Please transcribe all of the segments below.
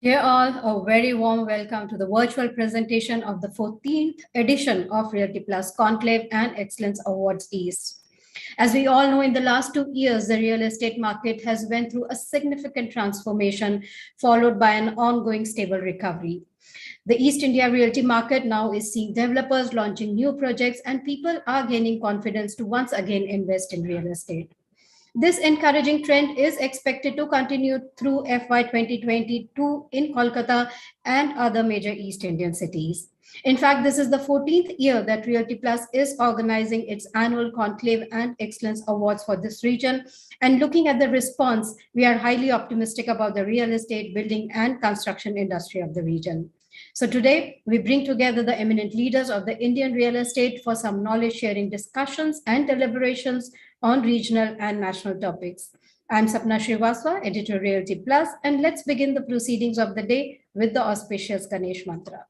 Dear all, a very warm welcome to the virtual presentation of the 14th edition of Realty Plus Conclave and Excellence Awards East. As we all know, in the last 2 years, the real estate market has went through a significant transformation, followed by an ongoing stable recovery. The East India realty market now is seeing developers launching new projects, and people are gaining confidence to once again invest in real estate. This encouraging trend is expected to continue through FY 2022 in Kolkata and other major East Indian cities. In fact, this is the 14th year that Realty Plus is organizing its annual Conclave and Excellence Awards for this region. And looking at the response, we are highly optimistic about the real estate, building, and construction industry of the region. So today, we bring together the eminent leaders of the Indian real estate for some knowledge-sharing discussions and deliberations on regional and national topics. I'm Sapna Srivastava, editor Realty Plus, and let's begin the proceedings of the day with the auspicious Ganesh mantra.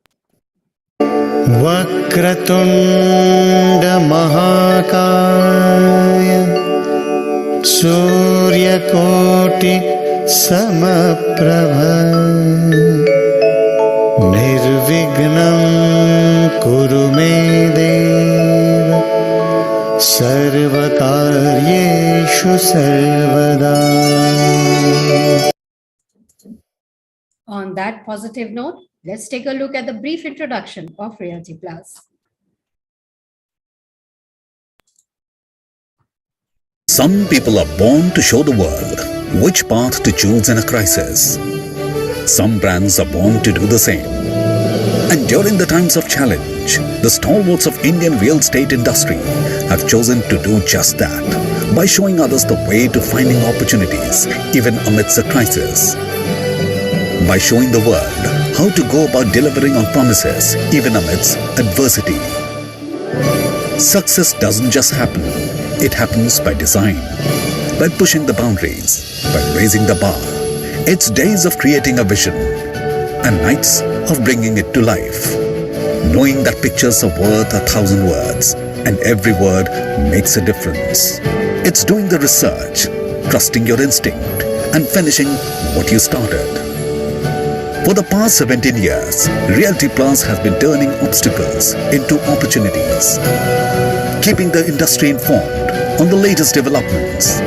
Vakratunda Mahakaya Suryakoti Samaprabha Nirvignam Kuru Me Deva Sarvakaryeshu Sarvada. On that positive note, let's take a look at the brief introduction of Realty Plus. Some people are born to show the world which path to choose in a crisis. Some brands are born to do the same. And during the times of challenge, the stalwarts of Indian real estate industry have chosen to do just that by showing others the way to finding opportunities even amidst a crisis. By showing the world how to go about delivering on promises even amidst adversity. Success doesn't just happen, it happens by design, by pushing the boundaries, by raising the bar. It's days of creating a vision and nights of bringing it to life. Knowing that pictures are worth 1,000 words and every word makes a difference. It's doing the research, trusting your instinct and finishing what you started. For the past 17 years, Realty Plus has been turning obstacles into opportunities, keeping the industry informed on the latest developments.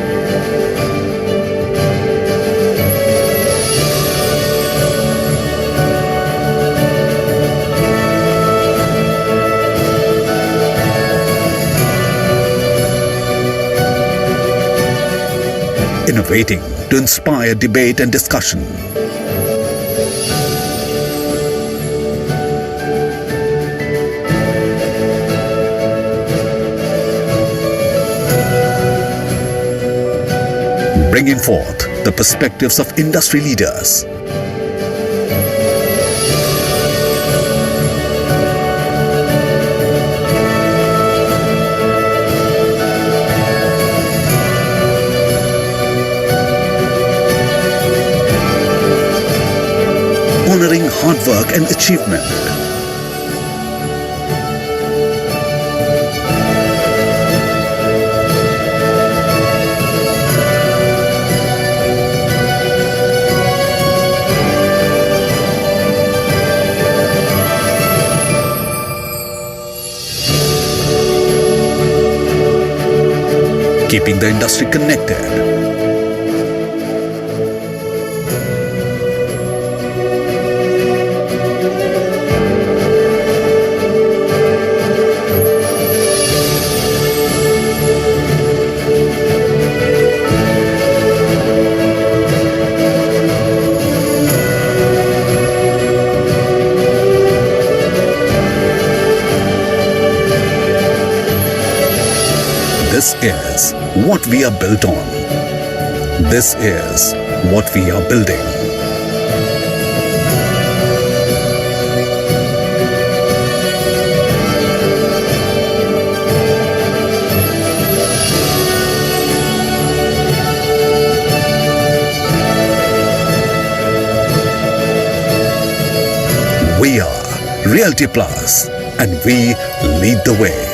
Innovating to inspire debate and discussion. Bringing forth the perspectives of industry leaders. Honoring hard work and achievement. Keeping the industry connected. is what we are built on. This is what we are building. We are Realty Plus, and we lead the way.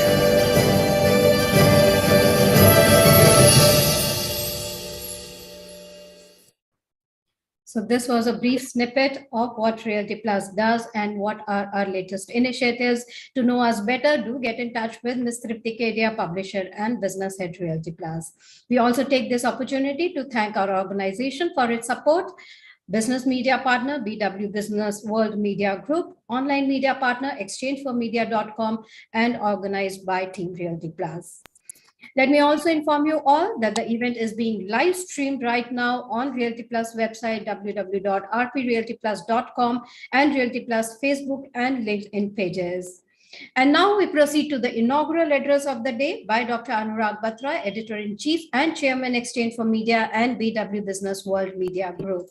So this was a brief snippet of what Realty Plus does and what are our latest initiatives. To know us better, do get in touch with Ms. Tripti Kedia, publisher and business head, Realty Plus. We also take this opportunity to thank our organization for its support. Business media partner, BW Business World Media Group, online media partner, exchangeformedia.com, and organized by Team Realty Plus. Let me also inform you all that the event is being live streamed right now on Realty Plus website, www.rprealtyplus.com, and Realty Plus Facebook and LinkedIn pages. And now we proceed to the inaugural address of the day by Dr. Anurag Batra, Editor-in-Chief and Chairman, Exchange for Media and BW Business World Media Group.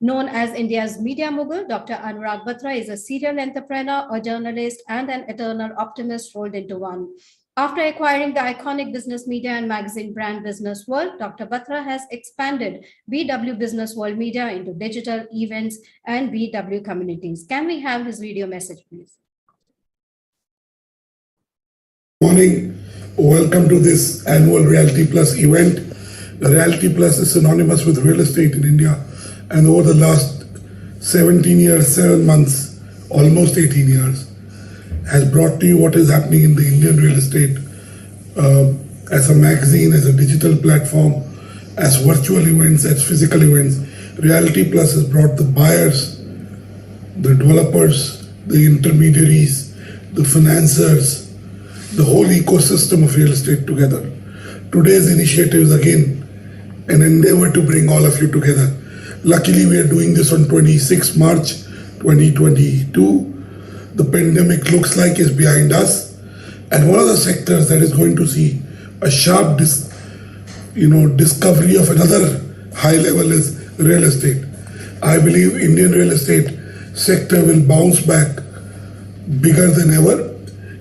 Known as India's media mogul, Dr. Anurag Batra is a serial entrepreneur, a journalist, and an eternal optimist rolled into one. After acquiring the iconic business media and magazine brand Business World, Dr. Batra has expanded BW Business World Media into digital events and BW communities. Can we have his video message, please? Morning. Welcome to this annual Realty Plus event. Realty Plus is synonymous with real estate in India, and over the last 17 years, 7 months, almost 18 years, has brought to you what is happening in the Indian real estate as a magazine, as a digital platform, as virtual events, as physical events. Realty Plus has brought the buyers, the developers, the intermediaries, the financiers, the whole ecosystem of real estate together. Today's initiative is again an endeavor to bring all of you together. Luckily, we are doing this on 26 March 2022. The pandemic looks like is behind us, and one of the sectors that is going to see a sharp discovery of another high level is real estate. I believe Indian real estate sector will bounce back bigger than ever.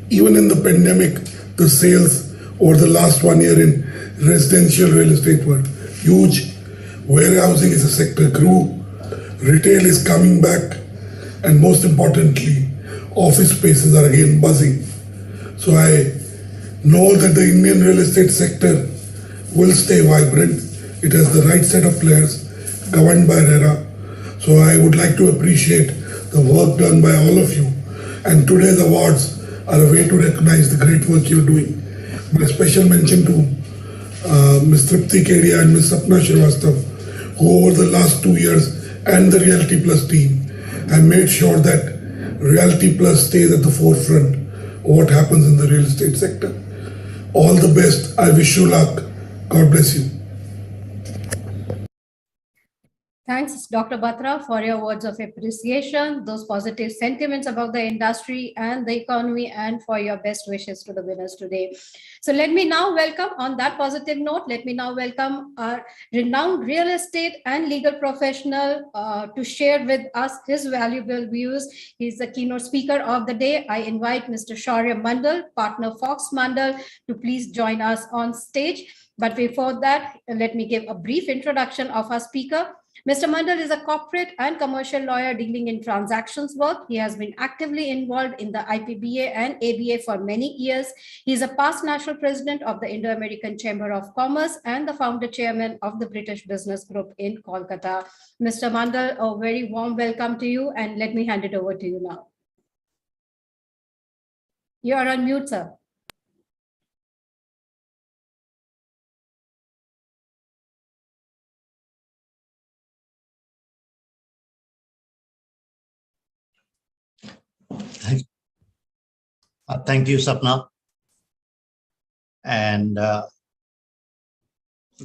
Even in the pandemic, the sales over the last 1 year in residential real estate were huge. Warehousing as a sector grew. Retail is coming back, and most importantly, office spaces are again buzzing. So I know that the Indian real estate sector will stay vibrant. It has the right set of players governed by RERA. So I would like to appreciate the work done by all of you. And today's awards are a way to recognize the great work you're doing. My special mention to Ms. Tripti Kedia and Ms. Sapna Srivastava, who over the last 2 years, and the Realty Plus team have made sure that Realty Plus stays at the forefront of what happens in the real estate sector. All the best. I wish you luck. God bless you. Thanks, Dr. Batra, for your words of appreciation, those positive sentiments about the industry and the economy, and for your best wishes to the winners today. So let me now welcome, on that positive note, let me now welcome our renowned real estate and legal professional to share with us his valuable views. He's the keynote speaker of the day. I invite Mr. Shaurya Mandal, partner Fox Mandal, to please join us on stage. But before that, let me give a brief introduction of our speaker. Mr. Mandal is a corporate and commercial lawyer dealing in transactions work. He has been actively involved in the IPBA and ABA for many years. He is a past national president of the Indo-American Chamber of Commerce and the founder chairman of the British Business Group in Kolkata. Mr. Mandal, a very warm welcome to you, and let me hand it over to you now. You are on mute, sir. Thank you, Sapna. And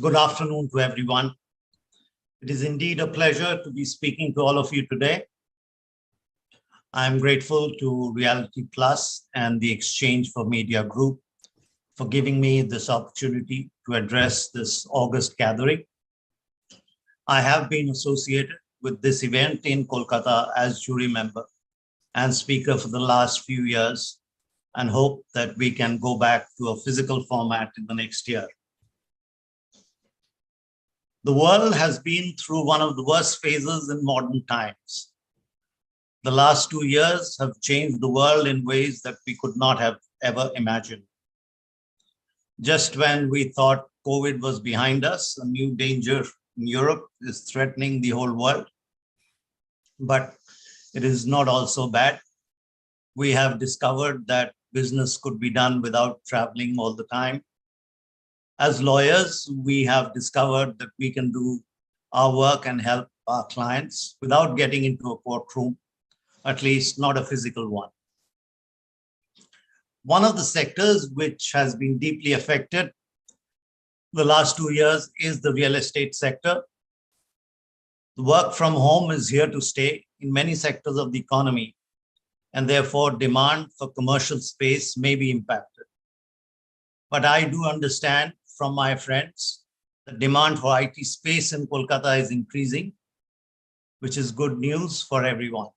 good afternoon to everyone. It is indeed a pleasure to be speaking to all of you today. I'm grateful to Realty Plus and the Exchange for Media Group for giving me this opportunity to address this August gathering. I have been associated with this event in Kolkata as jury member and speaker for the last few years, and hope that we can go back to a physical format in the next year. The world has been through one of the worst phases in modern times. The last 2 years have changed the world in ways that we could not have ever imagined. Just when we thought COVID was behind us, a new danger in Europe is threatening the whole world. But it is not all so bad. We have discovered that business could be done without traveling all the time. As lawyers, we have discovered that we can do our work and help our clients without getting into a courtroom, at least not a physical one. One of the sectors which has been deeply affected the last 2 years is the real estate sector. The work from home is here to stay in many sectors of the economy, and therefore demand for commercial space may be impacted. But I do understand from my friends that demand for IT space in Kolkata is increasing, which is good news for everyone.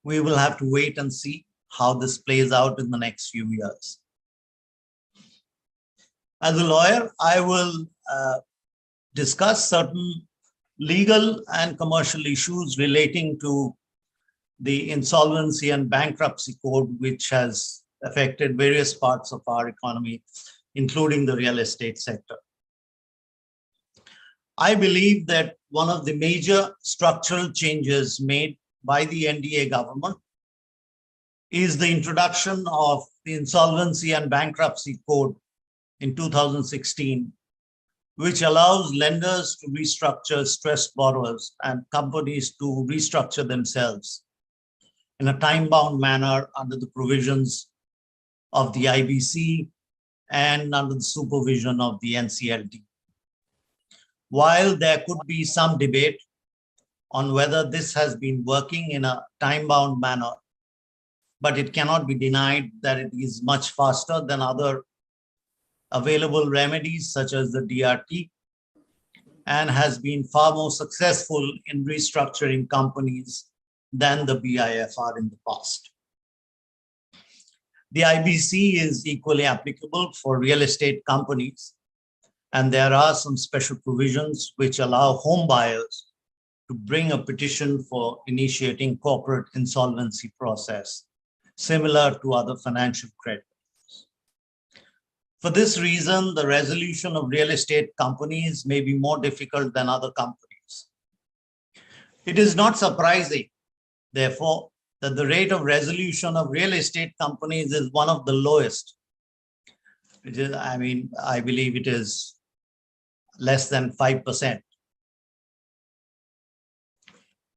We will have to wait and see how this plays out in the next few years. As a lawyer, I will discuss certain legal and commercial issues relating to the insolvency and bankruptcy code, which has affected various parts of our economy, including the real estate sector. I believe that one of the major structural changes made by the NDA government is the introduction of the insolvency and bankruptcy code in 2016, which allows lenders to restructure stressed borrowers and companies to restructure themselves in a time-bound manner under the provisions of the IBC and under the supervision of the NCLT. While there could be some debate on whether this has been working in a time-bound manner, but it cannot be denied that it is much faster than other available remedies such as the DRT, and has been far more successful in restructuring companies than the BIFR in the past. The IBC is equally applicable for real estate companies, and there are some special provisions which allow home buyers to bring a petition for initiating corporate insolvency process, similar to other financial creditors. For this reason, the resolution of real estate companies may be more difficult than other companies. It is not surprising, therefore, that the rate of resolution of real estate companies is one of the lowest. Which is, I believe it is less than 5%.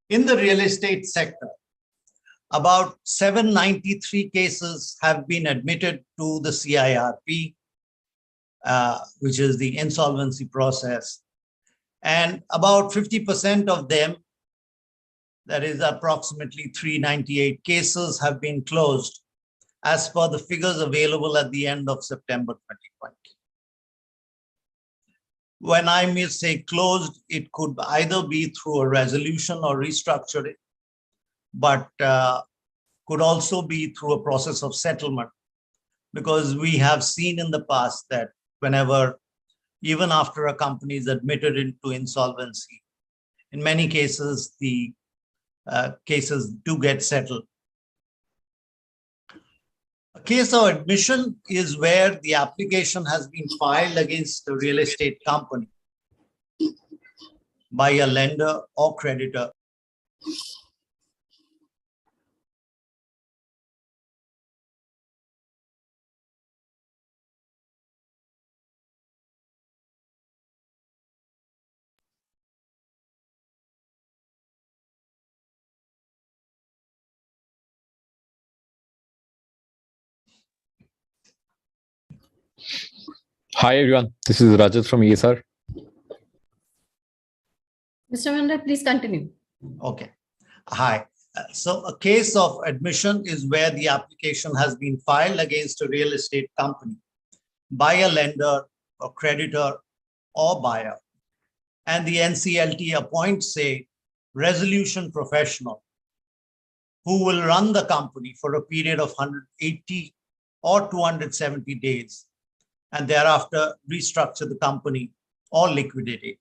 In the real estate sector, about 793 cases have been admitted to the CIRP, which is the insolvency process. And about 50% of them, that is approximately 398 cases, have been closed as per the figures available at the end of September 2020. When I may say closed, it could either be through a resolution or restructuring, but could also be through a process of settlement, because we have seen in the past that whenever, even after a company is admitted into insolvency, in many cases, the cases do get settled. A case of admission is where the application has been filed against the real estate company by a lender or creditor. Hi everyone, this is Rajat from ESR. Mr. Mandal, please continue. Okay. Hi. So a case of admission is where the application has been filed against a real estate company by a lender or creditor or buyer. And the NCLT appoints a resolution professional who will run the company for a period of 180 or 270 days and thereafter restructure the company or liquidate it.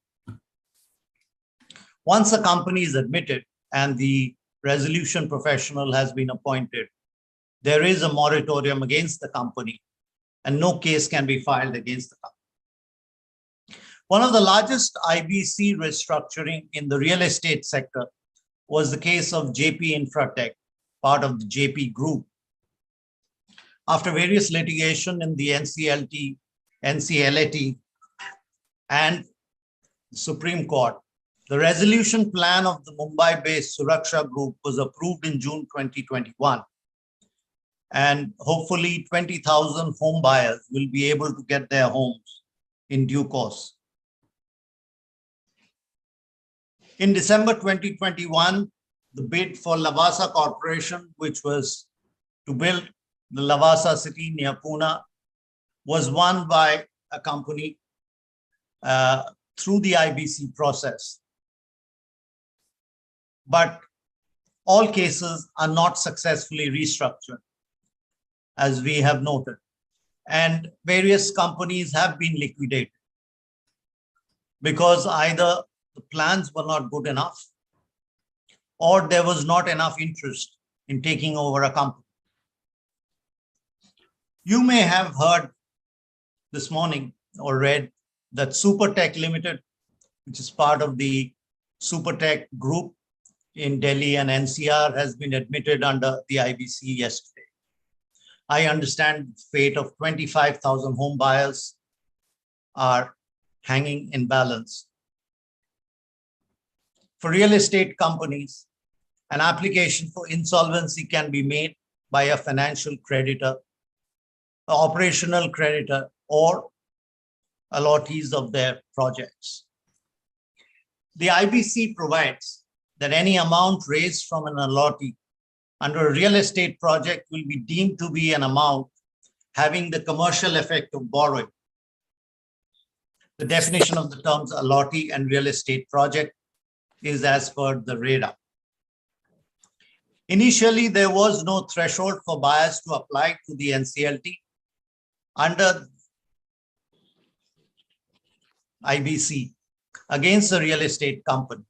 Once a company is admitted and the resolution professional has been appointed, there is a moratorium against the company and no case can be filed against the company. One of the largest IBC restructuring in the real estate sector was the case of JP Infratech, part of the JP Group. After various litigation in the NCLT, NCLAT, and the Supreme Court, the resolution plan of the Mumbai-based Suraksha Group was approved in June 2021. And hopefully 20,000 home buyers will be able to get their homes in due course. In December 2021, the bid for Lavasa Corporation, which was to build the Lavasa city near Pune, was won by a company through the IBC process. But all cases are not successfully restructured, as we have noted, and various companies have been liquidated because either the plans were not good enough or there was not enough interest in taking over a company. You may have heard this morning or read that Supertech Limited, which is part of the Supertech Group in Delhi and NCR, has been admitted under the IBC yesterday. I understand the fate of 25,000 home buyers are hanging in balance. For real estate companies, an application for insolvency can be made by a financial creditor, an operational creditor, or allottees of their projects. The IBC provides that any amount raised from an allottee under a real estate project will be deemed to be an amount having the commercial effect of borrowing. The definition of the terms allottee and real estate project is as per the RERA. Initially, there was no threshold for buyers to apply to the NCLT under IBC against a real estate company.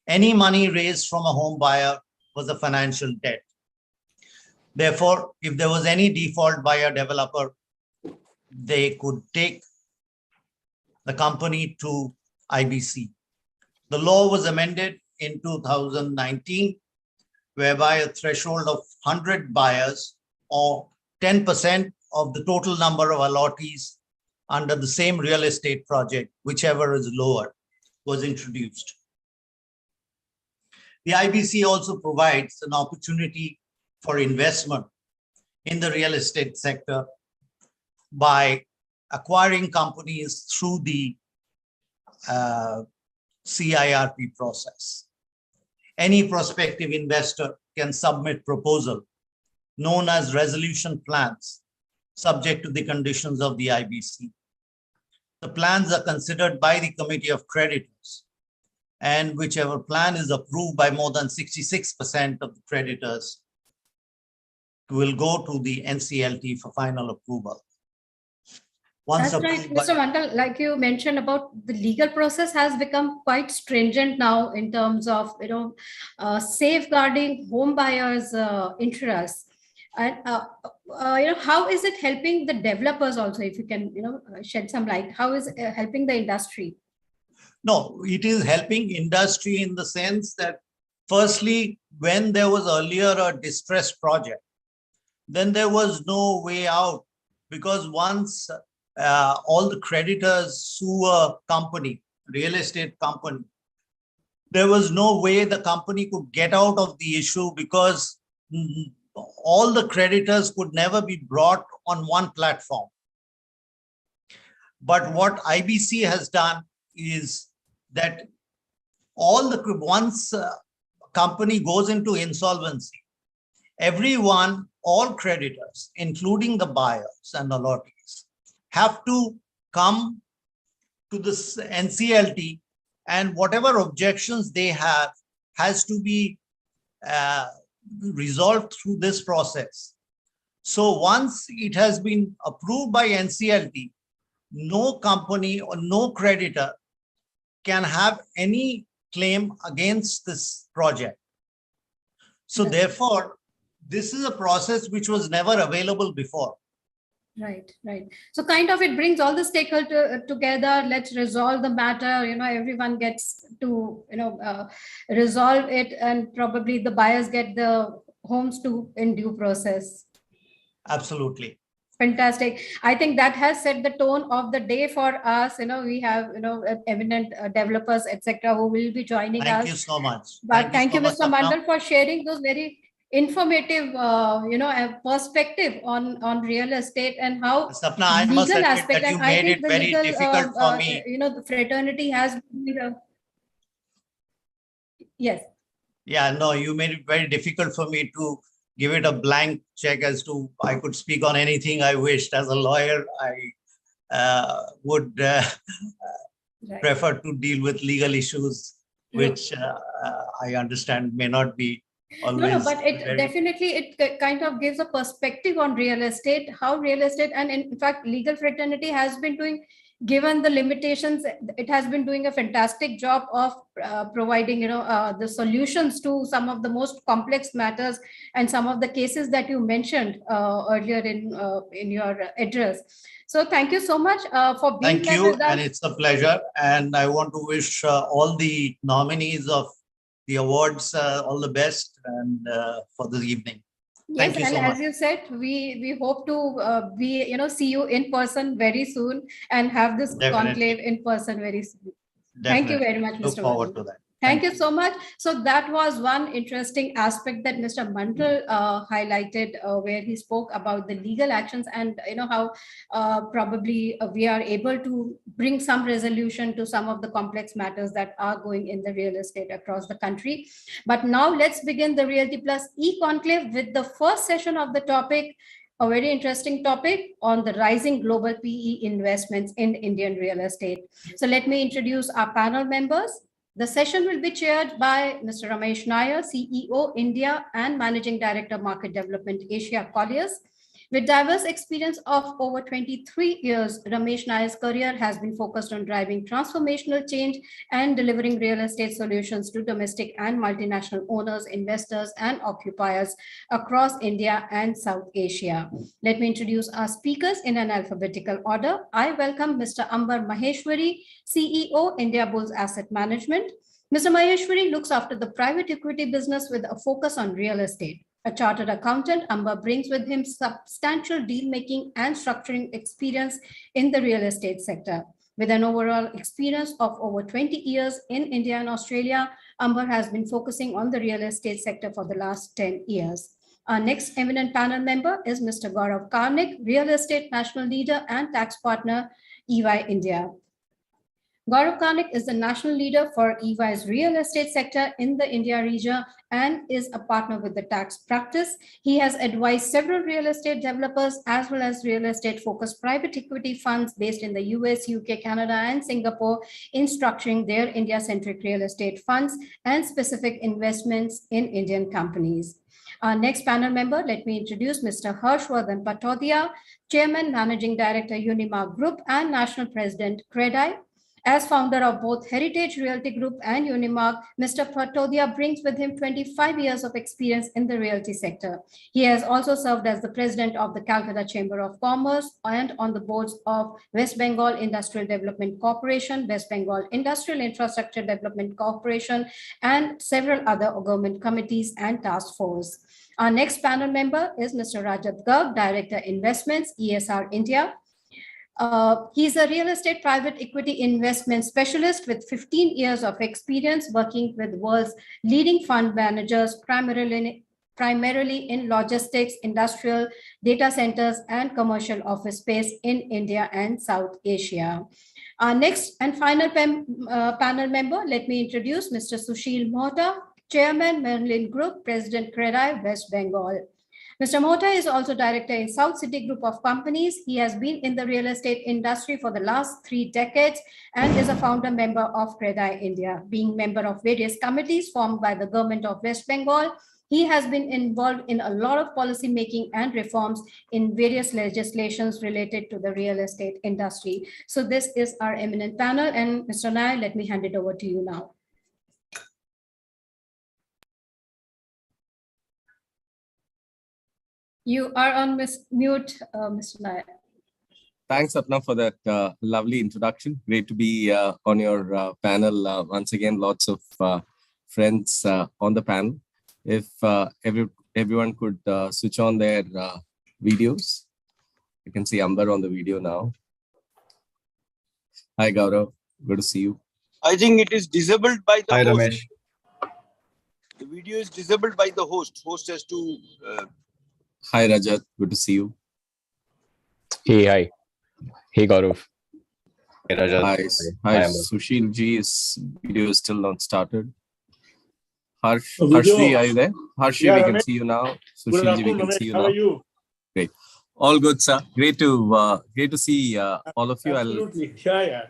Any money raised from a home buyer was a financial debt. Therefore, if there was any default by a developer, they could take the company to IBC. The law was amended in 2019, whereby a threshold of 100 buyers or 10% of the total number of allottees under the same real estate project, whichever is lower, was introduced. The IBC also provides an opportunity for investment in the real estate sector by acquiring companies through the CIRP process. Any prospective investor can submit proposal known as resolution plans, subject to the conditions of the IBC. The plans are considered by the Committee of Creditors, and whichever plan is approved by more than 66% of the creditors will go to the NCLT for final approval. Once That's right, Mr. Mandal, like you mentioned about the legal process has become quite stringent now in terms of, safeguarding home buyers' interests. And, how is it helping the developers also, if you can, shed some light, how is it helping the industry? No, it is helping industry in the sense that, firstly, when there was earlier a distressed project, then there was no way out, because once all the creditors sue a company, real estate company, there was no way the company could get out of the issue, because all the creditors could never be brought on one platform. But what IBC has done is that once company goes into insolvency, everyone, all creditors, including the buyers and allottees, have to come to this NCLT, and whatever objections they have has to be resolved through this process. So once it has been approved by NCLT, no company or no creditor can have any claim against this project. So therefore, this is a process which was never available before. Right, right. So kind of it brings all the stakeholders together. Let's resolve the matter. Everyone gets to, resolve it, and probably the buyers get the homes to in due process. Absolutely. Fantastic. I think that has set the tone of the day for us. We have, eminent developers, etc., who will be joining us. Thank you so much. But thank you, so much, Mr. Mandal, for sharing those very informative, perspective on real estate and how Sapna, I must legal admit aspect. that you And I made think it the very legal, difficult for me. the fraternity has been, yes. Yeah, no, you made it very difficult for me to give it a blank check as to I could speak on anything I wished. As a lawyer, I would Right. prefer to deal with legal issues, which I understand may not be always. No, but it definitely, it kind of gives a perspective on real estate, how real estate, and in fact, legal fraternity has been doing, given the limitations, it has been doing a fantastic job of providing, the solutions to some of the most complex matters and some of the cases that you mentioned earlier in your address. So thank you so much for being Thank here you, with us. and it's a pleasure. And I want to wish all the nominees of the awards all the best and for this evening. Yes, Thank you and so as much. you said, we hope to see you in person very soon and have this conclave in person very soon. Definitely. Thank you very much, Look Mr. forward Mandal. to that. Thank you so much. So that was one interesting aspect that Mr. Mandal highlighted, where he spoke about the legal actions and how probably we are able to bring some resolution to some of the complex matters that are going in the real estate across the country. But now let's begin the Realty Plus e-conclave with the first session of the topic, a very interesting topic on the rising global PE investments in Indian real estate. So let me introduce our panel members. The session will be chaired by Mr. Ramesh Nair, CEO, India, and Managing Director, Market Development, Asia Colliers. With diverse experience of over 23 years, Ramesh Nair's career has been focused on driving transformational change and delivering real estate solutions to domestic and multinational owners, investors, and occupiers across India and South Asia. Let me introduce our speakers in an alphabetical order. I welcome Mr. Ambar Maheshwari, CEO, India Bulls Asset Management. Mr. Maheshwari looks after the private equity business with a focus on real estate. A chartered accountant, Amber brings with him substantial deal-making and structuring experience in the real estate sector. With an overall experience of over 20 years in India and Australia, Amber has been focusing on the real estate sector for the last 10 years. Our next eminent panel member is Mr. Gaurav Karnik, Real Estate National Leader and Tax Partner, EY India. Gaurav Karnik is the national leader for EY's real estate sector in the India region and is a partner with the tax practice. He has advised several real estate developers as well as real estate focused private equity funds based in the US, UK, Canada, and Singapore in structuring their India-centric real estate funds and specific investments in Indian companies. Our next panel member, let me introduce Mr. Harshvardhan Patodia, Chairman, Managing Director, Unimark Group, and National President, CREDI. As founder of both Heritage Realty Group and Unimark, Mr. Patodia brings with him 25 years of experience in the realty sector. He has also served as the president of the Calcutta Chamber of Commerce and on the boards of West Bengal Industrial Development Corporation, West Bengal Industrial Infrastructure Development Corporation, and several other government committees and task force. Our next panel member is Mr. Rajat Garg, Director Investments, ESR India. He's a real estate private equity investment specialist with 15 years of experience working with world's leading fund managers, primarily in logistics, industrial, data centers, and commercial office space in India and South Asia. Our next and final panel member, let me introduce Mr. Sushil Mohta, Chairman, Merlin Group, President, CREDAI, West Bengal. Mr. Mota is also director in South City Group of Companies. He has been in the real estate industry for the last 3 decades and is a founder member of CREDAI India. Being member of various committees formed by the government of West Bengal, he has been involved in a lot of policy making and reforms in various legislations related to the real estate industry. So this is our eminent panel, and Mr. Nair, let me hand it over to you now. You are on mute, Mr. Nair. Thanks, Sapna, for that lovely introduction. Great to be on your panel. Once again, lots of friends on the panel. If everyone could switch on their videos. You can see Amber on the video now. Hi, Gaurav. Good to see you. I think it is disabled by the Hi, host. Ramesh. The video is disabled by the host. Host has to... Hi, Rajat. Good to see you. Hey, hi. Hey, Gaurav. Hey, Rajat. Hi, Amber. Sushil G's video is still not started. Video. Harshvi, are you there? Harshvi, Yeah, we can Ramesh. see you now. Good Sushil G, we afternoon, can Ramesh. see you How now. are you? Great. All good, sir. Great to see all of you. Absolutely. Yeah.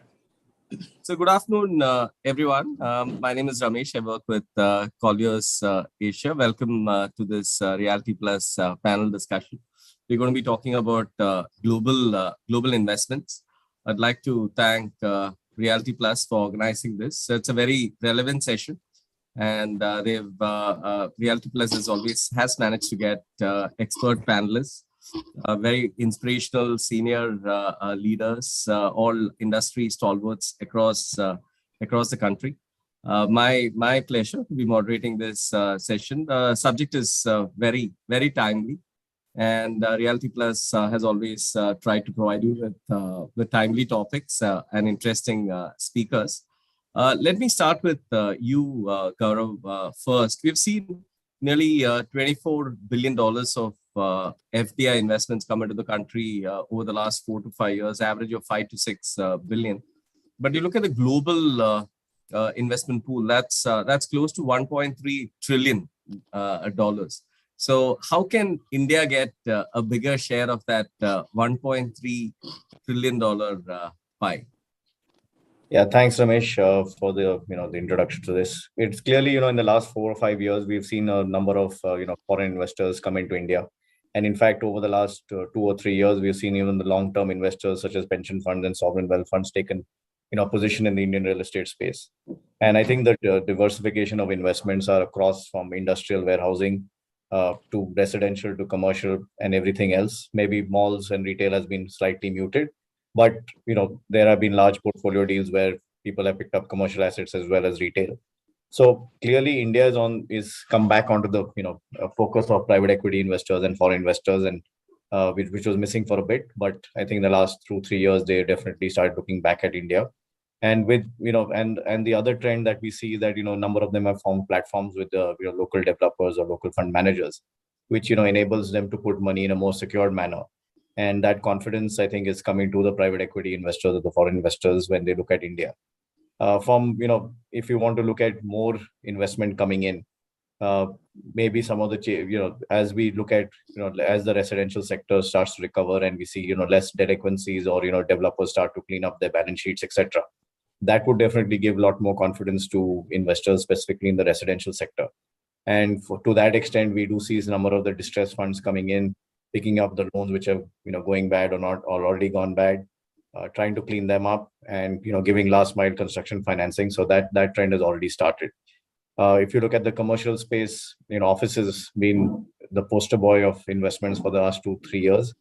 So good afternoon, everyone. My name is Ramesh. I work with Colliers Asia. Welcome to this Reality Plus panel discussion. We're going to be talking about global investments. I'd like to thank Reality Plus for organizing this. So it's a very relevant session, and Reality Plus has managed to get expert panelists, very inspirational senior leaders, all industry stalwarts across the country. My pleasure to be moderating this session. Subject is very, very timely, and Reality Plus has always tried to provide you with timely topics and interesting speakers. Let me start with you, Gaurav, first. We've seen nearly $24 billion of FDI investments come into the country over the last 4 to 5 years, average of 5 to 6 billion. But you look at the global investment pool, that's close to 1.3 trillion dollars. So how can India get a bigger share of that $1.3 trillion pie? Yeah, thanks, Ramesh, for the introduction to this. It's clearly in the last 4 or 5 years we've seen a number of foreign investors come into India, and in fact over the last 2 or 3 years we've seen even the long-term investors such as pension funds and sovereign wealth funds taken position in the Indian real estate space. And I think that diversification of investments are across from industrial warehousing to residential to commercial and everything else. Maybe malls and retail has been slightly muted, but there have been large portfolio deals where people have picked up commercial assets as well as retail. So clearly India is come back onto the focus of private equity investors and foreign investors, and which was missing for a bit. But I think the last 2-3 years they definitely started looking back at India. And with and the other trend that we see is that a number of them have formed platforms with local developers or local fund managers, which enables them to put money in a more secured manner. And that confidence, I think, is coming to the private equity investors or the foreign investors when they look at India. If you want to look at more investment coming in, maybe some of the as we look at as the residential sector starts to recover and we see less delinquencies or developers start to clean up their balance sheets, etc., that would definitely give a lot more confidence to investors, specifically in the residential sector. And to that extent, we do see a number of the distressed funds coming in, picking up the loans which have going bad or not, or already gone bad, trying to clean them up, and giving last mile construction financing. So that trend has already started. If you look at the commercial space, office has been the poster boy of investments for the last 2-3 years.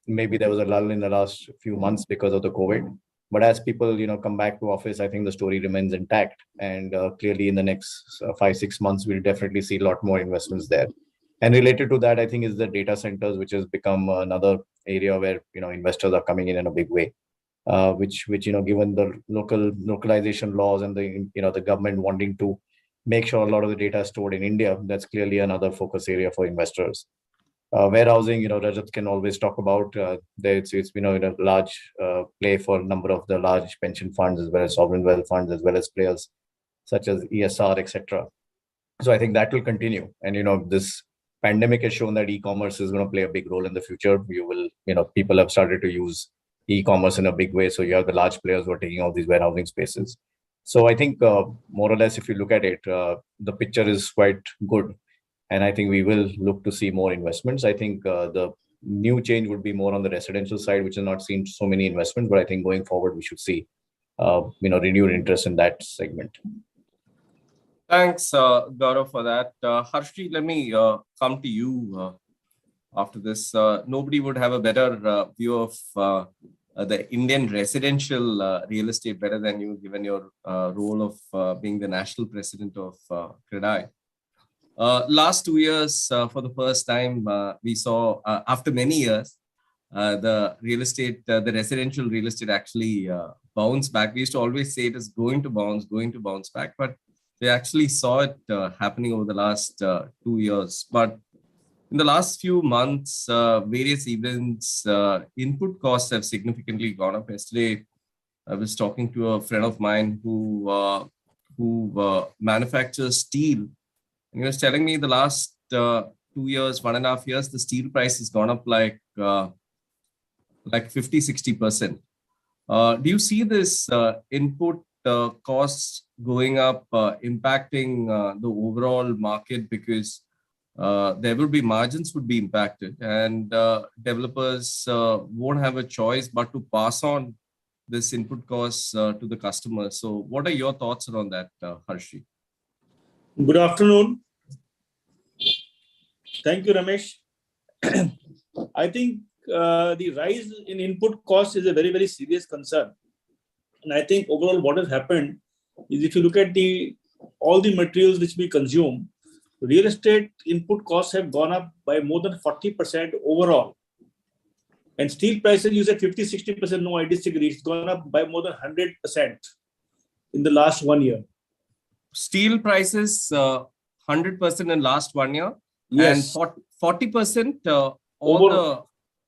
Maybe there was a lull in the last few months because of the COVID. But as people, come back to office, I think the story remains intact. And clearly in the next 5-6 months, we'll definitely see a lot more investments there. And related to that, I think, is the data centers, which has become another area where, investors are coming in a big way, which given the localization laws and the government wanting to make sure a lot of the data is stored in India, that's clearly another focus area for investors. Warehousing, Rajat can always talk about. It's been a large play for a number of the large pension funds as well as sovereign wealth funds, as well as players such as ESR, etc. So I think that will continue. And, this pandemic has shown that e-commerce is going to play a big role in the future. People have started to use e-commerce in a big way. So you have the large players who are taking all these warehousing spaces. So I think more or less, if you look at it, the picture is quite good. And I think we will look to see more investments. I think the new change would be more on the residential side, which has not seen so many investments. But I think going forward, we should see, renewed interest in that segment. Thanks, Gaurav, for that. Harshji, let me come to you after this. Nobody would have a better view of the Indian residential real estate better than you, given your role of being the national president of CREDAI. Last 2 years, for the first time, we saw, after many years, the residential real estate actually bounce back. We used to always say it is going to bounce back, but we actually saw it happening over the last 2 years. But in the last few months, various events, input costs have significantly gone up. Yesterday, I was talking to a friend of mine who manufactures steel. And he was telling me the last 2 years, 1.5 years, the steel price has gone up like 50-60%. Do you see this input costs going up impacting the overall market? Because there will be margins would be impacted, and developers won't have a choice but to pass on this input costs to the customers. So what are your thoughts around that, Harshi? Good afternoon. Thank you, Ramesh. I think the rise in input costs is a very, very serious concern. And I think overall what has happened is, if you look at all the materials which we consume, real estate input costs have gone up by more than 40% overall. And steel prices, you said 50-60%, no, I disagree. It's gone up by more than 100% in the last 1 year. Steel prices 100% in last 1 year, yes, and 40% all the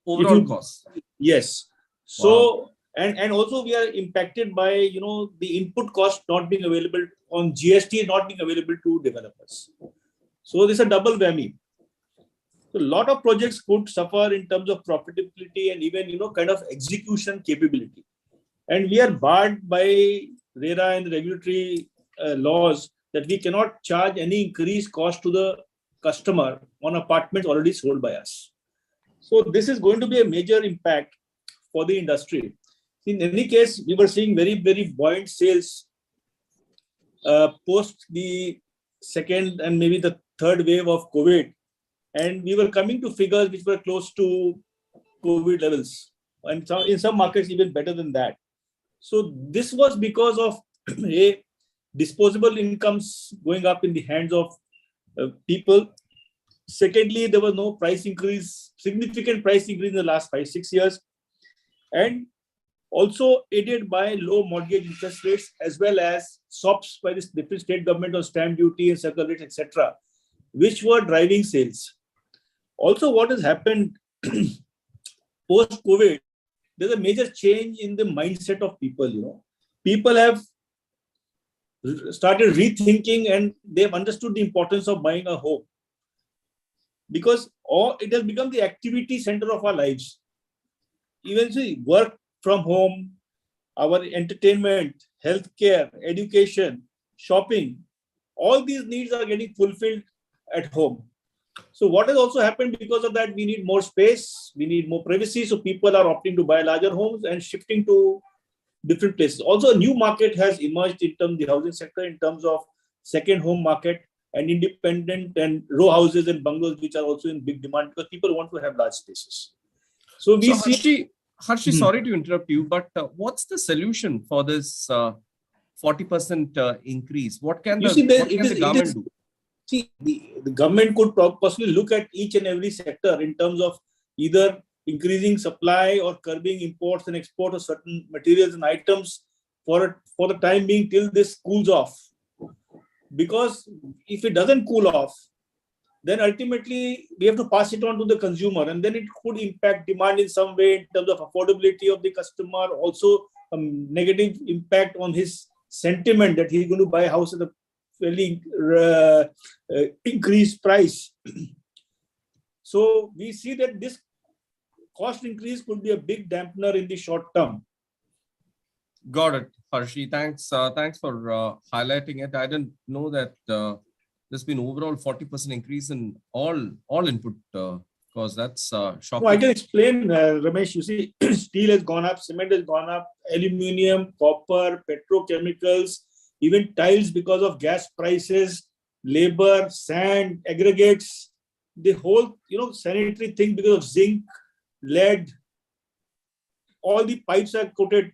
overall costs. Yes. So, wow. And also we are impacted by, the input cost not being available on GST, not being available to developers. So this is a double whammy. So a lot of projects could suffer in terms of profitability and even, kind of execution capability. And we are barred by RERA and the regulatory laws that we cannot charge any increased cost to the customer on apartments already sold by us. So this is going to be a major impact for the industry. In any case, we were seeing very, very buoyant sales post the second and maybe the third wave of COVID. And we were coming to figures which were close to COVID levels. And in some markets, even better than that. So this was because of disposable incomes going up in the hands of people. Secondly, there was no price increase, significant price increase in the last 5-6 years. And also aided by low mortgage interest rates, as well as SOPs by the different state government on stamp duty and circle rates, etc., which were driving sales. Also, what has happened post-COVID, there's a major change in the mindset of people. People have started rethinking and they've understood the importance of buying a home, because it has become the activity center of our lives. Eventually, work from home, our entertainment, healthcare, education, shopping, all these needs are getting fulfilled at home. So what has also happened because of that, we need more space, we need more privacy. So people are opting to buy larger homes and shifting to different places. Also, a new market has emerged in terms of the housing sector, in terms of second home market and independent and row houses and bungalows, which are also in big demand because people want to have large spaces. So we see... Harshi, sorry to interrupt you, but what's the solution for this 40% increase? What can the government do? See, the government could possibly look at each and every sector in terms of either increasing supply or curbing imports and exports of certain materials and items for the time being till this cools off. Because if it doesn't cool off, then ultimately we have to pass it on to the consumer, and then it could impact demand in some way in terms of affordability of the customer, also a negative impact on his sentiment that he's going to buy a house at a fairly increased price. So we see that this cost increase could be a big dampener in the short term. Got it, Harshi. Thanks. Thanks for highlighting it. I didn't know that there's been overall 40% increase in all input costs. That's shocking. No, I can explain, Ramesh. You see, steel has gone up, cement has gone up, aluminium, copper, petrochemicals, even tiles because of gas prices, labor, sand, aggregates, the whole sanitary thing because of zinc, lead. All the pipes are coated.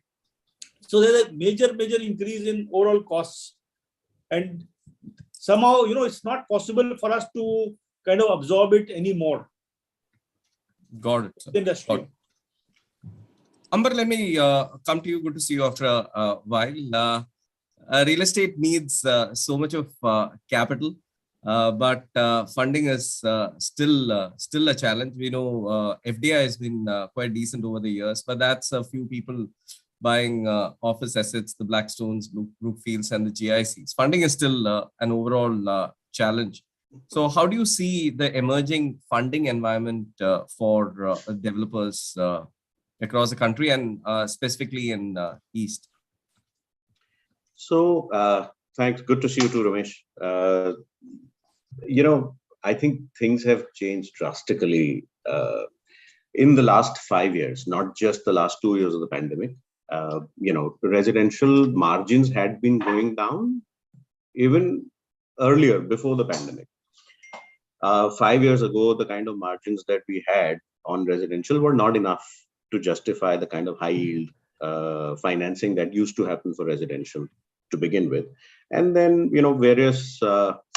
So there's a major increase in overall costs. And somehow, it's not possible for us to kind of absorb it anymore. Got it. Industry. Got it. Amber, let me come to you. Good to see you after a while. Real estate needs so much of capital, but funding is still a challenge. We know FDI has been quite decent over the years, but that's a few people buying office assets, the Blackstones, Brookfields, and the GICs. Funding is still an overall challenge. So how do you see the emerging funding environment for developers across the country and specifically in East? So thanks. Good to see you too, Ramesh. I think things have changed drastically in the last 5 years, not just the last 2 years of the pandemic. Residential margins had been going down even earlier before the pandemic. 5 years ago, the kind of margins that we had on residential were not enough to justify the kind of high yield financing that used to happen for residential to begin with. And then, various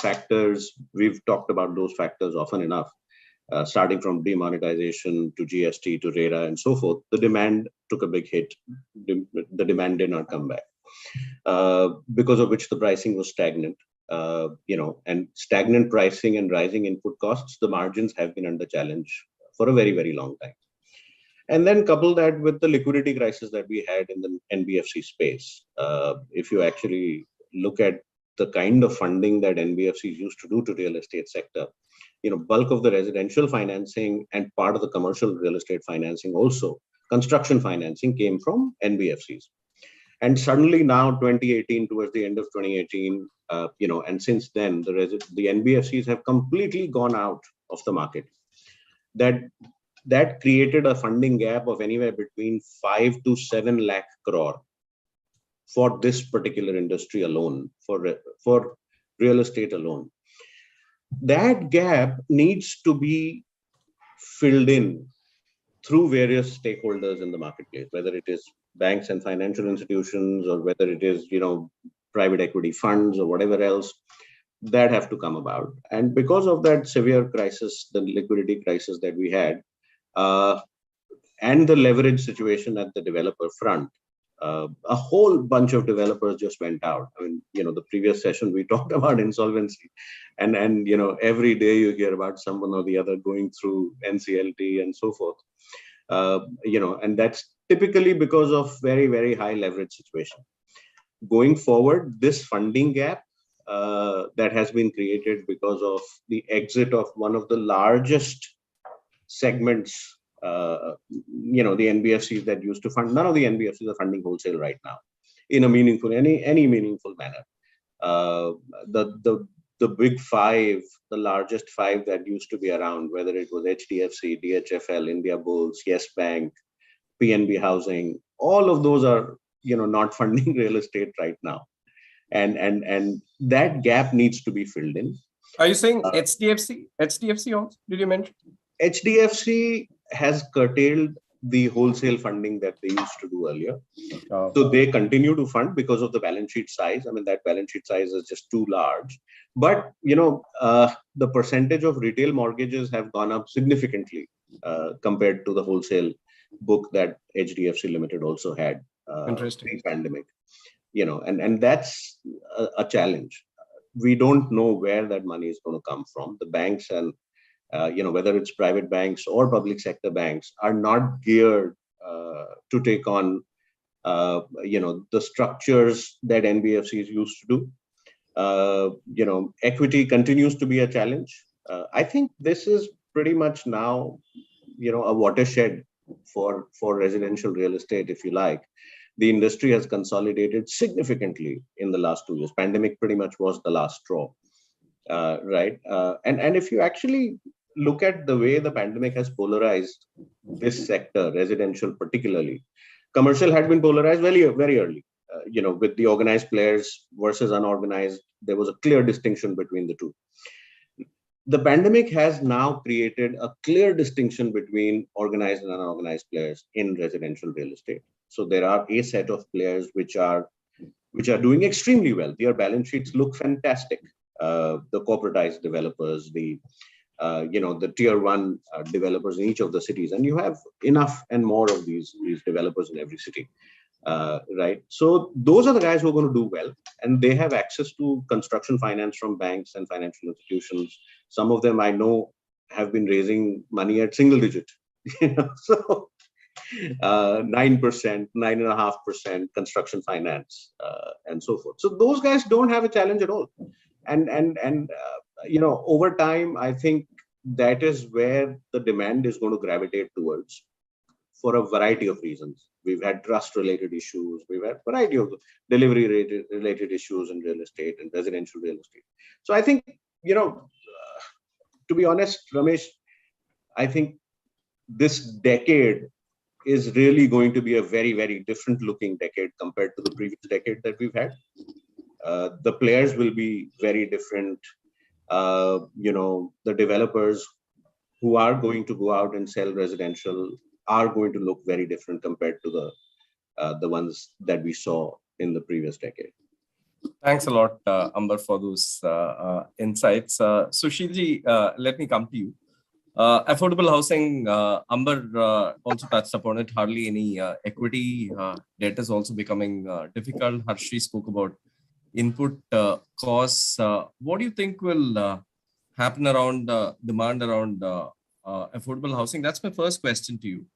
factors, we've talked about those factors often enough, starting from demonetization to GST to RERA and so forth. The demand took a big hit. The demand did not come back, because of which the pricing was stagnant. And stagnant pricing and rising input costs, the margins have been under challenge for a very, very long time. And then couple that with the liquidity crisis that we had in the NBFC space. If you actually look at the kind of funding that NBFCs used to do to real estate sector, bulk of the residential financing and part of the commercial real estate financing also, construction financing came from NBFCs. And suddenly now 2018, towards the end of 2018, and since then, the NBFCs have completely gone out of the market. That created a funding gap of anywhere between 5 to 7 lakh crore for this particular industry alone, for real estate alone. That gap needs to be filled in through various stakeholders in the marketplace, whether it is banks and financial institutions or whether it is, private equity funds or whatever else that have to come about. And because of that severe crisis, the liquidity crisis that we had, and the leverage situation at the developer front, a whole bunch of developers just went out. I mean, the previous session we talked about insolvency, and every day you hear about someone or the other going through NCLT and so forth. And that's typically because of very, very high leverage situation. Going forward, this funding gap that has been created because of the exit of one of the largest segments, the NBFCs that used to fund, none of the NBFCs are funding wholesale right now in a meaningful, any meaningful manner. The big five, the largest five that used to be around, whether it was HDFC, DHFL, India Bulls, Yes Bank, PNB Housing, all of those are, not funding real estate right now. And that gap needs to be filled in. Are you saying HDFC? HDFC also, did you mention? HDFC has curtailed the wholesale funding that they used to do earlier. So they continue to fund because of the balance sheet size. I mean, that balance sheet size is just too large. But, the percentage of retail mortgages have gone up significantly compared to the wholesale book that HDFC Limited also had pre-pandemic. And that's a challenge. We don't know where that money is going to come from. The banks and whether it's private banks or public sector banks are not geared to take on, the structures that NBFCs used to do. Equity continues to be a challenge. I think this is pretty much now, a watershed for residential real estate, if you like. The industry has consolidated significantly in the last 2 years. Pandemic pretty much was the last straw, right? And if you actually look at the way the pandemic has polarized this sector, residential particularly, commercial had been polarized very, very early. With the organized players versus unorganized, there was a clear distinction between the two. The pandemic has now created a clear distinction between organized and unorganized players in residential real estate. So there are a set of players which are doing extremely well. Their balance sheets look fantastic. The corporatized developers, the tier one developers in each of the cities, and you have enough and more of these developers in every city. Right. So those are the guys who are going to do well, and they have access to construction finance from banks and financial institutions. Some of them I know have been raising money at single digit, so 9%, 9.5% construction finance, and so forth. So those guys don't have a challenge at all. And over time, I think that is where the demand is going to gravitate towards, for a variety of reasons. We've had trust-related issues. We've had a variety of delivery-related issues in real estate and residential real estate. So I think, to be honest, Ramesh, I think this decade is really going to be a very, very different looking decade compared to the previous decade that we've had. The players will be very different. The developers who are going to go out and sell residential are going to look very different compared to the ones that we saw in the previous decade. Thanks a lot, Amber, for those insights. Sushilji, let me come to you. Affordable housing, Amber also touched upon it. Hardly any equity. Debt is also becoming difficult. Harshi spoke about input costs. What do you think will happen around demand around affordable housing? That's my first question to you.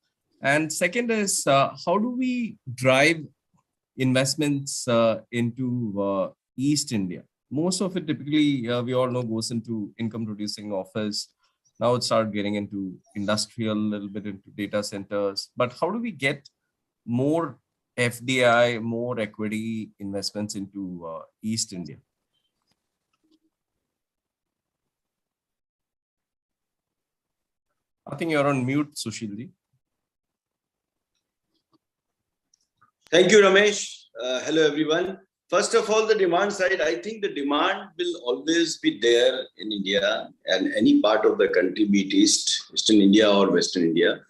And second is, how do we drive investments into East India? Most of it typically, we all know, goes into income producing office. Now it started getting into industrial, a little bit into data centers. But how do we get more FDI, more equity investments into East India? I think you're on mute, Sushilji. Thank you, Ramesh. Hello, everyone. First of all, the demand side, I think the demand will always be there in India and any part of the country, be it Eastern India or Western India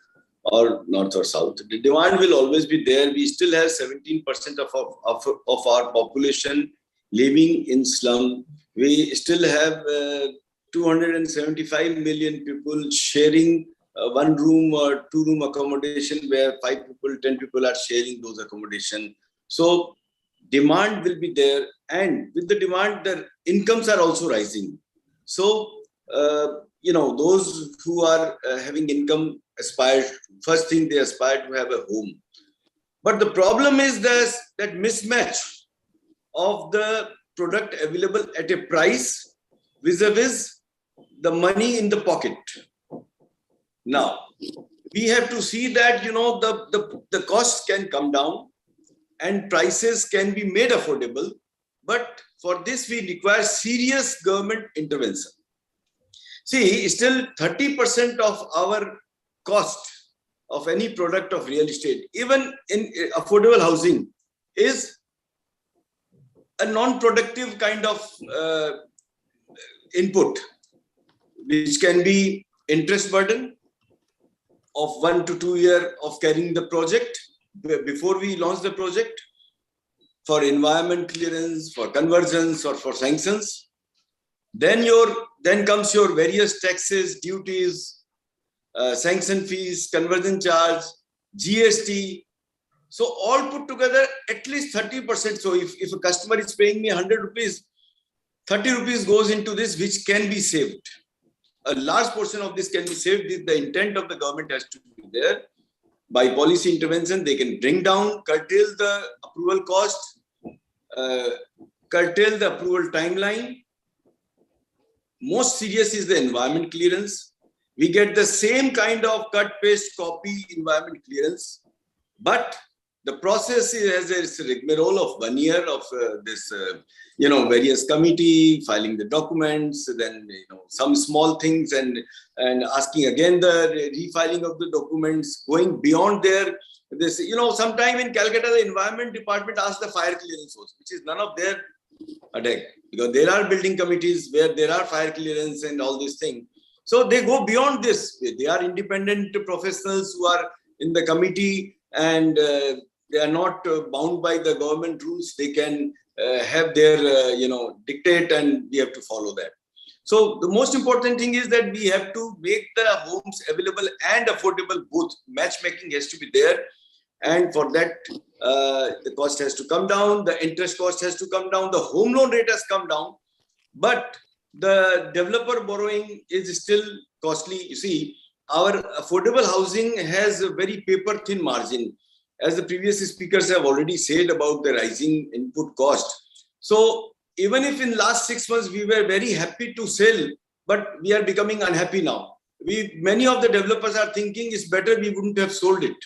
or North or South. The demand will always be there. We still have 17% of our population living in slum. We still have 275 million people sharing one room or two room accommodation, where 5 people, 10 people are sharing those accommodation. So demand will be there, and with the demand, the incomes are also rising. So, those who are having income aspire, first thing they aspire to have a home. But the problem is that mismatch of the product available at a price vis-a-vis the money in the pocket. Now, we have to see that, the costs can come down and prices can be made affordable. But for this, we require serious government intervention. See, still 30% of our cost of any product of real estate, even in affordable housing, is a non-productive kind of input, which can be interest burden of 1 to 2 years of carrying the project before we launch the project, for environment clearance, for conversions, or for sanctions. Then comes your various taxes, duties, sanction fees, conversion charge, GST. So all put together, at least 30%. So if a customer is paying me 100 rupees, 30 rupees goes into this, which can be saved. A large portion of this can be saved. The intent of the government has to be there. By policy intervention, they can bring down, curtail the approval cost, curtail the approval timeline. Most serious is the environment clearance. We get the same kind of cut, paste, copy environment clearance, but the process has a rigmarole of 1 year of various committee filing the documents, then some small things and asking again the refiling of the documents, going beyond there. Sometime in Calcutta, the environment department asked the fire clearance also, which is none of their attack, because there are building committees where there are fire clearance and all these things. So they go beyond this. They are independent professionals who are in the committee, and they are not bound by the government rules. They can have their dictate, and we have to follow that. So the most important thing is that we have to make the homes available and affordable both. Matchmaking has to be there, and for that the cost has to come down, the interest cost has to come down, the home loan rate has come down, but the developer borrowing is still costly. You see, our affordable housing has a very paper thin margin, as the previous speakers have already said about the rising input cost. So even if in last 6 months we were very happy to sell, but we are becoming unhappy now. Many of the developers are thinking it's better we wouldn't have sold it,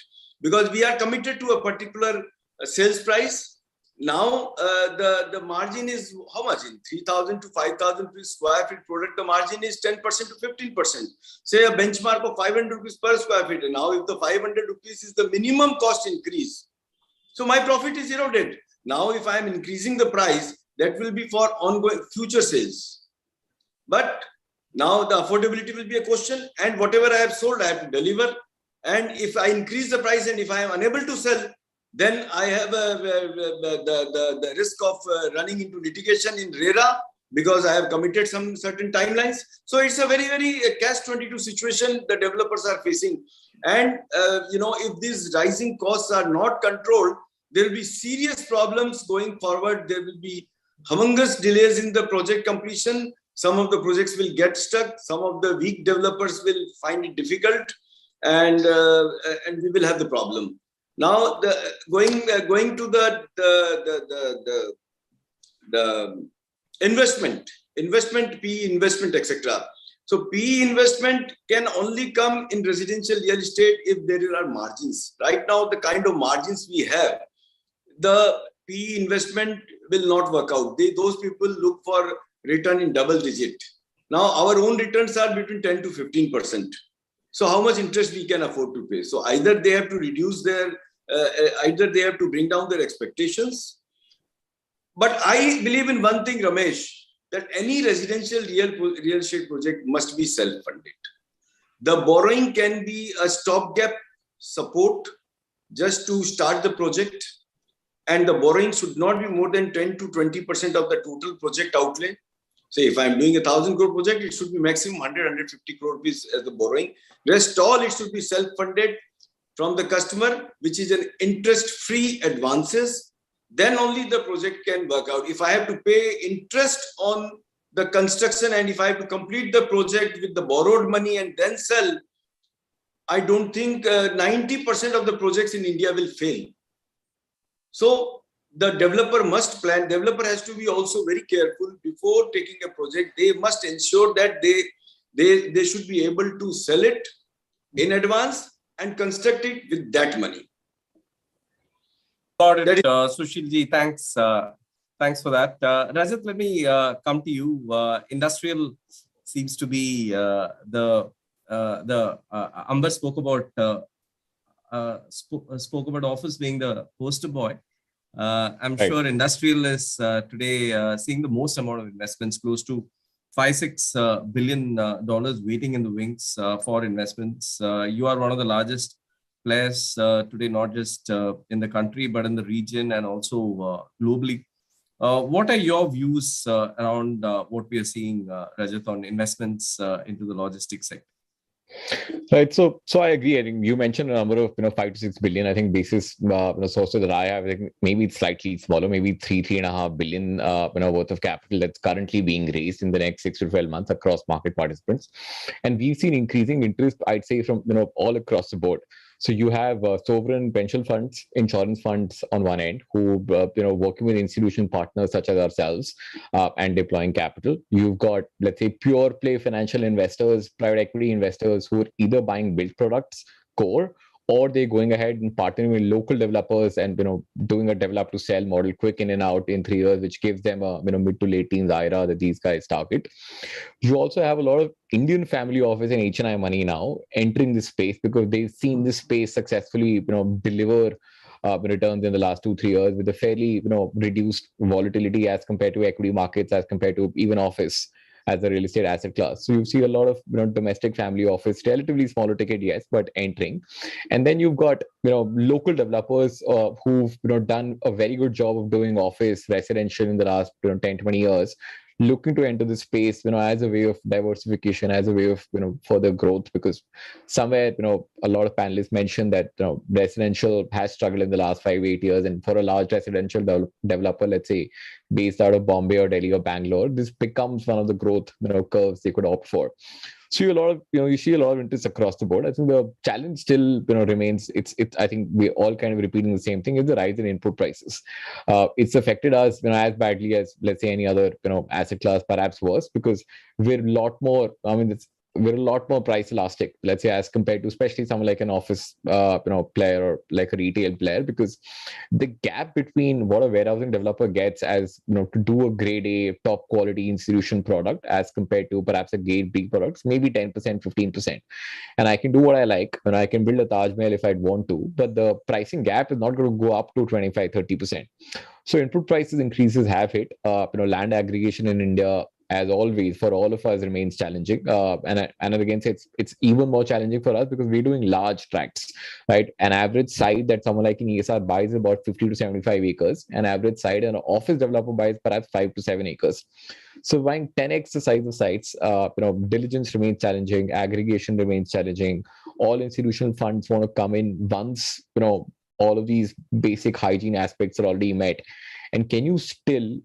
because we are committed to a particular sales price. Now the margin is how much? In 3,000 to 5,000 rupees square feet product, the margin is 10% to 15%. Say a benchmark of 500 rupees per square feet. And now if the 500 rupees is the minimum cost increase, so my profit is eroded. Now if I am increasing the price, that will be for ongoing future sales. But now the affordability will be a question, and whatever I have sold, I have to deliver. And if I increase the price and if I am unable to sell, then I have the risk of running into litigation in RERA, because I have committed some certain timelines. So it's a very, very catch-22 situation the developers are facing. And, if these rising costs are not controlled, there will be serious problems going forward. There will be humongous delays in the project completion. Some of the projects will get stuck. Some of the weak developers will find it difficult, and we will have the problem. Now, going to the investment, PE investment, etc. So PE investment can only come in residential real estate if there are margins. Right now, the kind of margins we have, the PE investment will not work out. Those people look for return in double digit. Now, our own returns are between 10 to 15%. So how much interest we can afford to pay? So either they have to reduce their, either they have to bring down their expectations. But I believe in one thing, Ramesh, that any residential real estate project must be self-funded. The borrowing can be a stopgap support just to start the project, and the borrowing should not be more than 10 to 20% of the total project outlay. Say if I'm doing 1,000 crore project, it should be maximum 150 crore rupees as the borrowing. Rest all, it should be self-funded from the customer, which is an interest-free advances. Then only the project can work out. If I have to pay interest on the construction, and if I have to complete the project with the borrowed money and then sell, I don't think 90% of the projects in India will fail. So the developer must plan. Developer has to be also very careful before taking a project. They must ensure that they should be able to sell it in advance and construct it with that money. Got it, Sushil ji. Thanks. Thanks for that. Rajat, let me come to you. Industrial seems to be Amber spoke about office being the poster boy. I'm sure industrial is today seeing the most amount of investments, close to $5-6 billion waiting in the wings for investments. You are one of the largest players today, not just in the country, but in the region and also globally. What are your views around what we are seeing, Rajat, on investments into the logistics sector? Right. So I agree. I think you mentioned a number of 5 to 6 billion. I think basis sources that I have, I think maybe it's slightly smaller, maybe 3.5 billion worth of capital that's currently being raised in the next 6 to 12 months across market participants. And we've seen increasing interest, I'd say, from all across the board. So you have sovereign pension funds, insurance funds on one end, who working with institutional partners such as ourselves and deploying capital. You've got, let's say, pure play financial investors, private equity investors who are either buying built products, core, or they're going ahead and partnering with local developers and doing a develop to sell model quick in and out in 3 years, which gives them a mid to late teens IRR that these guys target. You also have a lot of Indian family office and HNI money now entering this space because they've seen this space successfully deliver returns in the last 2-3 years with a fairly reduced volatility as compared to equity markets, as compared to even office as a real estate asset class. So you see a lot of domestic family office, relatively smaller ticket, yes, but entering. And then you've got local developers who've done a very good job of doing office residential in the last 10-20 years, looking to enter the space as a way of diversification, as a way of further growth, because somewhere a lot of panelists mentioned that residential has struggled in the last 5-8 years, and for a large residential developer, let's say based out of Bombay or Delhi or Bangalore, this becomes one of the growth curves they could opt for. So you see a lot of interest across the board. I think the challenge still remains. It's I think we're all kind of repeating the same thing: is the rise in input prices. It's affected us as badly as, let's say, any other asset class, perhaps worse, because we're a lot more. We're a lot more price elastic, let's say, as compared to especially someone like an office player or like a retail player, because the gap between what a warehousing developer gets as to do a grade A top quality institution product as compared to perhaps a grade B products, maybe 10%, 15%. And I can do what I like, and I can build a Taj Mahal if I'd want to, but the pricing gap is not going to go up to 25, 30%. So input prices increases have hit. Land aggregation in India, as always, for all of us remains challenging. And again, it's even more challenging for us because we're doing large tracts, right? An average site that someone like an ESR buys is about 50 to 75 acres. An average site an office developer buys perhaps 5 to 7 acres. So buying 10x the size of sites, diligence remains challenging, aggregation remains challenging. All institutional funds want to come in once, all of these basic hygiene aspects are already met. And can you still,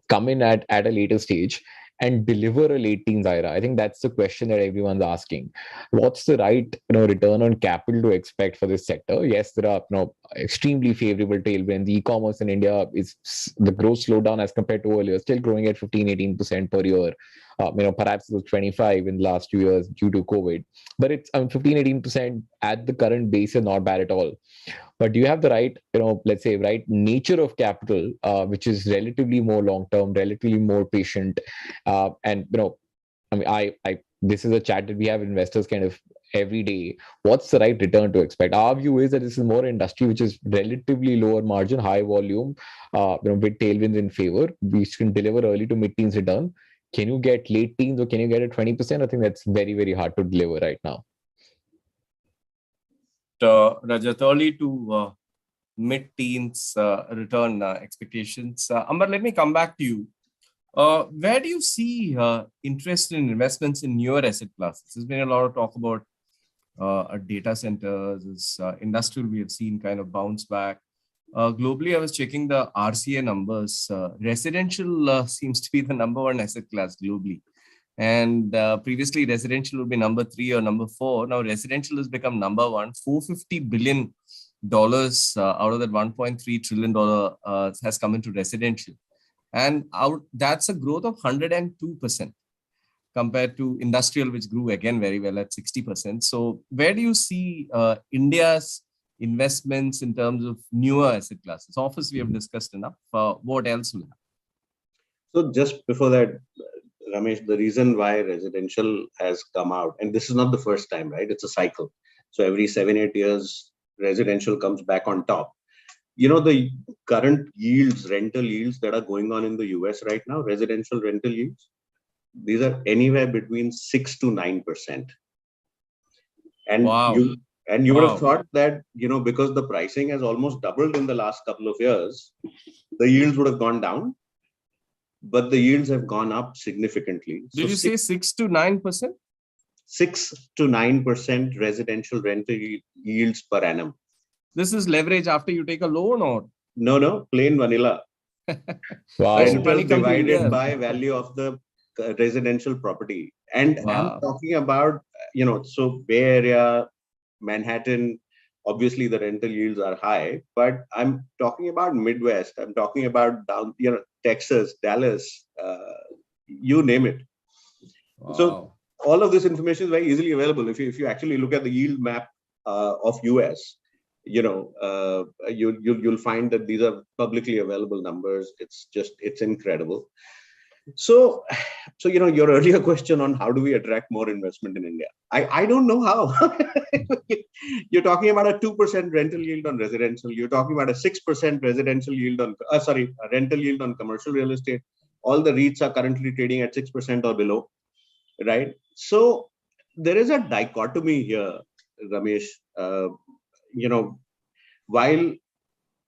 come in at a later stage and deliver a late teens IRR? I think that's the question that everyone's asking. What's the right, return on capital to expect for this sector? Yes, there are, extremely favorable tailwinds. The e-commerce in India is the growth slowdown as compared to earlier, still growing at 15-18% per year. Perhaps it was 25 in the last 2 years due to COVID, but it's 15-18% at the current base is not bad at all. But do you have the right, let's say, right nature of capital, which is relatively more long-term, relatively more patient, and this is a chat that we have investors kind of every day. What's the right return to expect? Our view is that this is more industry which is relatively lower margin, high volume, with tailwinds in favor. We can deliver early to mid-teens return. Can you get late teens or can you get a 20%? I think that's very, very hard to deliver right now. Rajat, early to mid-teens return expectations. Amber, let me come back to you. Where do you see interest in investments in newer asset classes? There's been a lot of talk about data centers, industrial. We have seen kind of bounce back. Globally, I was checking the RCA numbers. Residential seems to be the number one asset class globally. And previously, residential would be number 3 or number 4. Now, residential has become number 1. $450 billion out of that $1.3 trillion has come into residential. And that's a growth of 102% compared to industrial, which grew again very well at 60%. So where do you see India's investments in terms of newer asset classes? Office, we have discussed enough. What else will happen? So just before that, Ramesh, the reason why residential has come out, and this is not the first time, right? It's a cycle. So every 7-8 years, residential comes back on top. The current yields, rental yields that are going on in the US right now, residential rental yields, these are anywhere between 6 to 9%. And wow. you would have thought that, because the pricing has almost doubled in the last couple of years, the yields would have gone down, but the yields have gone up significantly. Did you say 6 to 9%? 6 to 9% residential rental yields per annum. This is leverage after you take a loan, or? No, plain vanilla. Wow. Rental divided by value of the residential property. And I'm talking about, so Bay Area, Manhattan, Obviously, the rental yields are high, but I'm talking about Midwest. I'm talking about down, Texas, Dallas, you name it. Wow. So all of this information is very easily available. If you actually look at the yield map of US, you'll find that these are publicly available numbers. It's incredible. So your earlier question on how do we attract more investment in India, I don't know how. You're talking about a 2% rental yield on residential. You're talking about a 6% residential yield on rental yield on commercial real estate. All the REITs are currently trading at 6% or below, right? So there is a dichotomy here, Ramesh. While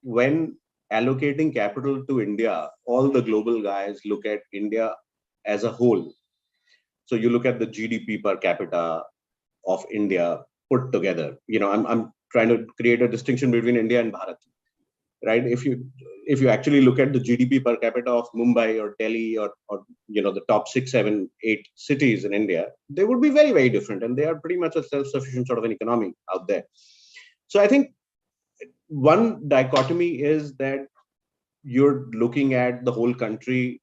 when allocating capital to India, all the global guys look at India as a whole. So you look at the GDP per capita of India put together. I'm trying to create a distinction between India and Bharat, right? If you actually look at the GDP per capita of Mumbai or Delhi or the top 6, 7, 8 cities in India, they would be very, very different, and they are pretty much a self-sufficient sort of an economy out there. So I think one dichotomy is that you're looking at the whole country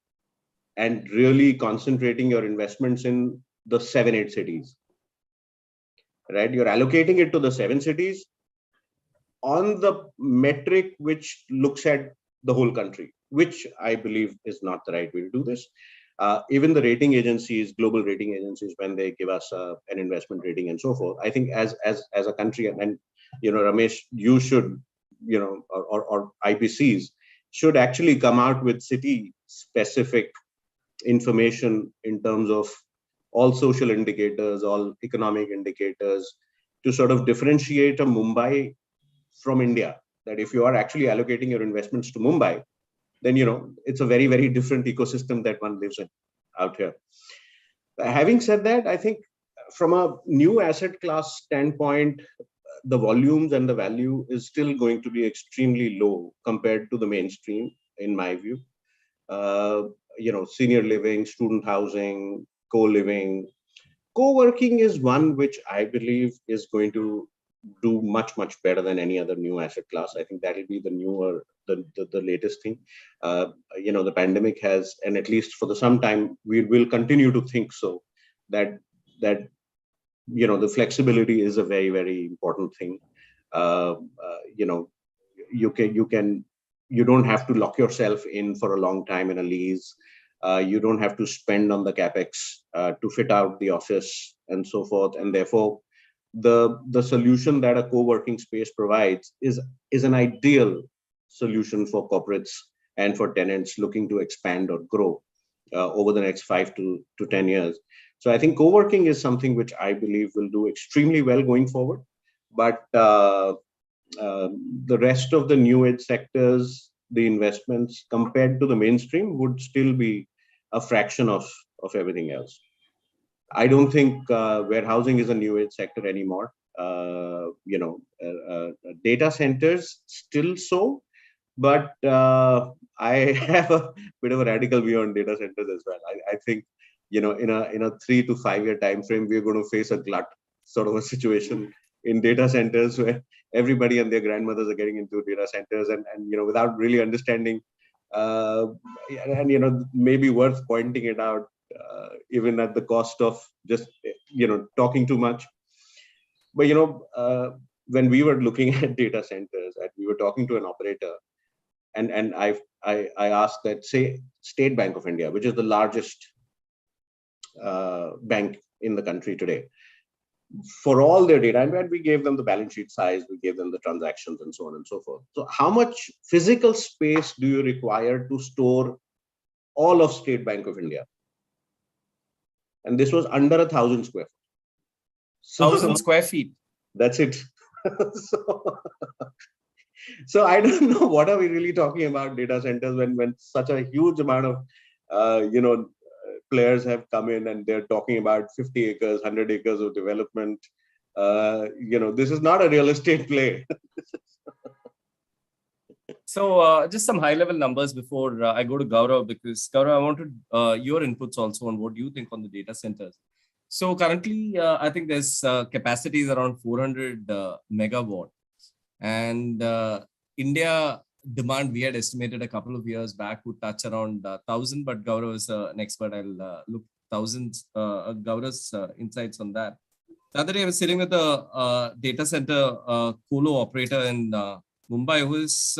and really concentrating your investments in the 7, 8 cities, right? You're allocating it to the 7 cities on the metric which looks at the whole country, which I believe is not the right way to do this. Even the rating agencies, global rating agencies, when they give us an investment rating and so forth, I think as a country, and Ramesh, you should, or IPCs should actually come out with city specific information in terms of all social indicators, all economic indicators, to sort of differentiate a Mumbai from India. That if you are actually allocating your investments to Mumbai, then it's a very, very different ecosystem that one lives in out here. Having said that, I think from a new asset class standpoint, the volumes and the value is still going to be extremely low compared to the mainstream, in my view. Senior living, student housing, co-living, co-working is one which I believe is going to do much, much better than any other new asset class. I think that will be the newer, the latest thing. The pandemic has, and at least for some time, we will continue to think so, that the flexibility is a very, very important thing. You don't have to lock yourself in for a long time in a lease. You don't have to spend on the capex to fit out the office and so forth. And therefore, the solution that a co-working space provides is an ideal solution for corporates and for tenants looking to expand or grow over the next 5 to 10 years. So I think co-working is something which I believe will do extremely well going forward. But the rest of the new age sectors, the investments compared to the mainstream would still be a fraction of everything else. I don't think warehousing is a new age sector anymore. Data centers still so, but I have a bit of a radical view on data centers as well. I think in a 3 to 5 year time frame, we're going to face a glut sort of a situation in data centers where everybody and their grandmothers are getting into data centers and without really understanding, and maybe worth pointing it out, even at the cost of just talking too much. But when we were looking at data centers and we were talking to an operator, and I asked that, say, State Bank of India, which is the largest bank in the country today, for all their data, and we gave them the balance sheet size, we gave them the transactions and so on and so forth. So how much physical space do you require to store all of State Bank of India? And this was under 1,000 square feet. So, 1,000 square feet. That's it. So I don't know what are we really talking about data centers when such a huge amount of players have come in and they're talking about 50 acres, 100 acres of development. This is not a real estate play. So just some high level numbers before I go to Gaurav, because Gaurav, I wanted your inputs also on what you think on the data centers. So currently, I think there's capacities around 400 megawatts And India demand, we had estimated a couple of years back, would touch around 1,000, but Gaurav is an expert. I'll look thousands, Gaurav's insights on that. The other day I was sitting with a data center colo operator in Mumbai, who is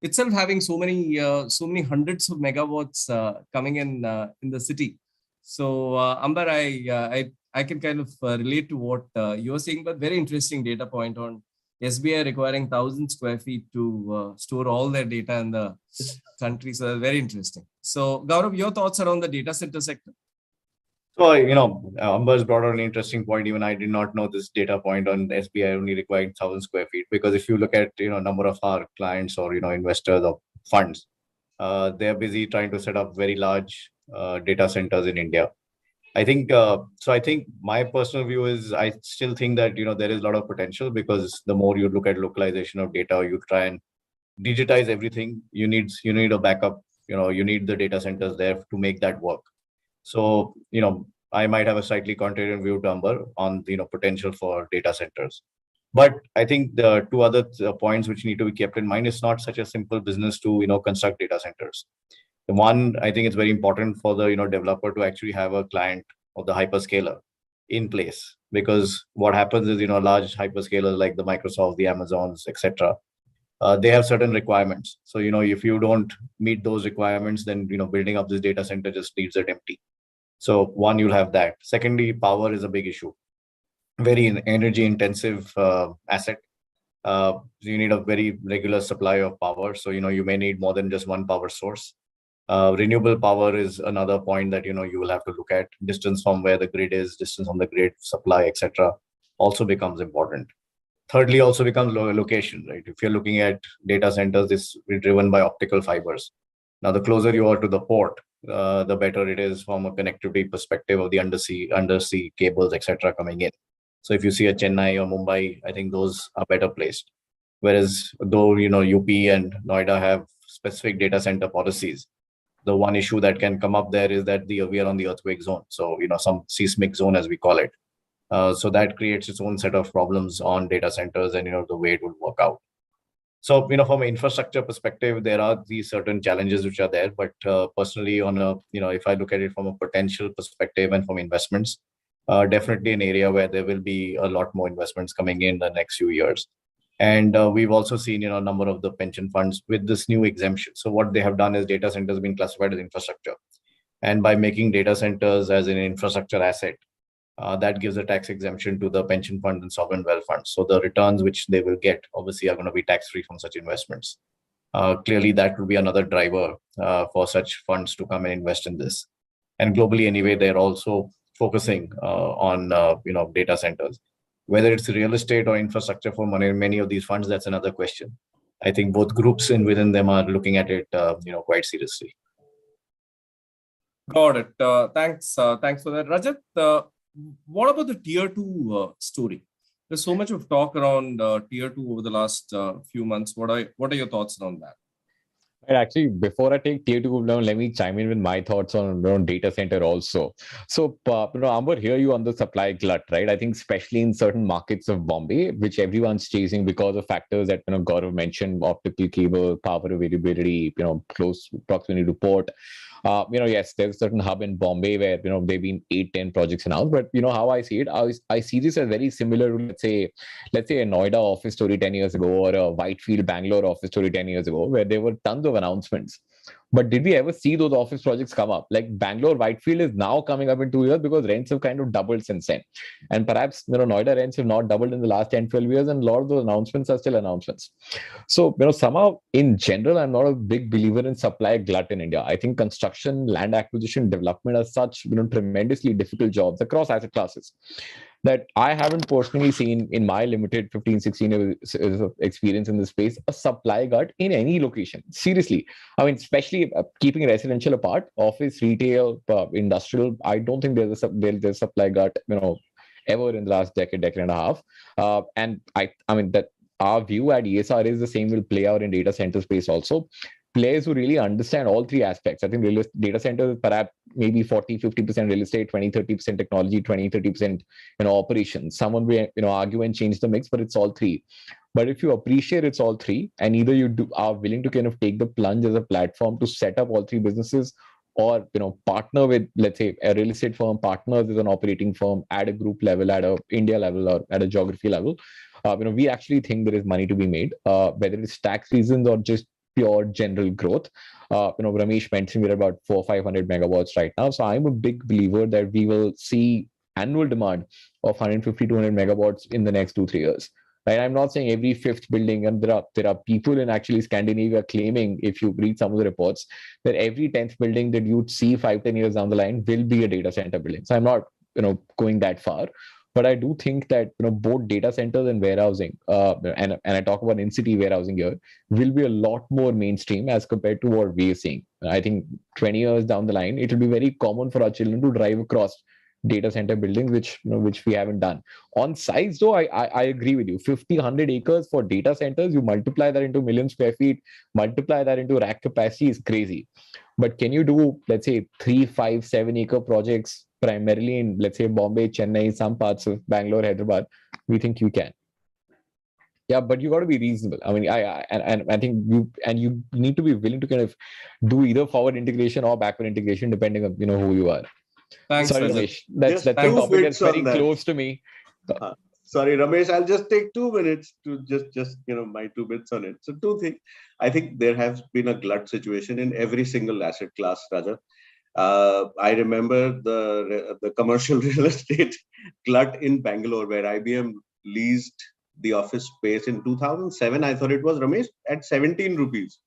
itself having so many hundreds of megawatts coming in the city. So Amber, I can kind of relate to what you're saying, but very interesting data point on SBI requiring 1,000 square feet to store all their data in the country. So that's very interesting. So Gaurav, your thoughts around the data center sector? So, Amber's brought out an interesting point. Even I did not know this data point on SBI only requiring 1,000 square feet, because if you look at, number of our clients or, investors or funds, they're busy trying to set up very large data centers in India. I think, I think my personal view is, I still think that, there is a lot of potential, because the more you look at localization of data, you try and digitize everything, you need a backup, you need the data centers there to make that work. So, I might have a slightly contrarian view to Amber on, potential for data centers. But I think the two other points which need to be kept in mind, is not such a simple business to, construct data centers. The one, I think it's very important for the, developer to actually have a client of the hyperscaler in place, because what happens is, large hyperscalers like the Microsoft, the Amazons, etc., they have certain requirements. So, if you don't meet those requirements, then, building up this data center just leaves it empty. So one, you'll have that. Secondly, power is a big issue. Very energy intensive asset. You need a very regular supply of power. So, you may need more than just one power source. Renewable power is another point that, you will have to look at. Distance from where the grid is, distance from the grid, supply, etc., also becomes important. Thirdly, also becomes location, right? If you're looking at data centers, this is driven by optical fibers. Now, the closer you are to the port, the better it is from a connectivity perspective of the undersea cables, etc., coming in. So if you see a Chennai or Mumbai, I think those are better placed. Whereas though, UP and Noida have specific data center policies, the one issue that can come up there is that we are on the earthquake zone. So, some seismic zone, as we call it. So that creates its own set of problems on data centers and, the way it would work out. So, from an infrastructure perspective, there are these certain challenges which are there. But personally, on a, if I look at it from a potential perspective and from investments, definitely an area where there will be a lot more investments coming in the next few years. And we've also seen, a number of the pension funds with this new exemption. So what they have done is data centers have been classified as infrastructure. And by making data centers as an infrastructure asset, that gives a tax exemption to the pension fund and sovereign wealth funds. So the returns which they will get obviously are going to be tax-free from such investments. Clearly, that will be another driver for such funds to come and invest in this. And globally, anyway, they're also focusing on data centers. Whether it's real estate or infrastructure for many of these funds, that's another question. I think both groups within them are looking at it, quite seriously. Got it. Thanks for that, Rajat. What about the tier 2 story? There's so much of talk around tier 2 over the last few months. What are your thoughts on that? And actually, before I take tier 2 down, let me chime in with my thoughts on data center also. So, Amber, hear you on the supply glut, right? I think especially in certain markets of Bombay, which everyone's chasing because of factors that Gaurav mentioned: optical cable, power availability, close proximity to port. Yes, there's a certain hub in Bombay where, there've been 8-10 projects announced, but how I see it, I see this as very similar to, let's say a Noida office story 10 years ago, or a Whitefield, Bangalore office story 10 years ago, where there were tons of announcements. But did we ever see those office projects come up? Like Bangalore, Whitefield is now coming up in 2 years because rents have kind of doubled since then. And perhaps, Noida rents have not doubled in the last 10-12 years, and a lot of those announcements are still announcements. So, somehow in general, I'm not a big believer in supply glut in India. I think construction, land acquisition, development are such, tremendously difficult jobs across asset classes that I haven't personally seen in my limited 15-16 years of experience in this space, a supply glut in any location. Seriously. I mean, especially keeping residential apart, office, retail, industrial, I don't think there's a supply glut, ever in the last decade and a half. And I mean that our view at ESR is the same will play out in data center space also. players who really understand all three aspects. I think data centers perhaps maybe 40-50% real estate, 20-30% technology, 20-30% operations. Someone will argue and change the mix, but it's all three. But if you appreciate it's all three, and either you are willing to kind of take the plunge as a platform to set up all three businesses, or partner with, let's say, a real estate firm, partners with an operating firm at a group level, at a India level, or at a geography level, we actually think there is money to be made, whether it's tax reasons or just pure general growth. Ramesh mentioned we're about 400-500 megawatts right now. So I'm a big believer that we will see annual demand of 150-200 megawatts in the next 2-3 years. Right? I'm not saying every fifth building, and there are people in actually Scandinavia claiming, if you read some of the reports, that every 10th building that you'd see 5-10 years down the line will be a data center building. So I'm not going that far. But I do think that both data centers and warehousing, and I talk about in-city warehousing here, will be a lot more mainstream as compared to what we are seeing. I think 20 years down the line, it will be very common for our children to drive across data center buildings, which we haven't done. On size, though, I agree with you. 50-100 acres for data centers, you multiply that into million square feet, multiply that into rack capacity is crazy. But can you do, let's say, 3, 5, 7 acre projects primarily in, let's say, Bombay, Chennai, some parts of Bangalore, Hyderabad? We think you can. Yeah, but you got to be reasonable. I mean, I think you need to be willing to kind of do either forward integration or backward integration, depending on who you are. Thanks, sorry, Ramesh. That's a two topic that's bits on very that. close to me. Sorry, Ramesh, I'll just take 2 minutes to just my 2 bits on it. So 2 things. I think there has been a glut situation in every single asset class, Raja. I remember the commercial real estate glut in Bangalore, where IBM leased the office space in 2007. I thought it was, Ramesh, at 17 rupees.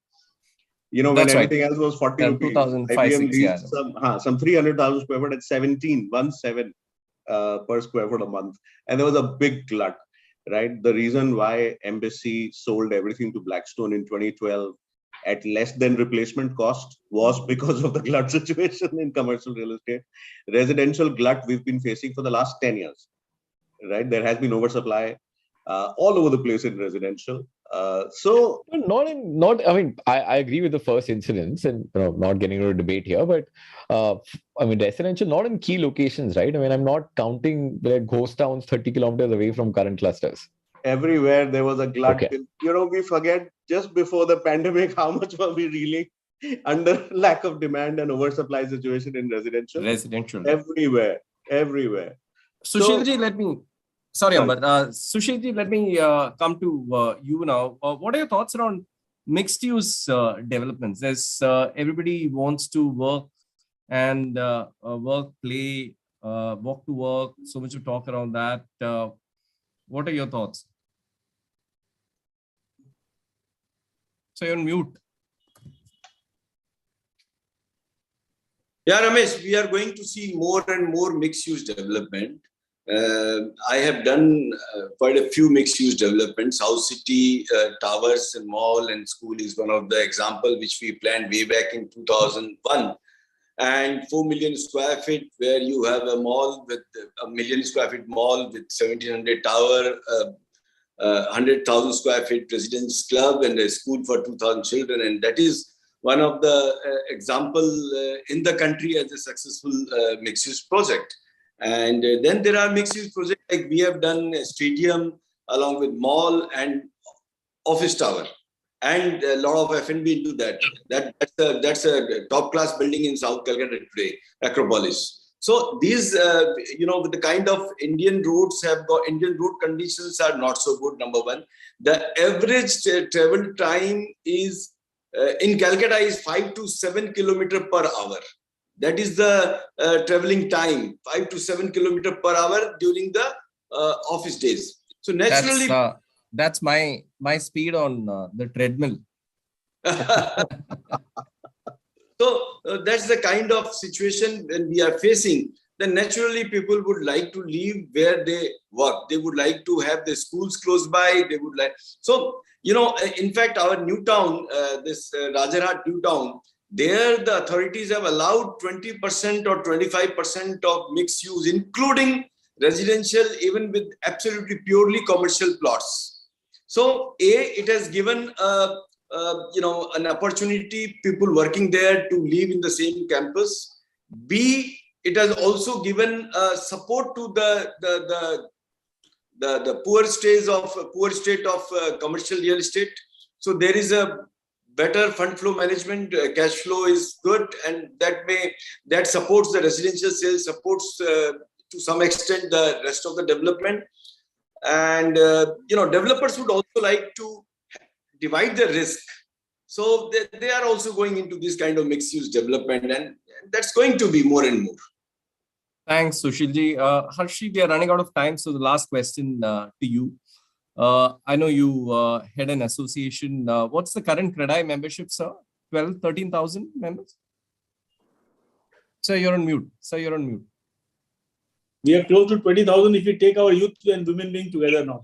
When That's everything right. else was 40 rupees. 2005, IBM 6, leased some 300,000 square foot at 17 per square foot a month. And there was a big glut, right? The reason why Embassy sold everything to Blackstone in 2012 at less than replacement cost was because of the glut situation in commercial real estate. Residential glut we've been facing for the last 10 years, right? There has been oversupply all over the place in residential. I agree with the first incidents, and not getting into a debate here, but residential, not in key locations, right? I'm not counting ghost towns 30 kilometers away from current clusters. Everywhere there was a glut. Okay. We forget just before the pandemic, how much were we really under lack of demand and oversupply situation in residential? Everywhere. Sushilji, let me... Sorry, Amber. Sushilji, let me come to you now. What are your thoughts around mixed-use developments? There's everybody wants to work and work, play, walk to work. So much to talk around that. What are your thoughts? So you're on mute. Yeah, Ramesh, we are going to see more and more mixed-use development. I have done quite a few mixed-use developments. House City, towers and mall and school is one of the example which we planned way back in 2001. And 4 million square feet, where you have a mall with a 1 million square feet mall with 1,700 tower, 100,000 square feet residence club, and a school for 2,000 children. And that is one of the example in the country as a successful mixed-use project. And then there are mixed-use projects like we have done a stadium along with mall and office tower, and a lot of F&B into that. That's a top-class building in South Calcutta today, Acropolis. So these, with the kind of Indian roads Indian road conditions are not so good. Number one, the average travel time is in Calcutta is 5 to 7 kilometers per hour. That is the traveling time, 5 to 7 kilometers per hour during the office days. So naturally, that's my speed on the treadmill. So that's the kind of situation when we are facing. Then naturally, people would like to live where they work. They would like to have the schools close by. They would like in fact, our new town, this Rajarhat new town. There, the authorities have allowed 20% or 25% of mixed use, including residential, even with absolutely purely commercial plots. So, it has given a an opportunity, people working there to live in the same campus. B, it has also given support to the poor state of commercial real estate. So there is a better fund flow management, cash flow is good, and that supports the residential sales, supports to some extent the rest of the development. And developers would also like to divide the risk. So they are also going into this kind of mixed-use development, and that's going to be more and more. Thanks, Sushilji. Harshi, we are running out of time, so the last question to you. I know you head an association. What's the current CREDAI membership, sir? 12, 13,000 members? Sir, you're on mute. Sir, you're on mute. We are close to 20,000 if we take our youth and women being together now.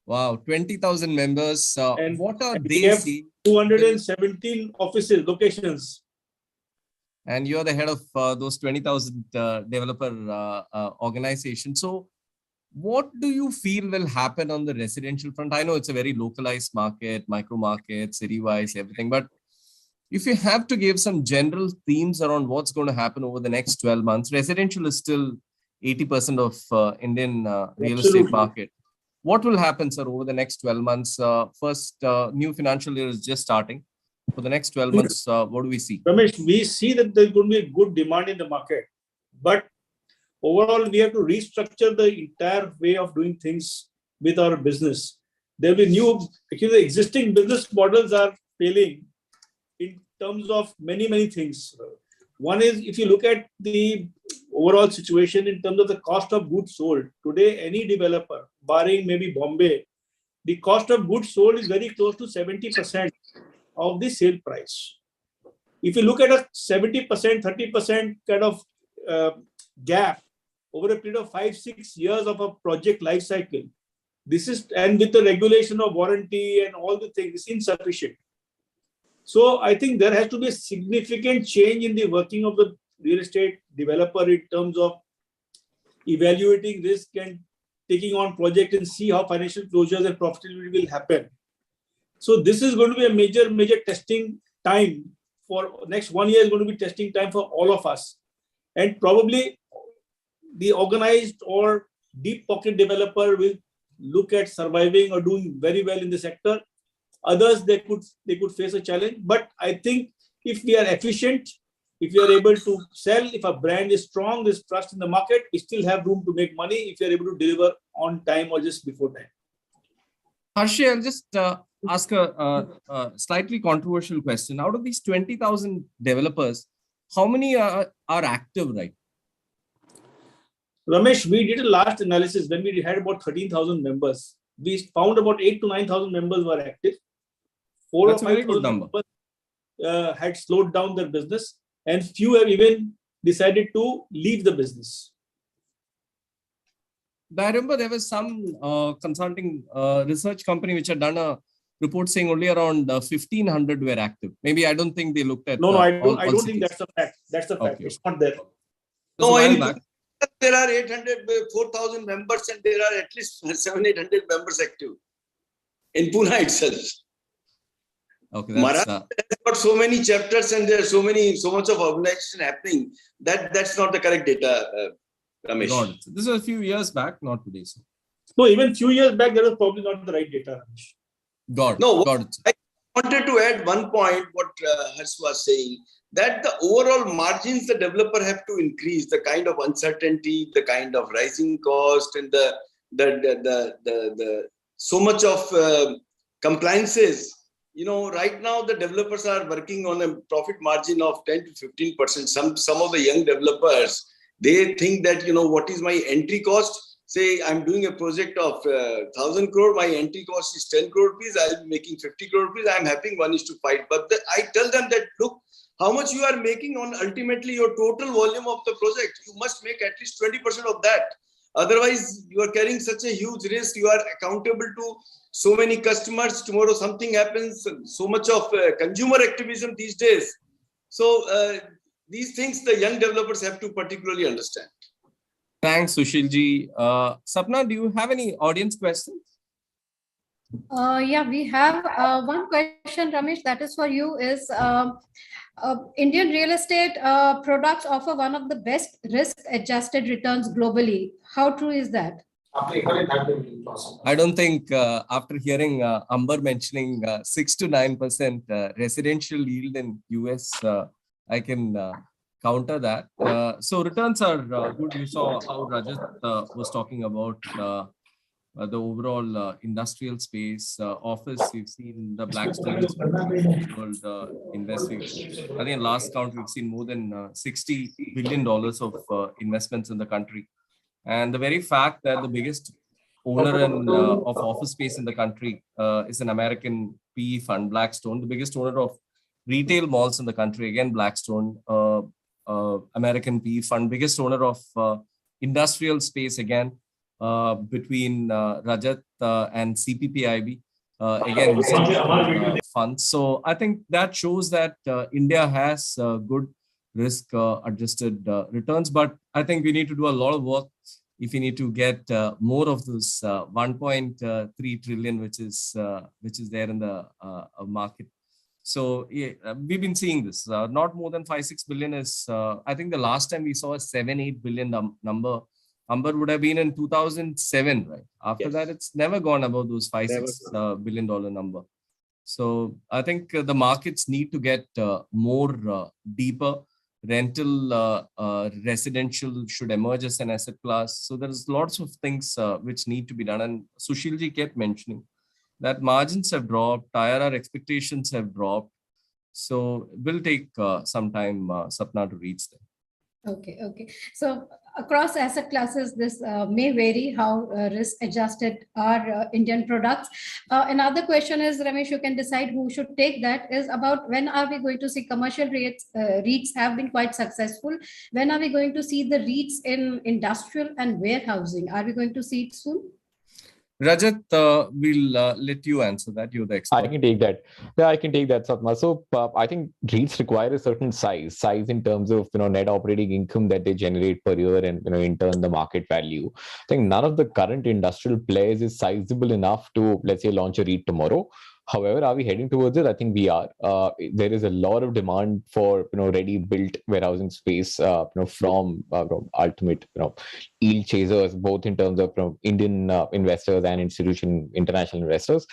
Wow, 20,000 members. And what are they? We have 217 offices, locations. And you're the head of those 20,000 developer organizations. So what do you feel will happen on the residential front? I know it's a very localized market, micro market, city-wise, everything. But if you have to give some general themes around what's going to happen over the next 12 months, residential is still 80% of Indian real estate market. What will happen, sir, over the next 12 months? First, new financial year is just starting. For the next 12 months, what do we see? Ramesh, we see that there's going to be a good demand in the market. But overall, we have to restructure the entire way of doing things with our business. There will be actually the existing business models are failing in terms of many things. One is, if you look at the overall situation in terms of the cost of goods sold, today any developer, barring maybe Bombay, the cost of goods sold is very close to 70% of the sale price. If you look at a 70%, 30% kind of gap over a period of 5-6 years of a project life cycle, this is, and with the regulation of warranty and all the things, it's insufficient. So I think there has to be a significant change in the working of the real estate developer in terms of evaluating risk and taking on project and see how financial closures and profitability will happen. So this is going to be a major testing time for next 1 year is going to be testing time for all of us. And probably the organized or deep pocket developer will look at surviving or doing very well in the sector. Others, they could face a challenge. But I think if we are efficient, if we are able to sell, if a brand is strong, there's trust in the market, we still have room to make money if we are able to deliver on time or just before time. Harshi, I'll just ask a slightly controversial question. Out of these 20,000 developers, how many are active right? Ramesh, we did a last analysis when we had about 13,000 members. We found about 8,000 to 9,000 members were active. 4,000 or 5,000 members had slowed down their business, and few have even decided to leave the business. I remember there was some consulting research company which had done a report saying only around 1,500 were active. Maybe I don't think they looked at. No, I don't think that's a fact. That's a fact. Okay. It's not there. No, there are 4,000 members, and there are at least 700-800 members active in Pune itself. Okay, Maharashtra has got so many chapters, and there's so much of organization happening that's not the correct data, Ramesh. Got it. This was a few years back, not today. So. No, even few years back, that was probably not the right data, Ramesh. Got it. I wanted to add one point, what Harsh was saying, that the overall margins the developer have to increase, the kind of uncertainty, the kind of rising cost, and the so much of compliances. Right now the developers are working on a profit margin of 10 to 15%. Some of the young developers, they think that, what is my entry cost? Say I'm doing a project of 1,000 crore, my entry cost is 10 crore rupees, I'll be making 50 crore rupees, I'm having 1:5. But I tell them that, look, how much you are making on ultimately your total volume of the project, you must make at least 20% of that. Otherwise, you are carrying such a huge risk. You are accountable to so many customers. Tomorrow something happens, so much of consumer activism these days. So these things the young developers have to particularly understand. Thanks, Sushilji. Sapna, do you have any audience questions? Yeah, we have one question, Ramesh, that is for you. Is Indian real estate products offer one of the best risk-adjusted returns globally? How true is that? I don't think after hearing Amber mentioning 6 to 9% residential yield in US, I can counter that. So returns are good. You saw how Rajat was talking about the overall industrial space, office. We've seen the Blackstone world investing. I think last count we've seen more than $60 billion of investments in the country. And the very fact that the biggest owner of office space in the country is an American PE fund, Blackstone, the biggest owner of retail malls in the country, again, Blackstone, American PE fund, biggest owner of industrial space, again, between Rajat and CPPIB, again, funds. So I think that shows that India has good risk adjusted returns, but I think we need to do a lot of work if we need to get more of this 1.3 trillion, which is there in the market. So yeah, we've been seeing this. Not more than 5-6 billion is. I think the last time we saw a 7-8 billion number, would have been in 2007, right? After that, it's never gone above those 5-6 billion dollar number. So I think the markets need to get more deeper. Rental residential should emerge as an asset class. So there's lots of things which need to be done. And Sushilji kept mentioning that margins have dropped, IRR expectations have dropped. So it will take some time, Sapna, to reach them. Okay. So across asset classes, this may vary how risk adjusted are Indian products. Another question is, Ramesh, you can decide who should take that, is about when are we going to see commercial REITs have been quite successful. When are we going to see the REITs in industrial and warehousing? Are we going to see it soon? Rajat, we'll let you answer that. You're the expert. I can take that. Yeah, I can take that, Satma. So I think REITs require a certain size in terms of net operating income that they generate per year, and in turn the market value. I think none of the current industrial players is sizable enough to, let's say, launch a REIT tomorrow. However, are we heading towards it? I think we are. There is a lot of demand for ready-built warehousing space from ultimate yield chasers, both in terms of Indian investors and international investors.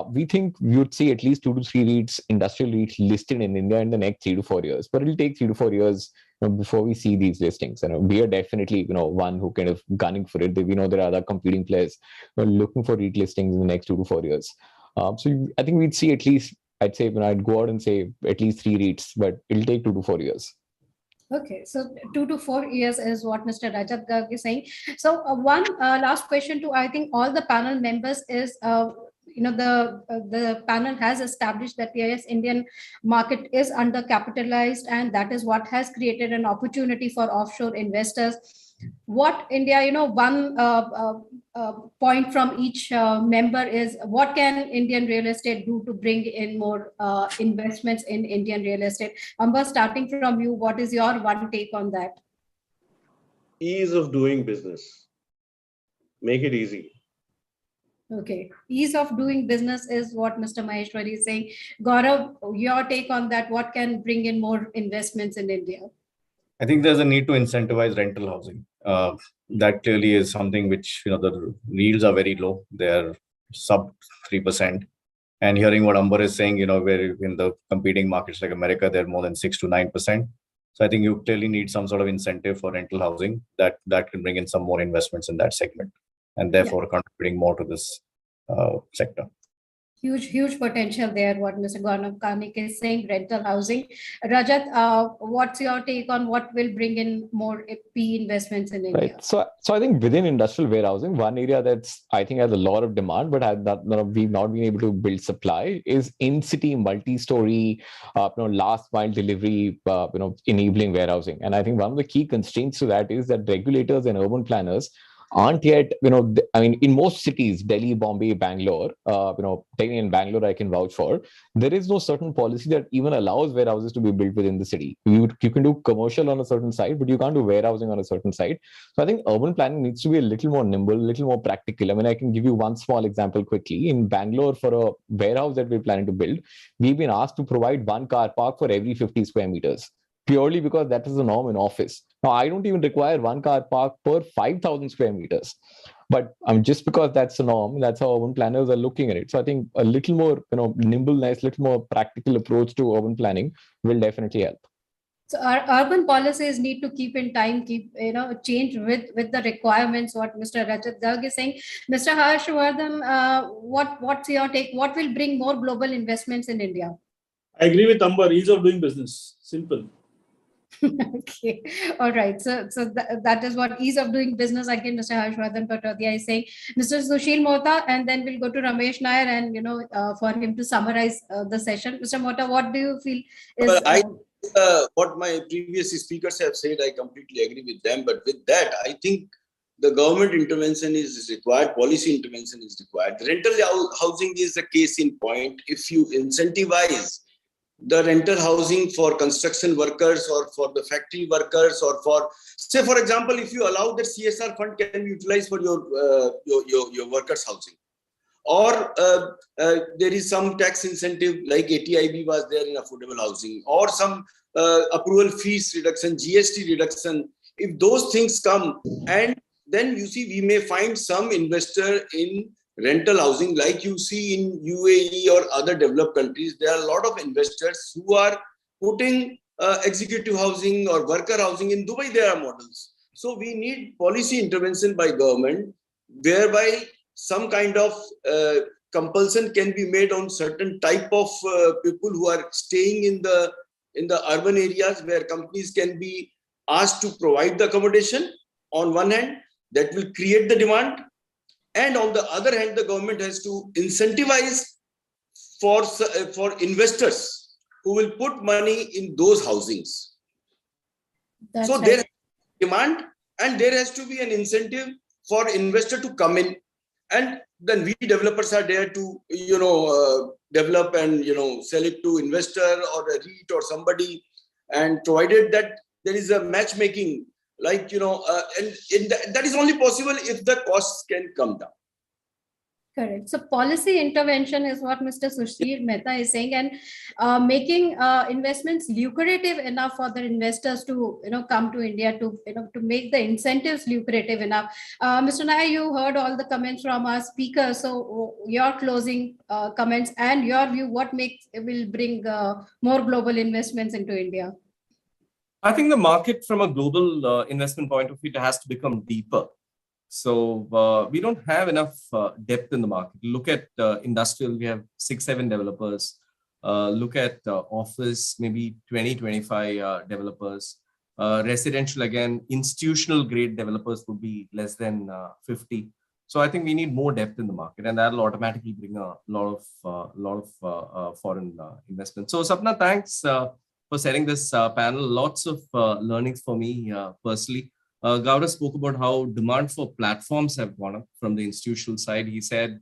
We think we would see at least 2 to 3 REITs, industrial REITs listed in India in the next 3 to 4 years. But it'll take 3 to 4 years before we see these listings. We are definitely one who kind of gunning for it. We know there are other competing players looking for REIT listings in the next 2 to 4 years. So I think we'd see at least, I'd say, I'd go out and say at least 3 REITs, but it'll take 2 to 4 years. Okay, so 2 to 4 years is what Mr. Rajat Garg is saying. So one last question to, I think, all the panel members is, the panel has established that yes, Indian market is undercapitalized, and that is what has created an opportunity for offshore investors. What India, one point from each member is, what can Indian real estate do to bring in more investments in Indian real estate? Amber, starting from you, what is your one take on that? Ease of doing business. Make it easy. Okay, ease of doing business is what Mr. Maheshwari is saying. Gaurav, your take on that, what can bring in more investments in India? I think there's a need to incentivize rental housing. That clearly is something which, the yields are very low. They're sub 3%. And hearing what Amber is saying, where in the competing markets like America, they're more than 6 to 9%. So I think you clearly need some sort of incentive for rental housing that can bring in some more investments in that segment, and therefore contributing more to this sector. Huge potential there, what Mr. Gaurav Kanik is saying, rental housing. Rajat, what's your take on what will bring in more PE investments in India? Right. So I think within industrial warehousing, one area that's, I think, has a lot of demand, but we've not been able to build supply, is in-city multi-story, last mile delivery, enabling warehousing. And I think one of the key constraints to that is that regulators and urban planners aren't yet, I mean, in most cities, Delhi, Bombay, Bangalore, Delhi and Bangalore, I can vouch for, there is no certain policy that even allows warehouses to be built within the city. You can do commercial on a certain site, but you can't do warehousing on a certain site. So I think urban planning needs to be a little more nimble, a little more practical. I mean, I can give you one small example quickly. In Bangalore, for a warehouse that we're planning to build, we've been asked to provide one car park for every 50 square meters, purely because that is the norm in office. Now, I don't even require one car park per 5,000 square meters. But just because that's the norm, that's how urban planners are looking at it. So I think a little more, nimbleness, little more practical approach to urban planning will definitely help. So our urban policies need to keep in time, change with the requirements. What Mr. Rajat Garg is saying, Mr. Harshvardhan, what's your take? What will bring more global investments in India? I agree with Amber. Ease of doing business. Simple. Okay, all right. So that is what ease of doing business. Again, Mr. Harshvardhan Patodia is saying. Mr. Sushil Mohta, and then we'll go to Ramesh Nair, and for him to summarize the session. Mr. Mohta, what do you feel is? Well, what my previous speakers have said, I completely agree with them. But with that, I think the government intervention is required, policy intervention is required. Rental housing is a case in point. If you incentivize the rental housing for construction workers or for the factory workers, or for, say, for example, if you allow that CSR fund can be utilized for your workers' housing, or there is some tax incentive like ATIB was there in affordable housing, or some approval fees reduction, GST reduction. If those things come, and then you see, we may find some investor in rental housing, like you see in UAE or other developed countries. There are a lot of investors who are putting executive housing or worker housing. In Dubai, there are models. So we need policy intervention by government, whereby some kind of compulsion can be made on certain type of people who are staying in the urban areas, where companies can be asked to provide the accommodation. On one hand, that will create the demand. And on the other hand, the government has to incentivize for investors who will put money in those housings. That's so right. there is demand, and there has to be an incentive for investor to come in. And then we developers are there to, develop and, sell it to investor or a REIT or somebody. And provided that there is a matchmaking, and that is only possible if the costs can come down. Correct. So policy intervention is what Mr. Sushil Mehta is saying, and making investments lucrative enough for the investors to come to India, to to make the incentives lucrative enough. Mr. Nair, you heard all the comments from our speakers. So your closing comments and your view, what will bring more global investments into India? I think the market from a global investment point of view has to become deeper. So we don't have enough depth in the market. Look at industrial, we have 6-7 developers. Look at office, maybe 20-25 developers. Residential, again, institutional grade developers would be less than 50. So I think we need more depth in the market, and that will automatically bring a lot of foreign investment. So Sapna, thanks for setting this panel. Lots of learnings for me personally. Gowda spoke about how demand for platforms have gone up from the institutional side. He said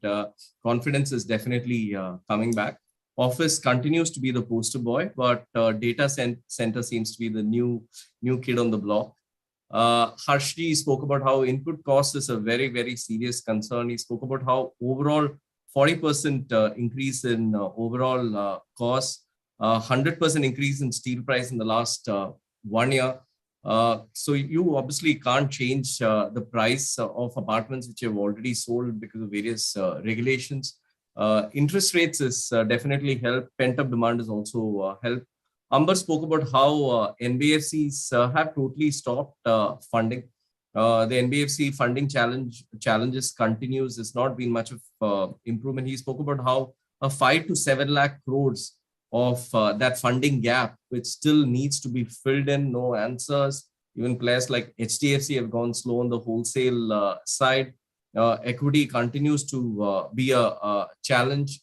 confidence is definitely coming back. Office continues to be the poster boy, but data center seems to be the new kid on the block. Harshji spoke about how input cost is a very, very serious concern. He spoke about how overall 40% increase in overall costs, 100% increase in steel price in the last 1 year. So you obviously can't change the price of apartments which have already sold because of various regulations. Interest rates is definitely help. Pent-up demand is also help. Amber spoke about how NBFCs have totally stopped funding. The NBFC funding challenges continues. There's not been much of improvement. He spoke about how a 5 to 7 lakh crores of that funding gap, which still needs to be filled in, no answers. Even players like HDFC have gone slow on the wholesale side. Equity continues to be a challenge.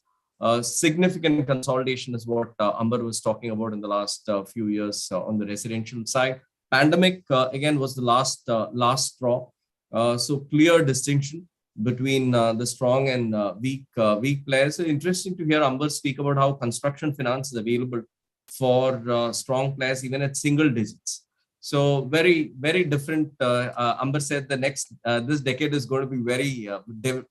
Significant consolidation is what Amber was talking about in the last few years on the residential side. Pandemic, again, was the last straw. So clear distinction between the strong and weak players. So interesting to hear Amber speak about how construction finance is available for strong players even at single digits. So very different. Amber said the next this decade is going to be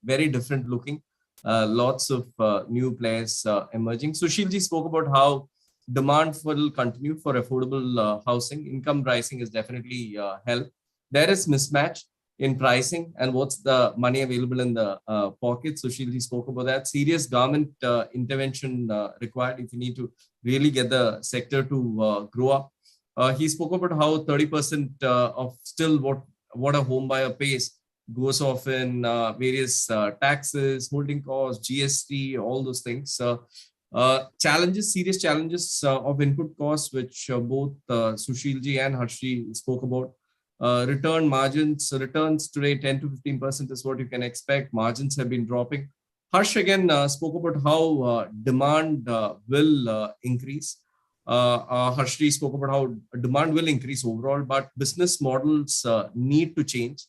very different looking. Lots of new players emerging. Sushilji spoke about how demand will continue for affordable housing. Income rising is definitely help. There is mismatch in pricing and what's the money available in the pocket. Sushilji spoke about that. Serious government intervention required if you need to really get the sector to grow up. He spoke about how 30% of still what a home buyer pays goes off in various taxes, holding costs, GST, all those things. Serious challenges of input costs, which both Sushilji and Harshi spoke about. Returns today 10 to 15% is what you can expect. Margins have been dropping. Harsh again spoke about how demand will increase. Harshri spoke about how demand will increase overall, but business models need to change.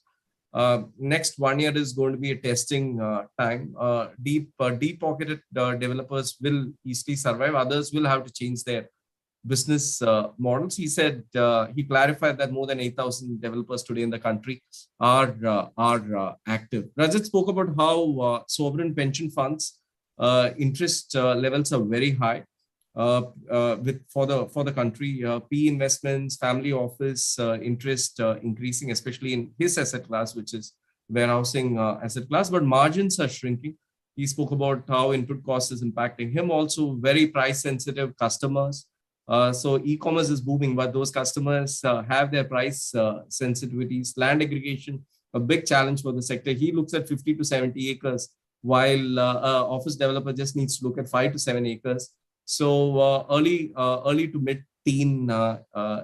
Next 1 year is going to be a testing time. Deep-pocketed developers will easily survive. Others will have to change their business models. He said, he clarified that more than 8,000 developers today in the country are active. Rajat spoke about how sovereign pension funds interest levels are very high for the country. PE investments, family office interest increasing, especially in his asset class, which is warehousing asset class, but margins are shrinking. He spoke about how input cost is impacting him. Also, very price sensitive customers. So e-commerce is booming, but those customers have their price sensitivities. Land aggregation, a big challenge for the sector. He looks at 50 to 70 acres, while office developer just needs to look at 5 to 7 acres. So early to mid-teen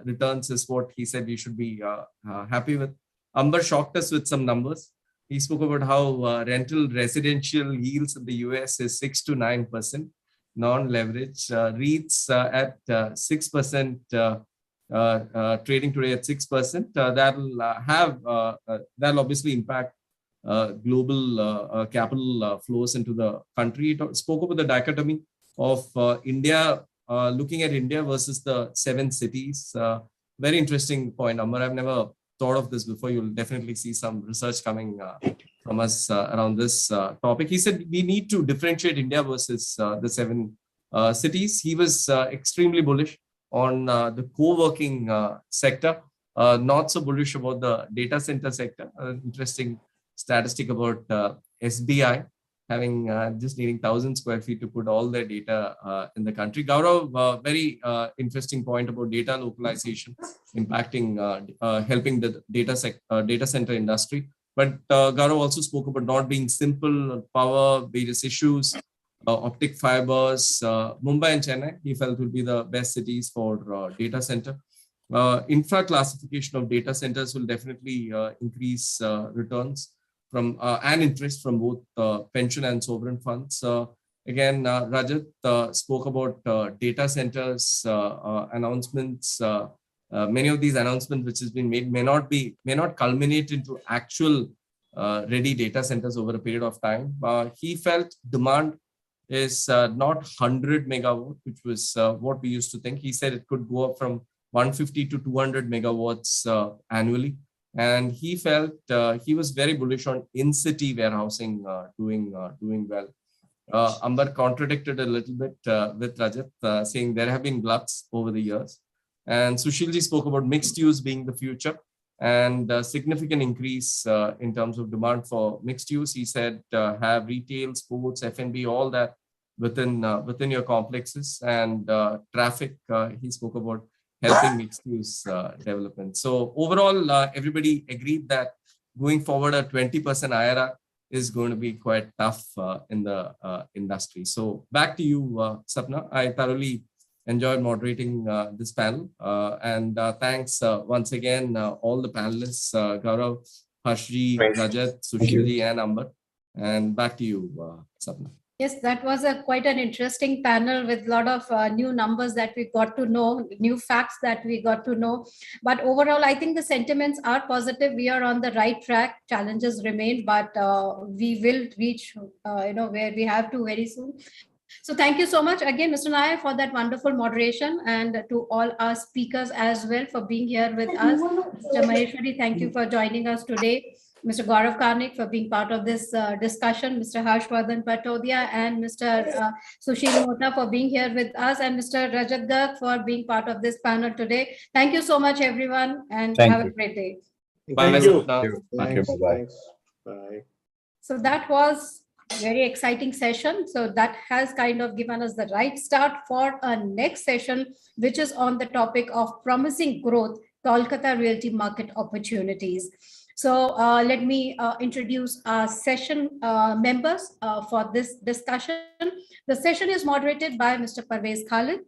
returns is what he said we should be happy with. Amber shocked us with some numbers. He spoke about how rental residential yields in the US is 6 to 9%. Non-leverage REITs at 6%, trading today at 6%. That'll obviously impact global capital flows into the country. It spoke about the dichotomy of India, looking at India versus the 7 cities. Very interesting point, Amar. I've never thought of this before. You'll definitely see some research coming from us around this topic. He said we need to differentiate India versus the 7 cities. He was extremely bullish on the co-working sector, not so bullish about the data center sector. Interesting statistic about SBI having just needing 1,000 square feet to put all their data in the country. Gaurav, very interesting point about data localization impacting, helping the data center industry. But Gaurav also spoke about not being simple, power, various issues, optic fibers. Mumbai and Chennai, he felt would be the best cities for data center. Infra classification of data centers will definitely increase returns from and interest from both pension and sovereign funds. Again, Rajat spoke about data centers announcements. Many of these announcements which has been made may not culminate into actual ready data centers over a period of time. He felt demand is not 100 megawatt, which was what we used to think. He said it could go up from 150 to 200 megawatts annually. And he felt he was very bullish on in-city warehousing doing well. Amber contradicted a little bit with Rajat, saying there have been gluts over the years. And Sushilji spoke about mixed use being the future and significant increase in terms of demand for mixed use. He said have retail, sports, F&B, all that within your complexes, and traffic. He spoke about helping mixed use development. So overall, everybody agreed that going forward, a 20% IRR is going to be quite tough in the industry. So back to you, Sapna. I thoroughly enjoyed moderating this panel. And thanks once again, all the panelists, Gaurav, Harshji, Rajat, Sushilji, and Amber. And back to you, Sapna. Yes, that was quite an interesting panel with a lot of new numbers that we got to know, new facts that we got to know. But overall, I think the sentiments are positive. We are on the right track. Challenges remain, but we will reach, where we have to very soon. So thank you so much again, Mr. Nair, for that wonderful moderation, and to all our speakers as well for being here with us. Mr. Maheshwari, thank you for joining us today. Mr. Gaurav Karnik for being part of this discussion, Mr. Harshvardhan Patodia and Mr. Sushil Mota for being here with us, and Mr. Rajat Garg for being part of this panel today. Thank you so much, everyone, and have a great day. Bye. Thank you. Thank you. Bye-bye. Thanks. Bye. So that was a very exciting session. So that has kind of given us the right start for our next session, which is on the topic of promising growth, Kolkata realty market opportunities. So let me introduce our session members for this discussion. The session is moderated by Mr. Parvez Khalid,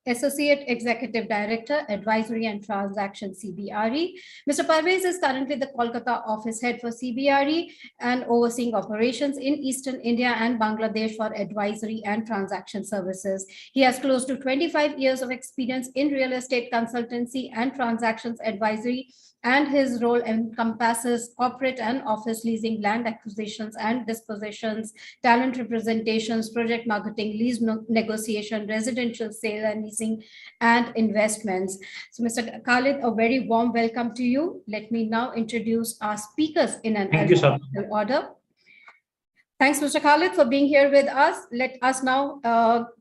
Associate Executive Director, Advisory and Transaction, CBRE. Mr. Parvez is currently the Kolkata office head for CBRE and overseeing operations in Eastern India and Bangladesh for advisory and transaction services. He has close to 25 years of experience in real estate consultancy and transactions advisory, and his role encompasses corporate and office leasing, land acquisitions and dispositions, talent representations, project marketing, lease negotiation, residential sale and leasing, and investments. So Mr. Khalid, a very warm welcome to you. Let me now introduce our speakers in an alphabetical order. Thanks, Mr. Khalid, for being here with us. Let us now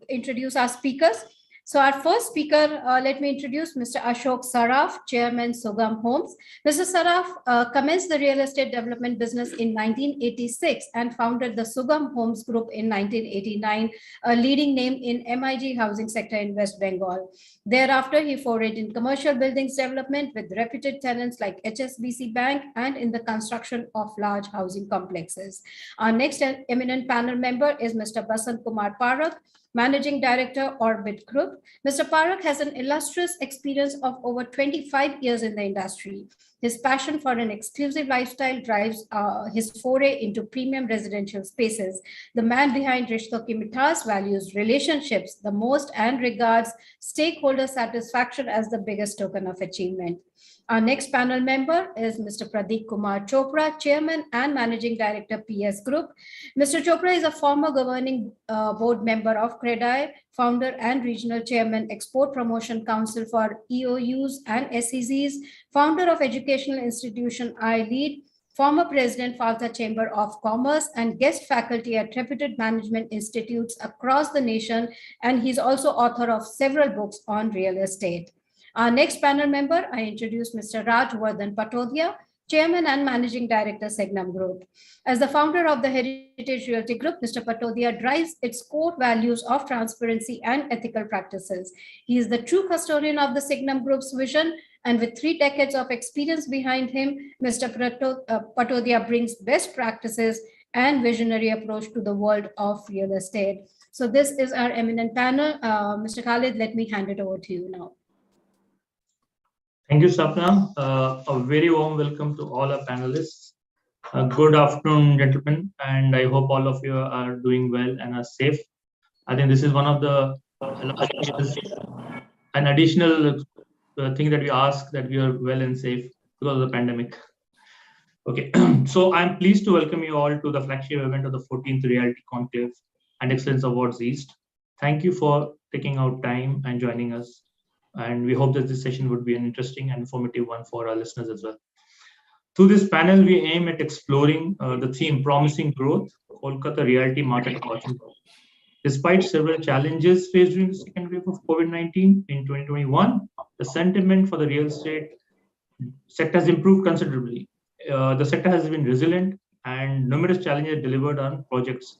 introduce our speakers. So our first speaker, let me introduce Mr. Ashok Saraf, Chairman, Sugam Homes. Mr. Saraf commenced the real estate development business in 1986 and founded the Sugam Homes Group in 1989, a leading name in MIG housing sector in West Bengal. Thereafter, he forayed in commercial buildings development with reputed tenants like HSBC Bank and in the construction of large housing complexes. Our next eminent panel member is Mr. Basant Kumar Parak, Managing Director, Orbit Group. Mr. Parak has an illustrious experience of over 25 years in the industry. His passion for an exclusive lifestyle drives his foray into premium residential spaces. The man behind Rishto Ki Mithas values relationships the most and regards stakeholder satisfaction as the biggest token of achievement. Our next panel member is Mr. Pradeep Kumar Chopra, Chairman and Managing Director, PS Group. Mr. Chopra is a former governing board member of CREDAI, founder and regional chairman, Export Promotion Council for EOUs and SEZs, founder of educational institution iLead, former president, Falta Chamber of Commerce, and guest faculty at reputed management institutes across the nation. And he's also author of several books on real estate. Our next panel member, I introduce Mr. Rajvardhan Patodia, Chairman and Managing Director, Segnum Group. As the founder of the Heritage Realty Group, Mr. Patodia drives its core values of transparency and ethical practices. He is the true custodian of the Segnum Group's vision, and with 3 decades of experience behind him, Mr. Patodia brings best practices and visionary approach to the world of real estate. So this is our eminent panel. Mr. Khalid, let me hand it over to you now. Thank you, Sapna. A very warm welcome to all our panelists. Good afternoon, gentlemen, and I hope all of you are doing well and are safe. I think this is one of the an additional thing that we ask, that we are well and safe because of the pandemic. Okay, so I'm pleased to welcome you all to the flagship event of the 14th Realty Conclave and Excellence Awards East. Thank you for taking out time and joining us. And we hope that this session would be an interesting and informative one for our listeners as well. Through this panel, we aim at exploring the theme Promising Growth, Kolkata Realty Market Opportunity. Despite several challenges faced during the second wave of COVID-19 in 2021, the sentiment for the real estate sector has improved considerably. The sector has been resilient and numerous challenges delivered on projects.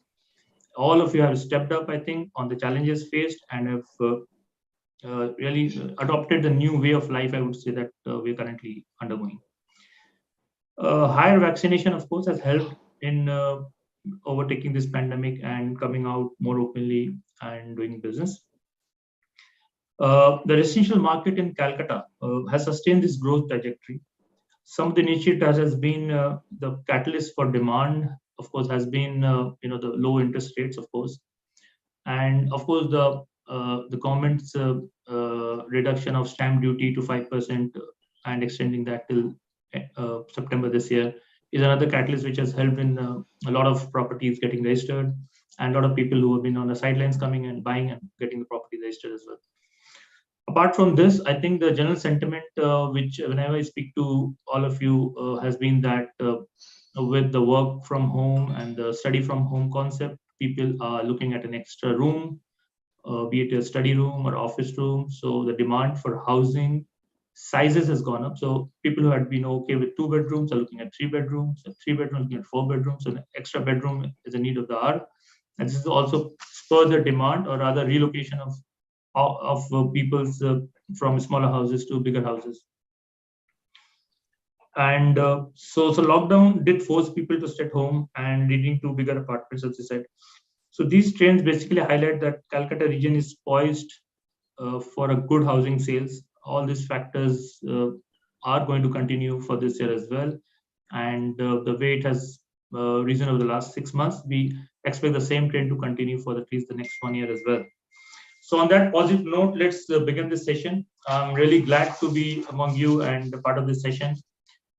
All of you have stepped up, I think, on the challenges faced and have really adopted the new way of life, I would say, that we're currently undergoing. Higher vaccination, of course, has helped in overtaking this pandemic and coming out more openly and doing business. The residential market in Calcutta has sustained this growth trajectory. Some of the initiatives has been the catalyst for demand of course, has been the low interest rates, of course, and of course the government's reduction of stamp duty to 5% and extending that till September this year is another catalyst which has helped in a lot of properties getting registered, and a lot of people who have been on the sidelines coming and buying and getting the property registered as well. Apart from this, I think the general sentiment, which whenever I speak to all of you, has been that with the work from home and the study from home concept, people are looking at an extra room, be it a study room or office room. So the demand for housing sizes has gone up. So people who had been okay with 2 bedrooms are looking at 3 bedrooms, and 3 bedrooms looking at 4 bedrooms. So an extra bedroom is a need of the hour. And this is also further demand, or rather relocation of people's from smaller houses to bigger houses. And so lockdown did force people to stay at home and leading to bigger apartments, as I said. So these trends basically highlight that Calcutta region is poised for a good housing sales. All these factors are going to continue for this year as well. And the way it has risen over the last 6 months, we expect the same trend to continue for at least the next 1 year as well. So on that positive note, let's begin this session. I'm really glad to be among you and a part of this session.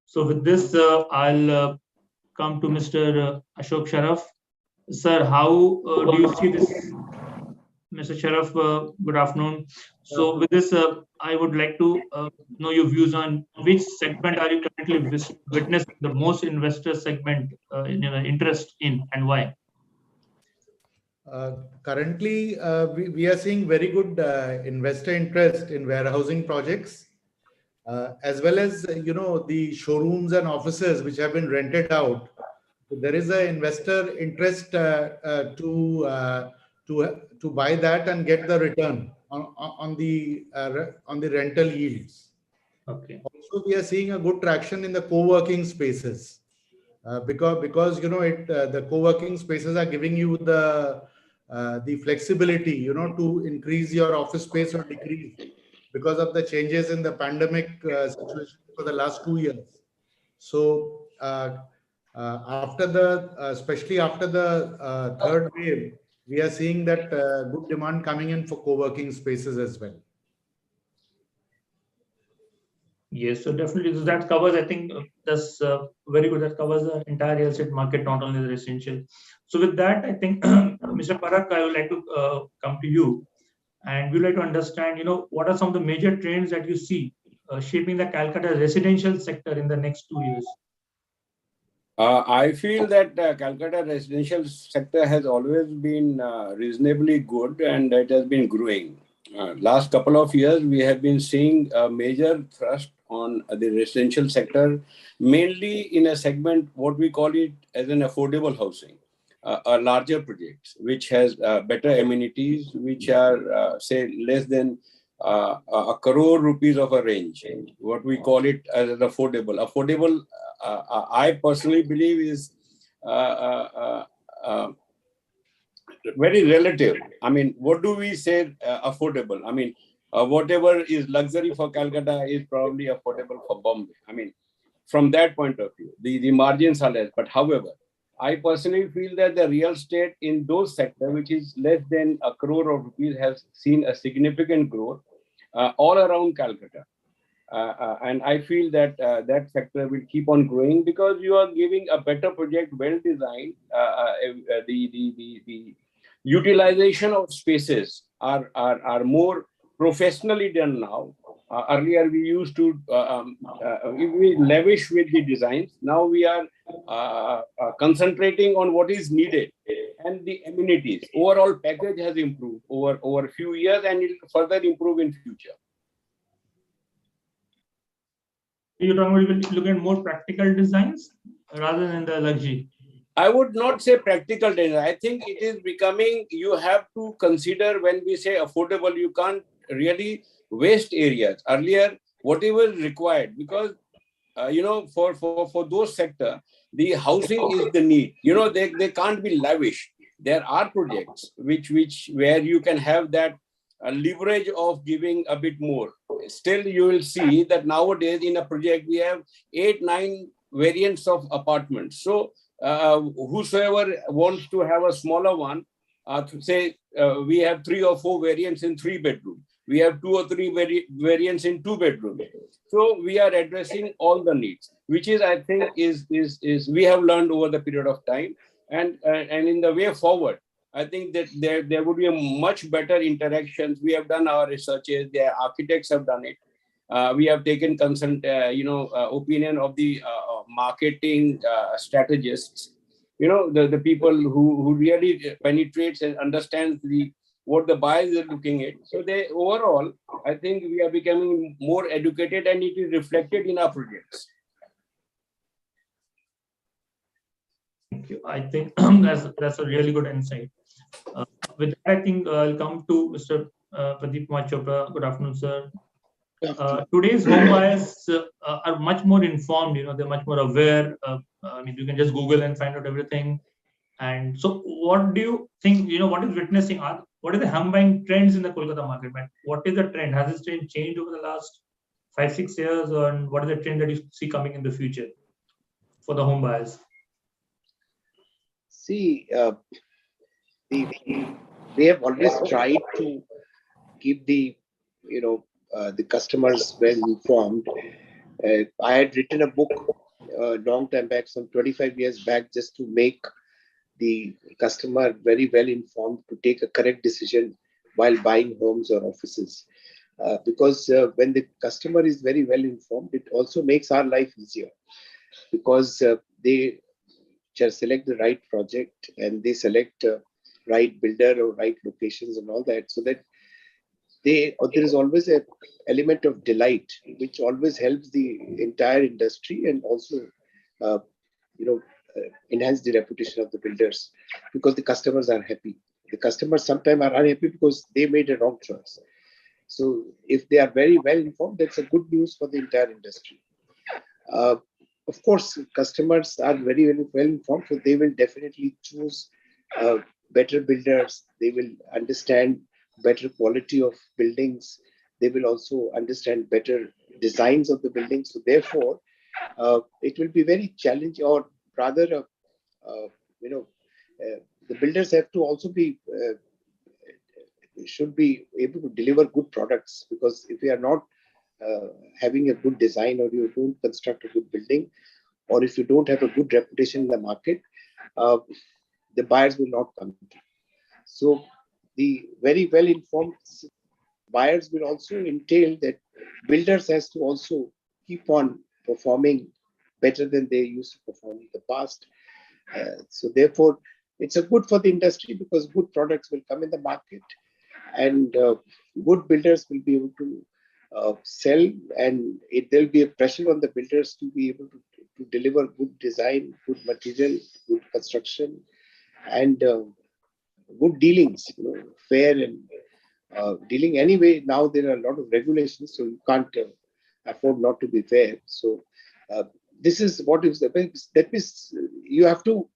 So with this, I'll come to Mr. Ashok Sharaf. Sir, how do you see this? Mr. Sharaf, good afternoon. So with this, I would like to know your views on which segment are you currently witnessing the most investor segment interest in, and why? Currently, we are seeing very good investor interest in warehousing projects, as well as the showrooms and offices which have been rented out. There is an investor interest to buy that and get the return on the rental yields. Okay. Also, we are seeing a good traction in the co-working spaces because the co-working spaces are giving you the flexibility to increase your office space or decrease because of the changes in the pandemic situation for the last 2 years. So especially after the third wave, we are seeing that good demand coming in for co-working spaces as well. Yes, so definitely that covers, I think that's very good. That covers the entire real estate market, not only the residential. So with that, I think, Mr. Parak, I would like to come to you, and we'd like to understand, what are some of the major trends that you see shaping the Calcutta residential sector in the next 2 years? I feel that Calcutta residential sector has always been reasonably good, and it has been growing. Last couple of years, we have been seeing a major thrust on the residential sector, mainly in a segment, what we call it as an affordable housing, a larger projects, which has better amenities, which are, say, less than a crore rupees of a range, what we call it as an affordable. Affordable, I personally believe, is very relative. I mean, what do we say affordable? I mean, whatever is luxury for Calcutta is probably affordable for Bombay. I mean, from that point of view, the margins are less. But however, I personally feel that the real estate in those sectors, which is less than a crore of rupees, has seen a significant growth all around Calcutta. And I feel that that sector will keep on growing because you are giving a better project, well designed. The utilization of spaces are more professionally done now. Earlier, we used to be lavish with the designs. Now we are concentrating on what is needed and the amenities. Overall package has improved over a few years, and it will further improve in future. You're talking about looking at more practical designs rather than the luxury? I would not say practical design. I think it is becoming, you have to consider when we say affordable, you can't really waste areas. Earlier, whatever is required, because, for those sectors, the housing is the need. They can't be lavish. There are projects where you can have that leverage of giving a bit more. Still, you will see that nowadays in a project, we have 8-9 variants of apartments. So whosoever wants to have a smaller one, say we have 3 or 4 variants in 3 bedroom. We have 2 or 3 variants in 2 bedroom. So we are addressing all the needs, which is, I think, is we have learned over the period of time, and in the way forward, I think that there would be a much better interactions. We have done our researches. The architects have done it. We have taken opinion of the marketing strategists. The people who really penetrates and understands what the buyers are looking at. So they overall, I think we are becoming more educated, and it is reflected in our projects. Thank you. I think that's a really good insight. With that, I think I'll come to Mr. Pradeep Kumar Chopra. Good afternoon, sir. Today's home buyers are much more informed. They're much more aware. You can just Google and find out everything. And so, what do you think? What is witnessing? What are the home buying trends in the Kolkata market? What is the trend? Has this trend changed over the last 5-6 years, or what is the trend that you see coming in the future for the home buyers? See, they have always tried to keep the customers well informed. I had written a book a long time back, some 25 years back, just to make the customer very well informed to take a correct decision while buying homes or offices. Because when the customer is very well informed, it also makes our life easier, because they just select the right project and they select right builder or right locations and all that, so that there is always an element of delight, which always helps the entire industry, and also enhance the reputation of the builders, because the customers are happy. The customers sometimes are unhappy because they made a wrong choice. So if they are very well informed, that's a good news for the entire industry. Of course, customers are very well informed, so they will definitely choose better builders. They will understand better quality of buildings. They will also understand better designs of the buildings. So therefore, it will be very challenging, or rather, the builders have to also should be able to deliver good products, because if you are not having a good design, or you don't construct a good building, or if you don't have a good reputation in the market, the buyers will not come. So the very well informed buyers will also entail that builders has to also keep on performing better than they used to perform in the past. So therefore, it's a good for the industry, because good products will come in the market, and good builders will be able to sell, and there'll be a pressure on the builders to be able to deliver good design, good material, good construction, and good dealings, fair and dealing. Anyway, now there are a lot of regulations, so you can't afford not to be fair. So this is what is the best. That means you have to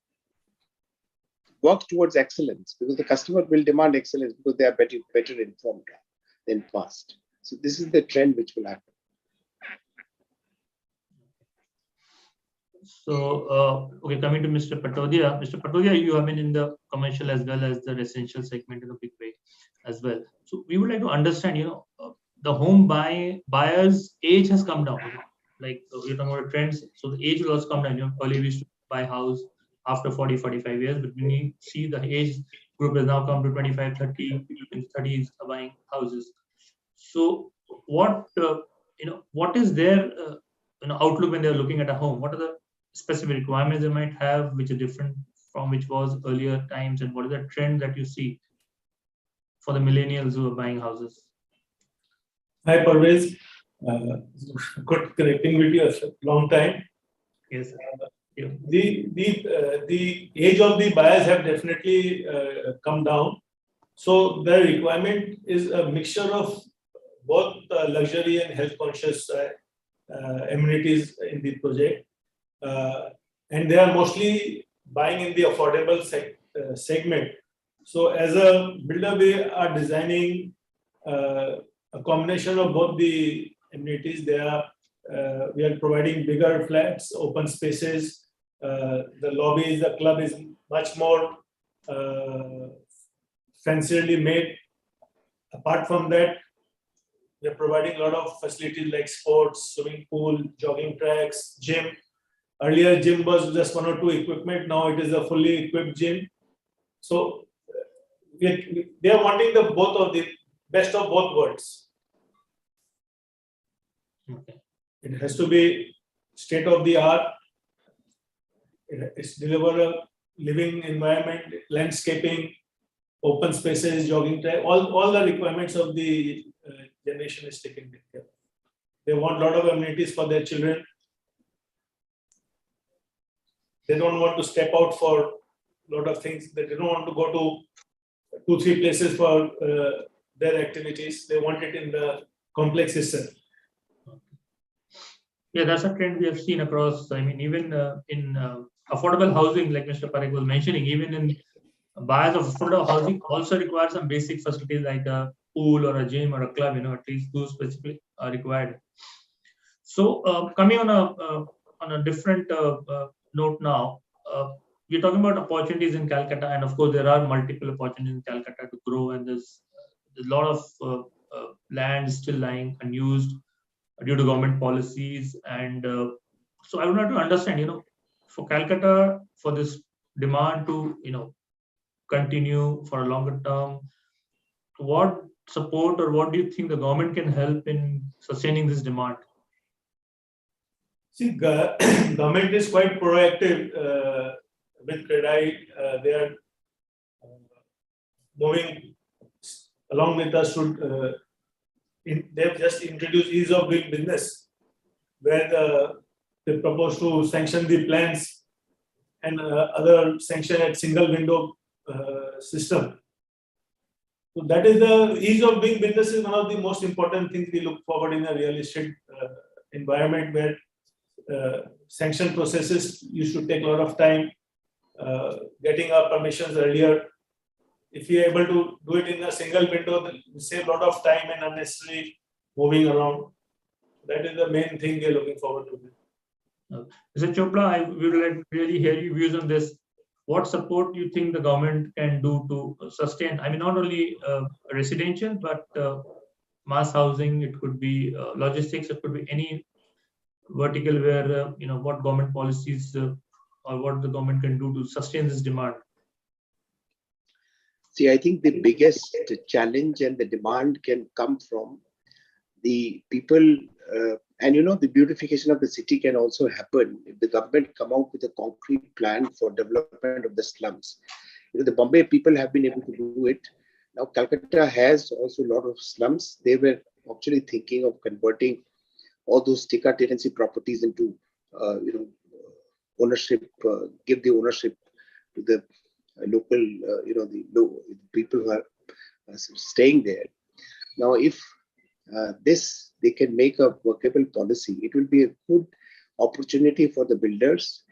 work towards excellence, because the customer will demand excellence, because they are better informed than past. So this is the trend which will happen. So, okay, coming to Mr. Patodia. Mr. Patodia, you have been in the commercial as well as the residential segment in a big way as well. So we would like to understand, the home buyers' age has come down. Like you're talking about trends, so the age will also come down. Earlier we used to buy a house after 40-45 years, but when you see the age group has now come to 25, 30, people in 30s are buying houses. So what is their outlook when they're looking at a home? What are the specific requirements they might have, which are different from which was earlier times, and what is the trend that you see for the millennials who are buying houses? Hi, Parvez. Good connecting with you after a long time. Yes. The age of the buyers have definitely come down. So the requirement is a mixture of both luxury and health conscious amenities in the project. And they are mostly buying in the affordable segment. So as a builder, we are designing a combination of both the amenities. We are providing bigger flats, open spaces, The lobbies, the club is much more fancily made. Apart from that, we are providing a lot of facilities like sports, swimming pool, jogging tracks, gym. Earlier, gym was just one or two equipment. Now it is a fully equipped gym. So they are wanting the both of the best of both worlds. Okay. It has to be state of the art. It's deliver a living environment, landscaping, open spaces, jogging track, all the requirements of the generation is taken care of. They want a lot of amenities for their children. They don't want to step out for a lot of things. They don't want to go to 2-3 places for their activities. They want it in the complex itself. Yeah, that's a trend we have seen across. I mean, even in affordable housing, like Mr. Parekh was mentioning, even in buyers of affordable housing also require some basic facilities like a pool or a gym or a club. At least those specifically are required. So coming on a different note now, we're talking about opportunities in Calcutta, and of course there are multiple opportunities in Calcutta to grow, and there's a lot of land still lying unused due to government policies. And so I would like to understand, for Calcutta, for this demand to, continue for a longer term, what support or what do you think the government can help in sustaining this demand? See, government is quite proactive with CREDAI. They are moving along with us. They've just introduced ease of doing business, where they propose to sanction the plans and other sanction at single window system. So that is the ease of doing business is one of the most important things we look forward in a real estate environment where sanction processes used to take a lot of time, getting our permissions earlier. If we are able to do it in a single window, we save a lot of time and unnecessary moving around. That is the main thing we are looking forward to. Mr. Chopra, we would like to really hear your views on this. What support do you think the government can do to sustain? I mean, not only residential, but mass housing. It could be logistics. It could be any vertical where what government policies or what the government can do to sustain this demand. See, I think the biggest challenge and the demand can come from the people, and the beautification of the city can also happen if the government come out with a concrete plan for development of the slums. The Bombay people have been able to do it. Now Calcutta has also a lot of slums. They were actually thinking of converting all those Tika tenancy properties into, ownership, give the ownership to the local, the people who are staying there. Now, if they can make a workable policy, it will be a good opportunity for the builders.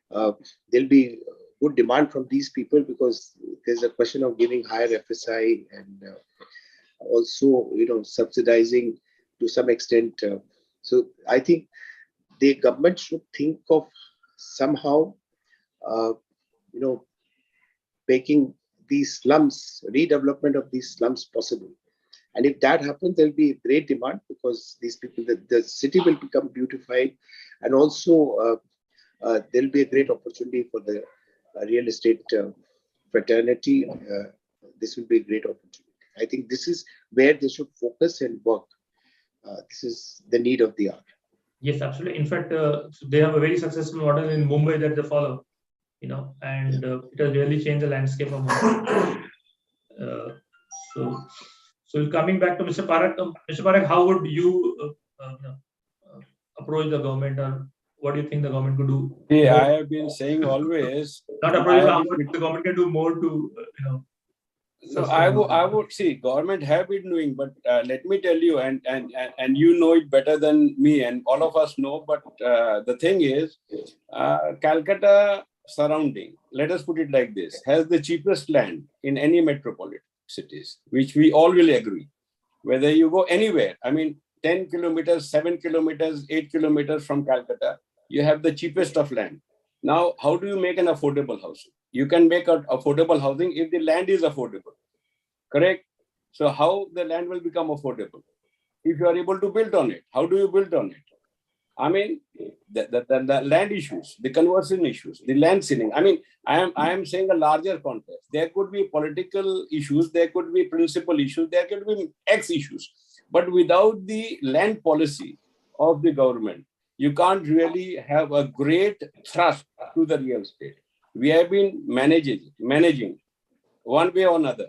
There'll be good demand from these people because there's a question of giving higher FSI and also, subsidizing to some extent. So I think the government should think of somehow, making these slums, redevelopment of these slums possible. And if that happens, there'll be great demand because these people, the city will become beautified, and also there'll be a great opportunity for the real estate fraternity. This will be a great opportunity. I think this is where they should focus and work. This is the need of the hour. Yes, absolutely. In fact, they have a very successful model in Mumbai that they follow, and it has really changed the landscape of Mumbai. So coming back to Mr. Parekh, how would you approach the government, or what do you think the government could do? Yeah, I have been saying always. Not approach, how the government can do more to, No, I would see government have been doing, but let me tell you, and you know it better than me, and all of us know. But the thing is, Calcutta surrounding, let us put it like this, has the cheapest land in any metropolitan cities, which we all will agree. Whether you go anywhere, I mean, 10 kilometers, 7 kilometers, 8 kilometers from Calcutta, you have the cheapest of land. Now, how do you make an affordable housing? You can make an affordable housing if the land is affordable, correct? So how the land will become affordable? If you are able to build on it, how do you build on it? I mean, the land issues, the conversion issues, the land ceiling. I mean, I am saying a larger context. There could be political issues, there could be principal issues, there could be X issues. But without the land policy of the government, you can't really have a great thrust to the real estate. We have been managing one way or another,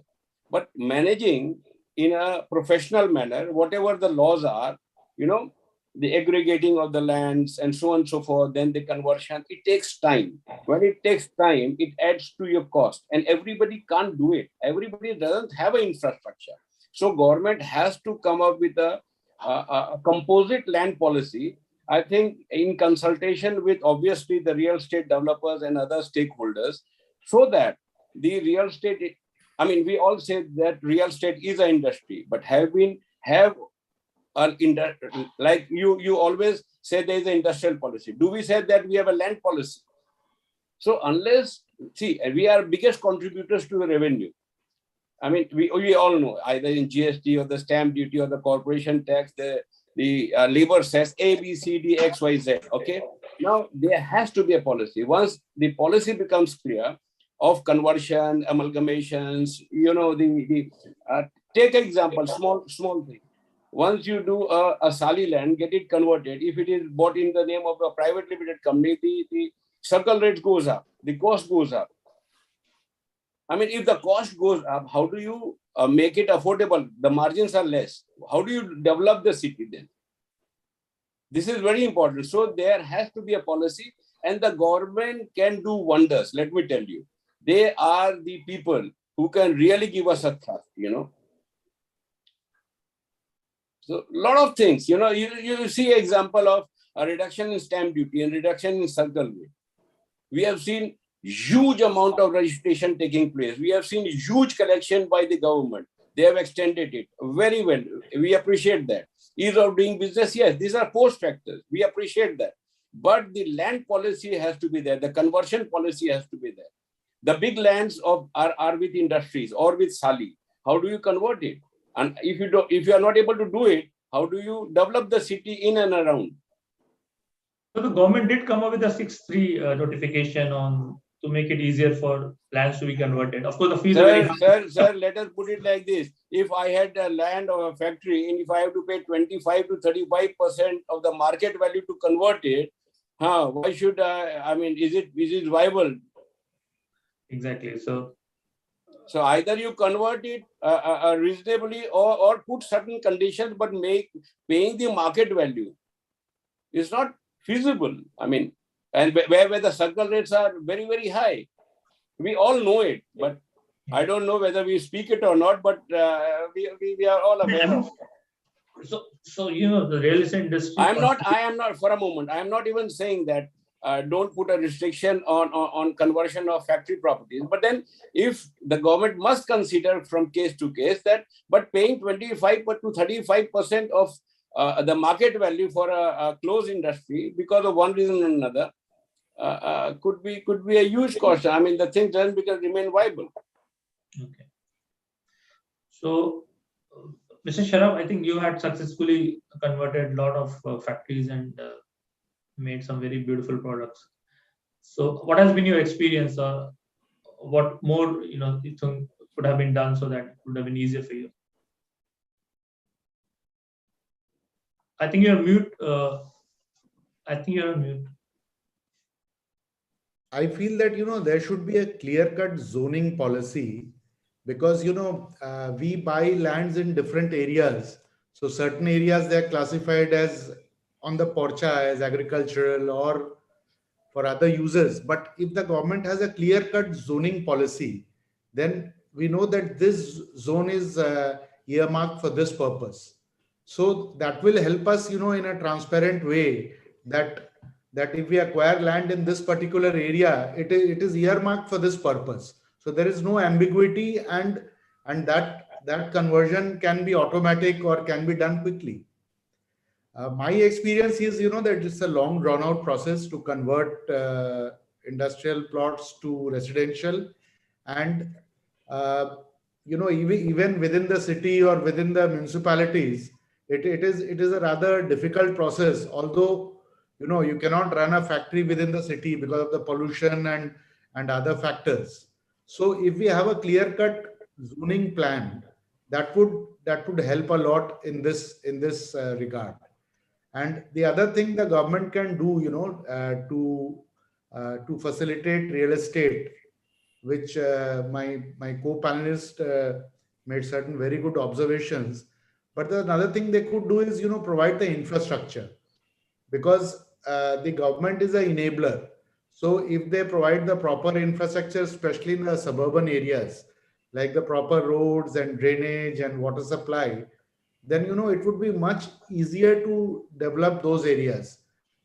but managing in a professional manner, whatever the laws are, you know, the aggregating of the lands and so on and so forth, then the conversion, it takes time. When it takes time, it adds to your cost, and everybody can't do it. Everybody doesn't have an infrastructure. So government has to come up with a composite land policy, I think, in consultation with obviously the real estate developers and other stakeholders, so that the real estate, I mean, we all say that real estate is an industry, but like you always say there is an industrial policy. Do we say that we have a land policy? So unless, see, we are biggest contributors to the revenue. I mean, we all know, either in GST or the stamp duty or the corporation tax, the labor says A, B, C, D, X, Y, Z. Okay. Now there has to be a policy. Once the policy becomes clear of conversion, amalgamations, you know, take an example, small thing. Once you do a Sali land, get it converted. If it is bought in the name of a private limited company, the circle rate goes up, the cost goes up. I mean, if the cost goes up, how do you make it affordable? The margins are less. How do you develop the city then? This is very important. So there has to be a policy, and the government can do wonders. Let me tell you, they are the people who can really give us a thrust, you know. So a lot of things, you know, you see example of a reduction in stamp duty and reduction in circle rate. We have seen huge amount of registration taking place. We have seen huge collection by the government. They have extended it very well. We appreciate that. Ease of doing business, yes, these are post factors. We appreciate that. But the land policy has to be there. The conversion policy has to be there. The big lands are with industries or with Sali. How do you convert it? And if you are not able to do it, how do you develop the city in and around? So the government did come up with a 6.3 notification to make it easier for lands to be converted. Of course, the fees are very high. Sir, let us put it like this. If I had a land or a factory, and if I have to pay 25 to 35% of the market value to convert it, why should I mean, is it viable? Exactly. So either you convert it reasonably or put certain conditions, but paying the market value is not feasible. I mean, and where the circle rates are very, very high. We all know it, but I don't know whether we speak it or not, but we are all aware of it. So you know, the real estate industry. I am not for a moment. I am not even saying that don't put a restriction on conversion of factory properties. But then if the government must consider from case to case that, but paying 25 to 35% of the market value for a closed industry because of one reason or another could be a huge cost. I mean, the thing doesn't remain viable. Okay. So, Mr. Sharaf, I think you had successfully converted a lot of factories and made some very beautiful products. So, what has been your experience? What more, you think could have been done so that it would have been easier for you? I think you're mute. I think you're on mute. I feel that, there should be a clear-cut zoning policy because, we buy lands in different areas. So certain areas, they're classified as on the porcha as agricultural or for other users. But if the government has a clear-cut zoning policy, then we know that this zone is earmarked for this purpose. So that will help us, in a transparent way that if we acquire land in this particular area, it is earmarked for this purpose. So there is no ambiguity, and that conversion can be automatic or can be done quickly. My experience is, that it's a long drawn out process to convert industrial plots to residential, and even within the city or within the municipalities, it is a rather difficult process. Although you cannot run a factory within the city because of the pollution and other factors. So if we have a clear-cut zoning plan, that would help a lot in this regard. And the other thing the government can do, to facilitate real estate, which my co-panelist made certain very good observations. But the another thing they could do is, provide the infrastructure, because the government is an enabler. So if they provide the proper infrastructure, especially in the suburban areas, like the proper roads and drainage and water supply, then it would be much easier to develop those areas,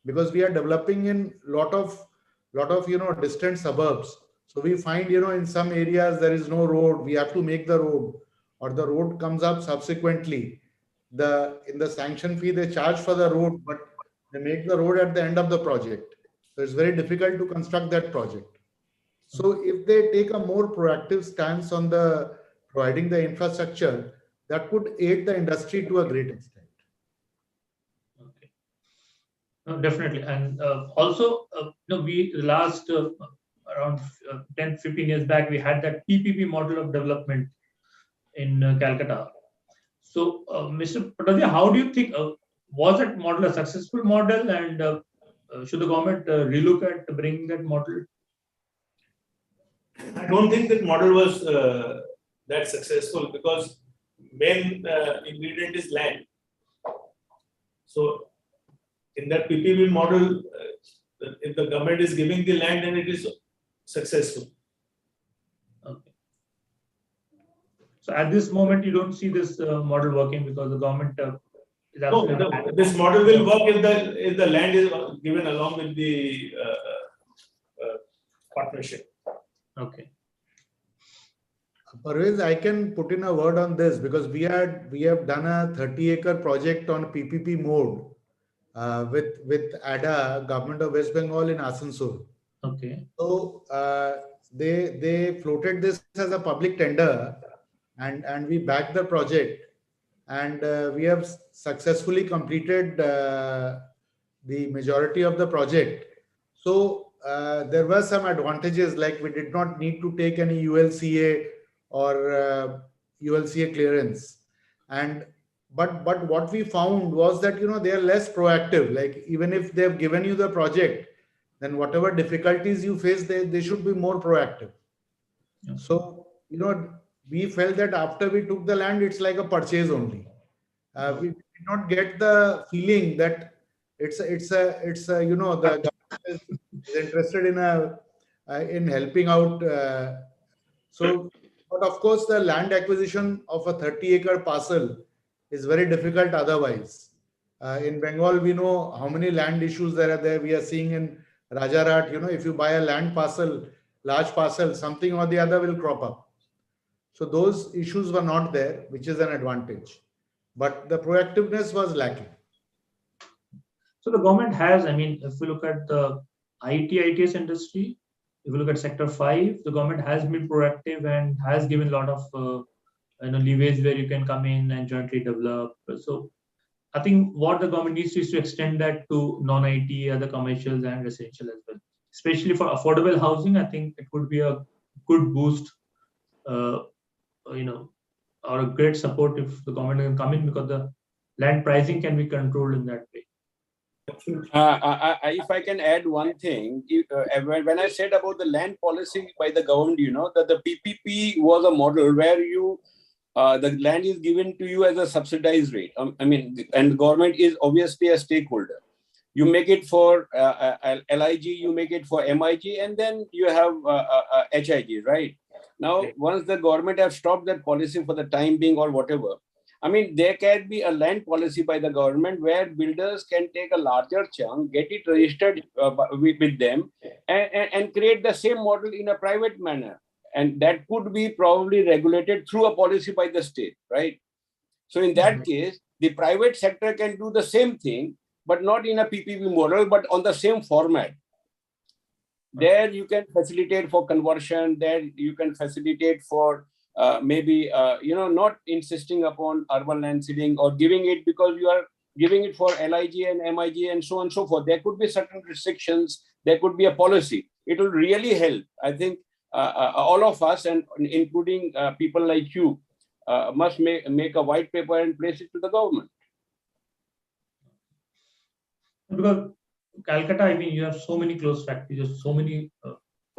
because we are developing in lot of distant suburbs. So we find in some areas there is no road, we have to make the road, or the road comes up subsequently. In the sanction fee they charge for the road, but they make the road at the end of the project, so it's very difficult to construct that project. So if they take a more proactive stance on the providing the infrastructure, that could aid the industry to a great extent. Okay. No, definitely. And also, we last around 10, 15 years back, we had that PPP model of development in Calcutta. So, Mr. Patadia, how do you think, was that model a successful model, and should the government relook at bringing that model? I don't think that model was that successful, because main ingredient is land. So in that PPP model, if the government is giving the land, then it is successful. Okay. So at this moment, you don't see this model working because the government is no, this model will work if the land is given along with the partnership. Okay. Parvez, I can put in a word on this, because we have done a 30-acre project on PPP mode with ADA, Government of West Bengal, in Asansol. Okay. So they floated this as a public tender, and we backed the project, and we have successfully completed the majority of the project. So there were some advantages, like we did not need to take any ULCA or ULCA clearance, but what we found was that they are less proactive. Like, even if they have given you the project, then whatever difficulties you face, they should be more proactive. Yeah. So we felt that after we took the land, it's like a purchase only. We did not get the feeling that it's a the government is interested in helping out. But of course, the land acquisition of a 30-acre parcel is very difficult otherwise. In Bengal, we know how many land issues there are there. We are seeing in Rajarat, if you buy a land parcel, large parcel, something or the other will crop up. So those issues were not there, which is an advantage. But the proactiveness was lacking. So the government has, if we look at the ITS industry, if you look at Sector 5, the government has been proactive and has given a lot of leeway where you can come in and jointly develop. So I think what the government needs to is to extend that to non-IT, other commercials and residential as well. Especially for affordable housing, I think it would be a good boost, or a great support if the government can come in, because the land pricing can be controlled in that way. If I can add one thing, when I said about the land policy by the government, that the PPP was a model where the land is given to you as a subsidized rate. And the government is obviously a stakeholder. You make it for LIG, you make it for MIG, and then you have HIG, right? Now, once the government have stopped that policy for the time being or whatever, there can be a land policy by the government where builders can take a larger chunk, get it registered with them, and create the same model in a private manner. And that could be probably regulated through a policy by the state, right? So in that case, the private sector can do the same thing, but not in a PPP model, but on the same format. There you can facilitate for conversion. There you can facilitate for maybe not insisting upon urban land ceiling or giving it because you are giving it for LIG and MIG and so on and so forth. There could be certain restrictions. There could be a policy. It will really help. I think all of us, and including people like you, must make a white paper and place it to the government. Because Calcutta, I mean, you have so many close factories, there's so many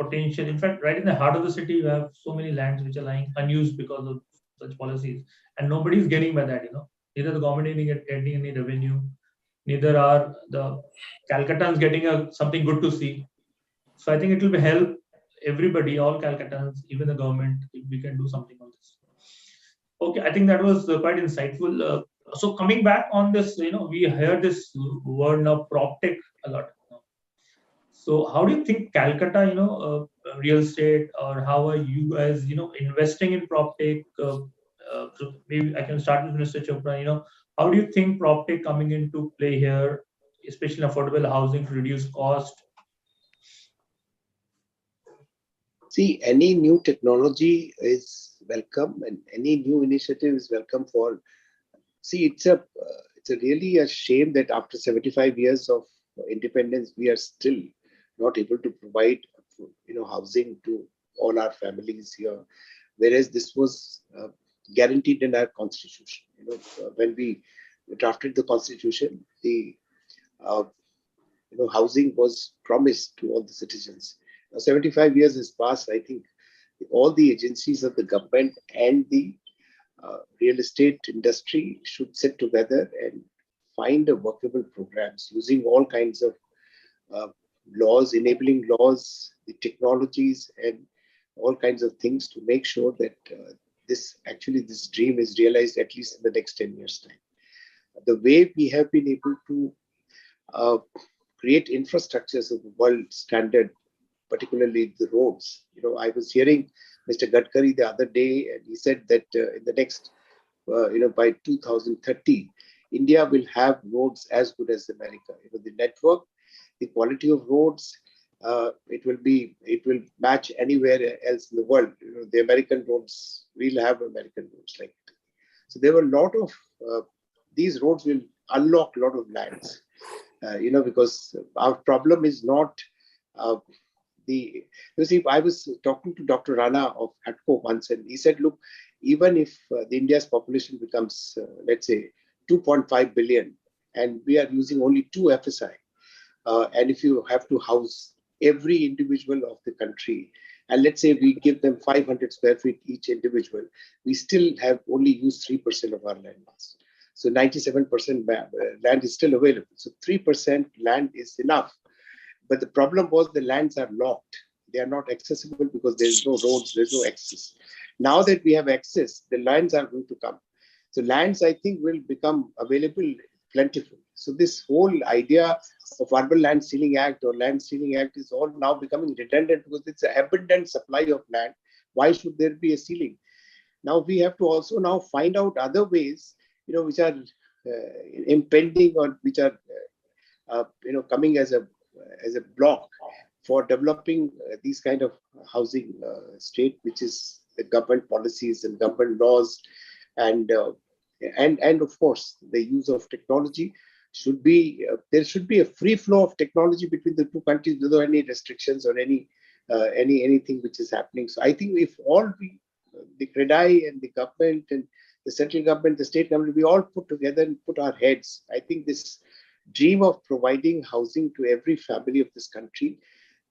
potential. In fact, right in the heart of the city, you have so many lands which are lying unused because of such policies, and nobody is getting by that. Neither the government is getting any revenue, neither are the Calcuttans getting something good to see. So I think it will help everybody, all Calcuttans, even the government, if we can do something on this. Okay, I think that was quite insightful. So coming back on this, we heard this word now, PropTech, a lot. So how do you think Calcutta, real estate, or how are you guys, investing in PropTech? So maybe I can start with Mr. Chopra. How do you think PropTech coming into play here, especially in affordable housing to reduce cost? See, any new technology is welcome, and any new initiative is welcome for. See, it's a really a shame that after 75 years of independence, we are still not able to provide, housing to all our families here, whereas this was guaranteed in our constitution. When we drafted the constitution, the housing was promised to all the citizens. Now, 75 years has passed. I think all the agencies of the government and the real estate industry should sit together and find a workable programs using all kinds of laws, enabling laws, the technologies, and all kinds of things to make sure that this dream is realized at least in the next 10 years' time. The way we have been able to create infrastructures of the world standard, particularly the roads. I was hearing Mr. Gadkari the other day, and he said that in the next, by 2030, India will have roads as good as America. The network, the quality of roads, it will match anywhere else in the world. The American roads, we'll have American roads like it. So there were a lot of these roads will unlock a lot of lands. Because our problem is not you see, I was talking to Dr. Rana of HATCO once, and he said, look, even if India's population becomes, let's say, 2.5 billion, and we are using only 2 FSI, and if you have to house every individual of the country, and let's say we give them 500 square feet each individual, we still have only used 3% of our land mass. So 97% land is still available. So 3% land is enough. But the problem was the lands are locked. They are not accessible because there's no roads, there's no access. Now that we have access, the lands are going to come. So lands, I think, will become available plentiful. So this whole idea of Urban Land Ceiling Act or Land Ceiling Act is all now becoming redundant because it's an abundant supply of land. Why should there be a ceiling? Now we have to also now find out other ways, which are impending or which are, coming as a block for developing these kind of housing state, which is the government policies and government laws, and of course the use of technology should be. There should be a free flow of technology between the two countries without any restrictions or anything which is happening. So I think if all the CREDAI and the government and the central government, the state government, we all put together and put our heads, I think this dream of providing housing to every family of this country,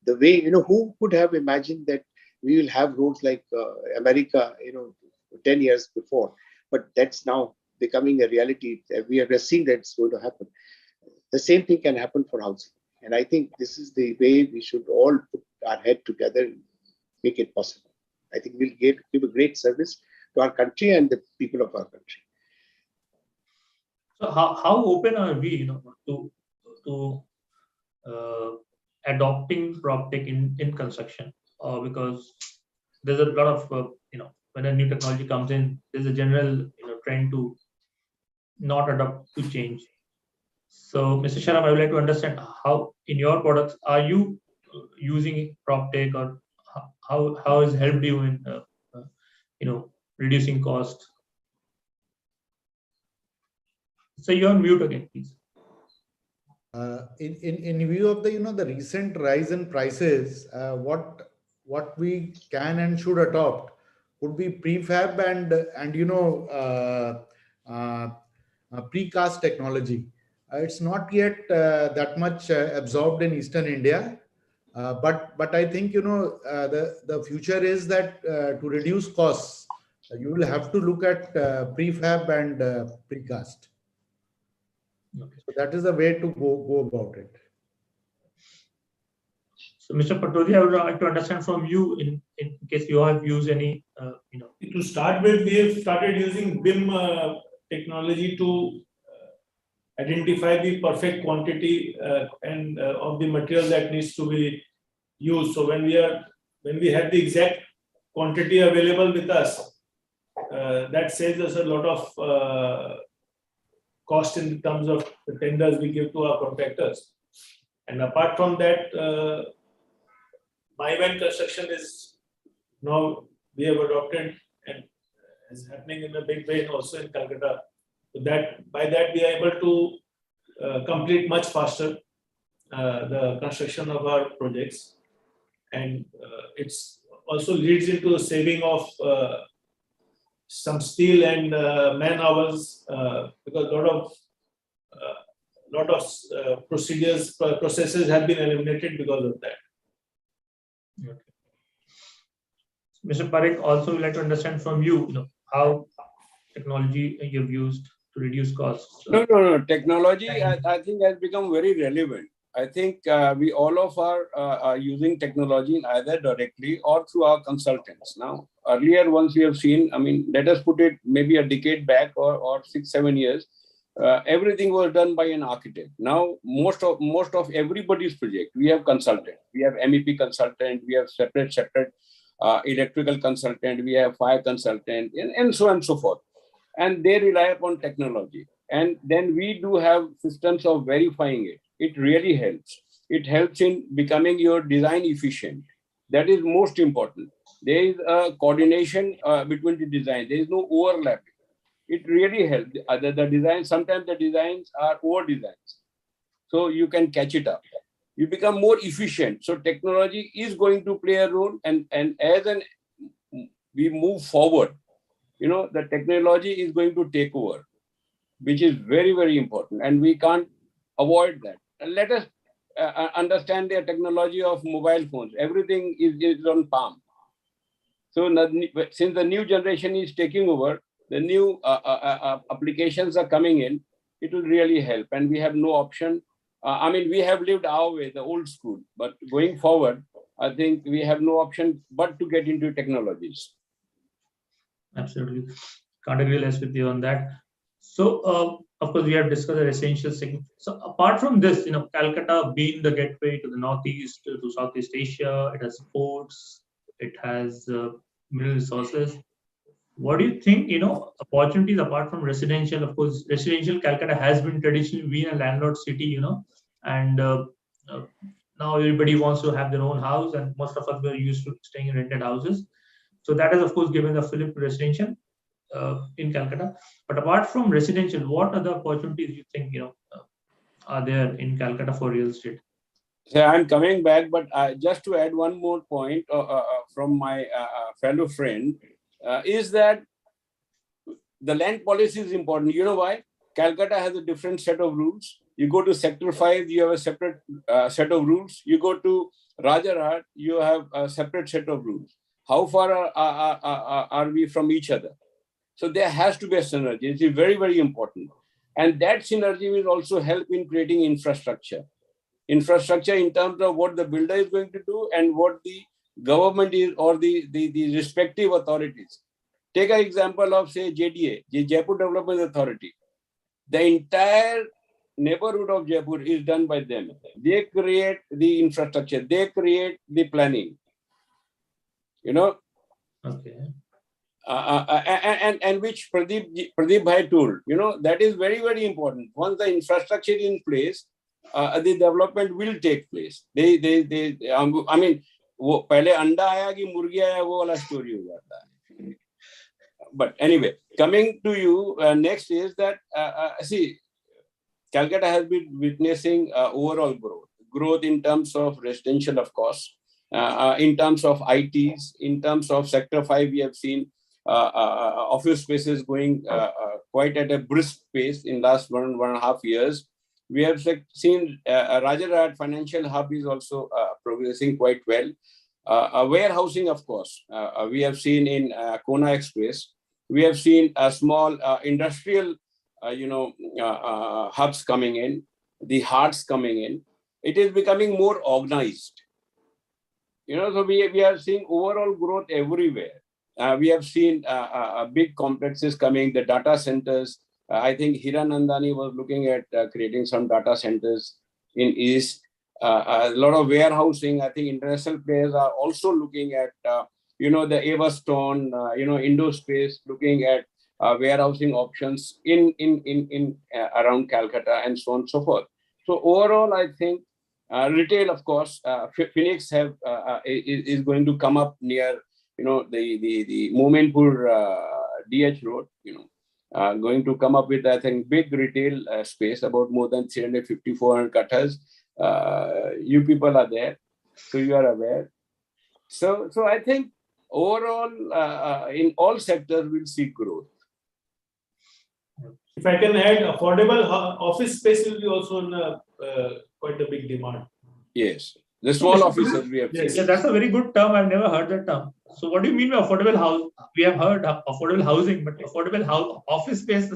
the way, who could have imagined that we will have roads like America, 10 years before, but that's now becoming a reality. We are seeing that it's going to happen. The same thing can happen for housing. And I think this is the way we should all put our head together and make it possible. I think we'll give a great service to our country and the people of our country. So how open are we, to adopting PropTech in construction? Because there's a lot of when a new technology comes in, there's a general trend to not adapt to change. So, Mr. Sharaf, I would like to understand how in your products are you using PropTech, or how has helped you in reducing cost? So you're on mute again, please. In view of the recent rise in prices, what we can and should adopt would be prefab and precast technology. It's not yet that much absorbed in Eastern India, but I think the future is that to reduce costs, you will have to look at prefab and precast. Okay. So that is the way to go about it. So, Mr. Patodi, I would like to understand from you, in case you have used any, To start with, we have started using BIM technology to identify the perfect quantity and of the material that needs to be used. So when we have the exact quantity available with us, that saves us a lot of cost in terms of the tenders we give to our contractors. And apart from that, my van construction is now we have adopted and is happening in a big way also in Calcutta. So that by that we are able to complete much faster the construction of our projects, and it's also leads into a saving of some steel and man hours because a lot of processes have been eliminated because of that. Okay. Mr. Parekh, also would like to understand from you, how technology you've used to reduce costs. No. Technology, I think, has become very relevant. I think we all of are using technology either directly or through our consultants. Now, earlier, once we have seen, let us put it maybe a decade back or 6-7 years, everything was done by an architect. Now, most of everybody's project, we have consultant. We have MEP consultant, we have separate electrical consultant, we have fire consultant, and so on and so forth. And they rely upon technology. And then we do have systems of verifying it. It really helps. It helps in becoming your design efficient. That is most important. There is a coordination between the design. There is no overlapping. It really helps. The design, sometimes the designs are over designs. So you can catch it up. You become more efficient. So technology is going to play a role. And as we move forward, the technology is going to take over, which is very, very important. And we can't avoid that. And let us understand the technology of mobile phones. Everything is on palm. So since the new generation is taking over, the new applications are coming in, it will really help. And we have no option. We have lived our way, the old school. But going forward, I think we have no option but to get into technologies. Absolutely. Can't agree less with you on that. So, of course, we have discussed the essential segment. So, apart from this, Calcutta being the gateway to the Northeast, to Southeast Asia, it has ports, it has mineral resources. What do you think, opportunities apart from residential? Of course, residential Calcutta has been traditionally a landlord city, and now everybody wants to have their own house, and most of us were used to staying in rented houses. So that has, of course, given the fillip to residential in Calcutta. But apart from residential, what other opportunities do you think are there in Calcutta for real estate? So I'm coming back, but just to add one more point from my fellow friend, is that the land policy is important. You know why? Calcutta has a different set of rules. You go to Sector 5, you have a separate set of rules. You go to Rajarhat, you have a separate set of rules. How far are we from each other? So there has to be a synergy. It's very, very important. And that synergy will also help in creating infrastructure. Infrastructure in terms of what the builder is going to do and what the government is or the respective authorities. Take an example of, say, JDA, the Jaipur Development Authority. The entire neighborhood of Jaipur is done by them. They create the infrastructure. They create the planning. Okay. And which Pradeep Bhai told, that is very, very important. Once the infrastructure is in place, the development will take place. I mean, वो पहले अंडा आया कि मुर्गी आया वो वाला story हो जाता है. But anyway, coming to you, next is that, see, Calcutta has been witnessing overall growth in terms of residential, of course, in terms of ITs, in terms of Sector 5, we have seen office spaces going quite at a brisk pace in last 1.5 years. We have seen Rajarhat Financial Hub is also progressing quite well. Warehousing, of course, we have seen in Kona Express. We have seen a small industrial, hubs coming in, the hearts coming in. It is becoming more organized. So we are seeing overall growth everywhere. We have seen big complexes coming, the data centers. I think Hiranandani was looking at creating some data centers in East. A lot of warehousing. I think international players are also looking at, the Everstone, Indo Space, looking at warehousing options in around Calcutta and so on and so forth. So overall, I think retail, of course, Phoenix is going to come up near, the Momentpur DH Road, going to come up with, I think, big retail space, about more than 350, 400 kathas. You people are there, so you are aware. So I think overall, in all sectors, we'll see growth. If I can add, affordable office space will be also in quite a big demand. Yes, the small offices we have seen. Yeah, that's a very good term. I've never heard that term. So what do you mean by affordable house? We have heard affordable housing, but affordable office space.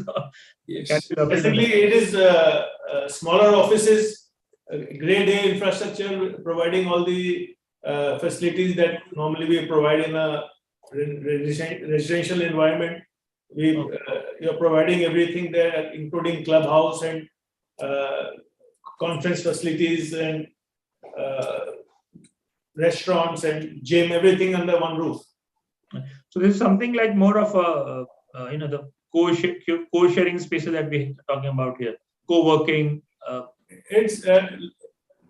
Yes. Basically, it is smaller offices, grade A infrastructure, providing all the facilities that normally we provide in a residential environment. You're providing everything there, including clubhouse and conference facilities and restaurants and gym, everything under one roof. So this is something like more of a, the co-sharing spaces that we're talking about here, co-working. It's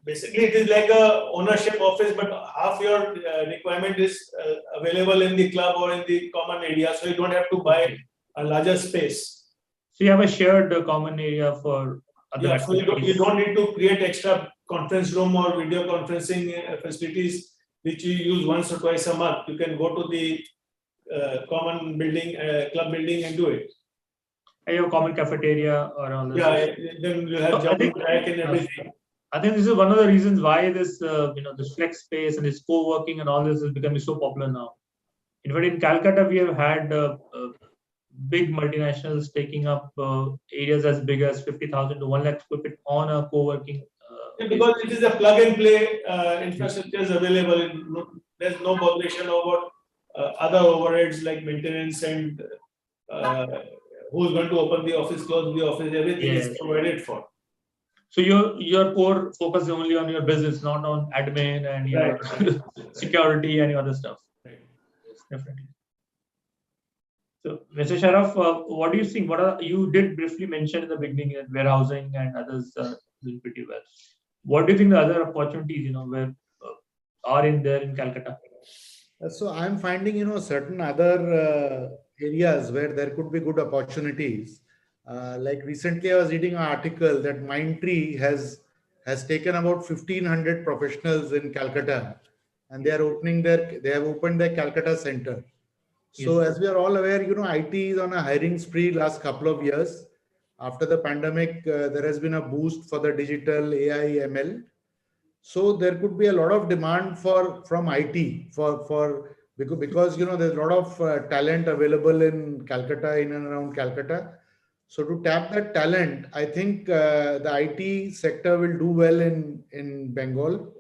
basically it is like a ownership office, but half your requirement is available in the club or in the common area, so you don't have to buy a larger space. So you have a shared common area for other activities. So you don't need to create extra conference room or video conferencing facilities which you use once or twice a month. You can go to the common building, club building, and do it. And you have common cafeteria or all this. Yeah, then you have jumping track and everything. I think this is one of the reasons why this, this flex space and this co-working and all this is becoming so popular now. In fact, in Calcutta, we have had big multinationals taking up areas as big as 50,000 to 1 lakh square feet on a co-working. Because it is a plug and play infrastructure is available. There's no botheration about other overheads like maintenance and who's going to open the office, close the office. Everything is provided for. So your core focus is only on your business, not on admin and your security and your other stuff. Right. Yes, definitely. So, Mr. Sharaf, what do you think? You did briefly mention in the beginning that warehousing and others doing pretty well. What do you think the other opportunities, where are in there in Calcutta? So I'm finding, certain other areas where there could be good opportunities. Like recently, I was reading an article that Mindtree has taken about 1,500 professionals in Calcutta, and they have opened their Calcutta center. So as we are all aware, IT is on a hiring spree last couple of years. After the pandemic, there has been a boost for the digital AI ML. So there could be a lot of demand from IT because there's a lot of talent available in Calcutta, in and around Calcutta. So to tap that talent, I think the IT sector will do well in Bengal,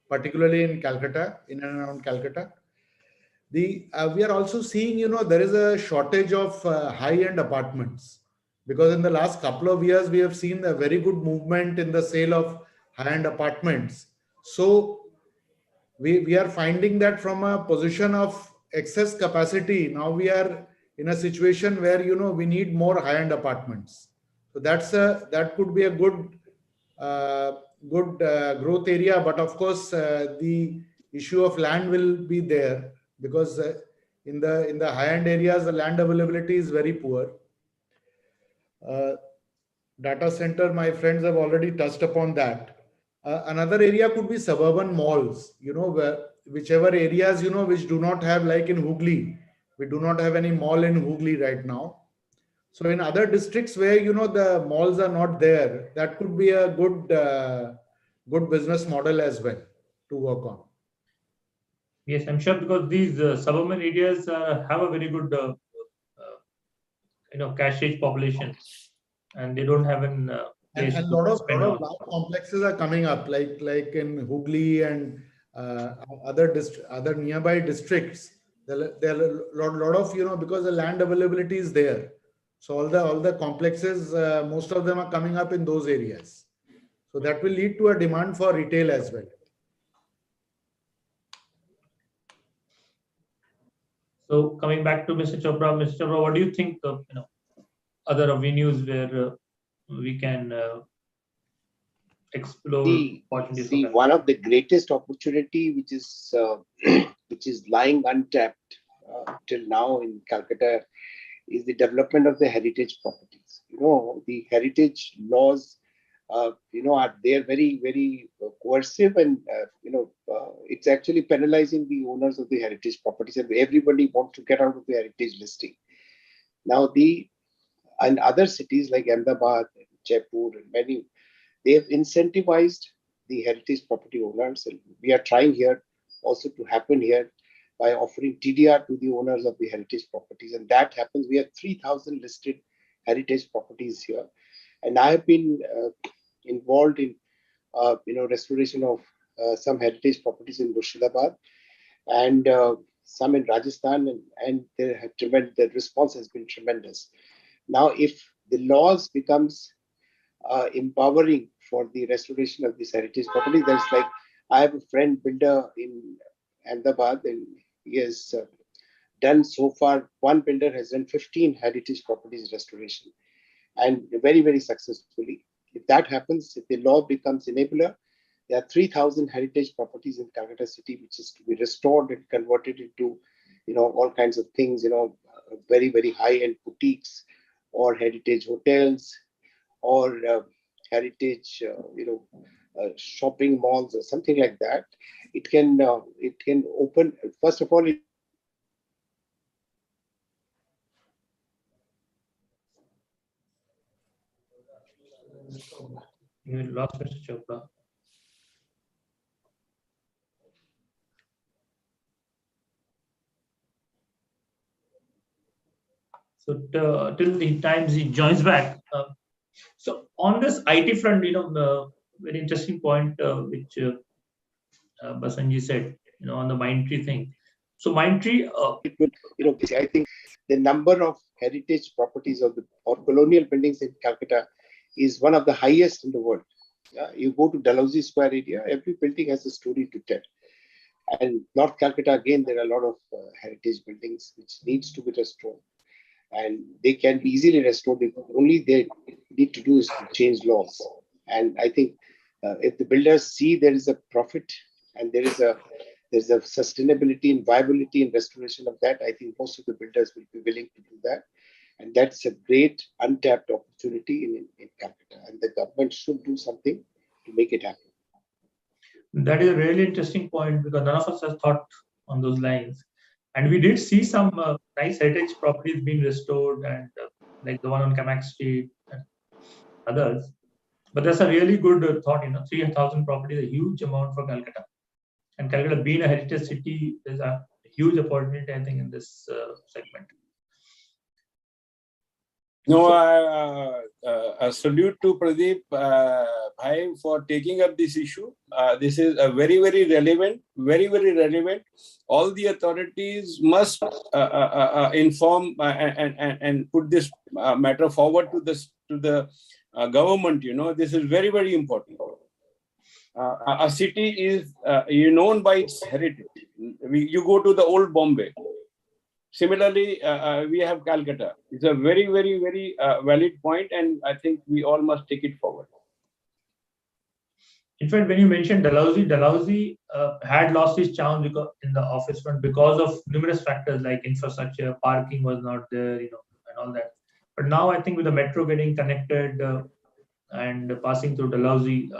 particularly in Calcutta, in and around Calcutta. We are also seeing, there is a shortage of high-end apartments, because in the last couple of years, we have seen a very good movement in the sale of high-end apartments. So we are finding that from a position of excess capacity, now we are in a situation where, we need more high-end apartments. So that could be a good good growth area, but of course the issue of land will be there, because in the high-end areas the land availability is very poor. Data center, my friends have already touched upon that. Another area could be suburban malls, whichever areas, which do not have, like in Hooghly, we do not have any mall in Hooghly right now. So in other districts where, the malls are not there, that could be a good business model as well to work on. Yes, I'm sure, because these suburban areas have a very good, cash-rich population, and they don't have an place And to lot of spend on. large complexes are coming up, like in Hooghly and other nearby districts. There are a lot of, because the land availability is there. So all the complexes, most of them are coming up in those areas. So that will lead to a demand for retail as well. So coming back to Mr. Chopra, what do you think of other avenues where we can explore opportunities? See, one of the greatest opportunity which is which is lying untapped till now in Calcutta is the development of the heritage properties. The heritage laws, are they're very, very coercive, and it's actually penalizing the owners of the heritage properties, and everybody wants to get out of the heritage listing. Now, and other cities like Ahmedabad, Jaipur, and many, they have incentivized the heritage property owners, and we are trying here also to happen here by offering TDR to the owners of the heritage properties, and that happens. We have 3,000 listed heritage properties here, and I have been involved in restoration of some heritage properties in Murshidabad and some in Rajasthan, and the response has been tremendous. Now, if the laws becomes empowering for the restoration of this heritage property, there's like, I have a friend builder in Ahmedabad, and he has done so far, one builder has done 15 heritage properties restoration, and very, very successfully. If that happens, if the law becomes enabler, there are 3,000 heritage properties in Calcutta city, which is to be restored and converted into, all kinds of things, very, very high-end boutiques or heritage hotels or heritage, shopping malls or something like that. It can open, first of all, You lost Mr. Chopra. So till the times he joins back. So on this IT front, very interesting point which Basanji said, on the Mindtree thing. So Mindtree, I think the number of heritage properties or colonial buildings in Calcutta is one of the highest in the world. You go to Dalhousie Square area, every building has a story to tell. And North Calcutta, again, there are a lot of heritage buildings which needs to be restored. And they can be easily restored. Only they need to do is to change laws. And I think if the builders see there is a profit and there's a sustainability and viability in restoration of that, I think most of the builders will be willing to do that. And that's a great untapped opportunity in Calcutta. And the government should do something to make it happen. That is a really interesting point, because none of us has thought on those lines. And we did see some nice heritage properties being restored, and like the one on Kamak Street and others. But that's a really good thought. 3,000 properties is a huge amount for Calcutta. And Calcutta being a heritage city, there's a huge opportunity, I think, in this segment. No, a salute to Pradeep Bhai for taking up this issue. This is a very, very relevant, very, very relevant. All the authorities must inform and put this matter forward to the government. This is very, very important. A city is known by its heritage. You go to the old Bombay. Similarly, we have Calcutta. It's a very, very, very valid point, and I think we all must take it forward. In fact, when you mentioned Dalhousie had lost its charm because in the office front because of numerous factors like infrastructure, parking was not there, and all that. But now I think with the metro getting connected and passing through Dalhousie,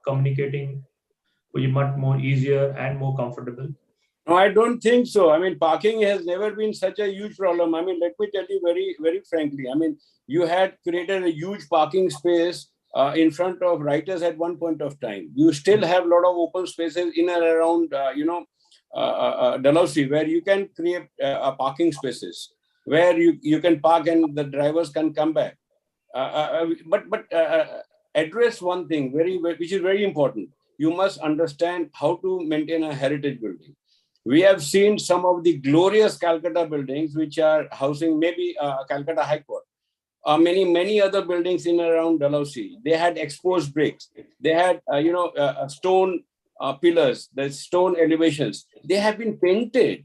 communicating will be much more easier and more comfortable. No, I don't think so. I mean, parking has never been such a huge problem. I mean, let me tell you very, very frankly. I mean, you had created a huge parking space in front of writers at one point of time. You still have a lot of open spaces in and around, Dalhousie, where you can create parking spaces where you can park and the drivers can come back. But address one thing which is very important. You must understand how to maintain a heritage building. We have seen some of the glorious Calcutta buildings, which are housing maybe Calcutta High Court, many other buildings in and around Dalhousie. They had exposed bricks. They had, stone pillars, the stone elevations. They have been painted.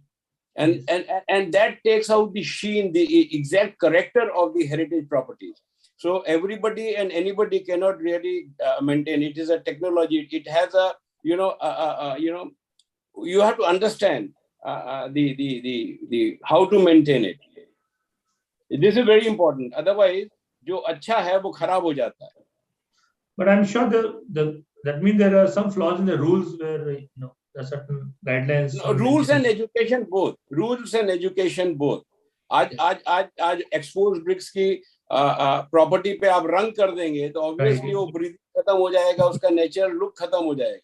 And that takes out the sheen, the exact character of the heritage properties. So everybody and anybody cannot really maintain. It is a technology. It has a, you have to understand the how to maintain it. This is very important. Otherwise, जो अच्छा है वो खराब हो जाता है. But I'm sure that means there are some flaws in the rules where there are certain guidelines. No, rules and education both. Rules and education both. आज exposed bricks की property पे आप रंग कर देंगे तो obviously वो breathing खत्म हो जाएगा, उसका natural look खत्म हो जाएगा.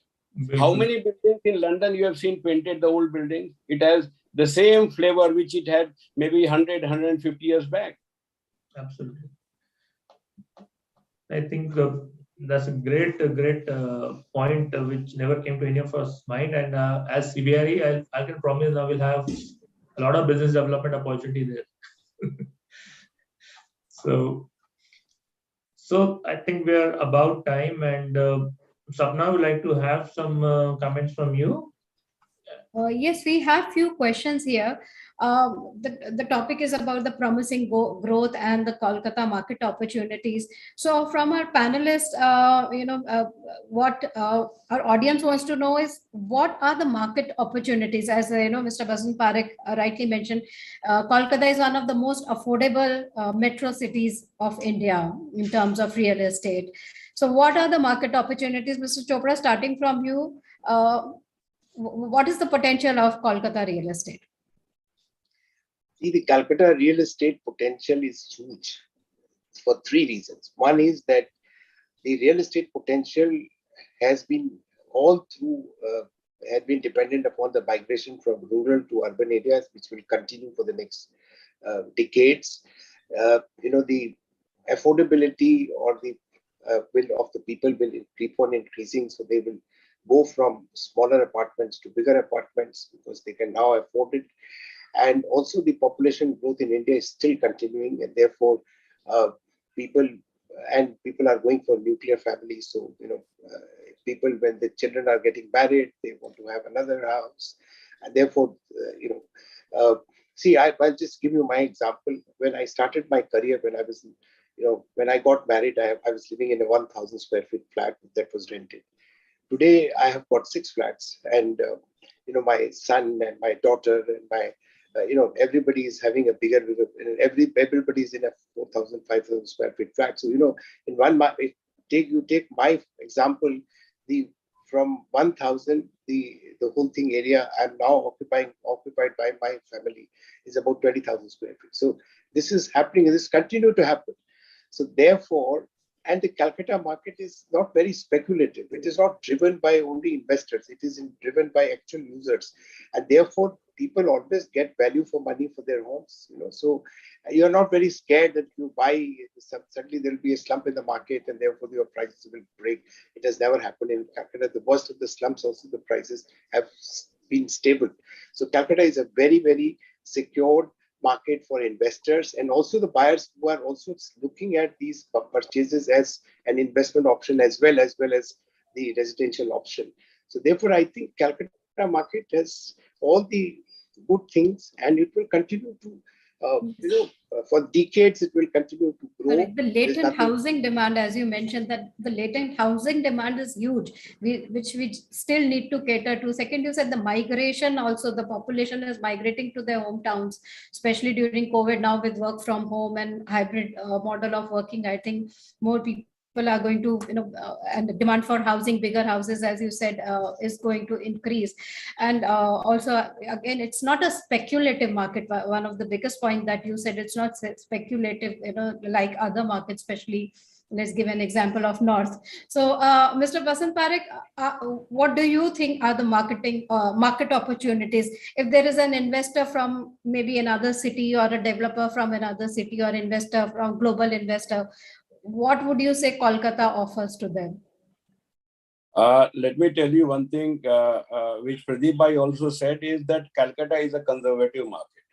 How many buildings in London you have seen painted, the old buildings? It has the same flavor which it had maybe 100, 150 years back. Absolutely. I think that's a great point which never came to any of us mind. And as CBRE, I can promise now we'll have a lot of business development opportunity there. So I think we're about time, and Sapna would like to have some comments from you. Yes, we have few questions here. The topic is about the promising growth and the Kolkata market opportunities. So from our panelists, what our audience wants to know is what are the market opportunities? As Mr. Basant Parekh rightly mentioned, Kolkata is one of the most affordable metro cities of India in terms of real estate. So what are the market opportunities? Mr. Chopra, starting from you, what is the potential of Kolkata real estate? See, the Calcutta real estate potential is huge for three reasons. One is that the real estate potential has been had been dependent upon the migration from rural to urban areas, which will continue for the next decades. The affordability or the will of the people will keep on increasing, so they will go from smaller apartments to bigger apartments because they can now afford it. And also the population growth in India is still continuing, and therefore people are going for nuclear families. So, people, when the children are getting married, they want to have another house. And therefore, I'll just give you my example. When I started my career, when I got married, I was living in a 1,000 square feet flat that was rented. Today, I have got 6 flats, and my son and my daughter and my everybody is having a bigger, everybody is in a 4,000, 5,000 square feet flat. So in one, you take my example, from 1,000, the whole thing area I'm now occupied by my family is about 20,000 square feet. So this is happening, and this continue to happen. So therefore, and the Calcutta market is not very speculative. It is not driven by only investors. It is driven by actual users. And therefore, people always get value for money for their homes. So you're not very scared that you buy, suddenly there will be a slump in the market and therefore your prices will break. It has never happened in Calcutta. The worst of the slumps also, the prices have been stable. So Calcutta is a very, very secured market for investors, and also the buyers who are also looking at these purchases as an investment option as well as the residential option. So therefore, I think Calcutta market has all the good things, and it will continue to for decades it will continue to grow. Correct. The latent housing demand, as you mentioned, that the latent housing demand is huge, which we still need to cater to. Second, you said the migration also, the population is migrating to their hometowns, especially during COVID now with work from home and hybrid model of working. I think more people are going to, and the demand for housing, bigger houses, as you said, is going to increase. And also, again, it's not a speculative market. One of the biggest point that you said, it's not speculative, like other markets, especially let's give an example of North. So, Mr. Basant Parekh, what do you think are the market opportunities? If there is an investor from maybe another city, or a developer from another city, or investor from global investor, what would you say Kolkata offers to them? Let me tell you one thing, which Pradeep Bhai also said, is that Calcutta is a conservative market.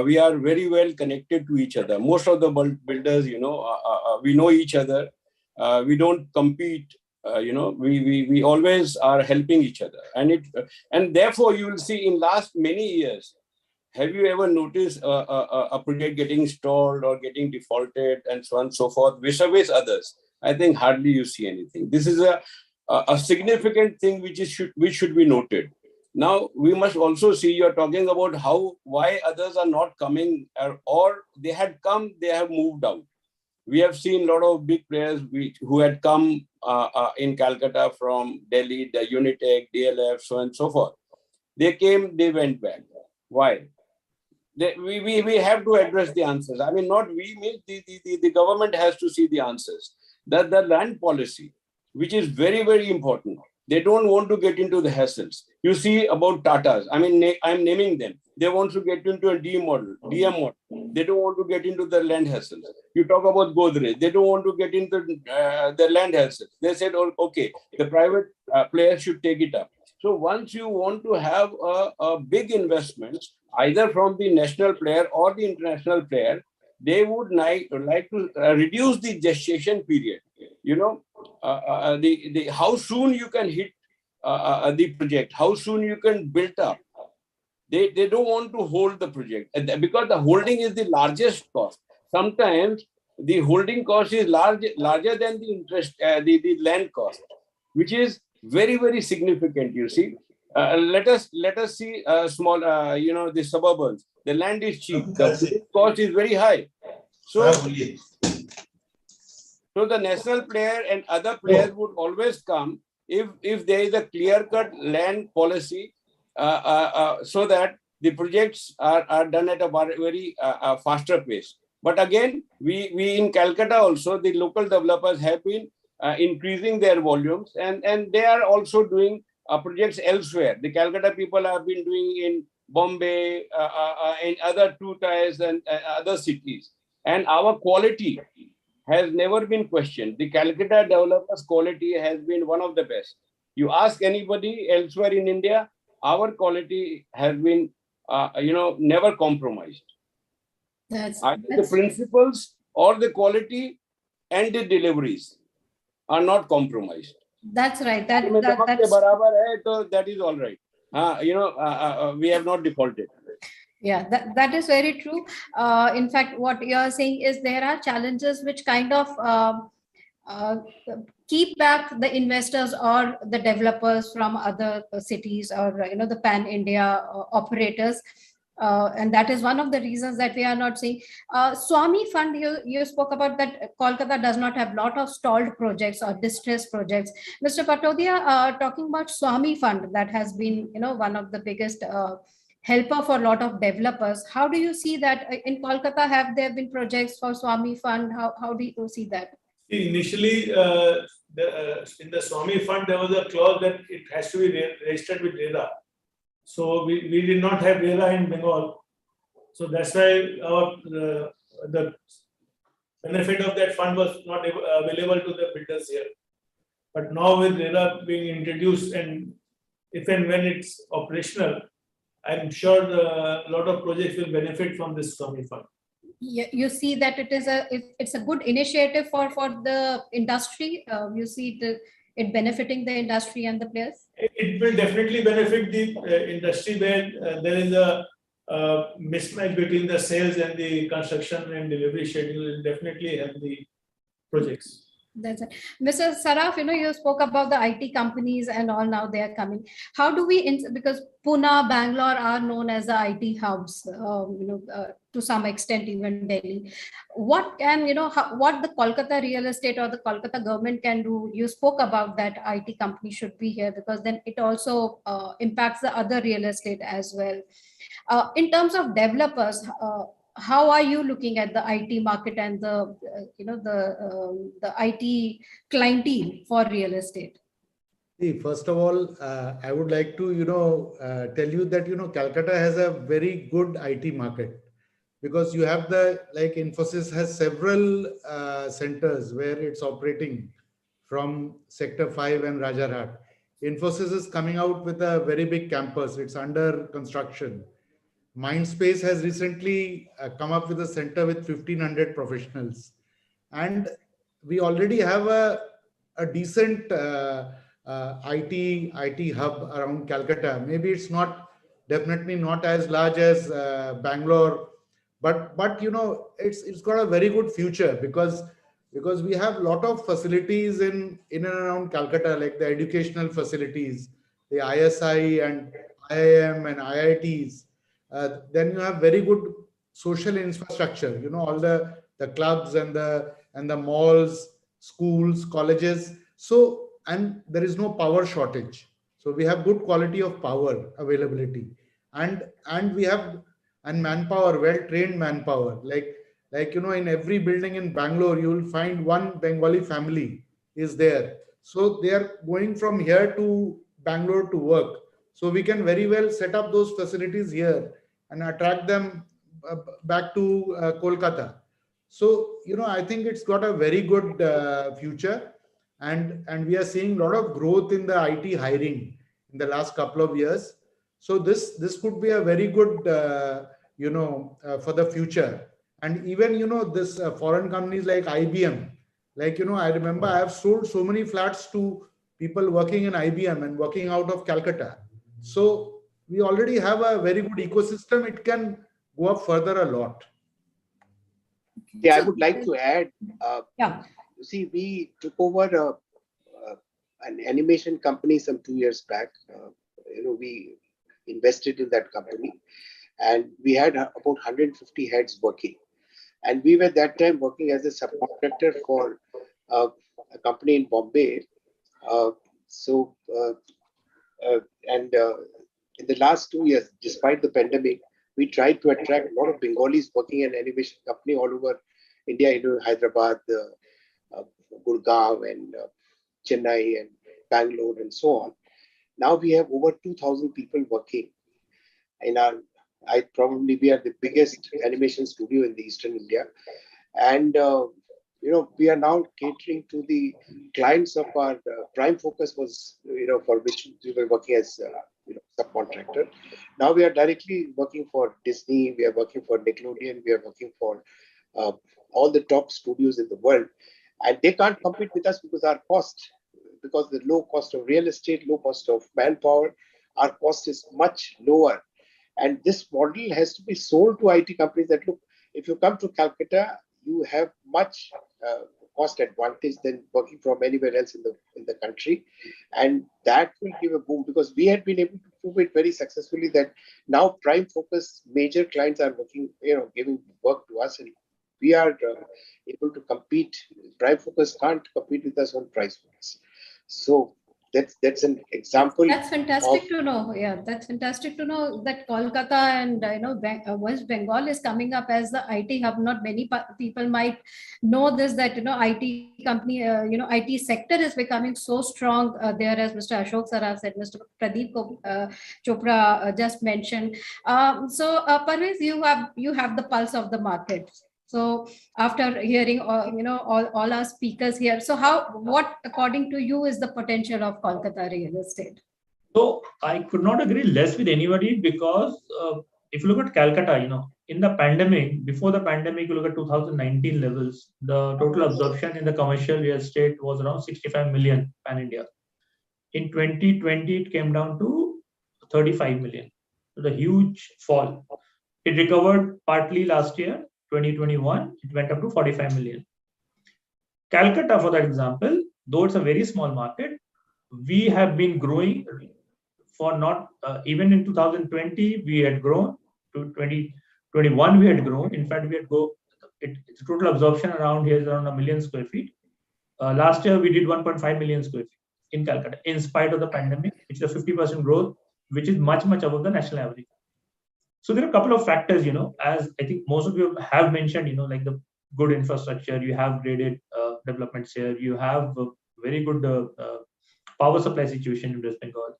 We are very well connected to each other. Most of the builders, we know each other. We don't compete. We always are helping each other, and therefore you will see in last many years. Have you ever noticed a project getting stalled or getting defaulted and so on and so forth, vis-a-vis others? I think hardly you see anything. This is a significant thing which should be noted. Now, we must also see, you're talking about why others are not coming, or they had come, they have moved out. We have seen a lot of big players who had come in Calcutta from Delhi, the Unitech, DLF, so on and so forth. They came, they went back. Why? We have to address the answers. I mean, not we, means the government has to see the answers. The land policy, which is very, very important. They don't want to get into the hassles. You see about Tatas. I mean, I'm naming them. They want to get into a DM model. They don't want to get into the land hassles. You talk about Godrej. They don't want to get into the land hassles. They said, oh, okay, the private players should take it up. So once you want to have a big investments, either from the national player or the international player, they would like to reduce the gestation period. How soon you can hit the project, how soon you can build up. They don't want to hold the project because the holding is the largest cost. Sometimes the holding cost is larger than the interest, the land cost, which is very, very significant. You see, let us see small, the suburbs. The land is cheap. The cost is very high. So the national player and other players would always come if there is a clear-cut land policy, so that the projects are done at a very faster pace. But again, we in Calcutta also, the local developers have been increasing their volumes, and they are also doing projects elsewhere. The Calcutta people have been doing in Bombay, in other two tiers and other cities. And our quality has never been questioned. The Calcutta developers' quality has been one of the best. You ask anybody elsewhere in India, our quality has been, never compromised. The principles or the quality and the deliveries are not compromised. That's right. That is all right. We have not defaulted. Yeah, that is very true. In fact, what you are saying is there are challenges which kind of keep back the investors or the developers from other cities, or the pan-India operators. And that is one of the reasons that we are not seeing. Swami Fund, you spoke about that Kolkata does not have a lot of stalled projects or distressed projects. Mr. Patodia, talking about Swami Fund, that has been one of the biggest helper for a lot of developers. How do you see that in Kolkata? Have there been projects for Swami Fund? How do you see that? Initially, in the Swami Fund, there was a clause that it has to be registered with RERA. So we did not have RERA in Bengal. So that's why the benefit of that fund was not available to the builders here. But now with RERA being introduced, and if and when it's operational, I'm sure a lot of projects will benefit from this Swami Fund. You see that it's a good initiative for the industry. You see it benefiting the industry and the players. It will definitely benefit the industry where there is a mismatch between the sales and the construction and delivery schedule will definitely help the projects. That's it. Mr. Saraf, you spoke about the IT companies and all, now they are coming. How do we, because Pune, Bangalore are known as the IT hubs, to some extent, even Delhi. What can, what the Kolkata real estate or the Kolkata government can do? You spoke about that IT company should be here, because then it also impacts the other real estate as well. In terms of developers, how are you looking at the IT market and the the IT clientele for real estate? See, first of all, I would like to tell you that Calcutta has a very good IT market, because you have like Infosys has several centers where it's operating from Sector 5 and Rajarhat. Infosys is coming out with a very big campus. It's under construction. Mindspace has recently come up with a center with 1,500 professionals. And we already have a decent IT hub around Calcutta. Maybe it's definitely not as large as Bangalore, but it's got a very good future, because we have a lot of facilities in and around Calcutta, like the educational facilities, the ISI and IIM and IITs. Then you have very good social infrastructure, all the clubs and the malls, schools, colleges. So, and there is no power shortage. So we have good quality of power availability, and we have manpower, well-trained manpower. Like in every building in Bangalore, you will find one Bengali family is there. So they are going from here to Bangalore to work. So we can very well set up those facilities here and attract them back to Kolkata. So, I think it's got a very good future, and we are seeing a lot of growth in the IT hiring in the last couple of years. So this could be a very good, for the future. And even, this foreign companies like IBM, I remember I have sold so many flats to people working in IBM and working out of Calcutta. So we already have a very good ecosystem. It can go up further a lot. Yeah, I would like to add. You see, we took over an animation company some 2 years back. We invested in that company, and we had about 150 heads working. And we were that time working as a subcontractor for a company in Bombay. In the last 2 years, despite the pandemic, we tried to attract a lot of Bengalis working in animation company all over India, Hyderabad, Gurgaon, and Chennai, and Bangalore, and so on. Now we have over 2,000 people working in we are the biggest animation studio in the Eastern India. And, we are now catering to the clients of our prime focus was, for which we were working as, subcontractor. Now we are directly working for Disney, we are working for Nickelodeon, we are working for all the top studios in the world. And they can't compete with us because because the low cost of real estate, low cost of manpower, our cost is much lower. And this model has to be sold to IT companies that, look, if you come to Calcutta, you have much cost advantage than working from anywhere else in the country. And that will give a boom, because we had been able to prove it very successfully that now prime focus major clients are working, giving work to us, and we are able to compete. Prime focus can't compete with us on price points. So that's an example. That's fantastic to know. Yeah, that's fantastic to know that Kolkata and West Bengal is coming up as the IT hub. Not many people might know this, that IT company, IT sector is becoming so strong there, as Mr. Ashok Saraf said, Mr. Pradeep Chopra just mentioned. Parvez, you have the pulse of the market. So after hearing all our speakers here, so what according to you is the potential of Kolkata real estate? So I could not agree less with anybody, because if you look at Calcutta, in the pandemic, before the pandemic, you look at 2019 levels, the total absorption in the commercial real estate was around 65 million pan India. In 2020, it came down to 35 million. So the huge fall. It recovered partly last year, 2021. It went up to 45 million. Calcutta, for that example, though it's a very small market, we have been growing for not even in 2020 we had grown, to 2021 we had grown. In fact, we had its total absorption around here is around 1 million square feet. Last year we did 1.5 million square feet in Calcutta, in spite of the pandemic, which is a 50% growth, which is much above the national average. So there are a couple of factors, as I think most of you have mentioned, like the good infrastructure, you have graded developments here, you have a very good power supply situation in West Bengal.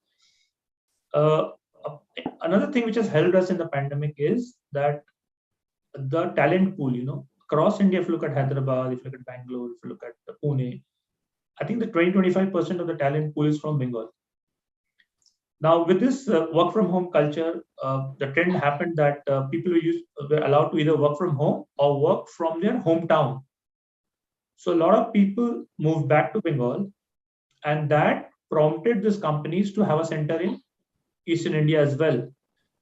Another thing which has helped us in the pandemic is that the talent pool, across India, if you look at Hyderabad, if you look at Bangalore, if you look at Pune, I think the 20-25% of the talent pool is from Bengal. Now, with this work from home culture, the trend happened that people were allowed to either work from home or work from their hometown. So a lot of people moved back to Bengal, and that prompted these companies to have a center in Eastern India as well.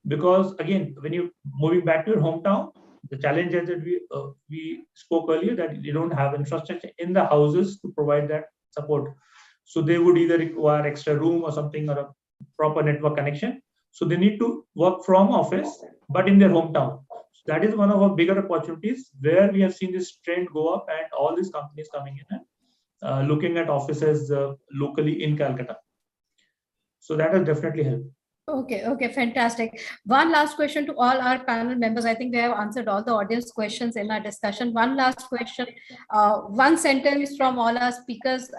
Because again, when you're moving back to your hometown, the challenge is that we spoke earlier that you don't have infrastructure in the houses to provide that support. So they would either require extra room or something, or a proper network connection. So they need to work from office, but in their hometown. So that is one of our bigger opportunities where we have seen this trend go up, and all these companies coming in and looking at offices locally in Calcutta. So that has definitely helped. Okay, fantastic. One last question to all our panel members. I think we have answered all the audience questions in our discussion. One last question, one sentence from all our speakers.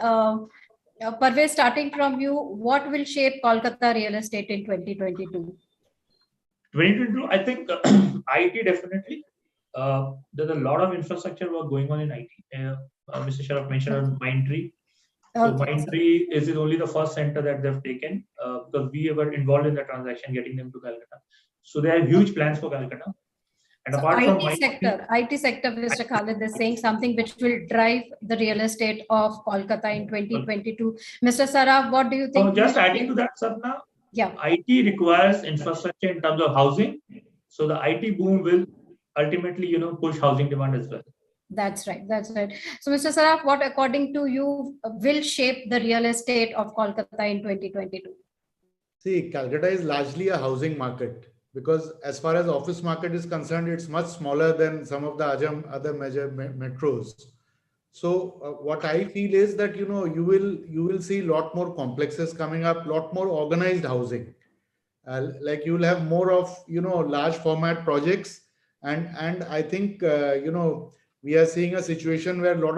Parvez, starting from you, what will shape Kolkata real estate in 2022? 2022, I think IT definitely. There's a lot of infrastructure work going on in IT. Mr. Sharaf mentioned Mindtree. So Mindtree is only the first center that they've taken because we were involved in the transaction, getting them to Calcutta. So they have huge plans for Calcutta. And so apart from IT sector, Mr. Khalid is saying something which will drive the real estate of Kolkata in 2022. Mr. Saraf, what do you think? So just adding to that, Sapna, yeah, IT requires infrastructure in terms of housing. So the IT boom will ultimately, push housing demand as well. That's right. So, Mr. Saraf, what according to you will shape the real estate of Kolkata in 2022? See, Calcutta is largely a housing market because as far as office market is concerned, it's much smaller than some of the other major metros. So what I feel is that, you will see a lot more complexes coming up, lot more organized housing. Like you will have more of, large format projects. And I think, we are seeing a situation where a lot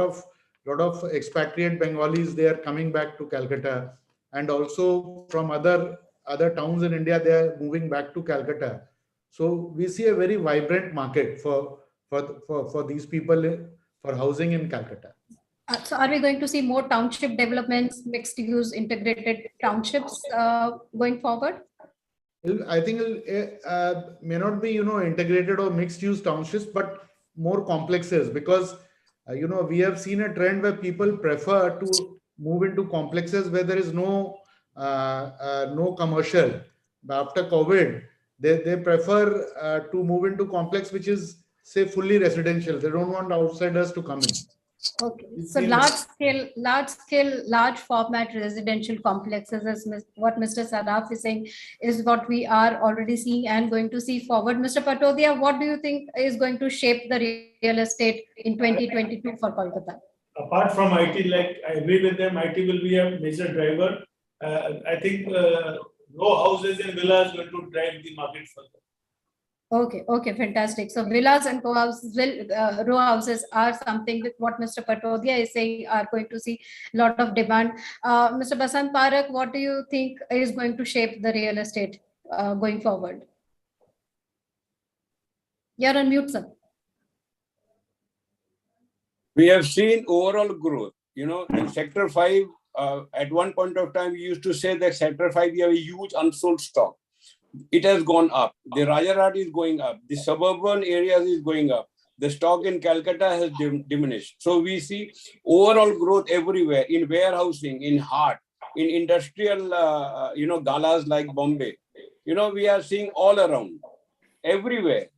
of expatriate Bengalis, they are coming back to Calcutta, and also from other towns in India, they are moving back to Calcutta. So we see a very vibrant market for these people for housing in Calcutta. So are we going to see more township developments, mixed use integrated townships going forward? I think it may not be, integrated or mixed use townships, but more complexes, because we have seen a trend where people prefer to move into complexes where there is no commercial. After COVID, they prefer to move into complex which is, say, fully residential. They don't want outsiders to come in. Okay, so large format residential complexes, as what Mr. Saraf is saying, is what we are already seeing and going to see forward. Mr. Patodia, what do you think is going to shape the real estate in 2022 for Kolkata? Apart from IT, like I agree with them, IT will be a major driver. I think row houses and villas going to drive the market further. Okay, fantastic. So villas and row houses are something that what Mr. Patodia is saying are going to see a lot of demand. Mr. Basant Parak, what do you think is going to shape the real estate going forward? You're on mute, sir. We have seen overall growth. In Sector 5, at one point of time, we used to say that Sector 5, we have a huge unsold stock. It has gone up. The Rajarhat is going up. The suburban areas is going up. The stock in Calcutta has diminished. So we see overall growth everywhere, in warehousing, in HART, in industrial, galas like Bombay. We are seeing all around, everywhere.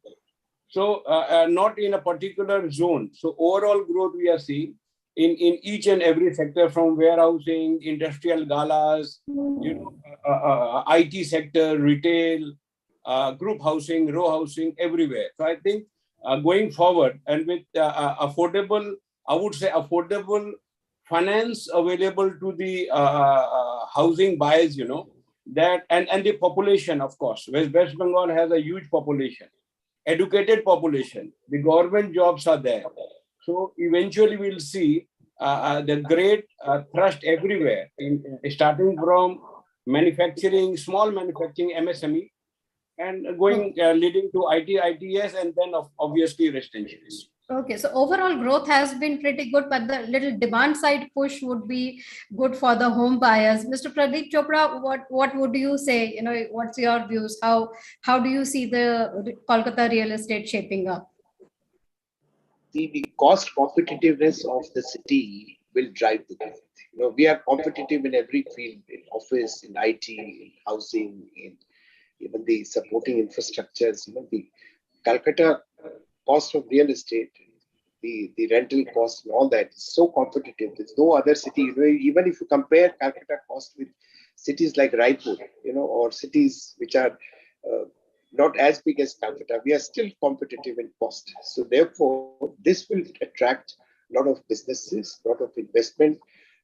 So not in a particular zone. So overall growth we are seeing in each and every sector, from warehousing, industrial galas, IT sector, retail, group housing, row housing, everywhere. So I think going forward and with affordable, I would say affordable finance available to the housing buyers, that and the population, of course. West Bengal has a huge population, educated population. The government jobs are there. So eventually we'll see the great thrust everywhere, starting from manufacturing, small manufacturing, MSME, and going leading to IT, ITS, and then obviously residentials. Okay, so overall growth has been pretty good, but the little demand side push would be good for the home buyers. Mr. Pradeep Chopra, what would you say? What's your views? How do you see the Kolkata real estate shaping up? The cost competitiveness of the city will drive the growth. We are competitive in every field, in office, in IT, in housing, in even the supporting infrastructures. The Calcutta cost of real estate, the rental cost and all that is so competitive. There's no other city, even if you compare Calcutta cost with cities like Raipur, or cities which are not as big as Calcutta, we are still competitive in cost. So therefore, this will attract a lot of businesses, a lot of investment,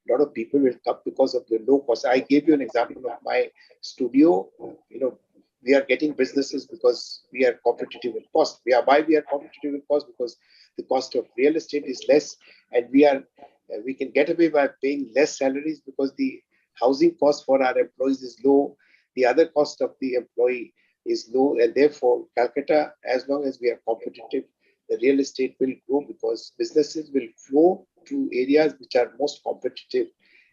a lot of people will come because of the low cost. I gave you an example of my studio. We are getting businesses because we are competitive in cost. Why we are competitive in cost? Because the cost of real estate is less, and we can get away by paying less salaries because the housing cost for our employees is low. The other cost of the employee is low, and therefore Calcutta, as long as we are competitive, the real estate will grow because businesses will flow to areas which are most competitive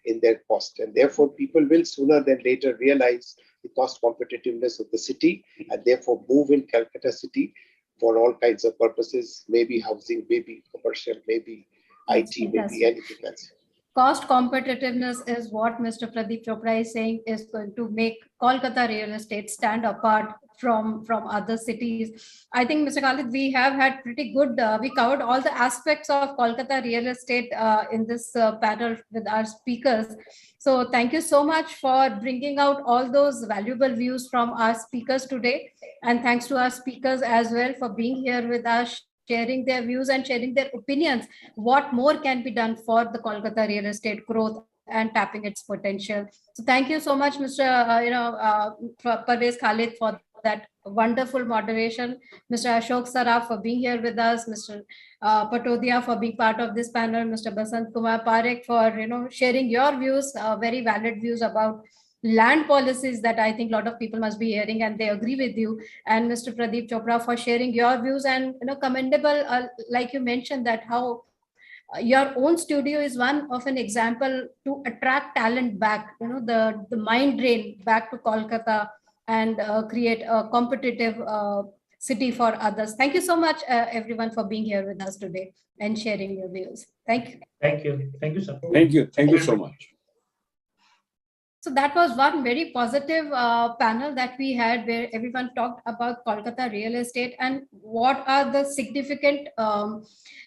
in their cost, and therefore people will sooner than later realize the cost competitiveness of the city and therefore move in Calcutta city for all kinds of purposes, maybe housing, maybe commercial, maybe IT, maybe anything else. Cost competitiveness is what Mr. Pradeep Chopra is saying is going to make Kolkata real estate stand apart from other cities. I think, Mr. Khalid, we have had pretty good, we covered all the aspects of Kolkata real estate in this panel with our speakers. So thank you so much for bringing out all those valuable views from our speakers today. And thanks to our speakers as well for being here with us, sharing their views and sharing their opinions. What more can be done for the Kolkata real estate growth and tapping its potential? So thank you so much, Mr. Parvez Khalid, for that wonderful moderation. Mr. Ashok Saraf for being here with us, Mr. Patodia for being part of this panel, Mr. Basant Kumar Parekh for sharing your views, very valid views about land policies that I think a lot of people must be hearing and they agree with you, and Mr. Pradeep Chopra for sharing your views and commendable, like you mentioned, that how your own studio is one of an example to attract talent back, the mind drain back to Kolkata and create a competitive city for others. Thank you so much, everyone, for being here with us today and sharing your views. Thank you. Thank you. Thank you, sir. Thank you. Thank you so much. So that was one very positive panel that we had where everyone talked about Kolkata real estate and what are the significant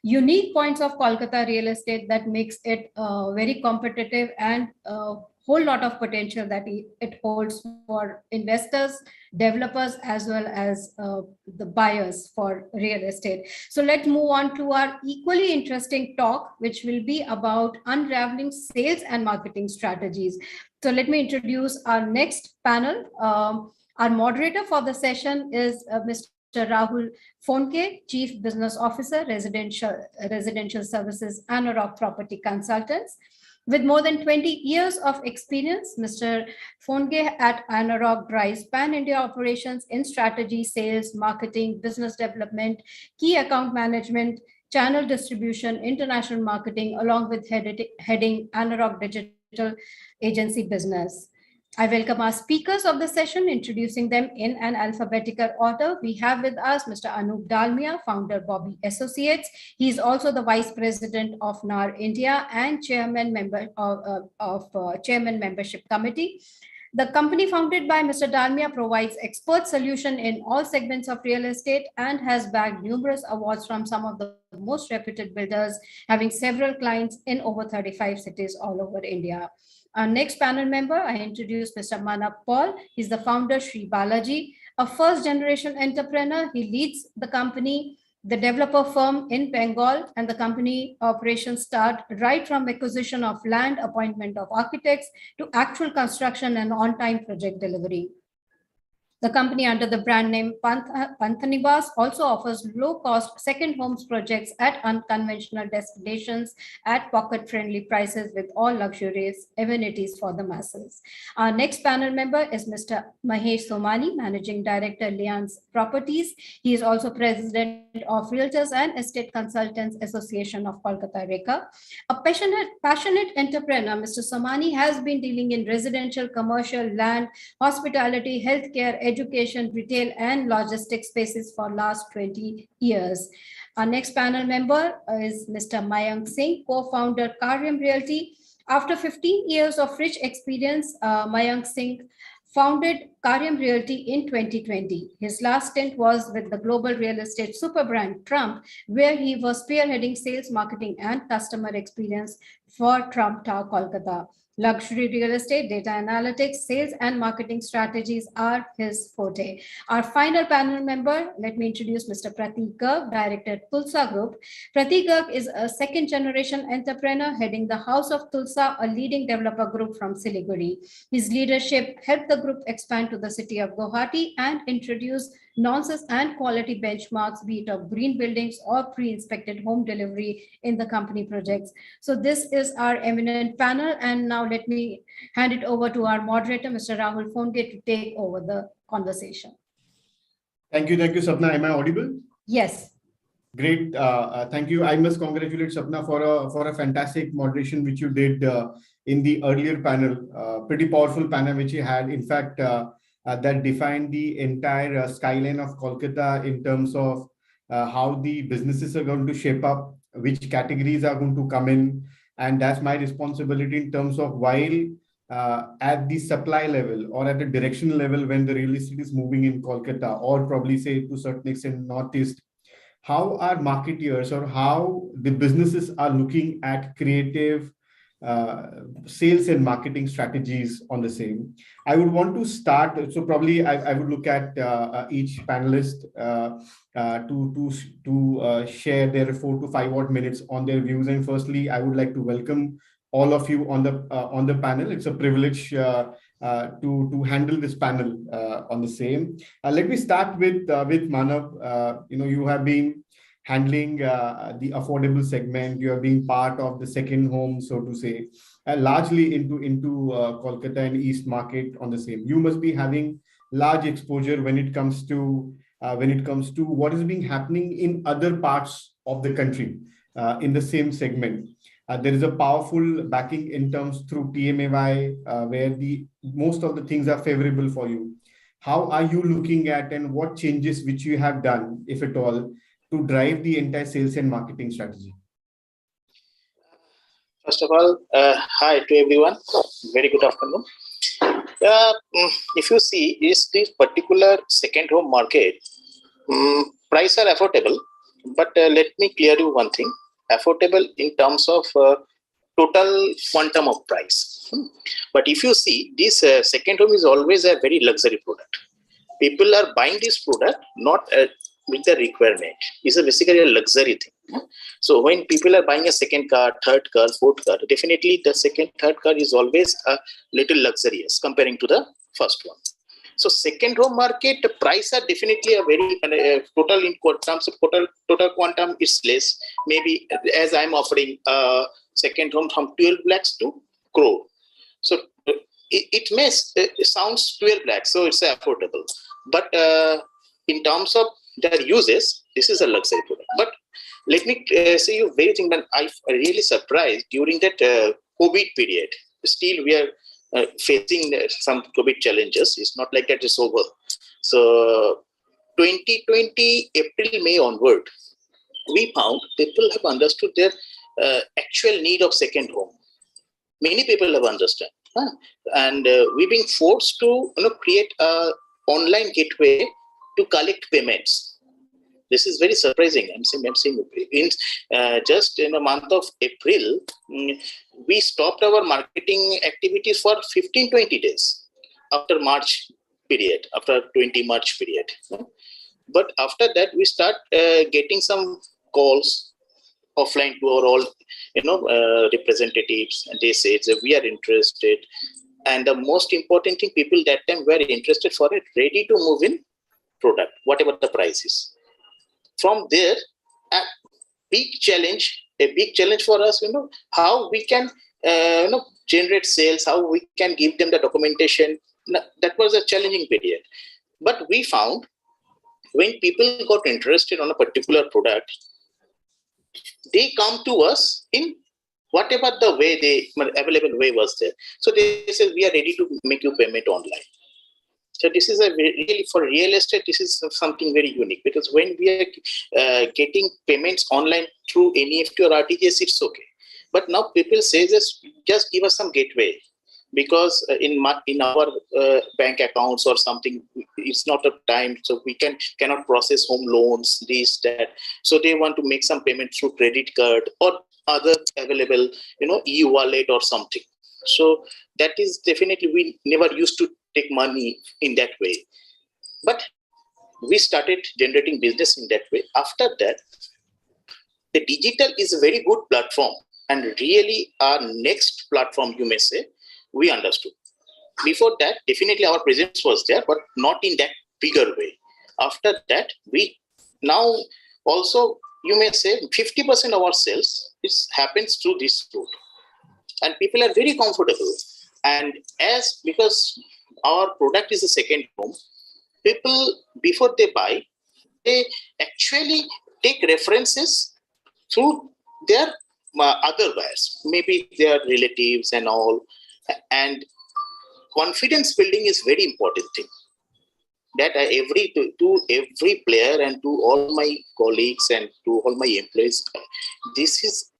unique points of Kolkata real estate that makes it very competitive and a whole lot of potential that it holds for investors, developers, as well as the buyers for real estate. So let's move on to our equally interesting talk, which will be about unraveling sales and marketing strategies. So let me introduce our next panel. Our moderator for the session is Mr. Rahul Phonke, Chief Business Officer, Residential Services, Anurag Property Consultants. With more than 20 years of experience, Mr. Phonke at Anurag drives pan-India operations in strategy, sales, marketing, business development, key account management, channel distribution, international marketing, along with heading Anurag Digital Agency business. I welcome our speakers of the session, introducing them in an alphabetical order. We have with us Mr. Anup Dalmia, founder Bobby Associates. He is also the Vice President of NAR India and Chairman Membership Committee. The company founded by Mr. Dalmia provides expert solution in all segments of real estate and has bagged numerous awards from some of the most reputed builders, having several clients in over 35 cities all over India. Our next panel member, I introduce Mr. Manap Paul. He's the founder, Sri Balaji, a first-generation entrepreneur. He leads the company, the developer firm in Bengal, and the company operations start right from acquisition of land, appointment of architects, to actual construction and on-time project delivery. The company under the brand name Panthanibas also offers low-cost second homes projects at unconventional destinations at pocket-friendly prices with all luxurious amenities for the masses. Our next panel member is Mr. Mahesh Somani, Managing Director, Allianz Properties. He is also President of Realtors and Estate Consultants Association of Kolkata, Reka. A passionate entrepreneur, Mr. Somani has been dealing in residential, commercial, land, hospitality, healthcare, education, retail, and logistics spaces for last 20 years. Our next panel member is Mr. Mayank Singh, co-founder Karyam Realty. After 15 years of rich experience, Mayank Singh founded Karyam Realty in 2020. His last stint was with the global real estate super brand Trump, where he was spearheading sales, marketing, and customer experience for Trump Tower, Kolkata. Luxury real estate, data analytics, sales, and marketing strategies are his forte. Our final panel member, let me introduce Mr. Pratik Garg, Director at Tulsa Group. Pratik Garg is a second-generation entrepreneur heading the House of Tulsa, a leading developer group from Siliguri. His leadership helped the group expand to the city of Guwahati and introduce nonsense and quality benchmarks, be it of green buildings or pre-inspected home delivery in the company projects. So this is our eminent panel. And now let me hand it over to our moderator, Mr. Rahul Phonge, to take over the conversation. Thank you, Sapna. Am I audible? Yes. Great. Thank you. I must congratulate Sapna for a fantastic moderation which you did in the earlier panel. Pretty powerful panel which you had. In fact, that defined the entire skyline of Kolkata in terms of how the businesses are going to shape up, which categories are going to come in. And that's my responsibility in terms of while at the supply level or at the directional level when the real estate is moving in Kolkata, or probably say to a certain extent Northeast, how are marketeers or how the businesses are looking at creative sales and marketing strategies on the same. I would want to start, so probably I would look at each panelist to share their 4 to 5 odd minutes on their views. And firstly, I would like to welcome all of you on the panel. It's a privilege to handle this panel on the same. Let me start with Manav. You have been handling the affordable segment. You are being part of the second home, so to say, largely into Kolkata and East market on the same. You must be having large exposure when it comes to what is being happening in other parts of the country in the same segment. There is a powerful backing in terms through PMAY where most of the things are favorable for you. How are you looking at and what changes which you have done, if at all, to drive the entire sales and marketing strategy? First of all, hi to everyone. Very good afternoon. If you see, this particular second home market, prices are affordable, but let me clear you one thing. Affordable in terms of total quantum of price. But if you see, this second home is always a very luxury product. People are buying this product not with the requirement. It's basically a luxury thing. So when people are buying a second car, third car, fourth car, definitely the second, third car is always a little luxurious comparing to the first one. So second home market, the price are definitely a very total in terms of total quantum is less. Maybe as I'm offering a second home from 12 lakhs to crore. So it may sounds 12 lakhs, so it's affordable. But in terms of their uses, this is a luxury product. But let me say you very thing that I really surprised during that COVID period. Still we are facing some COVID challenges. It's not like that it's over. So 2020 April, May onward, we found people have understood their actual need of second home. Many people have understood. And we're being forced to create a online gateway to collect payments. This is very surprising. I'm saying just in the month of April, we stopped our marketing activities for 15-20 days after March period, after 20 March period. But after that, we start getting some calls offline to our all representatives, and they say that we are interested. And the most important thing, people that time were interested for it, ready to move in product, whatever the price is. From there, a big challenge for us, how we can generate sales, how we can give them the documentation. That was a challenging period. But we found when people got interested on a particular product, they come to us in whatever the way available way was there. So they said, we are ready to make you payment online. So this is really for real estate, this is something very unique, because when we are getting payments online through NEFT or RTGS, it's okay. But now people say this, just give us some gateway, because in our bank accounts or something, it's not a time, so we cannot process home loans, this, that. So they want to make some payment through credit card or other available, e-wallet or something. So that is definitely, we never used to take money in that way. But we started generating business in that way. After that, the digital is a very good platform, and really our next platform, you may say, we understood. Before that, definitely our presence was there, but not in that bigger way. After that, we now also, you may say, 50% of our sales happens through this route. And people are very comfortable. And because our product is a second home, people, before they buy, they actually take references through their other buyers, maybe their relatives and all. And confidence building is very important thing. That to every player and to all my colleagues and to all my employees,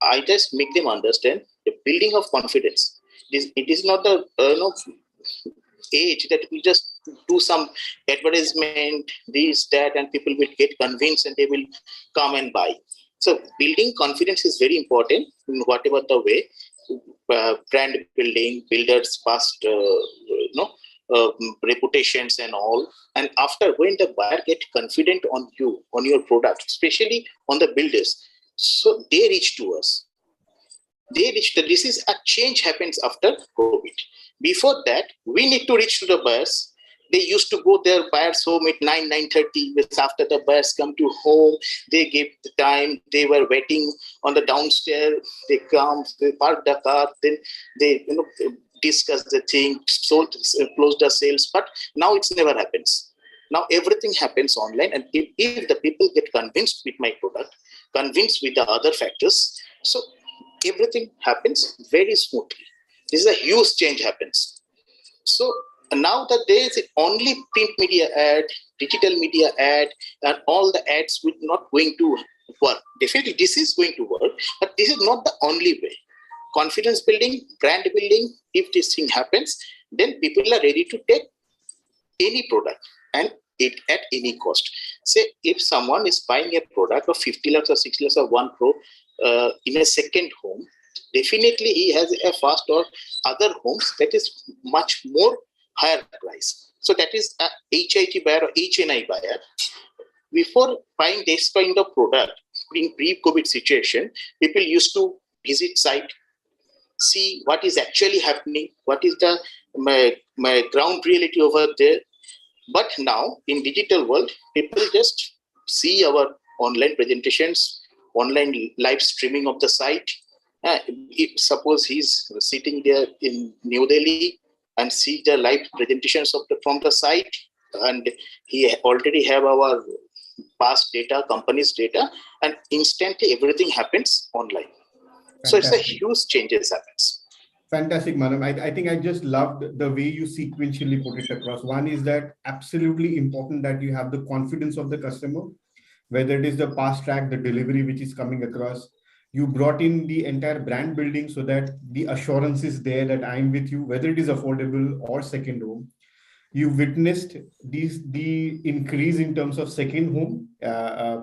I just make them understand the building of confidence. It is not the age that we just do some advertisement, this, that, and people will get convinced and they will come and buy. So building confidence is very important in whatever the way. Brand building, builders past reputations and all. And after, when the buyer get confident on you, on your product, especially on the builders, so they reach to us. This is a change happens after COVID. Before that, we need to reach to the buyers. They used to go their buyers home at 9:30. After the buyers come to home, they give the time. They were waiting on the downstairs. They come, they park the car, then they discuss the thing, close the sales. But now it never happens. Now everything happens online, and if the people get convinced with my product, convinced with the other factors, so everything happens very smoothly. This is a huge change happens. So now that there is only print media ad, digital media ad, and all the ads will not going to work. Definitely this is going to work, but this is not the only way. Confidence building, brand building, if this thing happens, then people are ready to take any product and it at any cost. Say if someone is buying a product of 50 lakhs or 60 lakhs or 1 crore in a second home, definitely he has a first or other homes that is much more higher price. So that is a HIT buyer or HNI buyer. Before buying this kind of product in pre-COVID situation, people used to visit site, see what is actually happening, what is the my ground reality over there. But now in digital world, people just see our online presentations, online live streaming of the site. If suppose he's sitting there in New Delhi and see the live presentations from the site, and he already have our past data, company's data, and instantly everything happens online. Fantastic. So it's a huge changes happens. Fantastic, madam. I think I just loved the way you sequentially put it across. One is that absolutely important that you have the confidence of the customer, whether it is the fast track, the delivery which is coming across. You brought in the entire brand building so that the assurance is there that I'm with you, whether it is affordable or second home. You witnessed the increase in terms of second home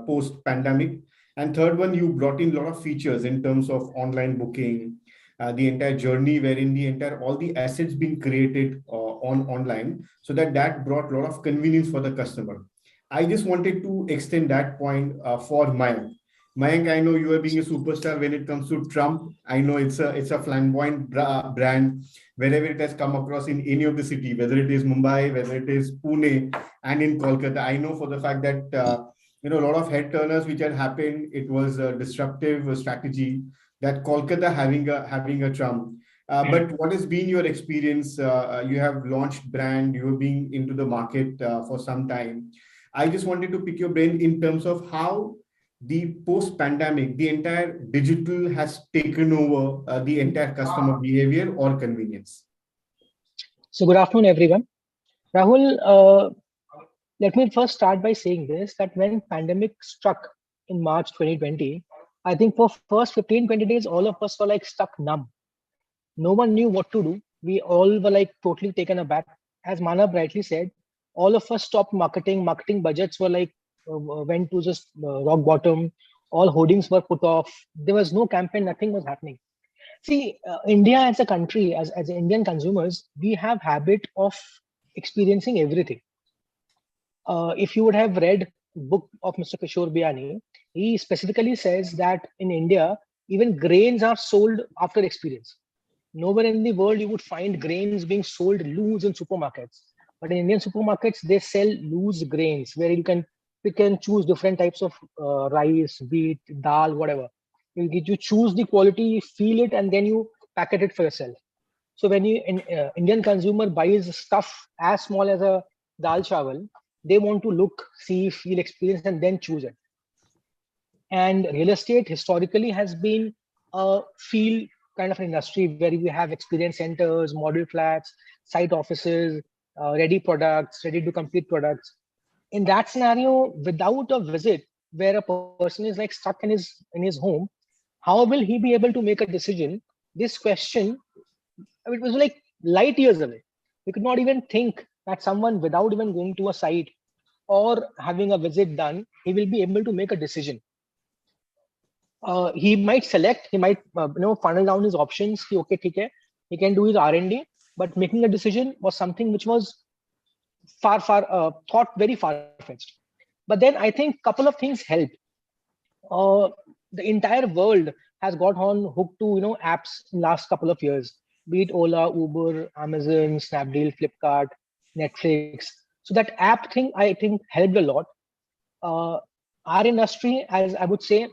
post pandemic. And third one, you brought in a lot of features in terms of online booking, the entire journey wherein the entire all the assets being created on online, so that brought a lot of convenience for the customer. I just wanted to extend that point for Mayank. Mayank, I know you are being a superstar when it comes to Trump. I know it's a flamboyant brand wherever it has come across in any of the city, whether it is Mumbai, whether it is Pune, and in Kolkata. I know for the fact that a lot of head turners which had happened. It was a disruptive strategy that Kolkata having a Trump. But what has been your experience? You have launched brand. You have been into the market for some time. I just wanted to pick your brain in terms of how the post-pandemic, the entire digital has taken over the entire customer behavior or convenience. So good afternoon, everyone. Rahul, let me first start by saying this, that when pandemic struck in March 2020, I think for first 15, 20 days, all of us were like stuck numb. No one knew what to do. We all were like totally taken aback. As Manav rightly said, all of us stopped marketing. Marketing budgets were like, went to just rock bottom. All hoardings were put off. There was no campaign, nothing was happening. See, India as a country, as Indian consumers, we have habit of experiencing everything. If you would have read book of Mr. Kishore Biani, he specifically says that in India, even grains are sold after experience. Nowhere in the world you would find grains being sold loose in supermarkets. But in Indian supermarkets, they sell loose grains where you can pick and choose different types of rice, wheat, dal, whatever. You choose the quality, feel it, and then you packet it for yourself. So when Indian consumer buys stuff as small as a dal chawal, they want to look, see, feel, experience, and then choose it. And real estate historically has been a feel kind of an industry where we have experience centers, model flats, site offices, ready products, ready to complete products. In that scenario, without a visit where a person is like stuck in his home, how will he be able to make a decision? This question, it was like light years away. We could not even think that someone without even going to a site or having a visit done, he will be able to make a decision. He might select, he might funnel down his options. Okay, he can do his R&D, but making a decision was something which was thought very far-fetched. But then I think a couple of things helped. The entire world has got on hooked to apps in last couple of years, be it Ola, Uber, Amazon, Snapdeal, Flipkart, Netflix. So that app thing I think helped a lot. Our industry, as I would say,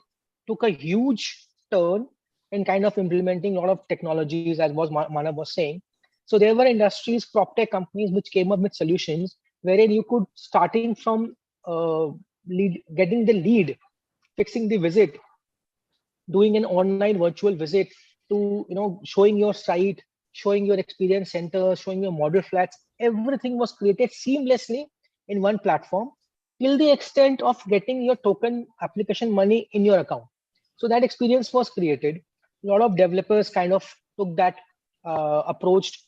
took a huge turn in kind of implementing a lot of technologies, as Manav was saying. So there were industries, prop tech companies, which came up with solutions wherein you could, starting from getting the lead, fixing the visit, doing an online virtual visit, to showing your site, showing your experience center, showing your model flats. Everything was created seamlessly in one platform, till the extent of getting your token application money in your account. So that experience was created. A lot of developers kind of took that approach.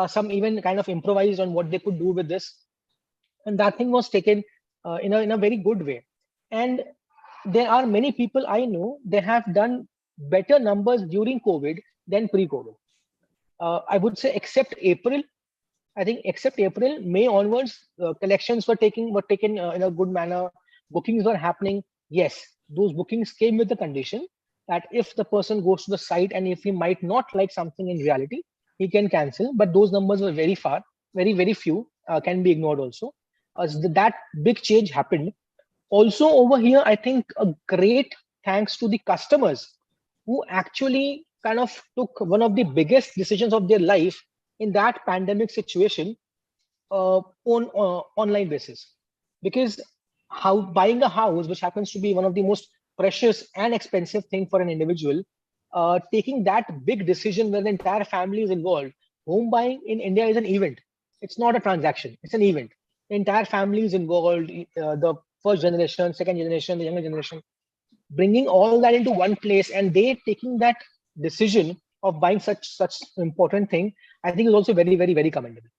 Some even kind of improvised on what they could do with this, and that thing was taken in a very good way. And there are many people I know, they have done better numbers during COVID than pre-COVID. I would say except April. I think except April, May onwards, collections were taken in a good manner. Bookings were happening. Yes, those bookings came with the condition that if the person goes to the site and if he might not like something in reality, he can cancel. But those numbers were very very few, can be ignored also. That big change happened. Also over here, I think a great thanks to the customers who actually kind of took one of the biggest decisions of their life in that pandemic situation on online basis. Because how buying a house, which happens to be one of the most precious and expensive thing for an individual, taking that big decision where the entire family is involved. Home buying in India is an event. It's not a transaction. It's an event. The entire family is involved. The first generation, second generation, the younger generation. bringing all that into one place and they taking that decision of buying such important thing, I think is also very, very, very commendable.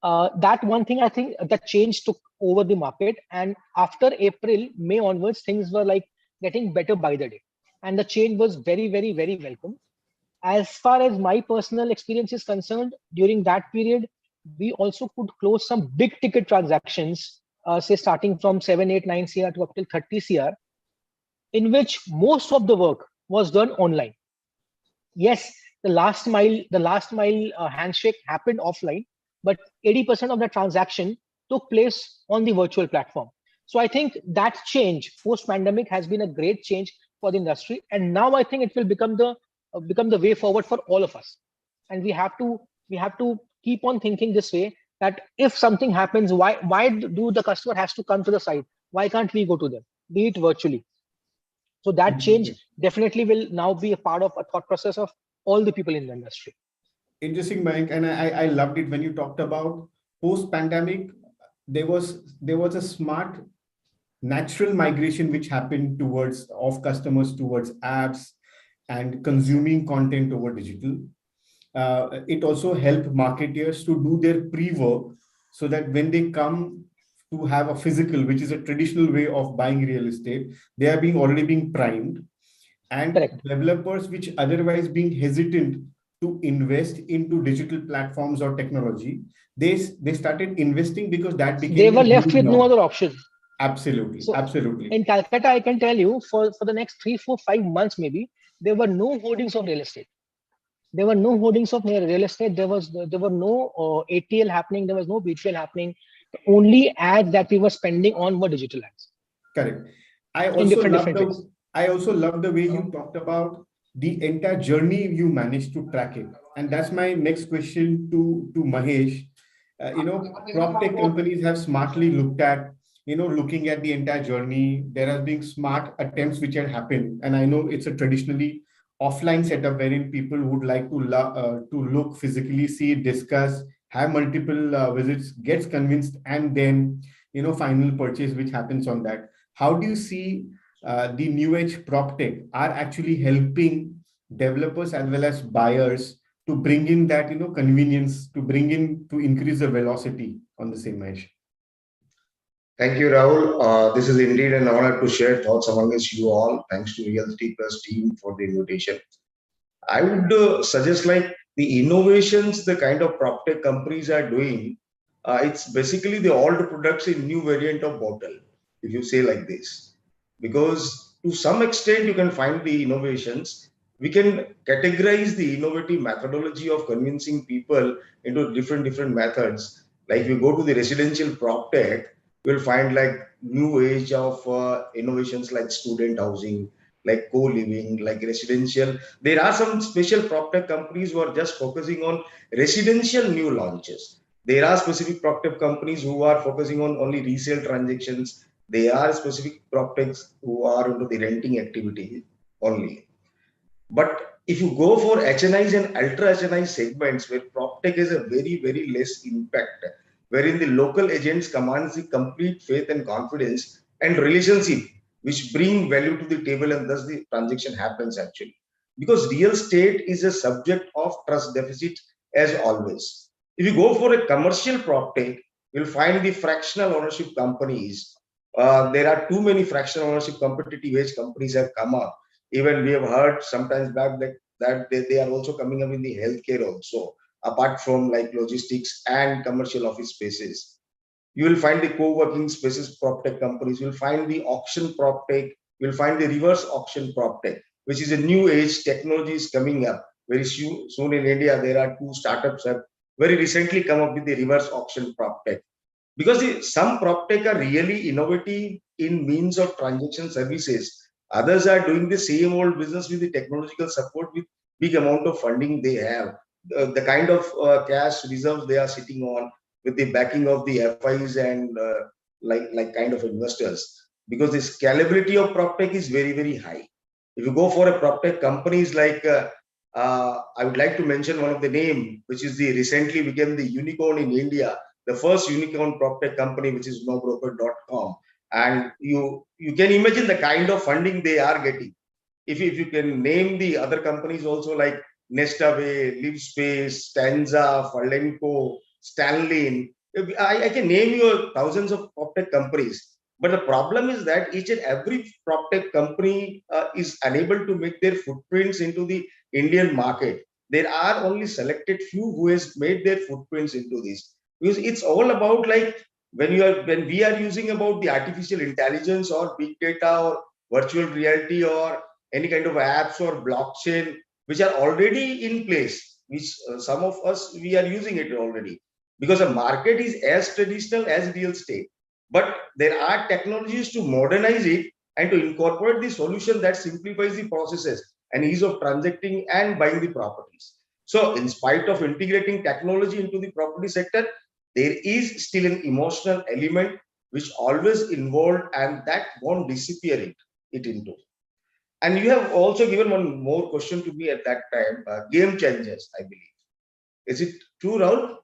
That one thing, I think that change took over the market, and after April, May onwards, things were like getting better by the day, and the change was very, very, very welcome. As far as my personal experience is concerned, during that period, we also could close some big ticket transactions, say starting from 7, 8, 9 CR to up till 30 CR, in which most of the work was done online. Yes, the last mile handshake happened offline, but 80% of the transaction took place on the virtual platform. So I think that change post-pandemic has been a great change for the industry, and now I think it will become the way forward for all of us. And we have to keep on thinking this way, that if something happens, why do the customer has to come to the site? Why can't we go to them, be it virtually? So that change definitely will now be a part of a thought process of all the people in the industry. Interesting, Mayank, and I loved it when you talked about post-pandemic. There was a smart, natural migration which happened of customers towards apps and consuming content over digital. It also helped marketers to do their pre-work so that when they come to have a physical, which is a traditional way of buying real estate, they are already being primed. And developers which otherwise being hesitant to invest into digital platforms or technology, they started investing because that became they were left with no other option. Absolutely, so absolutely. In Calcutta, I can tell you for the next 3, 4, 5 months, maybe there were no hoardings of real estate. There were no hoardings of real estate. There were no ATL happening. There was no BTL happening. The only ads that we were spending on were digital ads. Correct. I also love the way you talked about the entire journey you managed to track it. And that's my next question to Mahesh. PropTech companies have smartly looked at, looking at the entire journey. There have been smart attempts which had happened. And I know it's a traditionally offline setup wherein people would like to look physically, see, discuss, have multiple visits, gets convinced, and then, final purchase which happens on that. How do you see the new age PropTech are actually helping developers as well as buyers to bring in that, convenience, to increase the velocity on the same edge? Thank you, Rahul. This is indeed an honor to share thoughts amongst you all. Thanks to Realty Plus team for the invitation. I would suggest like the innovations the kind of PropTech companies are doing. It's basically the old products in new variant of bottle, if you say like this. Because to some extent you can find the innovations. We can categorize the innovative methodology of convincing people into different methods. Like if you go to the residential PropTech, you'll find like new age of innovations like student housing, like co-living, like residential. There are some special PropTech companies who are just focusing on residential new launches. There are specific PropTech companies who are focusing on only resale transactions. There are specific PropTechs who are into the renting activity only. But if you go for HNIs and ultra HNI segments where PropTech has a very, very less impact, wherein the local agents commands the complete faith and confidence and relationship, which bring value to the table, and thus the transaction happens actually. Because real estate is a subject of trust deficit as always. If you go for a commercial PropTech, you'll find the fractional ownership companies. There are too many fractional ownership competitive age companies have come up. Even we have heard sometimes back that they are also coming up in the healthcare also, apart from like logistics and commercial office spaces. You will find the co-working spaces PropTech companies. You'll find the auction PropTech. You'll find the reverse auction PropTech, which is a new age technology is coming up. Very soon in India, there are 2 startups have very recently come up with the reverse auction PropTech. Because some PropTech are really innovative in means of transaction services. Others are doing the same old business with the technological support with big amount of funding they have. The kind of cash reserves they are sitting on with the backing of the FIs and like kind of investors. Because the scalability of PropTech is very, very high. If you go for a PropTech companies like, I would like to mention one of the name, which is the recently became the unicorn in India, the first unicorn PropTech company, which is nobroker.com. And you can imagine the kind of funding they are getting. If you can name the other companies also, like Nestaway, LiveSpace, Stanza, Falenco, Stanley. I can name you thousands of PropTech companies. But the problem is that each and every PropTech company is unable to make their footprints into the Indian market. There are only selected few who has made their footprints into this. Because it's all about, like, when we are using about the artificial intelligence or big data or virtual reality or any kind of apps or blockchain, which are already in place, which some of us, we are using it already, because the market is as traditional as real estate. But there are technologies to modernize it and to incorporate the solution that simplifies the processes and ease of transacting and buying the properties. So in spite of integrating technology into the property sector, there is still an emotional element which always involved, and that won't disappear it into. And you have also given one more question to me at that time, game changers, I believe. Is it true, Rahul?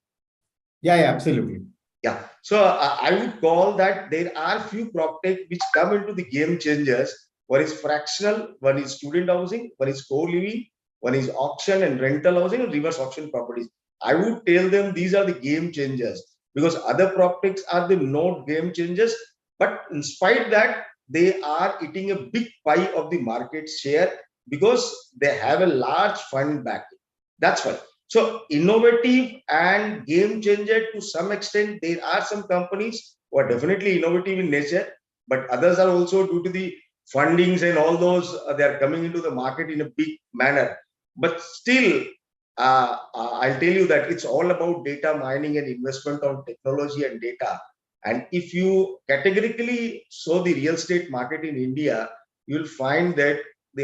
Yeah, absolutely. Yeah. So I would call that there are few PropTech which come into the game changers. One is fractional, one is student housing, one is co-living, one is auction and rental housing and reverse auction properties. I would tell them these are the game changers, because other PropTechs are the not game changers. But in spite that, they are eating a big pie of the market share because they have a large fund backing. That's why. So innovative and game changer to some extent. There are some companies who are definitely innovative in nature, but others are also, due to the fundings and all those, they are coming into the market in a big manner. But still, I'll tell you that it's all about data mining and investment on technology and data. And if you categorically saw the real estate market in India, you'll find that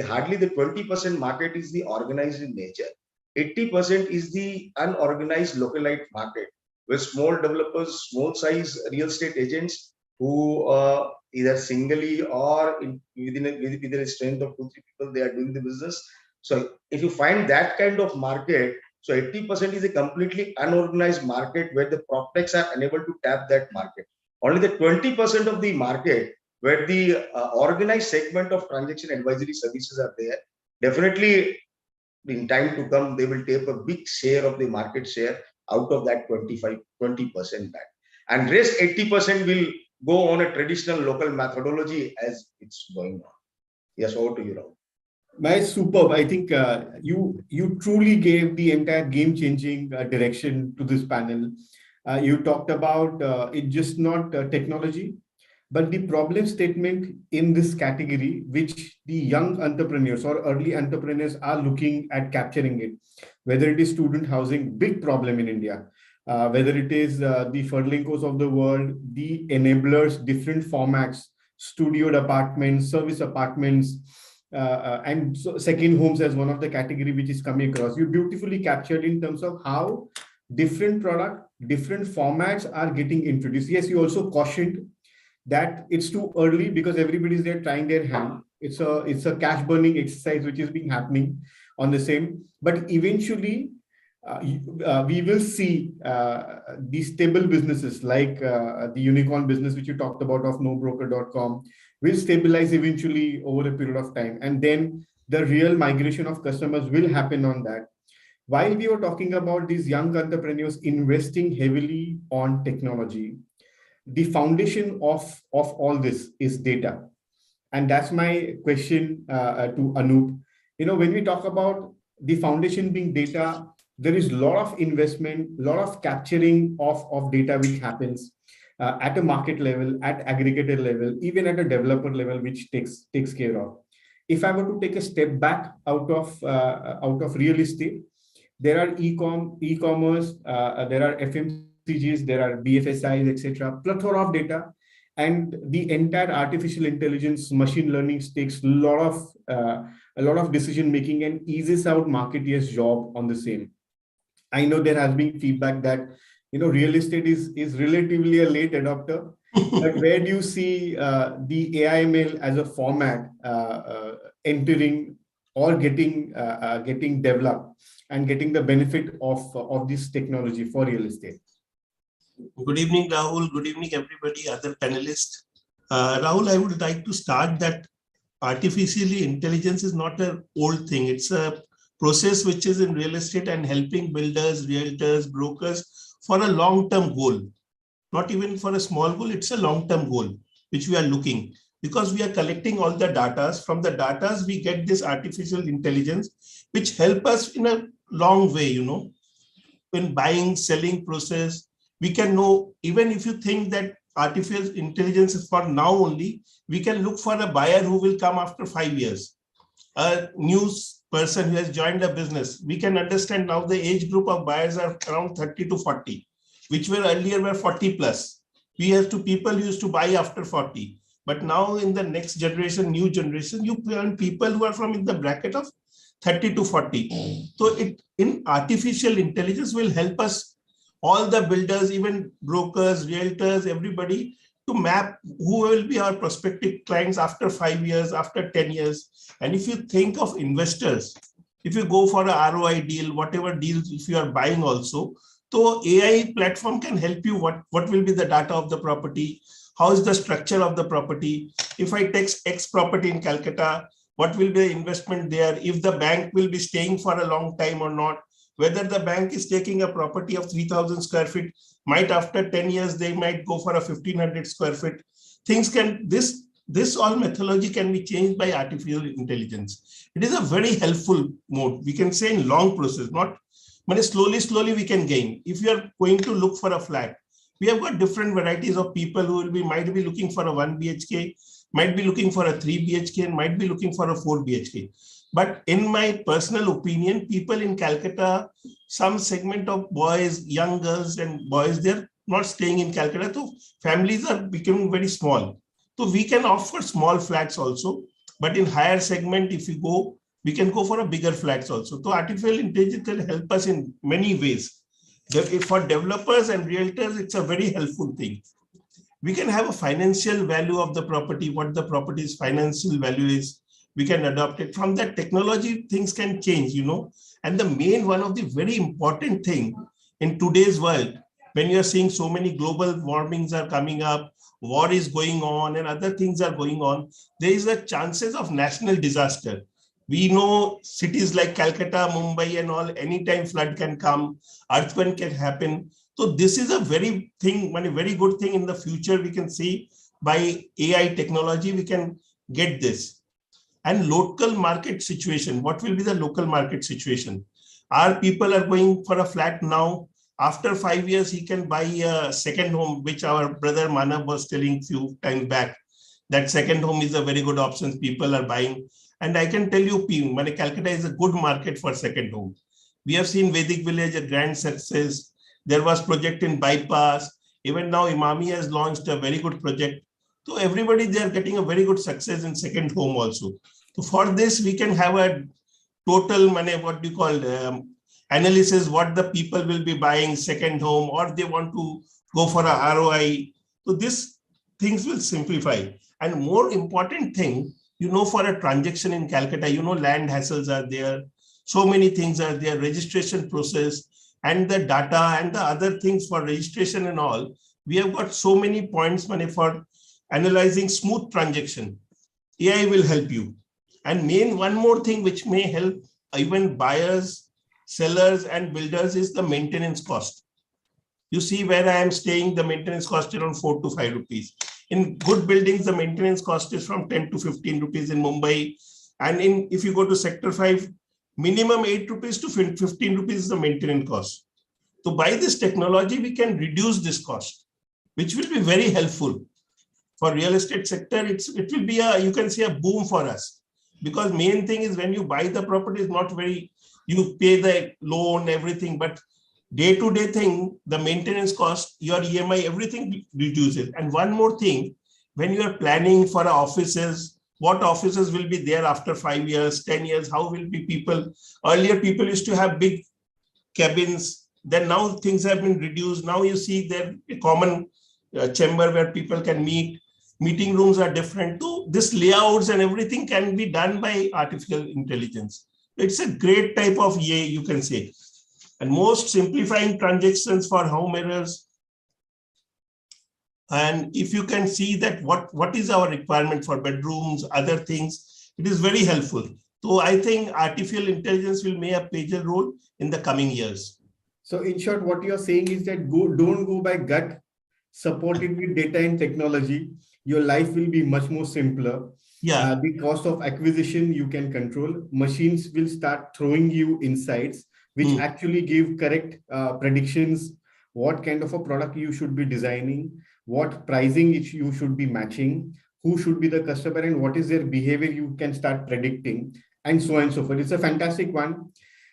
hardly the 20% market is the organized in nature. 80% is the unorganized localite market, where small developers, small size real estate agents who either singly or within a strength of 2-3 people, they are doing the business. So if you find that kind of market, so 80% is a completely unorganized market where the PropTechs are unable to tap that market. Only the 20% of the market where the organized segment of transaction advisory services are there. Definitely, in time to come, they will take a big share of the market share out of that 20% back. And rest 80% will go on a traditional local methodology as it's going on. Yes, over to you, Rahul. Superb. I think you truly gave the entire game-changing direction to this panel. You talked about it just not technology, but the problem statement in this category, which the young entrepreneurs or early entrepreneurs are looking at capturing it, whether it is student housing, big problem in India, whether it is the Furlinkos of the world, the enablers, different formats, studio apartments, service apartments, and so second homes as one of the category which is coming across. You beautifully captured in terms of how different product, different formats are getting introduced. Yes, you also cautioned that it's too early because everybody's there trying their hand. It's a cash burning exercise which is being happening on the same. But eventually, we will see these stable businesses like the unicorn business which you talked about of nobroker.com will stabilize eventually over a period of time, and then the real migration of customers will happen on that. While we were talking about these young entrepreneurs investing heavily on technology, the foundation of all this is data. And that's my question to Anup. When we talk about the foundation being data, there is a lot of investment, a lot of capturing of data which happens at a market level, at aggregator level, even at a developer level, which takes care of. If I were to take a step back out of real estate, there are e-commerce, there are FMCGs, there are BFSIs, etc., plethora of data, and the entire artificial intelligence, machine learning takes a lot of decision making and eases out marketeers' job on the same. I know there has been feedback that real estate is relatively a late adopter, but where do you see the AIML as a format entering or getting developed and getting the benefit of this technology for real estate? Good evening, Rahul. Good evening, everybody, other panelists. Rahul, I would like to start that artificial intelligence is not an old thing. It's a process which is in real estate and helping builders, realtors, brokers for a long-term goal. Not even for a small goal, it's a long-term goal, which we are looking. Because we are collecting all the data. From the data, we get this artificial intelligence, which help us in a long way, in buying, selling process. We can know, even if you think that artificial intelligence is for now only, we can look for a buyer who will come after 5 years. A new person who has joined a business, we can understand now the age group of buyers are around 30 to 40, which were earlier were 40 plus. We have to people who used to buy after 40. But now in the next generation, new generation, you find people who are from in the bracket of 30 to 40. So it in artificial intelligence will help us, all the builders, even brokers, realtors, everybody, to map who will be our prospective clients after 5 years, after 10 years. And if you think of investors, if you go for a ROI deal, whatever deals, if you are buying also, so AI platform can help you what will be the data of the property, how is the structure of the property. If I take X property in Calcutta, what will be the investment there, if the bank will be staying for a long time or not, whether the bank is taking a property of 3,000 square feet, might after 10 years, they might go for a 1,500 square feet. Things can, this all methodology can be changed by artificial intelligence. It is a very helpful mode. We can say in long process, not, but slowly we can gain. If you are going to look for a flat, we have got different varieties of people who will be, might be looking for a 1 BHK, might be looking for a 3 BHK, and might be looking for a 4 BHK. But in my personal opinion, people in Calcutta, some segment of boys, young girls and boys, they're not staying in Calcutta. So families are becoming very small. So we can offer small flats also, but in higher segment, if you go, we can go for a bigger flats also. So artificial intelligence can help us in many ways. For developers and realtors, it's a very helpful thing. We can have a financial value of the property, what the property's financial value is. We can adopt it. From that technology, things can change, And the main one of the very important thing in today's world, when you're seeing so many global warmings are coming up, war is going on and other things are going on, there is a chances of national disaster. We know cities like Calcutta, Mumbai and all, anytime flood can come, earthquake can happen. So this is a very good thing in the future. We can see by AI technology, we can get this. And local market situation, what will be the local market situation? Our people are going for a flat now. After 5 years, he can buy a second home, which our brother Manav was telling few times back. That second home is a very good option. People are buying. And I can tell you, Calcutta is a good market for second home. We have seen Vedic Village, a grand success. There was project in Bypass. Even now, Imami has launched a very good project. So everybody, they are getting a very good success in second home also. So for this, we can have a total analysis, what the people will be buying second home, or they want to go for a ROI. So these things will simplify. And more important thing, for a transaction in Calcutta, land hassles are there. So many things are there, registration process and the data and the other things for registration and all. We have got so many points for analyzing smooth transaction. AI will help you. And one more thing which may help even buyers, sellers and builders is the maintenance cost. You see where I am staying, the maintenance cost is around 4 to 5 rupees. In good buildings, the maintenance cost is from 10 to 15 rupees in Mumbai. And if you go to sector 5, minimum 8 rupees to 15 rupees is the maintenance cost. So by this technology, we can reduce this cost, which will be very helpful. For real estate sector, it will be you can say a boom for us. Because main thing is when you buy the property is not very, you pay the loan, everything, but day-to-day thing, the maintenance cost, your EMI, everything reduces. And one more thing, when you are planning for offices, what offices will be there after 5 years, 10 years, how will be people? Earlier, people used to have big cabins. Then now things have been reduced. Now you see there a common chamber where people can meet. Meeting rooms are different too. This layouts and everything can be done by artificial intelligence. It's a great type of AI, you can say. And most simplifying transactions for homeowners. And if you can see that what is our requirement for bedrooms, other things, it is very helpful. So I think artificial intelligence will play a major role in the coming years. So in short, what you're saying is that don't go by gut, support it with data and technology. Your life will be much more simpler. Yeah. The cost of acquisition you can control. Machines will start throwing you insights, which actually give correct predictions, what kind of a product you should be designing, what pricing you should be matching, who should be the customer, and what is their behavior you can start predicting, and so on and so forth. It's a fantastic one.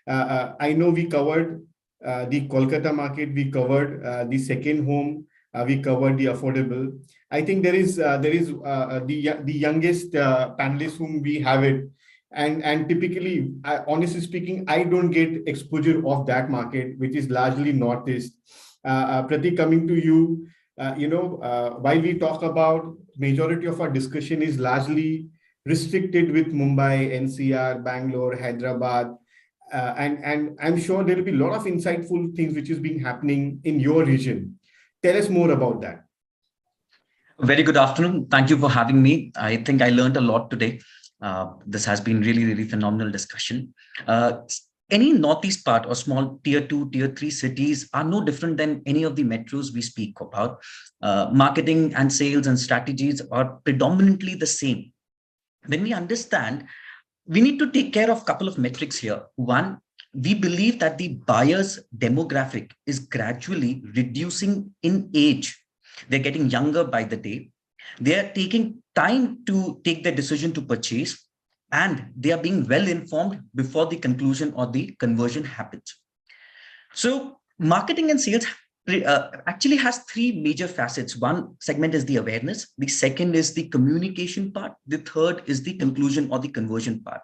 I know we covered the Kolkata market, we covered the second home, we covered the affordable. I think there is the youngest panelist whom we have it, and typically, honestly speaking, I don't get exposure of that market, which is largely Northeast. Pratik, coming to you, while we talk about majority of our discussion is largely restricted with Mumbai, NCR, Bangalore, Hyderabad. And I'm sure there will be a lot of insightful things which is being happening in your region. Tell us more about that. Very good afternoon. Thank you for having me. I think I learned a lot today. This has been really, really phenomenal discussion. Any Northeast part or small tier 2, tier 3 cities are no different than any of the metros we speak about. Marketing and sales and strategies are predominantly the same. When we understand, we need to take care of a couple of metrics here. One, we believe that the buyer's demographic is gradually reducing in age. They're getting younger by the day. They're taking time to take their decision to purchase, and they are being well informed before the conclusion or the conversion happens. So marketing and sales actually has three major facets. One segment is the awareness. The second is the communication part. The third is the conclusion or the conversion part.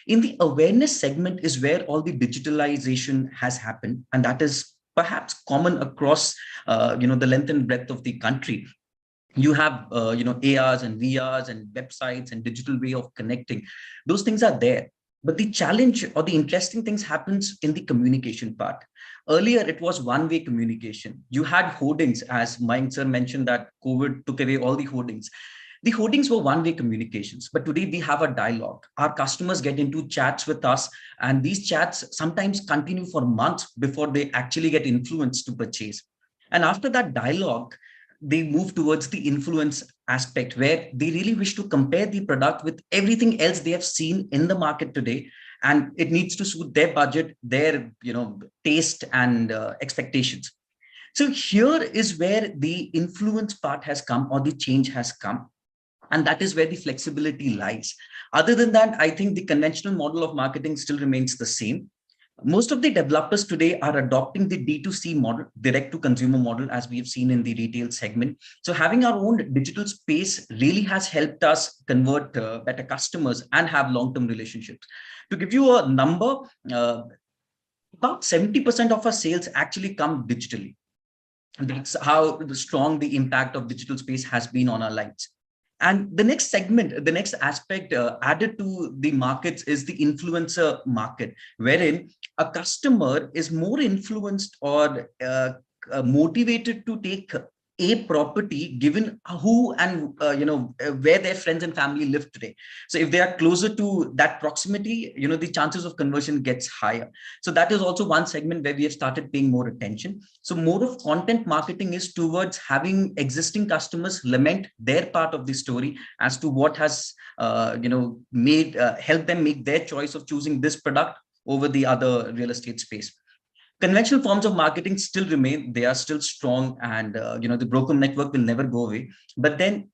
In the awareness segment is where all the digitalization has happened, and that is perhaps common across the length and breadth of the country. You have ARs and VRs and websites and digital way of connecting. Those things are there. But the challenge or the interesting things happens in the communication part. Earlier, it was one-way communication. You had hoardings, as Mayank sir mentioned that COVID took away all the hoardings. The hoardings were one-way communications, but today we have a dialogue. Our customers get into chats with us, and these chats sometimes continue for months before they actually get influenced to purchase. And after that dialogue, they move towards the influence aspect where they really wish to compare the product with everything else they have seen in the market today, and it needs to suit their budget, their taste and expectations. So here is where the influence part has come, or the change has come. And that is where the flexibility lies. Other than that, I think the conventional model of marketing still remains the same. Most of the developers today are adopting the D2C model, direct to consumer model, as we have seen in the retail segment. So having our own digital space really has helped us convert better customers and have long-term relationships. To give you a number, about 70% of our sales actually come digitally. And that's how strong the impact of digital space has been on our lives. And the next segment, the next aspect added to the markets is the influencer market, wherein a customer is more influenced or motivated to take a property given who and where their friends and family live today. So if they are closer to that proximity, the chances of conversion gets higher. So that is also one segment where we have started paying more attention. So more of content marketing is towards having existing customers lament their part of the story as to what has helped them make their choice of choosing this product over the other real estate space. Conventional forms of marketing still remain. They are still strong, and the broker network will never go away. But then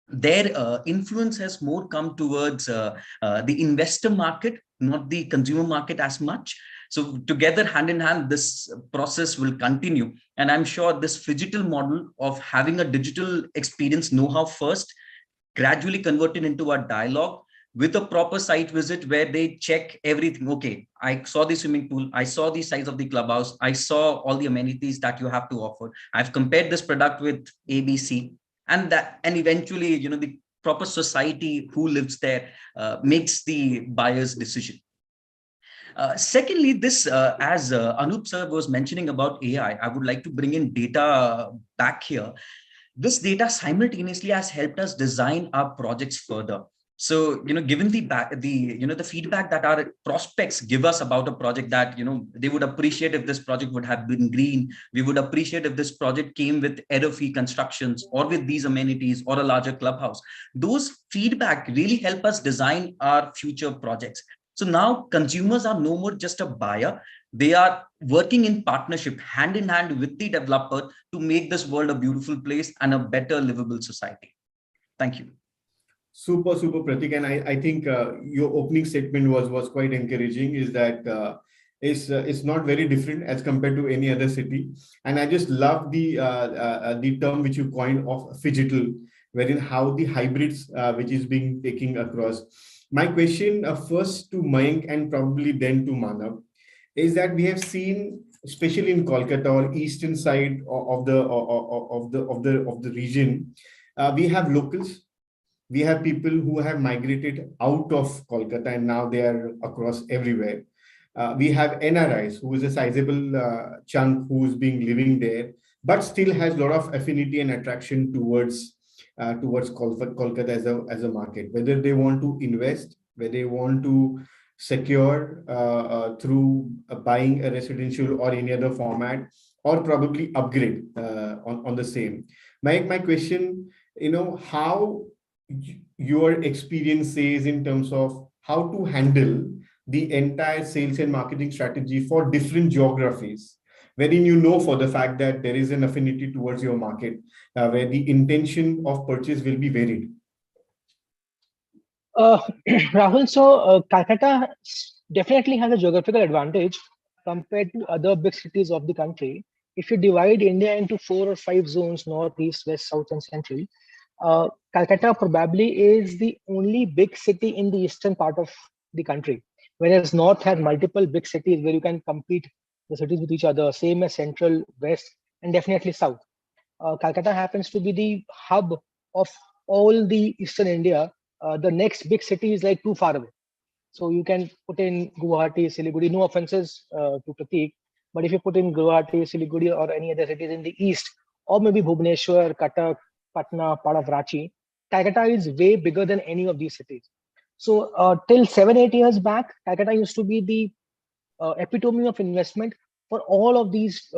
their influence has more come towards the investor market, not the consumer market as much. So together, hand in hand, this process will continue. And I'm sure this phygital model of having a digital experience know-how first, gradually converted into a dialogue, with a proper site visit where they check everything. Okay, I saw the swimming pool, I saw the size of the clubhouse, I saw all the amenities that you have to offer. I've compared this product with ABC, and eventually, the proper society who lives there makes the buyer's decision. Secondly, this, as Anup sir was mentioning about AI, I would like to bring in data back here. This data simultaneously has helped us design our projects further. So, given the feedback that our prospects give us about a project, that, they would appreciate if this project would have been green. We would appreciate if this project came with error-free constructions or with these amenities or a larger clubhouse. Those feedback really help us design our future projects. So now consumers are no more just a buyer. They are working in partnership, hand in hand with the developer, to make this world a beautiful place and a better livable society. Thank you. Super, Pratik. And I think your opening statement was quite encouraging, is that it's not very different as compared to any other city. And I just love the term which you coined of phygital, wherein how the hybrids which is being taken across. My question first to Mayank and probably then to Manav is that we have seen, especially in Kolkata or eastern side of the region, we have locals. We have people who have migrated out of Kolkata and now they are across everywhere. We have NRIs, who is a sizable chunk who's been living there, but still has a lot of affinity and attraction towards Kolkata as a market. Whether they want to invest, whether they want to secure through buying a residential or any other format, or probably upgrade on the same. My question, how your experience says in terms of how to handle the entire sales and marketing strategy for different geographies, wherein for the fact that there is an affinity towards your market, where the intention of purchase will be varied. Rahul, so Calcutta definitely has a geographical advantage compared to other big cities of the country. If you divide India into 4 or 5 zones, north, east, west, south, and central, Calcutta probably is the only big city in the eastern part of the country, whereas north has multiple big cities where you can compete the cities with each other, same as central, west, and definitely south. Calcutta happens to be the hub of all the eastern India. The next big city is like too far away. So you can put in Guwahati, Siliguri, no offenses to Pratik, but if you put in Guwahati, Siliguri, or any other cities in the east, or maybe Bhubaneswar, Cuttack, Patna, part of Ranchi, Calcutta is way bigger than any of these cities. So till 7-8 years back, Calcutta used to be the epitome of investment for all of these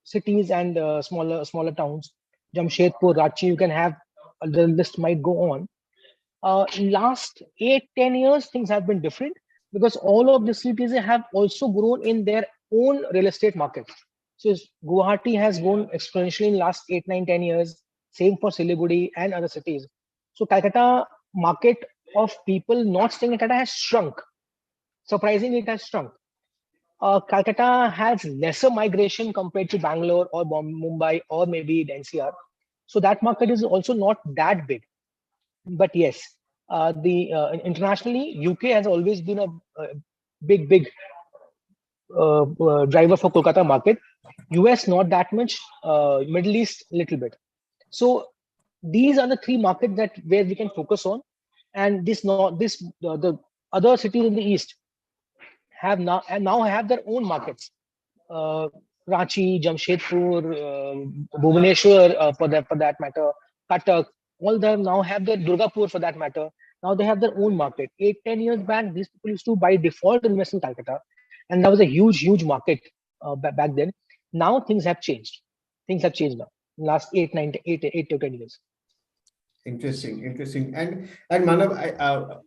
cities and smaller towns. Jamshedpur, Ranchi, you can have, the list might go on. Last 8-10 years, things have been different because all of the cities have also grown in their own real estate market. So Guwahati has grown exponentially in last 8-9-10 years. Same for Siliguri and other cities. So Calcutta market of people not staying in Calcutta has shrunk. Surprisingly, it has shrunk. Calcutta has lesser migration compared to Bangalore or Mumbai or maybe NCR. So that market is also not that big. But yes, internationally, UK has always been a big driver for Kolkata market. US not that much, Middle East little bit. So these are the 3 markets where we can focus on, and the other cities in the east have now have their own markets. Ranchi, Jamshedpur, Bhubaneswar for that matter, Cuttack, all them now have their Durgapur for that matter. Now they have their own market. 8-10 years back, these people used to by default invest in Calcutta, and that was a huge market back then. Now things have changed. Things have changed now. Last 8 to 10 years. Interesting. And Manav,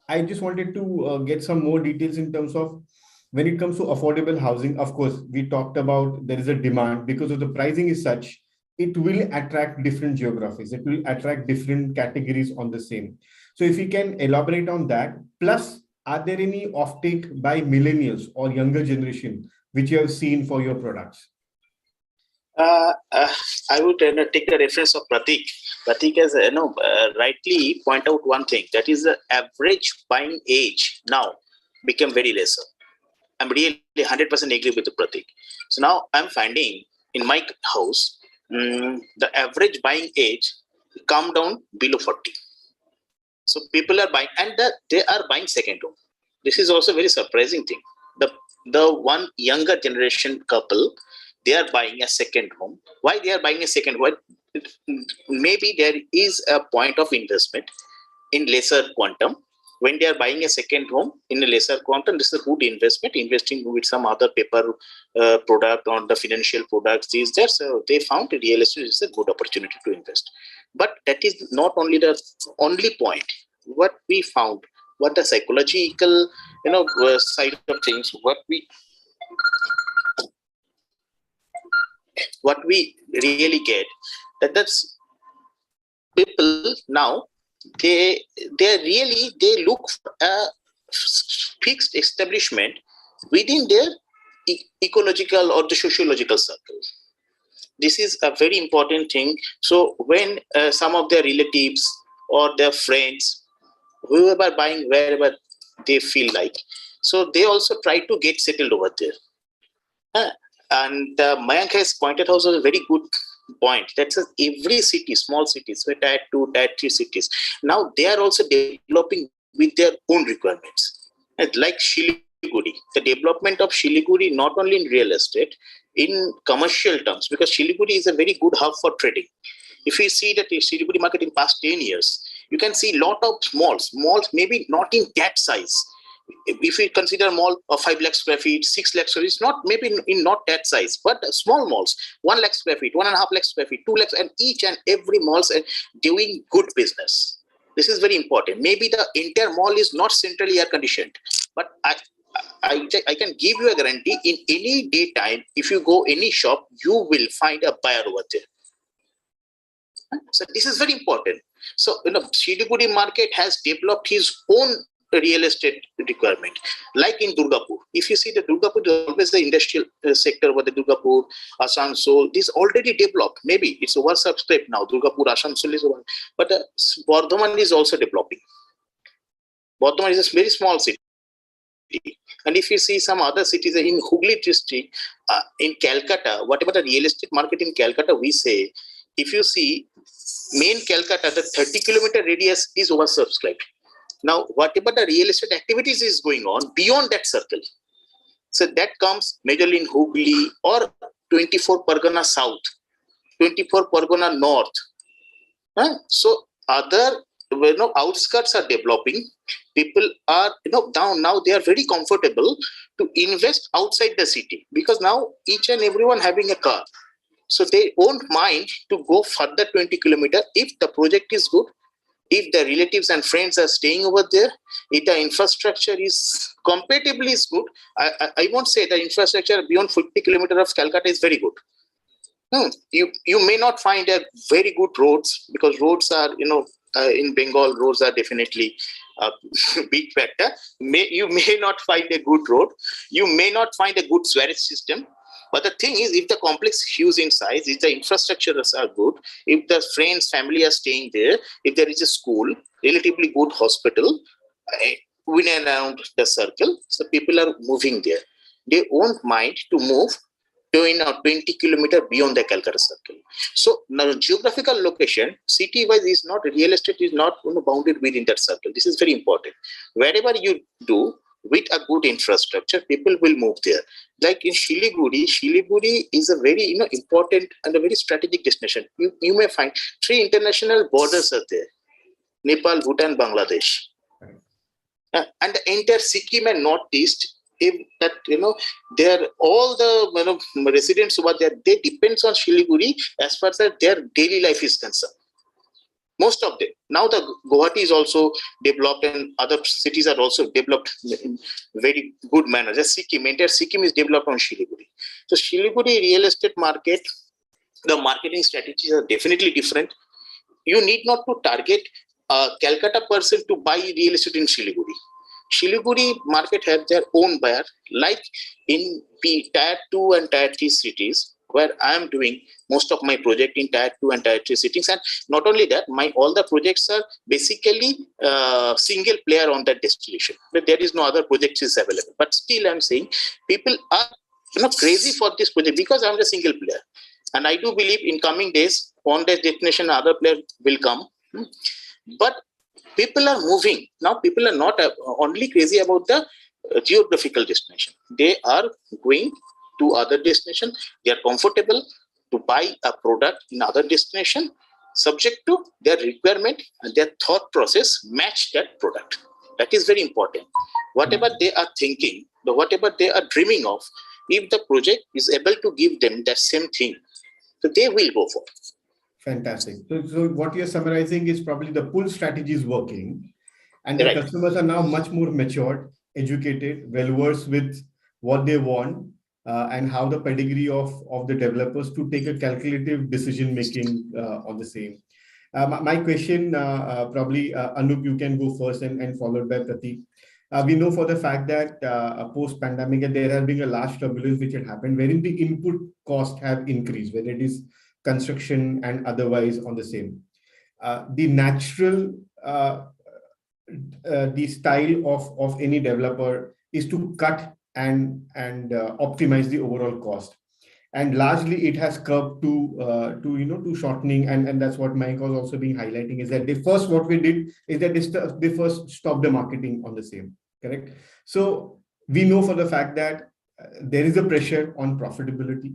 I just wanted to get some more details in terms of when it comes to affordable housing. Of course, we talked about there is a demand because of the pricing is such, it will attract different geographies. It will attract different categories on the same. So if you can elaborate on that, plus are there any offtake by millennials or younger generation which you have seen for your products? I would take the reference of Pratik. Pratik has rightly point out one thing, that is the average buying age now become very lesser. I'm really 100% agree with Pratik. So now I'm finding in my house, the average buying age come down below 40. So people are buying, and they are buying second home. This is also a very surprising thing. The one younger generation couple, they are buying a second home. Why they are buying a second home? maybe there is a point of investment in lesser quantum. When they are buying a second home in a lesser quantum, this is a good investment, investing with some other paper product on the financial products these days. So they found real estate is a good opportunity to invest. But that is not only the only point. What we found, what the psychological, side of things, what we really get, that's people now, they look for a fixed establishment within their ecological or the sociological circle. This is a very important thing. So when some of their relatives or their friends, whoever buying wherever they feel like, so they also try to get settled over there. And Mayank has pointed out a very good point. That's every city, small cities, tier 2, tier 3 cities. Now they are also developing with their own requirements. Like Shiliguri, the development of Shiliguri, not only in real estate, in commercial terms, because Shiliguri is a very good hub for trading. If you see that the Shiliguri market in past 10 years, you can see a lot of malls maybe not in that size. If we consider mall of 5 lakh square feet, 6 lakh square feet, it's not maybe in not that size, but small malls, 1 lakh square feet, 1.5 lakh square feet, 2 lakhs, and each and every malls are doing good business. This is very important. Maybe the entire mall is not centrally air conditioned, but I can give you a guarantee, in any daytime, if you go any shop, you will find a buyer over there. So this is very important. So, Shiliguri market has developed his own real estate requirement, like in Durgapur. If you see the Durgapur is always the industrial sector over the Durgapur, Asansol, this already developed. Maybe it's oversubscribed now. Durgapur, Asansol is over, but Bardhaman is also developing. Bardhaman is a very small city. And if you see some other cities in Hooghly district, in Calcutta, whatever the real estate market in Calcutta, we say, if you see main Calcutta, the 30-kilometer radius is oversubscribed. Now, whatever the real estate activities is going on beyond that circle, so that comes majorly in Hooghly or 24 Pargana South, 24 Pargana North. So other outskirts are developing. People are now they are very comfortable to invest outside the city, because now each and everyone having a car. So they won't mind to go further 20 kilometers if the project is good, if the relatives and friends are staying over there, if the infrastructure is comparatively is good. I won't say the infrastructure beyond 50 kilometers of Calcutta is very good. You may not find a very good roads, because roads are, in Bengal, roads are definitely a big factor. You may not find a good road. You may not find a good sewage system. But the thing is, if the complex is huge in size, if the infrastructures are good, if the friends, family are staying there, if there is a school, relatively good hospital, in and around the circle, so people are moving there. They won't mind to move to 20 kilometers beyond the Calcutta circle. So now geographical location, city-wise, is not, real estate is not bounded within that circle. This is very important. Wherever you do, with a good infrastructure, people will move there. Like in Shiliguri is a very important and a very strategic destination. You may find 3 international borders are there: Nepal, Bhutan, Bangladesh, and the entire Sikkim and Northeast. They're all the residents over there. They depends on Shiliguri as far as their daily life is concerned. Most of them. Now the Guwahati is also developed, and other cities are also developed in very good manner. Just Sikkim, entire Sikkim is developed on Shiliguri. So Shiliguri real estate market, the marketing strategies are definitely different. You need not to target a Calcutta person to buy real estate in Shiliguri. Shiliguri market have their own buyer, like in tier 2 and tier 3 cities, where I am doing most of my project in tier 2 and tier 3 cities. And not only that, all the projects are basically single player on that destination. But there is no other project is available. But still I'm saying people are crazy for this project because I'm the single player. And I do believe in coming days, on that destination, other player will come. But people are moving. Now people are not only crazy about the geographical destination. They are going to other destination. They are comfortable. to buy a product in other destination, subject to their requirement and their thought process match that product. That is very important. Whatever they are thinking, whatever they are dreaming of, if the project is able to give them that same thing, so they will go for it. Fantastic. So what you're summarizing is probably the pull strategy is working, and the customers are now much more matured, educated, well-versed with what they want, and how the pedigree of the developers to take a calculative decision-making on the same. My question, probably, Anup, you can go first and followed by Prateek. We know for the fact that post-pandemic, there has been a large turbulence which had happened, wherein the input costs have increased, whether it is construction and otherwise on the same. The natural, the style of any developer is to cut and optimize the overall cost. And largely it has curbed to shortening, and that's what Mike was also being highlighting, is that what we did is that they first stopped the marketing on the same, correct? So we know for the fact that there is a pressure on profitability.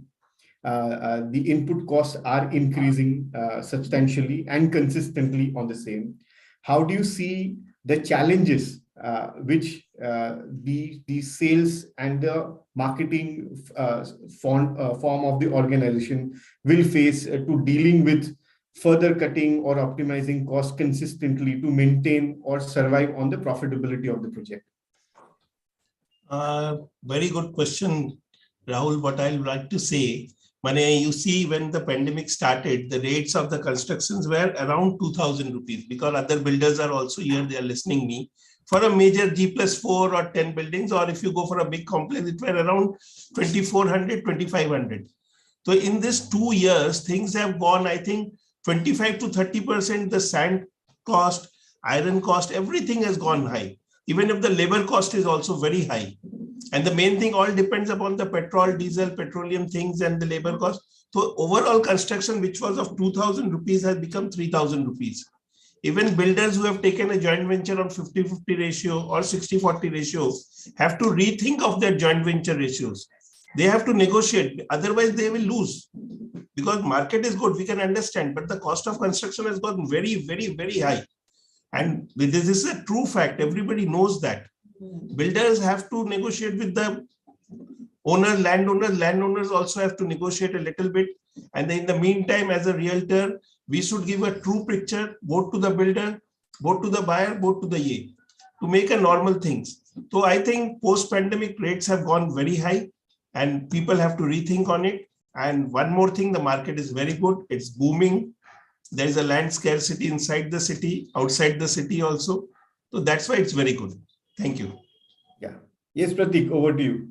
The input costs are increasing substantially and consistently on the same. How do you see the challenges which the sales and the marketing form of the organization will face to dealing with further cutting or optimizing costs consistently to maintain or survive on the profitability of the project? Very good question, Rahul. What I would like to say, you see, when the pandemic started, the rates of the constructions were around 2,000 rupees, because other builders are also here, they are listening me. For a major G+4 or 10 buildings, or if you go for a big complex, it were around 2,400, 2,500. So in this 2 years, things have gone, I think, 25 to 30%, the sand cost, iron cost, everything has gone high. Even if the labor cost is also very high. And the main thing all depends upon the petrol, diesel, petroleum things and the labor cost. So overall construction, which was of 2,000 rupees, has become 3,000 rupees. Even builders who have taken a joint venture on 50-50 ratio or 60-40 ratio have to rethink of their joint venture ratios. They have to negotiate, otherwise they will lose. Because market is good, we can understand, but the cost of construction has gotten very, very, very high. And this is a true fact, everybody knows that. Builders have to negotiate with the owners, landowners also have to negotiate a little bit. And in the meantime, as a realtor, we should give a true picture, both to the builder, both to the buyer, both to the ye, to make a normal things. So I think post-pandemic rates have gone very high and people have to rethink on it. And one more thing, the market is very good. It's booming. There is a land scarcity inside the city, outside the city also. So that's why it's very good. Thank you. Yeah. Yes, Prateek, over to you.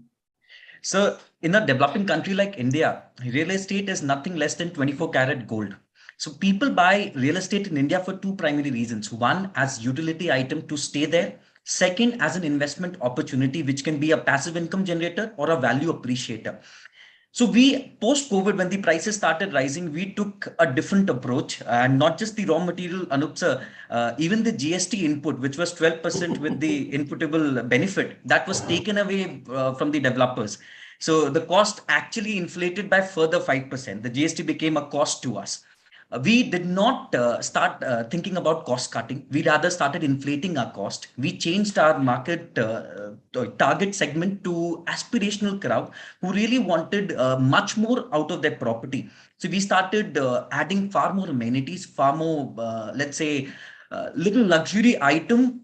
So in a developing country like India, real estate is nothing less than 24 karat gold. So people buy real estate in India for two primary reasons. One, as utility item to stay there. Second, as an investment opportunity, which can be a passive income generator or a value appreciator. So we, post-COVID, when the prices started rising, we took a different approach, and not just the raw material, Anup sir, even the GST input, which was 12% with the inputable benefit, that was taken away from the developers. So the cost actually inflated by further 5%. The GST became a cost to us. We did not start thinking about cost cutting. We rather started inflating our cost. We changed our market target segment to aspirational crowd who really wanted much more out of their property. So we started adding far more amenities, far more, let's say, little luxury item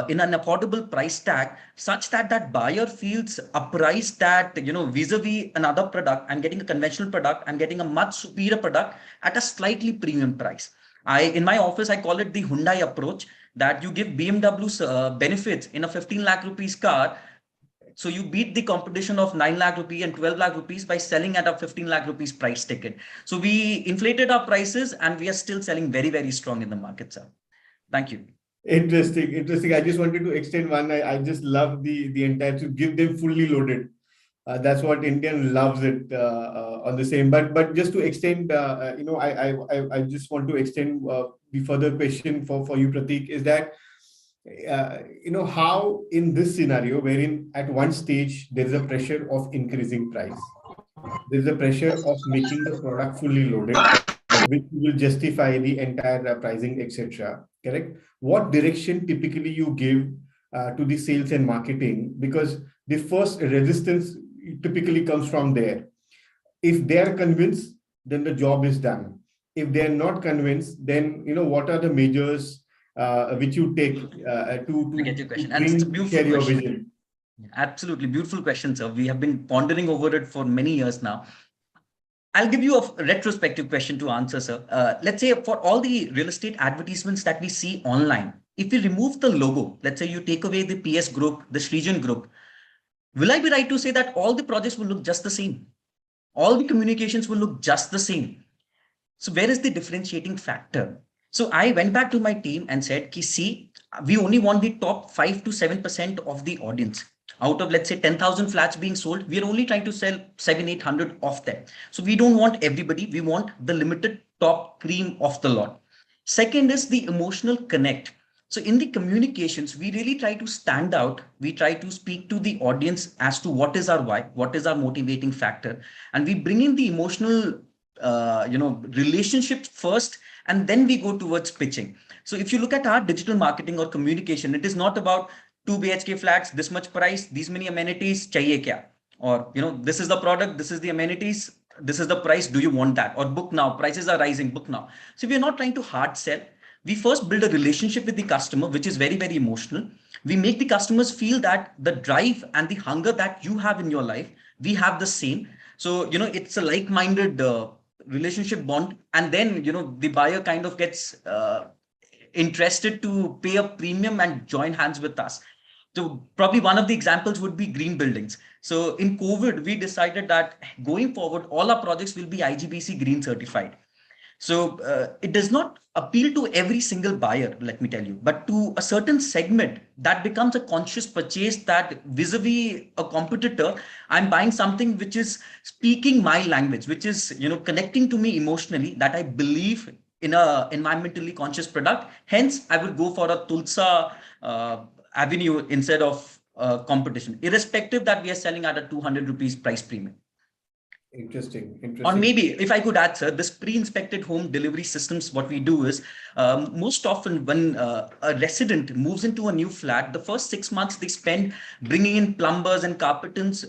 in an affordable price tag, such that that buyer feels apprised that, vis-a-vis another product, I'm getting a conventional product, I'm getting a much superior product at a slightly premium price. In my office, I call it the Hyundai approach, that you give BMW's benefits in a 15 lakh rupees car. So you beat the competition of 9 lakh rupees and 12 lakh rupees by selling at a 15 lakh rupees price ticket. So we inflated our prices and we are still selling very, very strong in the market, sir. Thank you. Interesting. I just wanted to extend one. I just love the entire, to give them fully loaded. That's what Indian loves it on the same. But just to extend, I just want to extend the further question for you, Prateek, is that, how in this scenario, wherein at one stage there is a pressure of increasing price, there's a pressure of making the product fully loaded, which will justify the entire pricing, etc. Correct? What direction typically you give to the sales and marketing? Because the first resistance typically comes from there. If they are convinced, then the job is done. If they are not convinced, then what are the measures which you take I get your to question, and it's a beautiful share your question. vision? Absolutely beautiful question, sir. We have been pondering over it for many years now. I'll give you a retrospective question to answer, sir. Let's say for all the real estate advertisements that we see online, if we remove the logo, let's say you take away the PS group, the Srijan group, will I be right to say that all the projects will look just the same? All the communications will look just the same. So where is the differentiating factor? So I went back to my team and said, see, we only want the top 5 to 7% of the audience. Out of, let's say, 10,000 flats being sold, we are only trying to sell 700-800 of them. So we don't want everybody. We want the limited top cream of the lot. Second is the emotional connect. So in the communications, we really try to stand out. We try to speak to the audience as to what is our why, what is our motivating factor. And we bring in the emotional relationship first, and then we go towards pitching. So if you look at our digital marketing or communication, it is not about 2 BHK flats, this much price, these many amenities, chahiye kya? Or, this is the product, this is the amenities, this is the price, do you want that? Or book now, prices are rising, book now. So we are not trying to hard sell. We first build a relationship with the customer, which is very, very emotional. We make the customers feel that the drive and the hunger that you have in your life, we have the same. So, it's a like-minded relationship bond. And then, the buyer kind of gets interested to pay a premium and join hands with us. So probably one of the examples would be green buildings. So in COVID, we decided that going forward, all our projects will be IGBC green certified. So it does not appeal to every single buyer, let me tell you, but to a certain segment that becomes a conscious purchase, that vis-a-vis a competitor, I'm buying something which is speaking my language, which is, connecting to me emotionally, that I believe in a environmentally conscious product. Hence, I would go for a Tulsa avenue instead of competition, irrespective that we are selling at a 200 rupees price premium. Interesting. Or maybe, if I could add, sir, this pre-inspected home delivery systems, what we do is, most often when a resident moves into a new flat, the first 6 months they spend bringing in plumbers and carpenters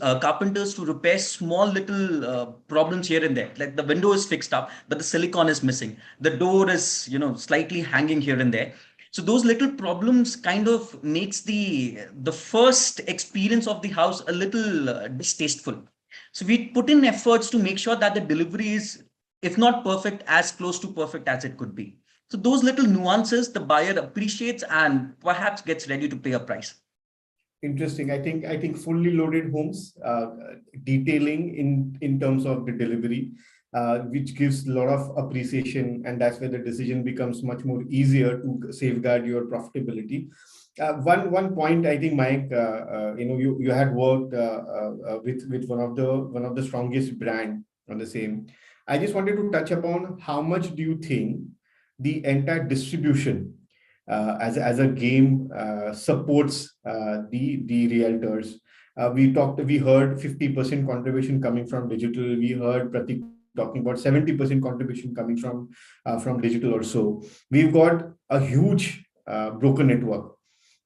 to repair small little problems here and there. Like the window is fixed up, but the silicone is missing. The door is, slightly hanging here and there. So those little problems kind of makes the first experience of the house a little distasteful. So we put in efforts to make sure that the delivery is, if not perfect, as close to perfect as it could be. So those little nuances the buyer appreciates and perhaps gets ready to pay a price. Interesting. I think fully loaded homes, detailing in terms of the delivery, which gives a lot of appreciation, and that's where the decision becomes much more easier to safeguard your profitability. One point, I think, Mike, you had worked with one of the strongest brand on the same. I just wanted to touch upon how much do you think the entire distribution as a game supports the realtors. We heard 50% contribution coming from digital. We heard Pratik talking about 70% contribution coming from digital or so. We've got a huge broker network.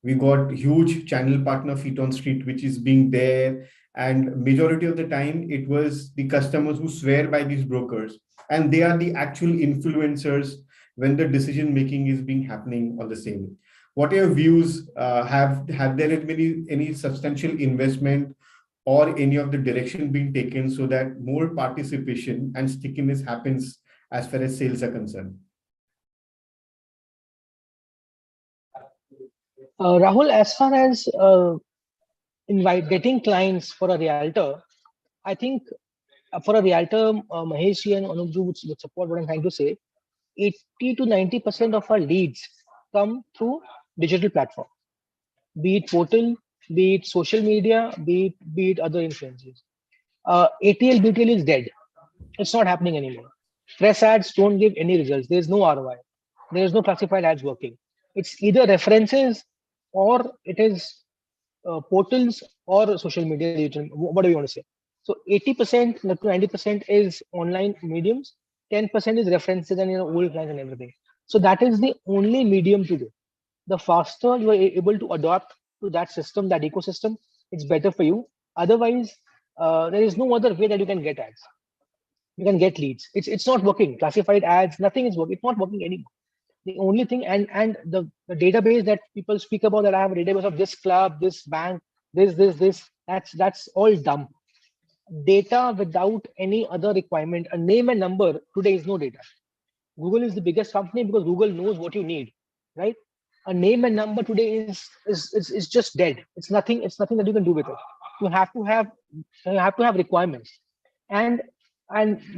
We got huge channel partner feet on street, which is being there. And majority of the time, it was the customers who swear by these brokers, and they are the actual influencers when the decision making is being happening on the same. What are your views? Have there been any substantial investment or any of the direction being taken so that more participation and stickiness happens as far as sales are concerned? Rahul, as far as getting clients for a realtor, I think for a realtor, Mahesh and Anuj would support what I'm trying to say. 80 to 90% of our leads come through digital platform, be it portal, be it social media, be it other influences. ATL, BTL is dead. It's not happening anymore. Press ads don't give any results. There's no ROI. There is no classified ads working. It's either references or it is portals or social media. What do you want to say? So 80% to 90% is online mediums, 10% is references and old clients and everything. So that is the only medium to do. The faster you are able to adapt to that system, that ecosystem, it's better for you. Otherwise, there is no other way that you can get ads. You can get leads. It's not working. Classified ads, nothing is working. It's not working anymore. The only thing, and the database that people speak about, that I have a database of this club, this bank, this, that's all dumb. Data without any other requirement, a name and number today is no data. Google is the biggest company because Google knows what you need, right? A name and number today is just dead. It's nothing that you can do with it. You have to have requirements, and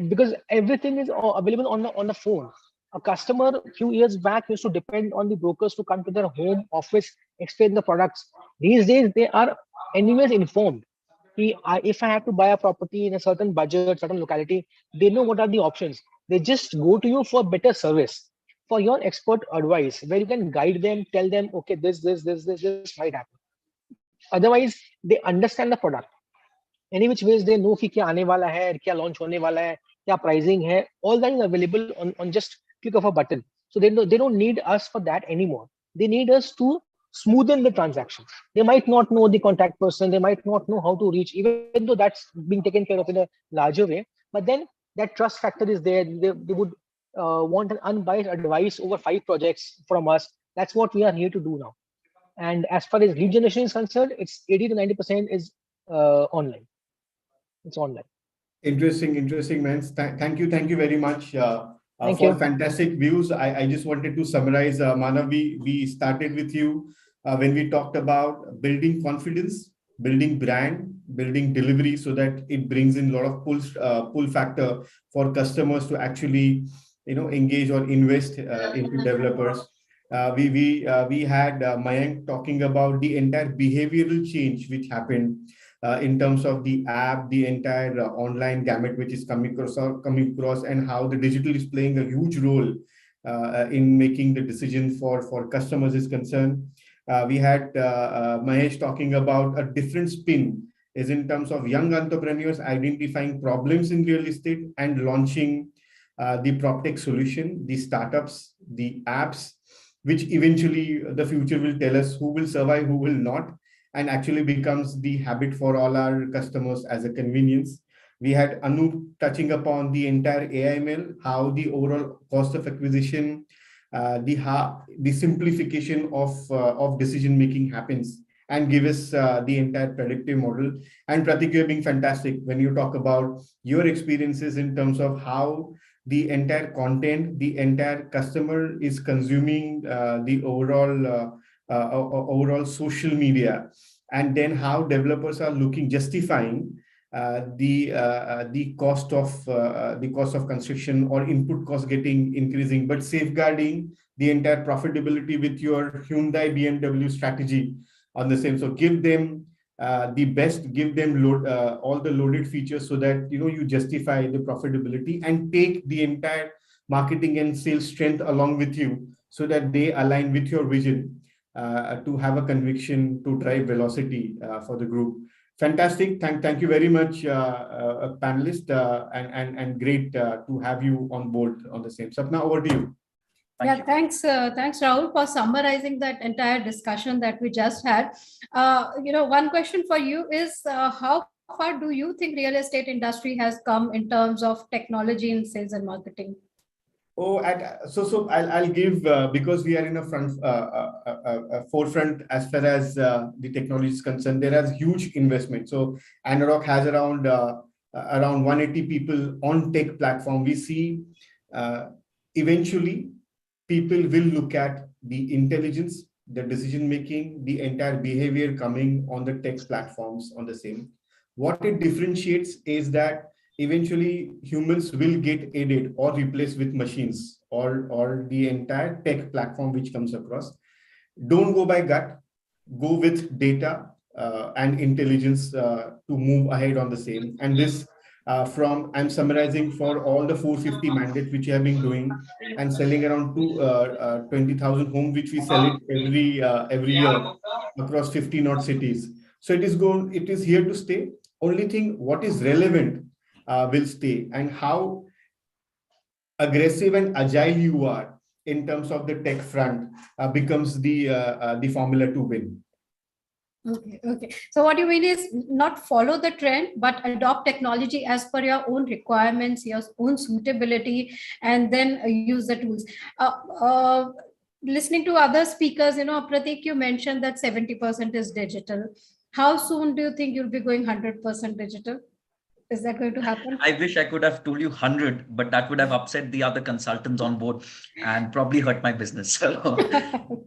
because everything is available on the phone. A customer a few years back used to depend on the brokers to come to their home office, explain the products. These days they are anyways informed. If I have to buy a property in a certain budget, certain locality, they know what are the options. They just go to you for better service, for your expert advice, where you can guide them, tell them, okay, this might happen. Otherwise, they understand the product. Any which ways they know कि क्या आने वाला है, क्या launch होने वाला है, क्या pricing है. All that is available on just click of a button. So they don't need us for that anymore. They need us to smoothen the transaction. They might not know the contact person. They might not know how to reach, even though that's being taken care of in a larger way. But then that trust factor is there. They would want an unbiased advice over 5 projects from us. That's what we are here to do now. And as far as lead generation is concerned, it's 80 to 90% is online. It's online. Interesting, man. Thank you very much Thank for you. fantastic views. I just wanted to summarize, Manav, we started with you when we talked about building confidence, building brand, building delivery, so that it brings in a lot of pull factor for customers to actually engage or invest into developers. We had Mayank talking about the entire behavioral change which happened in terms of the app, the entire online gamut which is coming across, and how the digital is playing a huge role in making the decision for customers is concerned. We had Mahesh talking about a different spin is in terms of young entrepreneurs identifying problems in real estate and launching the PropTech solution, the startups, the apps, which eventually the future will tell us who will survive, who will not, and actually becomes the habit for all our customers as a convenience. We had Anup touching upon the entire AIML, how the overall cost of acquisition, the simplification of decision making happens, and give us the entire predictive model. And Pratik, you're being fantastic when you talk about your experiences in terms of how the entire content, the entire customer is consuming the overall social media, and then how developers are justifying the cost of construction or input cost getting increasing, but safeguarding the entire profitability with your Hyundai BMW strategy on the same. So give them the best, give them all the loaded features so that you justify the profitability, and take the entire marketing and sales strength along with you so that they align with your vision to have a conviction to drive velocity for the group. Fantastic. Thank you very much, panelist, and great to have you on board on the same. Sapna, over to you. Thanks, Rahul, for summarizing that entire discussion that we just had. One question for you is how far do you think real estate industry has come in terms of technology in sales and marketing? So I'll give because we are in a forefront as far as the technology is concerned. There is huge investment. So Anurag has around 180 people on tech platform. We see eventually people will look at the intelligence, the decision making, the entire behavior coming on the tech platforms on the same. What it differentiates is that eventually humans will get aided or replaced with machines or the entire tech platform which comes across. Don't go by gut, go with data and intelligence to move ahead on the same. And this I'm summarizing for all the 450 mandates which we have been doing and selling around 20,000 homes, which we sell it every year across 50 odd cities. So it is here to stay. only thing what is relevant will stay, and how aggressive and agile you are in terms of the tech front becomes the formula to win. Okay. So what you mean is not follow the trend, but adopt technology as per your own requirements, your own suitability, and then use the tools. Listening to other speakers, Pratik, you mentioned that 70% is digital. How soon do you think you'll be going 100% digital? Is that going to happen? I wish I could have told you 100, but that would have upset the other consultants on board and probably hurt my business. So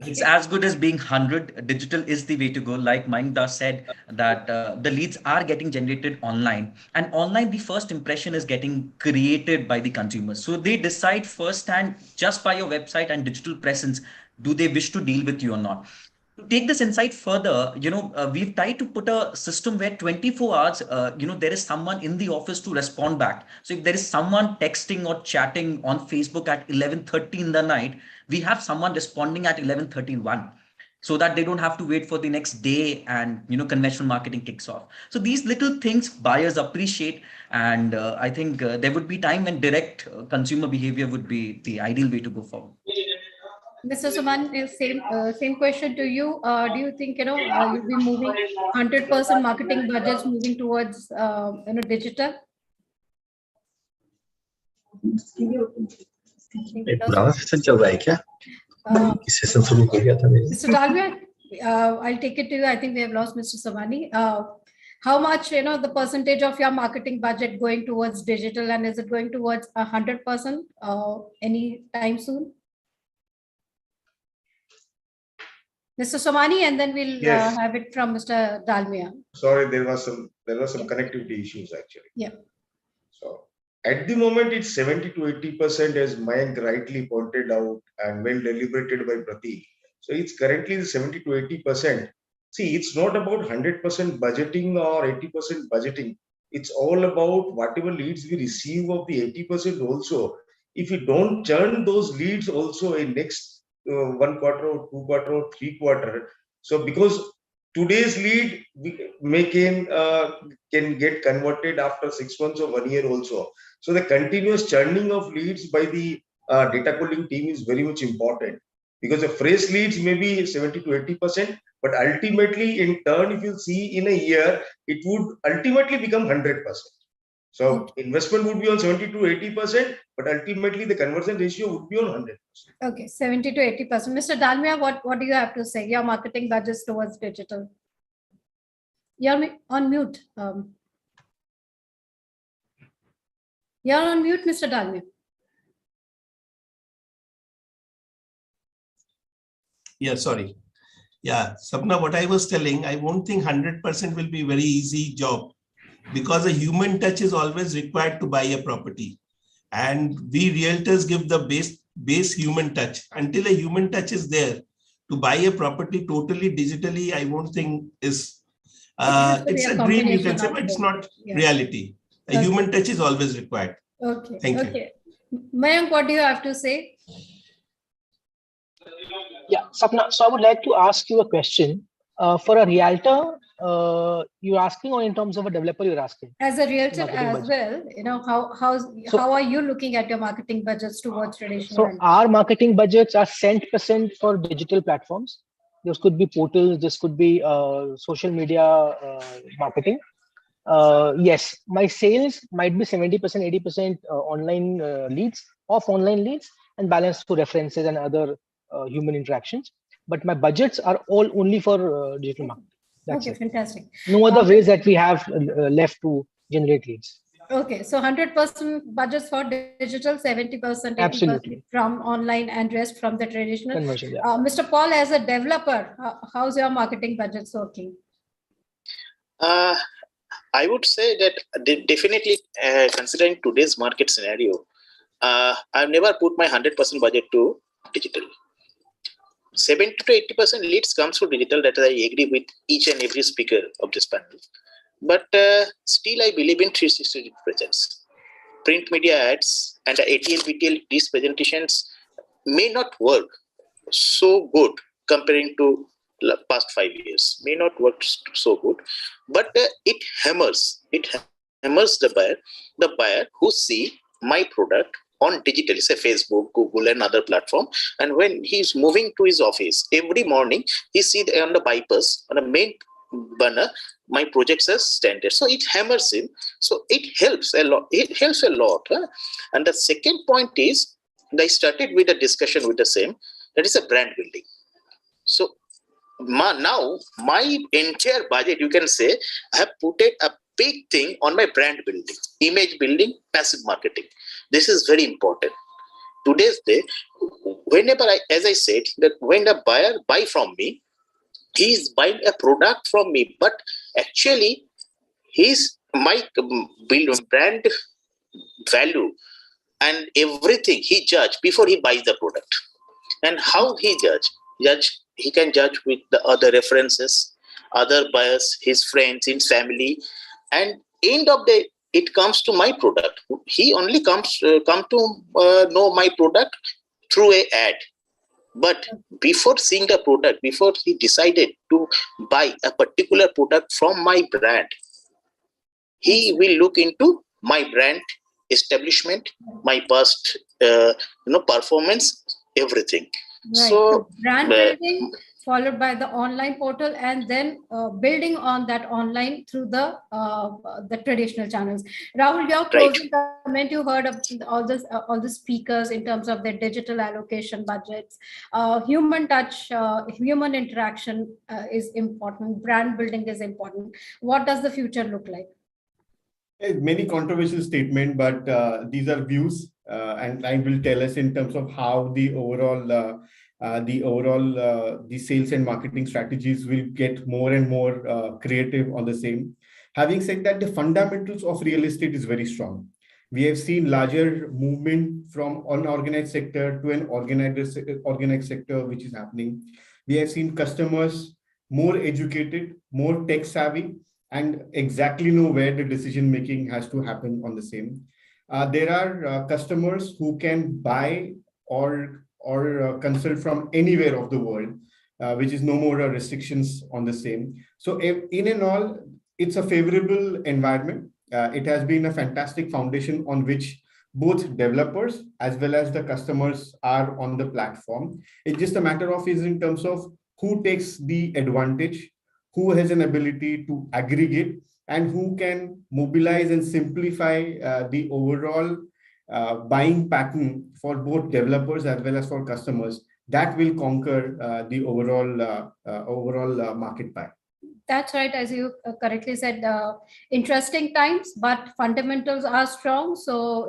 it's as good as being 100. Digital is the way to go. Like Mayank said, that the leads are getting generated online. And online, the first impression is getting created by the consumers. So they decide firsthand just by your website and digital presence, do they wish to deal with you or not? To take this insight further, we've tried to put a system where 24 hours, there is someone in the office to respond back. So if there is someone texting or chatting on Facebook at 11:30 in the night, we have someone responding at 11:31, so that they don't have to wait for the next day and, conventional marketing kicks off. So these little things buyers appreciate. And I think there would be time when direct consumer behavior would be the ideal way to go forward. Mr. Suman, same question to you. Do you think you'll be moving 100% marketing budgets moving towards digital? पुराना session चल रहा है क्या? इस session शुरू हो गया था मेरे. Mr. Dalmia, I'll take it to you. I think we have lost Mr. Samani. How much, the percentage of your marketing budget going towards digital, and is it going towards 100% any time soon? Mr. Somani, and then we'll have it from Mr. Dalmia. Sorry, there was some connectivity issues actually. Yeah. So at the moment, it's 70 to 80%, as Mayank rightly pointed out and well deliberated by Pratik. So it's currently 70 to 80%. See, it's not about 100% budgeting or 80% budgeting. It's all about whatever leads we receive of the 80% also. If we don't churn those leads also in next 1 quarter or 2 quarter or 3 quarter. So because today's lead can get converted after 6 months or 1 year also. So the continuous churning of leads by the data coding team is very much important, because the fresh leads may be 70 to 80%, but ultimately in turn, if you see in a year, it would ultimately become 100%. So investment would be on 70 to 80%, but ultimately the conversion ratio would be on 100%. Okay, 70 to 80%. Mr. Dalmia, what do you have to say? Your marketing budgets towards digital. You're on mute. You're on mute, Mr. Dalmia. Yeah, sorry. Yeah, Sapna, what I was telling, I won't think 100% will be very easy job, because a human touch is always required to buy a property. And we realtors give the base human touch. Until a human touch is there, to buy a property totally digitally, I won't think is, it's a dream, you can say, but it's not reality. A human touch is always required. Okay. Thank you. Mayank, what do you have to say? Yeah, Sapna, so I would like to ask you a question. For a realtor, you're asking, or in terms of a developer, you're asking? As a realtor as well, how are you looking at your marketing budgets towards traditional? So our marketing budgets are 100% for digital platforms. This could be portals, this could be social media marketing. Yes, my sales might be 70%, 80% online leads, online leads, and balanced to references and other human interactions. But my budgets are all only for digital marketing. That's it. Fantastic. No other ways that we have left to generate leads. Okay, so 100% budgets for digital, 70%, 80% Absolutely. from online, and rest from the traditional. Conversion, yeah. Mr. Paul, as a developer, how's your marketing budgets working? I would say that definitely, considering today's market scenario, I've never put my 100% budget to digital. 70 to 80% leads comes to digital. That I agree with each and every speaker of this panel. But still, I believe in 360 presence. Print media ads and ATL, BTL, these presentations may not work so good comparing to past 5 years. May not work so good, but it hammers the buyer who see my product on digital, say Facebook, Google, and other platform. And when he's moving to his office, every morning he see on the bypass, on the main banner, my projects as standard. So it hammers him. So it helps a lot. Huh? And the second point is, I started with a discussion with the same, that is a brand building. So now my entire budget, you can say, I have put it a big thing on my brand building, image building, passive marketing. This is very important. Today's day, whenever as I said, that when a buyer buy from me, he is buying a product from me, but actually my brand value and everything he judge before he buys the product. And how he he can judge with the other references, other buyers, his friends, his family, and end of the it comes to my product. He only come to know my product through an ad. But before seeing the product, before he decided to buy a particular product from my brand, he will look into my brand establishment, my past performance, everything. Right. So brand building followed by the online portal, and then building on that online through the traditional channels. Rahul, your closing comment, you heard of all the speakers in terms of their digital allocation budgets. Human touch, human interaction is important. Brand building is important. What does the future look like? Many controversial statement, but these are views, and time will tell us in terms of how the overall the sales and marketing strategies will get more and more creative on the same. Having said that, the fundamentals of real estate is very strong. We have seen larger movement from unorganized sector to an organized sector, which is happening. We have seen customers more educated, more tech savvy, and exactly know where the decision making has to happen on the same. There are customers who can buy or consult from anywhere of the world, which is no more restrictions on the same. So in and all, it's a favorable environment. It has been a fantastic foundation on which both developers as well as the customers are on the platform. It's just a matter of is in terms of who takes the advantage, who has an ability to aggregate, and who can mobilize and simplify the overall buying pattern for both developers as well as for customers. That will conquer the overall market pie. That's right, as you correctly said, interesting times, but fundamentals are strong. So,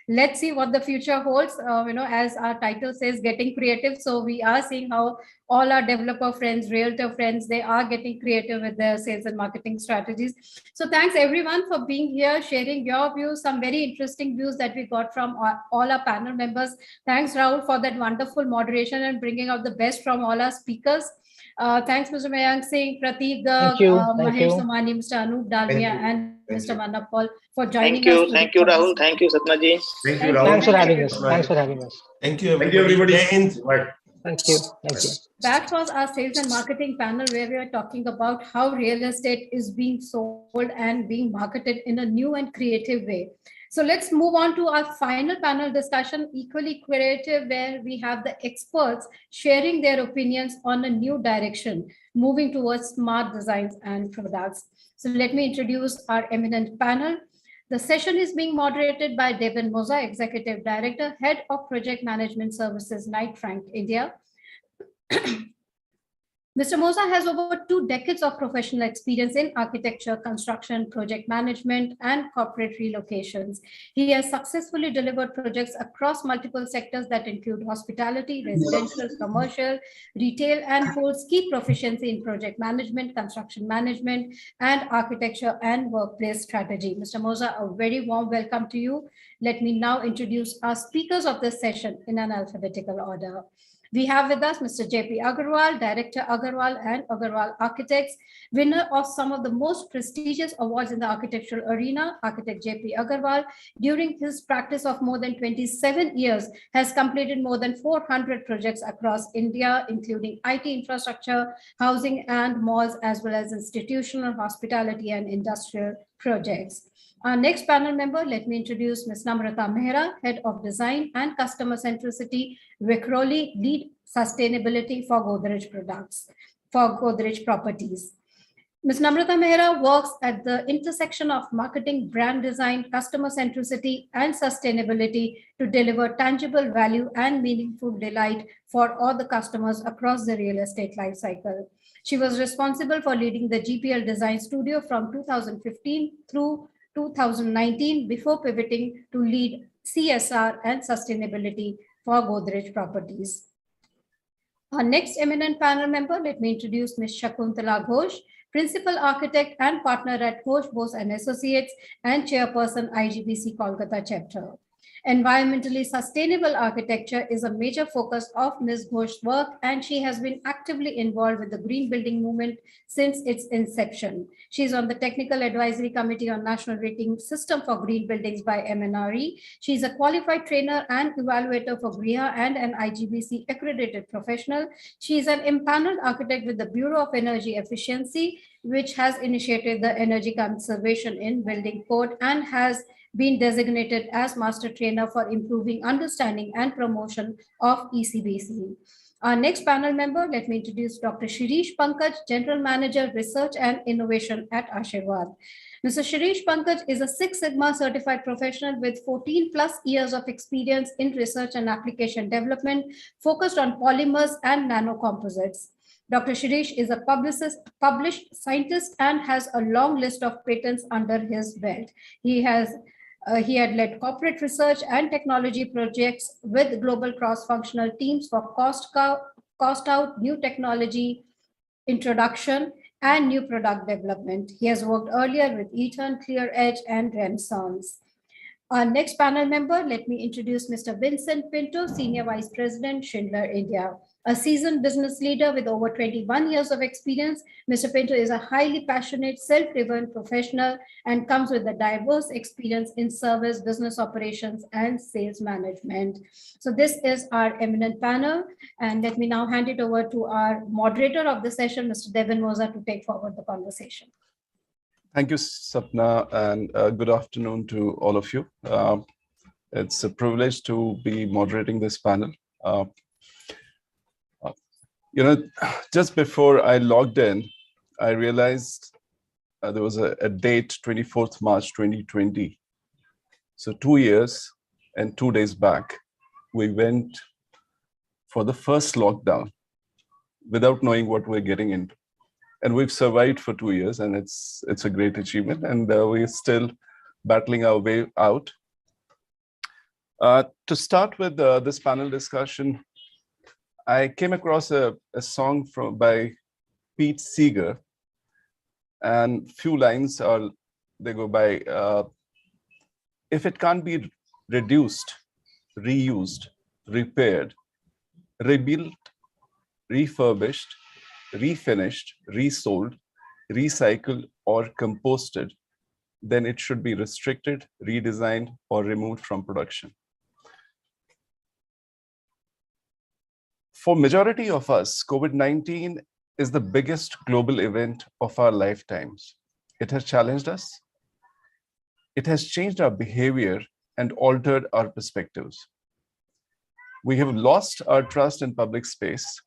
let's see what the future holds, as our title says, getting creative. So we are seeing how all our developer friends, realtor friends, they are getting creative with their sales and marketing strategies. So thanks everyone for being here, sharing your views, some very interesting views that we got from all our panel members. Thanks, Rahul, for that wonderful moderation and bringing out the best from all our speakers. Thanks, Mr. Mayank Singh, Prateek Garg, Mahesh Somani, Mr. Anup Dalmia, and Mr. Manap Paul for joining us. Thank you, Rahul. Thank you, Satnaji. Thank you, Rahul. Thanks for having us. Thanks for having us. Thank you, everybody. Thank you. Thank you. That was our sales and marketing panel, where we are talking about how real estate is being sold and being marketed in a new and creative way. So let's move on to our final panel discussion, equally creative, where we have the experts sharing their opinions on a new direction, moving towards smart designs and products. So let me introduce our eminent panel. The session is being moderated by Devin Moza, Executive Director, Head of Project Management Services, Knight Frank, India. Mr. Moza has over 2 decades of professional experience in architecture, construction, project management, and corporate relocations. He has successfully delivered projects across multiple sectors that include hospitality, residential, commercial, retail, and holds key proficiency in project management, construction management, and architecture and workplace strategy. Mr. Moza, a very warm welcome to you. Let me now introduce our speakers of this session in an alphabetical order. We have with us Mr. J.P. Agarwal, Director Agarwal and Agarwal Architects, winner of some of the most prestigious awards in the architectural arena. Architect J.P. Agarwal, during his practice of more than 27 years, has completed more than 400 projects across India, including IT infrastructure, housing and malls, as well as institutional, hospitality and industrial projects. Our next panel member, let me introduce Ms. Namrata Mehra, Head of Design and Customer Centricity, Vikhroli, Lead Sustainability for Godrej Products, for Godrej Properties. Ms. Namrata Mehra works at the intersection of marketing, brand design, customer centricity, and sustainability to deliver tangible value and meaningful delight for all the customers across the real estate lifecycle. She was responsible for leading the GPL Design Studio from 2015 through 2019 before pivoting to lead CSR and sustainability for Godrej Properties. Our next eminent panel member, let me introduce Ms. Shakuntala Ghosh, Principal Architect and Partner at Ghosh, Bose and Associates and Chairperson IGBC Kolkata Chapter. Environmentally sustainable architecture is a major focus of Ms. Ghosh's work, and she has been actively involved with the green building movement since its inception. She is on the Technical Advisory Committee on National Rating System for Green Buildings by MNRE. She is a qualified trainer and evaluator for GRIA and an IGBC accredited professional. She is an empaneled architect with the Bureau of Energy Efficiency, which has initiated the energy conservation in building code and has been designated as master trainer for improving understanding and promotion of ECBC. Our next panel member, let me introduce Dr. Shirish Pankaj, General Manager, Research and Innovation at Ashirwad. Mr. Shirish Pankaj is a Six Sigma certified professional with 14 plus years of experience in research and application development focused on polymers and nanocomposites. Dr. Shirish is a published scientist and has a long list of patents under his belt. He had led corporate research and technology projects with global cross-functional teams for cost out, new technology introduction, and new product development. He has worked earlier with Eaton, ClearEdge, and Renaissance. Our next panel member, let me introduce Mr. Vincent Pinto, Senior Vice President, Schindler India. A seasoned business leader with over 21 years of experience, Mr. Pinto is a highly passionate, self-driven professional and comes with a diverse experience in service, business operations, and sales management. So this is our eminent panel. And let me now hand it over to our moderator of the session, Mr. Devin Moza, to take forward the conversation. Thank you, Sapna, and good afternoon to all of you. It's a privilege to be moderating this panel. Just before I logged in, I realized there was a date, 24th March 2020. So 2 years and 2 days back, we went for the first lockdown without knowing what we're getting into. And we've survived for 2 years, and it's a great achievement, and we're still battling our way out. To start with this panel discussion, I came across a song by Pete Seeger, and few lines they go by, if it can't be reduced, reused, repaired, rebuilt, refurbished, refinished, resold, recycled, or composted, then it should be restricted, redesigned, or removed from production. For majority of us, COVID-19 is the biggest global event of our lifetimes. It has challenged us. It has changed our behavior and altered our perspectives. We have lost our trust in public space,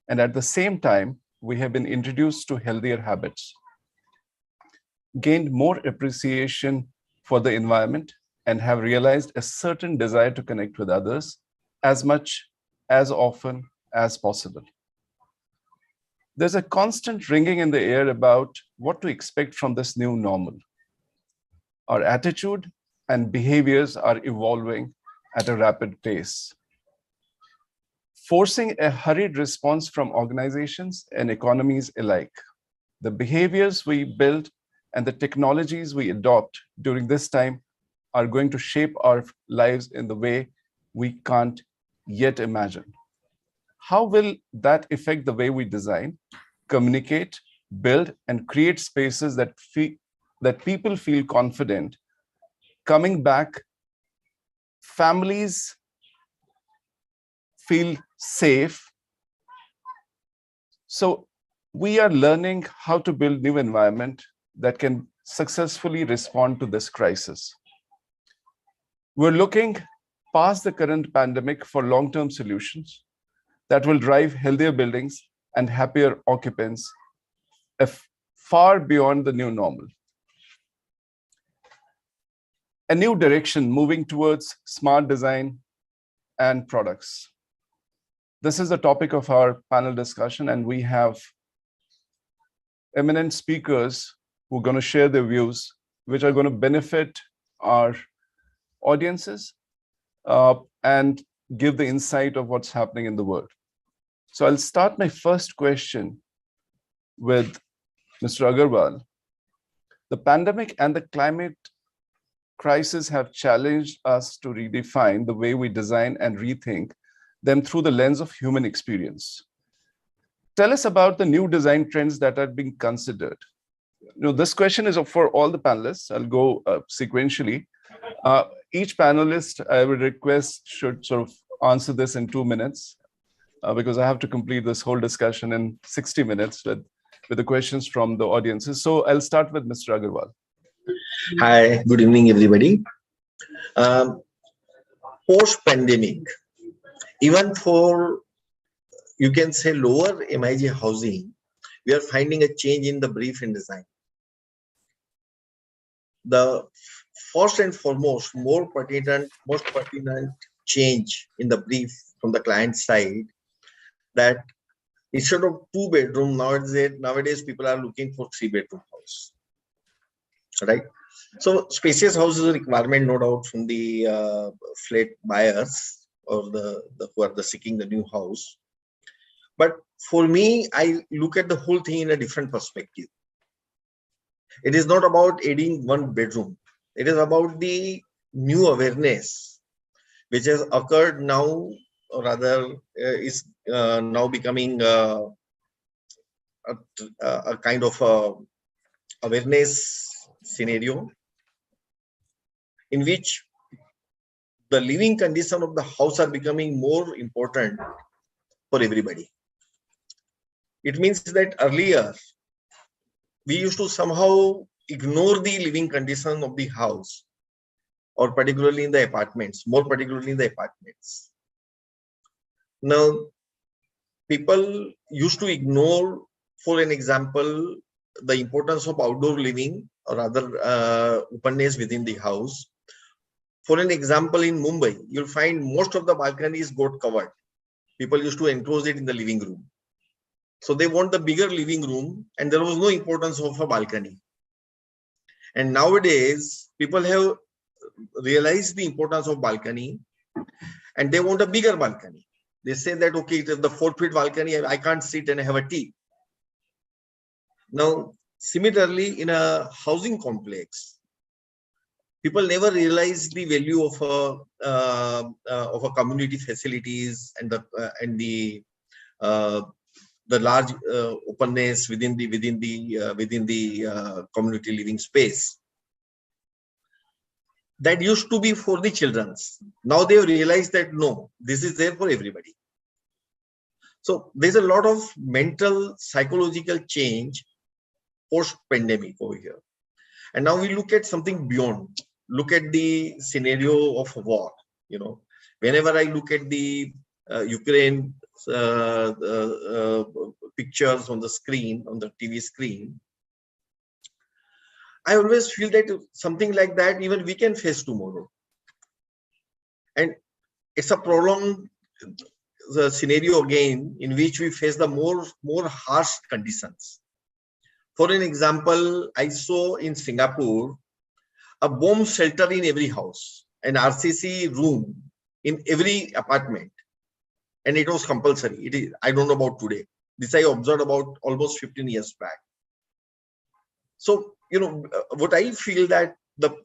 and at the same time, we have been introduced to healthier habits, gained more appreciation for the environment, and have realized a certain desire to connect with others as much, as often as possible. There's a constant ringing in the air about what to expect from this new normal. Our attitude and behaviors are evolving at a rapid pace, forcing a hurried response from organizations and economies alike. The behaviors we build and the technologies we adopt during this time are going to shape our lives in the way we can't yet imagine. how will that affect the way we design, communicate, build, and create spaces that people feel confident coming back, families feel safe. So we are learning how to build new environment that can successfully respond to this crisis. We're looking past the current pandemic for long-term solutions that will drive healthier buildings and happier occupants far beyond the new normal. A new direction moving towards smart design and products. This is the topic of our panel discussion, and we have eminent speakers who are going to share their views, which are going to benefit our audiences and give the insight of what's happening in the world. So I'll start my first question with Mr. Agarwal. The pandemic and the climate crisis have challenged us to redefine the way we design and rethink them through the lens of human experience. Tell us about the new design trends that are being considered. This question is for all the panelists. I'll go sequentially. Each panelist, I would request, should sort of answer this in 2 minutes because I have to complete this whole discussion in 60 minutes with the questions from the audiences. So I'll start with Mr. Agarwal. Hi, good evening, everybody. Post-pandemic, even for, you can say, lower MIG housing, we are finding a change in the brief and design. The first and foremost, most pertinent change in the brief from the client side, that instead of 2-bedroom, nowadays people are looking for 3-bedroom house, right? So spacious house is a requirement, no doubt, from the flat buyers or the who are seeking the new house. But for me, I look at the whole thing in a different perspective. It is not about adding 1 bedroom. It is about the new awareness which has occurred now, or rather is now becoming a kind of awareness scenario in which the living condition of the house are becoming more important for everybody. It means that earlier we used to somehow ignore the living condition of the house, or particularly in the apartments, more particularly in the apartments. Now, people used to ignore, for an example, the importance of outdoor living or other openness within the house. For an example, in Mumbai, you'll find most of the balconies got covered. People used to enclose it in the living room. So they want the bigger living room, and there was no importance of a balcony. And nowadays, people have realized the importance of balcony, and they want a bigger balcony. They say that, okay, it is the 4-foot balcony, I can't sit and have a tea. Now, similarly, in a housing complex, people never realize the value of a community facilities and the large openness within the community living space. That used to be for the children's. Now they have realized that no, this is there for everybody. So there's a lot of mental, psychological change post-pandemic over here. And now we look at something beyond. Look at the scenario of war. Whenever I look at the Ukraine pictures on the screen, on the TV screen, I always feel that something like that even we can face tomorrow. And it's a prolonged scenario again in which we face the more harsh conditions. For an example, I saw in Singapore a bomb shelter in every house, an RCC room in every apartment, and it was compulsory. I don't know about today. This I observed about almost 15 years back. So, what I feel that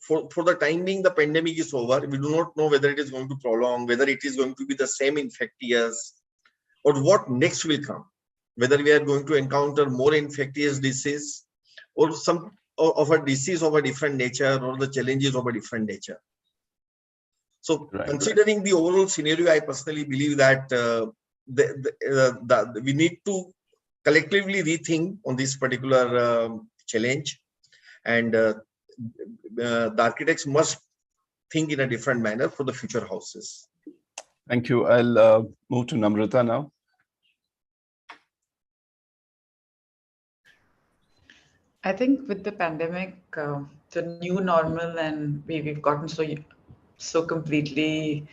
for the time being, the pandemic is over. We do not know whether it is going to prolong, whether it is going to be the same infectious, or what next will come, whether we are going to encounter more infectious disease or some of a disease of a different nature or the challenges of a different nature. So considering the overall scenario, I personally believe that we need to collectively rethink on this particular challenge, and the architects must think in a different manner for the future houses. Thank you. I'll move to Namrata now. I think with the pandemic, the new normal, and we've gotten so completely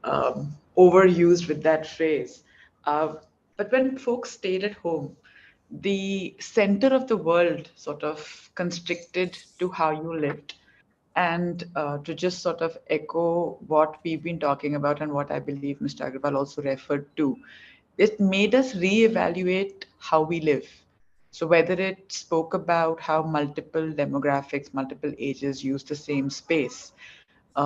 overused with that phrase. But when folks stayed at home, the center of the world sort of constricted to how you lived. And to just sort of echo what we've been talking about and what I believe Mr. Agrawal also referred to, it made us reevaluate how we live. So whether it spoke about how multiple demographics, multiple ages use the same space,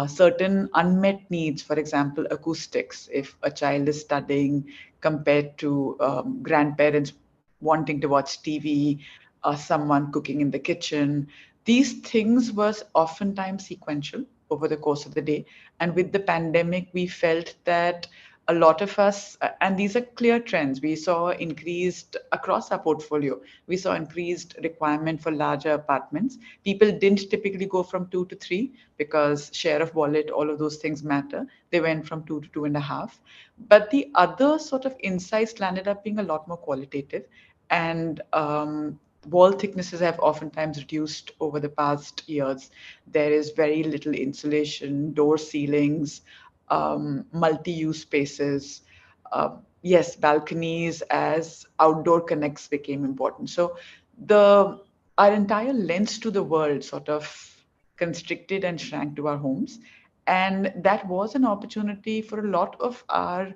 certain unmet needs, for example, acoustics, if a child is studying compared to grandparents wanting to watch TV, someone cooking in the kitchen, these things was oftentimes sequential over the course of the day. And with the pandemic, we felt that a lot of us, and these are clear trends, we saw increased across our portfolio, we saw increased requirement for larger apartments. People didn't typically go from 2 to 3 because share of wallet, all of those things matter. They went from 2 to 2.5. But the other sort of insights landed up being a lot more qualitative. And wall thicknesses have oftentimes reduced over the past years. There is very little insulation, door ceilings, multi-use spaces. Yes, balconies as outdoor connects became important. So our entire lens to the world sort of constricted and shrank to our homes. And that was an opportunity for a lot of our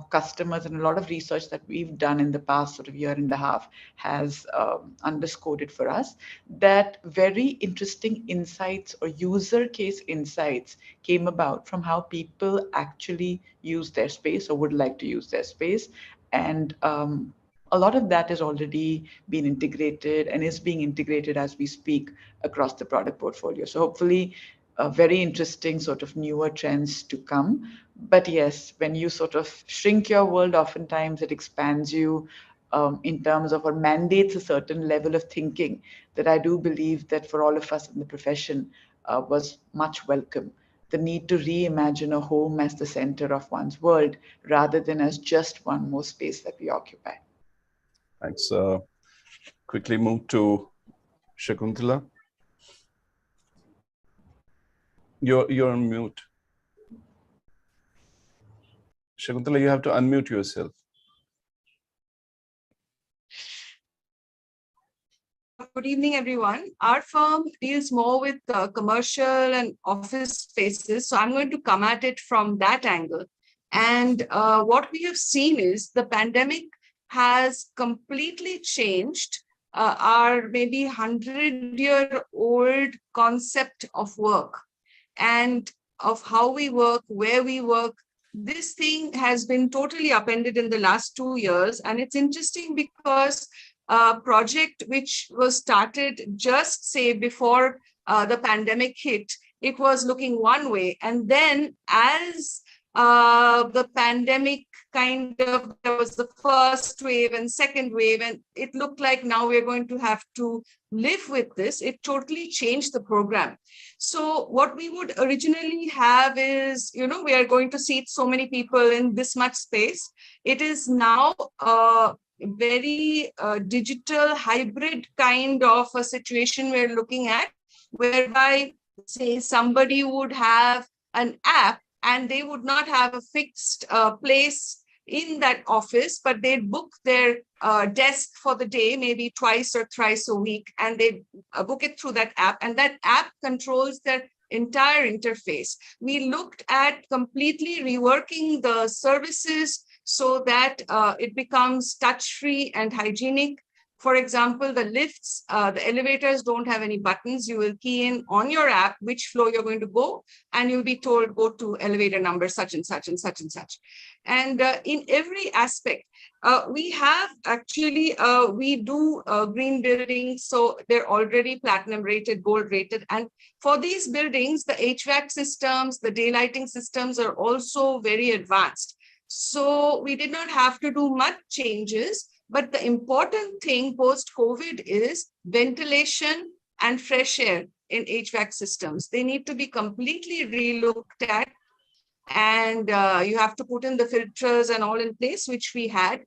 customers, and a lot of research that we've done in the past sort of year and a half has underscored it for us, that very interesting insights or user case insights came about from how people actually use their space or would like to use their space. And a lot of that has already been integrated and is being integrated as we speak across the product portfolio. So hopefully very interesting sort of newer trends to come. But yes, when you sort of shrink your world, oftentimes it expands you in terms of or mandates a certain level of thinking that I do believe that for all of us in the profession was much welcome. The need to reimagine a home as the center of one's world rather than as just one more space that we occupy. Thanks. Quickly move to Shakuntala. You're on mute. Shakuntala, you have to unmute yourself. Good evening, everyone. Our firm deals more with commercial and office spaces, so I'm going to come at it from that angle. And what we have seen is the pandemic has completely changed our maybe 100-year-old concept of work and of how we work, where we work. This thing has been totally upended in the last 2 years. And it's interesting because a project which was started just say before the pandemic hit, it was looking one way. And then as the pandemic there was the first wave and second wave, and it looked like now we're going to have to live with this. It totally changed the program. So what we would originally have is, we are going to seat so many people in this much space. It is now a very digital hybrid kind of a situation we're looking at, whereby, say, somebody would have an app and they would not have a fixed place in that office, but they'd book their desk for the day, maybe twice or thrice a week, and they book it through that app, and that app controls their entire interface. We looked at completely reworking the services so that it becomes touch-free and hygienic For example, the lifts, the elevators don't have any buttons. You will key in on your app which floor you're going to go, and you'll be told, go to elevator number such and such and such and such. And in every aspect, we have actually, we do green buildings, so they're already platinum rated, gold rated. And for these buildings, the HVAC systems, the daylighting systems are also very advanced. So we did not have to do much changes. But the important thing post-COVID is ventilation and fresh air in HVAC systems. They need to be completely relooked at. And you have to put in the filters and all in place, which we had.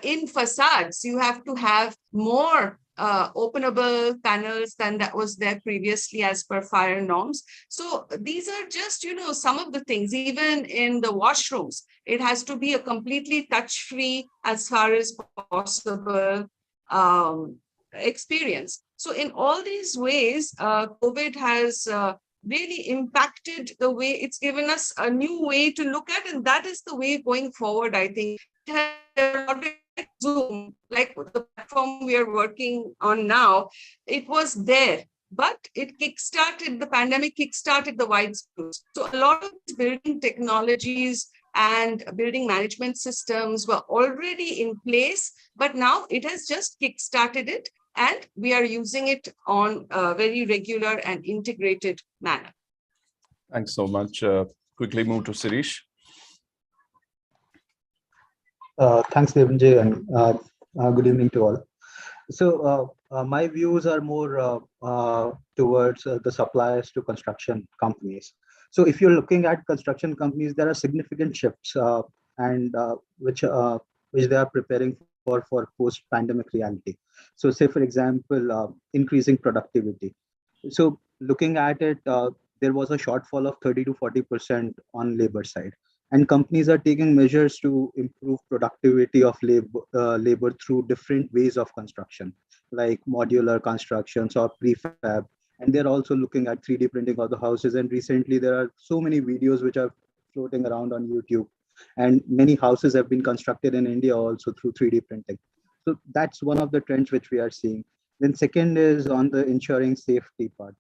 In facades, you have to have more openable panels than that was there previously as per fire norms. So these are just, some of the things. Even in the washrooms, it has to be a completely touch-free as far as possible experience. So in all these ways, COVID has really impacted the way, it's given us a new way to look at, and that is the way going forward, I think. Zoom, like the platform we are working on now, it was there, but it kickstarted, the pandemic kickstarted the wide schools. So a lot of building technologies and building management systems were already in place, but now it has just kickstarted it, and we are using it on a very regular and integrated manner. Thanks so much. Quickly move to Sirish. Thanks, Devanjay, and good evening to all. So my views are more towards the suppliers to construction companies. So if you're looking at construction companies, there are significant shifts and which they are preparing for post-pandemic reality. So say, for example, increasing productivity. So looking at it, there was a shortfall of 30 to 40% on labor side. And companies are taking measures to improve productivity of labor through different ways of construction, like modular constructions or prefab. And they're also looking at 3D printing of the houses. And recently, there are so many videos which are floating around on YouTube. And many houses have been constructed in India also through 3D printing. So that's one of the trends which we are seeing. Then second is on the ensuring safety part.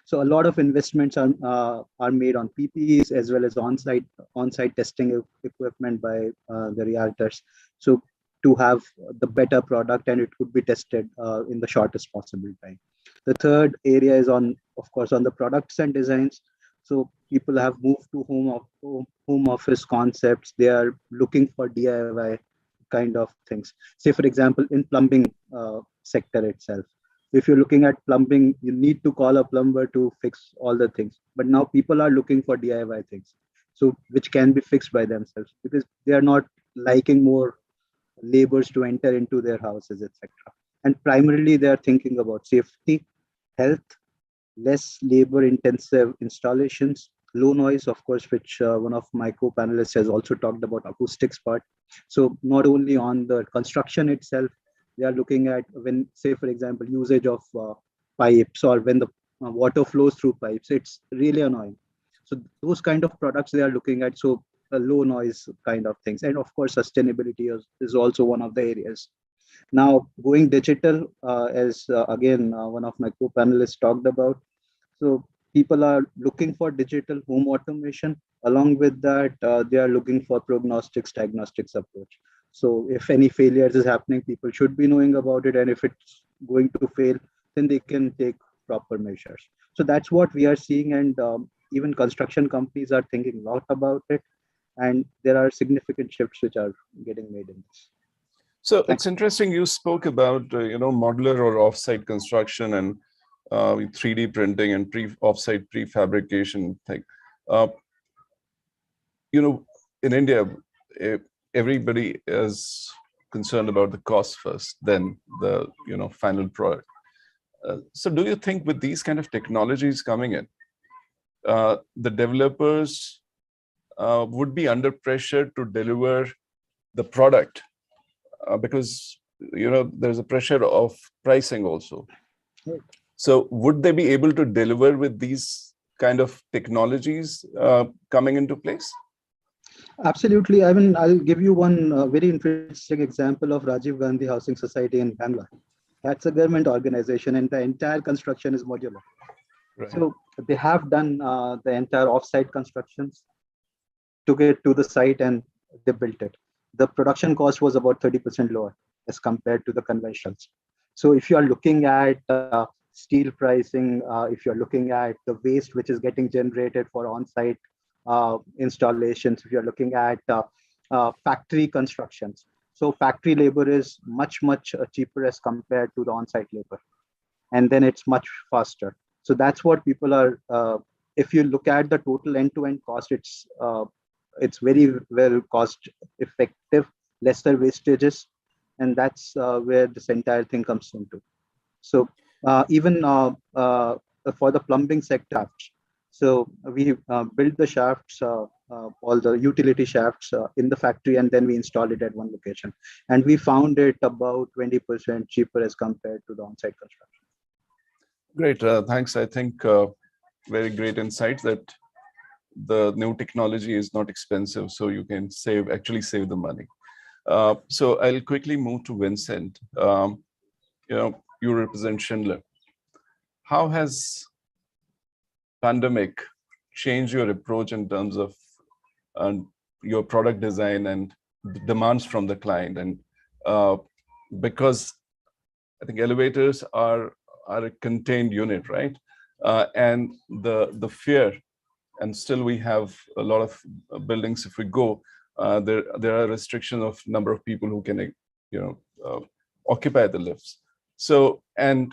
So a lot of investments are made on PPEs as well as on-site testing equipment by the realtors. So to have the better product, and it could be tested in the shortest possible time. The third area is of course, on the products and designs. So people have moved to home office concepts. They are looking for DIY kind of things. Say, for example, in plumbing sector itself. If you're looking at plumbing, you need to call a plumber to fix all the things. But now people are looking for DIY things, so which can be fixed by themselves because they are not liking more laborers to enter into their houses, etc. And primarily, they are thinking about safety, health, less labor-intensive installations, low noise, of course, which one of my co-panelists has also talked about, acoustics part. So not only on the construction itself, they are looking at when, say, for example, usage of pipes or when the water flows through pipes, it's really annoying. So those kind of products they are looking at, so low noise kind of things. And of course, sustainability is also one of the areas. Now, going digital, as again, one of my co-panelists talked about. So people are looking for digital home automation. Along with that, they are looking for prognostics, diagnostics approach. So if any failures is happening, people should be knowing about it. And if it's going to fail, then they can take proper measures. So that's what we are seeing. And even construction companies are thinking a lot about it. And there are significant shifts which are getting made in this. So it's interesting you spoke about, modular or offsite construction and 3D printing and offsite prefabrication thing. In India, everybody is concerned about the cost first, then the final product. So do you think with these kind of technologies coming in, the developers would be under pressure to deliver the product because there's a pressure of pricing also. So would they be able to deliver with these kind of technologies coming into place? Absolutely. I mean, I'll give you one very interesting example of Rajiv Gandhi Housing Society in Bangalore. That's a government organization, and the entire construction is modular. Right. So they have done the entire off-site constructions, took it to the site, and they built it. The production cost was about 30% lower as compared to the conventionals. So if you are looking at steel pricing, if you're looking at the waste which is getting generated for on-site installations, if you're looking at factory constructions, so factory labor is much cheaper as compared to the on-site labor, and then it's much faster. So that's what people are. If you look at the total end-to-end cost, it's very well cost effective, lesser wastages, and that's where this entire thing comes into. So even for the plumbing sector, so we built the shafts, all the utility shafts in the factory, and then we installed it at one location. And we found it about 20% cheaper as compared to the on-site construction. Great, thanks. I think very great insights that the new technology is not expensive, so you can actually save the money. So I'll quickly move to Vincent. You represent Schindler. How has pandemic changed your approach in terms of your product design and demands from the client? And because I think elevators are a contained unit, right? And the fear, and still we have a lot of buildings. If we go, there are restrictions of number of people who can, occupy the lifts. So, and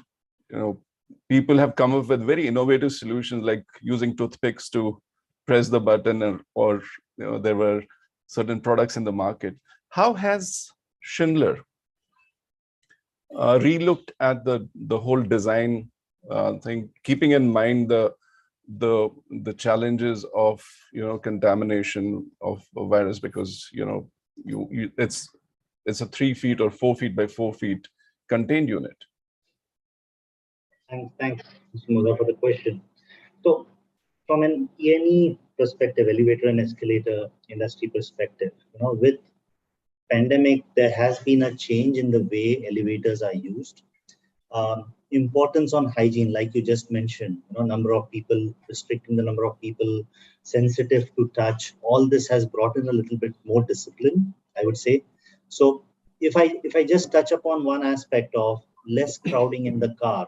people have come up with very innovative solutions like using toothpicks to press the button, or there were certain products in the market. How has Schindler relooked at the whole design thing, keeping in mind the challenges of contamination of a virus, because it's a 3 feet or 4 feet by 4 feet contained unit? Thanks, Mr. Moza, for the question. So, from an E&E perspective, elevator and escalator industry perspective, with pandemic, there has been a change in the way elevators are used. Importance on hygiene, like you just mentioned, number of people, restricting the number of people, sensitive to touch, all this has brought in a little bit more discipline, I would say. So if I just touch upon one aspect of less crowding in the car,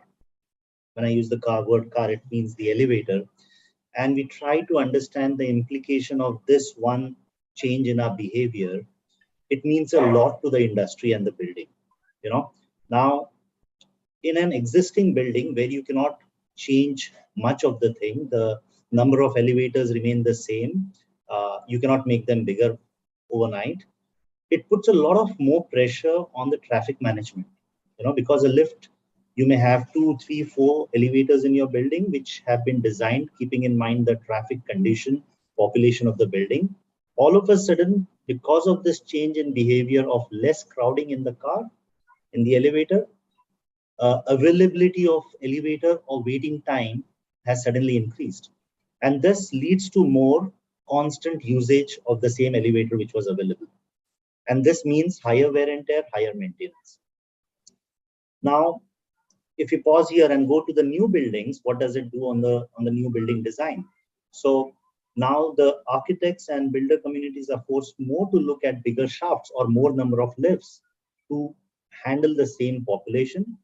when I use the word car, it means the elevator. And we try to understand the implication of this one change in our behavior. It means a lot to the industry and the building. Now, in an existing building where you cannot change much of the thing, the number of elevators remain the same. You cannot make them bigger overnight. It puts a lot of more pressure on the traffic management, because a lift, you may have 2, 3, 4 elevators in your building, which have been designed keeping in mind the traffic condition, population of the building. All of a sudden, because of this change in behavior of less crowding in the car, in the elevator, availability of elevator or waiting time has suddenly increased. And this leads to more constant usage of the same elevator which was available. And this means higher wear and tear, higher maintenance. Now, if you pause here and go to the new buildings, what does it do on the new building design? So now the architects and builder communities are forced more to look at bigger shafts or more number of lifts to handle the same population.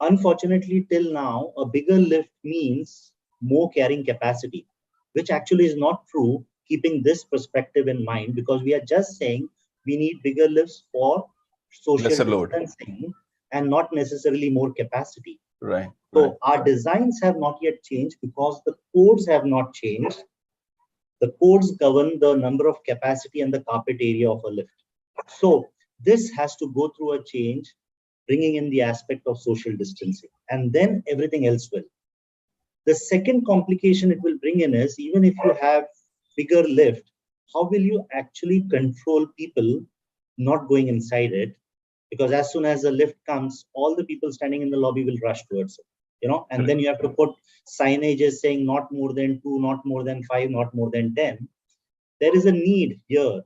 Unfortunately, till now, a bigger lift means more carrying capacity, which actually is not true, keeping this perspective in mind, because we are just saying we need bigger lifts for social distancing and not necessarily more capacity. Right. So our designs have not yet changed because the codes have not changed. The codes govern the number of capacity and the carpet area of a lift. So this has to go through a change, bringing in the aspect of social distancing, and then everything else will. The second complication it will bring in is, even if you have bigger lift, how will you actually control people not going inside it? Because as soon as the lift comes, all the people standing in the lobby will rush towards it, and then you have to put signages saying not more than 2, not more than 5, not more than 10. There is a need here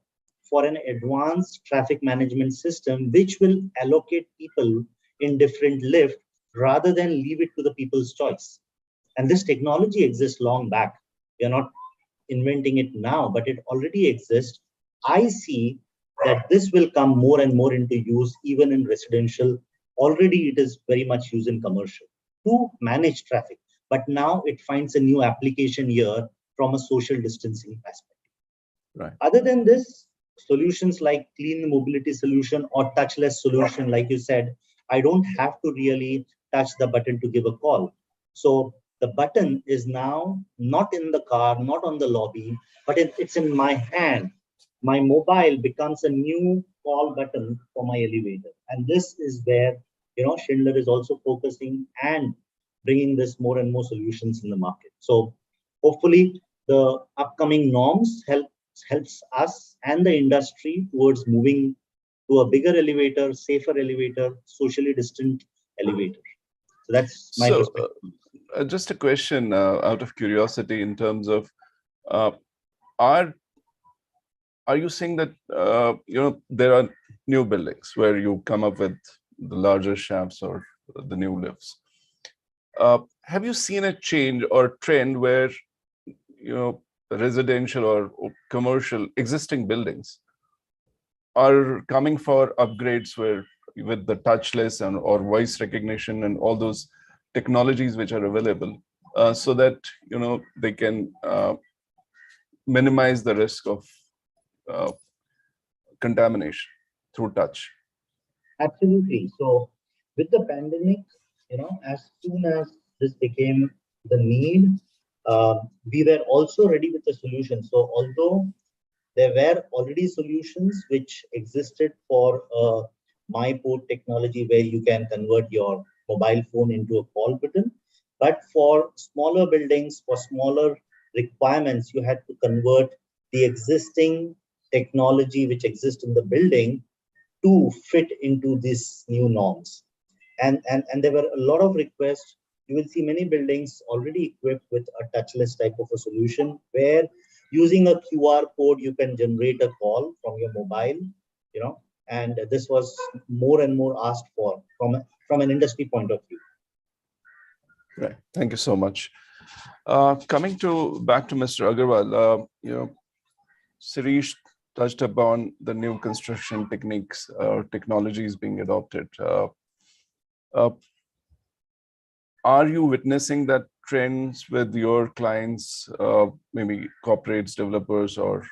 for an advanced traffic management system, which will allocate people in different lift rather than leave it to the people's choice. And this technology exists long back. We are not inventing it now, but it already exists. I see that this will come more and more into use even in residential. Already it is very much used in commercial to manage traffic, but now it finds a new application here from a social distancing aspect. Right. Other than this, solutions like clean mobility solution or touchless solution, like you said, I don't have to really touch the button to give a call. So the button is now not in the car, not on the lobby, but it's in my hand. My mobile becomes a new call button for my elevator. And this is where, Schindler is also focusing and bringing this more and more solutions in the market. So hopefully the upcoming norms helps us and the industry towards moving to a bigger elevator, safer elevator, socially distant elevator. So that's my perspective. Just a question out of curiosity in terms of, are you saying that, there are new buildings where you come up with the larger shafts or the new lifts? Have you seen a change or trend where, residential or commercial existing buildings are coming for upgrades where with the touchless or voice recognition and all those technologies which are available, so that they can minimize the risk of contamination through touch? Absolutely. So with the pandemic, as soon as this became the need, we were also ready with the solution. So although there were already solutions which existed for MyPort technology where you can convert your mobile phone into a call button, but for smaller buildings, for smaller requirements, you had to convert the existing technology which exists in the building to fit into these new norms. And there were a lot of requests. You will see many buildings already equipped with a touchless type of a solution where using a QR code, you can generate a call from your mobile, and this was more and more asked for from an industry point of view. Right. Thank you so much. Coming back to Mr. Agarwal, Sirish touched upon the new construction techniques or technologies being adopted. Are you witnessing that trends with your clients, maybe corporates, developers, or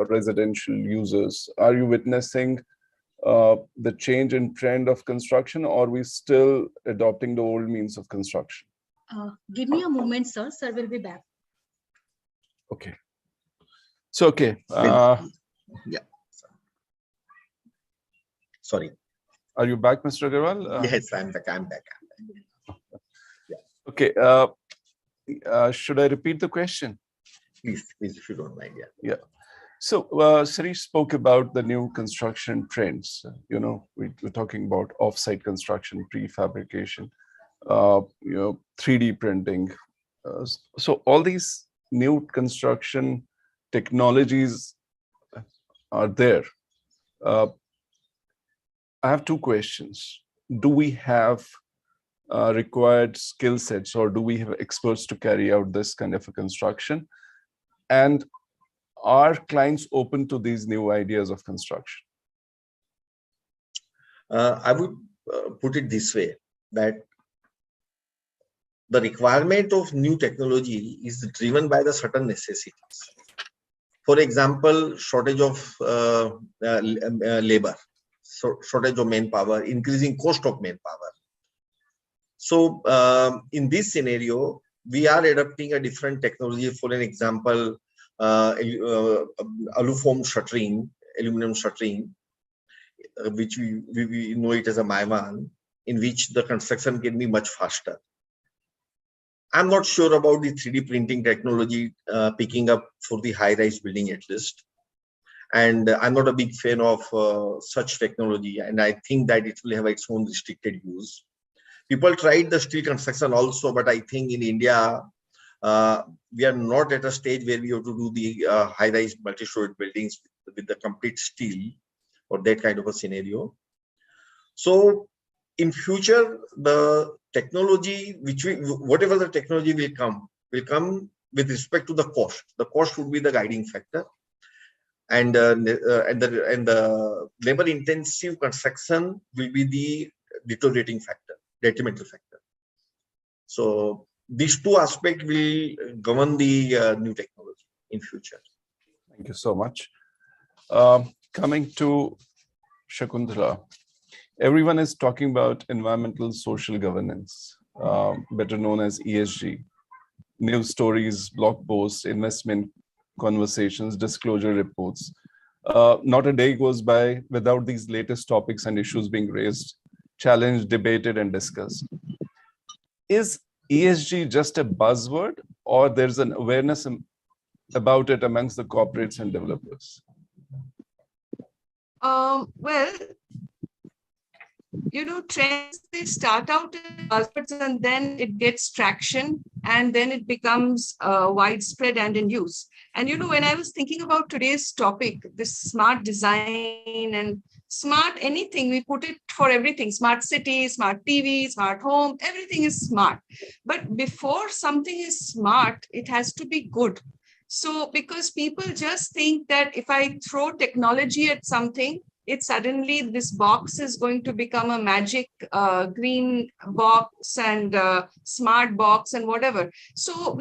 residential users? Are you witnessing the change in trend of construction, or are we still adopting the old means of construction? Give me a moment, sir. Sir will be back. Okay. So, okay. Yeah. Sorry. Are you back, Mr. Agarwal? Yes, I'm back. Yeah. Okay. Should I repeat the question? Please, if you don't mind. Yeah. So, Sirish spoke about the new construction trends. We're talking about off-site construction, prefabrication, 3D printing. So all these new construction technologies are there. I have two questions. Do we have required skill sets, or do we have experts to carry out this kind of a construction? And are clients open to these new ideas of construction? I would put it this way, that the requirement of new technology is driven by the certain necessities. For example, shortage of labor, shortage of manpower, increasing cost of manpower. So in this scenario, we are adopting a different technology. For an example, aluminum shuttering, which we know it as a Maiman, in which the construction can be much faster. I'm not sure about the 3D printing technology picking up for the high-rise building at least. And I'm not a big fan of such technology. And I think that it will have its own restricted use. People tried the steel construction also, but I think in India, we are not at a stage where we have to do the high-rise multi-storied buildings with the complete steel or that kind of a scenario. So in future, the technology, whatever the technology will come with respect to the cost. The cost would be the guiding factor, and the labor intensive construction will be the detrimental factor. So these two aspects will govern the new technology in future. Thank you so much. Coming to Shakuntala, everyone is talking about environmental social governance, better known as ESG. News stories, blog posts, investment conversations, disclosure reports. Not a day goes by without these latest topics and issues being raised, challenged, debated, and discussed. Is ESG just a buzzword, or there's an awareness about it amongst the corporates and developers? Well, trends, they start out as buzzwords and then it gets traction and then it becomes widespread and in use. And, when I was thinking about today's topic, this smart design and smart anything, we put it for everything, smart city, smart TV, smart home, everything is smart. But before something is smart, it has to be good. So because people just think that if I throw technology at something, it suddenly, this box is going to become a magic green box and smart box and whatever. So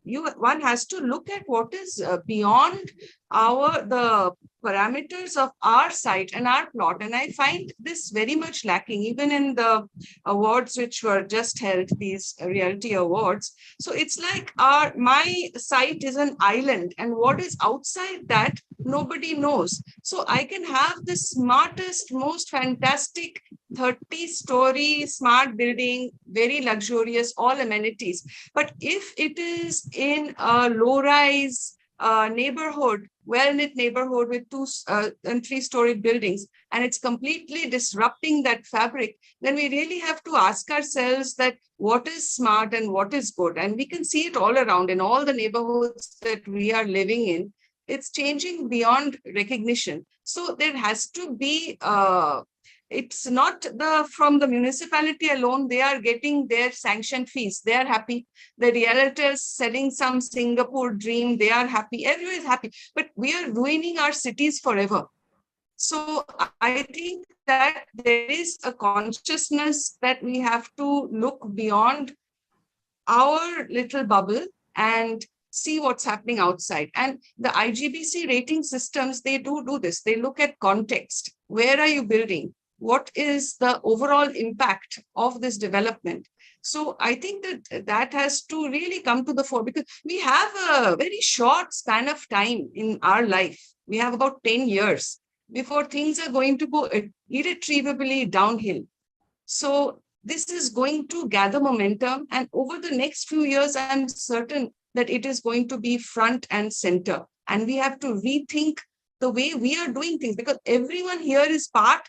one has to look at what is beyond the parameters of our site and our plot. And I find this very much lacking, even in the awards which were just held, these realty awards. So it's like my site is an island, and what is outside that, nobody knows. So I can have the smartest, most fantastic 30-story smart building, very luxurious, all amenities. But if it is in a low-rise neighborhood, well-knit neighborhood with 2- and 3-story buildings, and it's completely disrupting that fabric, then we really have to ask ourselves that what is smart and what is good. And we can see it all around in all the neighborhoods that we are living in. It's changing beyond recognition. So there has to be, it's not from the municipality alone, they are getting their sanction fees. They are happy. The realtors selling some Singapore dream, they are happy. Everyone is happy. But we are ruining our cities forever. So I think that there is a consciousness that we have to look beyond our little bubble and see what's happening outside. And the IGBC rating systems, they do this. They look at context. Where are you building? What is the overall impact of this development? So I think that has to really come to the fore, because we have a very short span of time in our life. We have about 10 years before things are going to go irretrievably downhill. So this is going to gather momentum, and over the next few years, I'm certain that it is going to be front and center. And we have to rethink the way we are doing things, because everyone here is part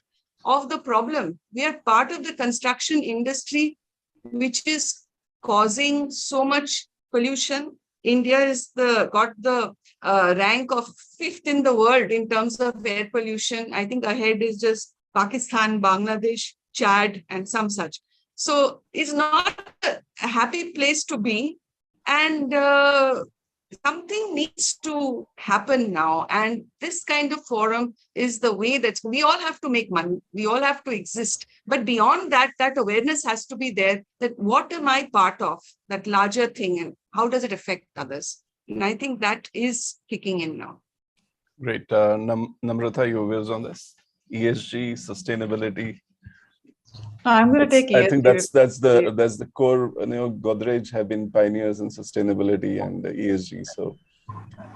of the problem. We are part of the construction industry, which is causing so much pollution. India is got the rank of 5th in the world in terms of air pollution. I think ahead is just Pakistan, Bangladesh, Chad, and some such. So it's not a happy place to be. And something needs to happen now. And this kind of forum is the way that we all have to make money. We all have to exist. But beyond that, that awareness has to be there, that what am I part of, that larger thing, and how does it affect others? And I think that is kicking in now. Great. Namrata, your views on this? ESG, sustainability. I'm going to take ESG. I think that's the core. Godrej have been pioneers in sustainability and ESG. So,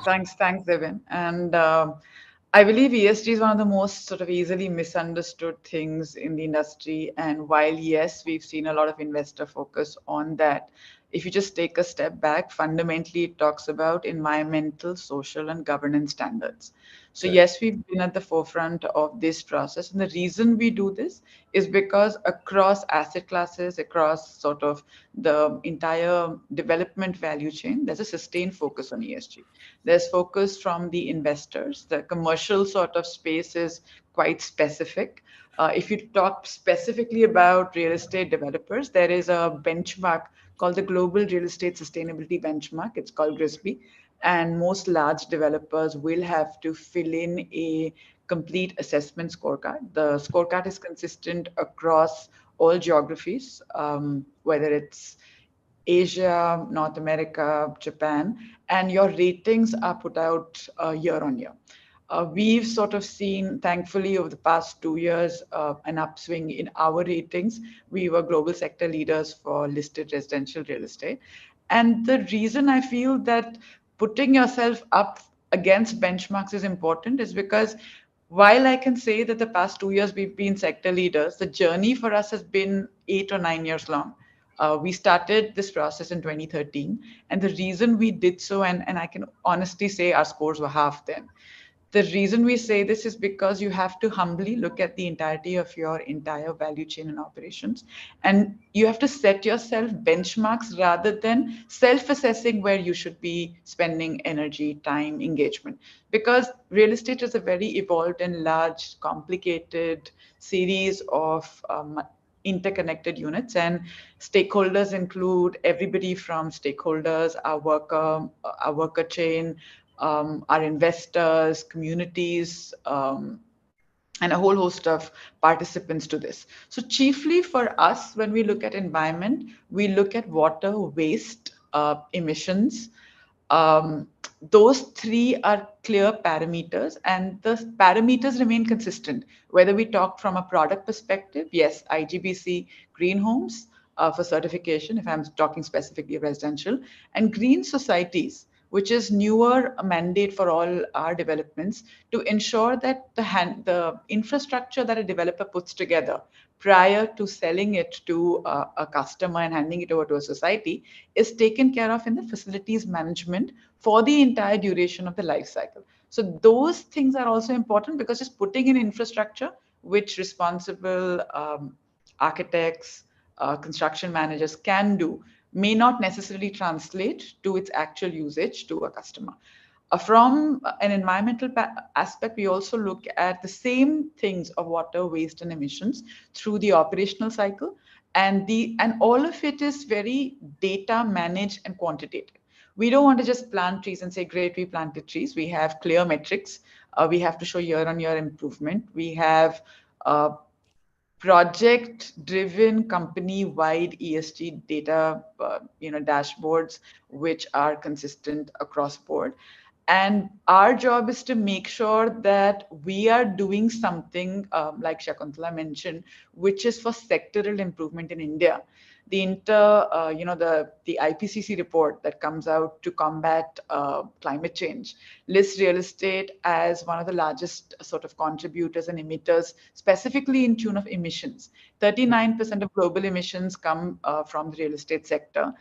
thanks, Devin. And I believe ESG is one of the most sort of easily misunderstood things in the industry. And while yes, we've seen a lot of investor focus on that, if you just take a step back, fundamentally it talks about environmental, social, and governance standards. So yes, we've been at the forefront of this process. And the reason we do this is because across asset classes, across sort of the entire development value chain, there's a sustained focus on ESG. There's focus from the investors. The commercial sort of space is quite specific. If you talk specifically about real estate developers, there is a benchmark called the Global Real Estate Sustainability Benchmark. It's called GRISB. And most large developers will have to fill in a complete assessment scorecard. The scorecard is consistent across all geographies, whether it's Asia, North America, Japan, and your ratings are put out year on year. We've sort of seen, thankfully, over the past 2 years, an upswing in our ratings. We were global sector leaders for listed residential real estate. And the reason I feel that putting yourself up against benchmarks is important is because while I can say that the past 2 years we've been sector leaders, the journey for us has been 8 or 9 years long. We started this process in 2013. And the reason we did so, and I can honestly say our scores were half then. The reason we say this is because you have to humbly look at the entirety of your entire value chain and operations. And you have to set yourself benchmarks rather than self-assessing where you should be spending energy, time, engagement. Because real estate is a very evolved and large, complicated series of interconnected units, and stakeholders include everybody from stakeholders, our worker chain, our investors, communities, and a whole host of participants to this. So chiefly for us, when we look at environment, we look at water, waste, emissions. Those three are clear parameters, and the parameters remain consistent. Whether we talk from a product perspective, yes, IGBC green homes for certification, if I'm talking specifically residential, and green societies, which is newer mandate for all our developments to ensure that the infrastructure that a developer puts together prior to selling it to a customer and handing it over to a society is taken care of in the facilities management for the entire duration of the life cycle. So those things are also important because just putting in infrastructure, which responsible architects, construction managers can do, may not necessarily translate to its actual usage to a customer. From an environmental aspect, we also look at the same things of water, waste, and emissions through the operational cycle, and all of it is very data managed and quantitative. We don't want to just plant trees and say, great, we planted trees. We have clear metrics. We have to show year-on-year improvement. We have project-driven, company-wide ESG data, dashboards, which are consistent across board. And our job is to make sure that we are doing something, like Shakuntala mentioned, which is for sectoral improvement in India. The IPCC report that comes out to combat climate change lists real estate as one of the largest sort of contributors and emitters, specifically in tune of emissions. 39% of global emissions come from the real estate sector.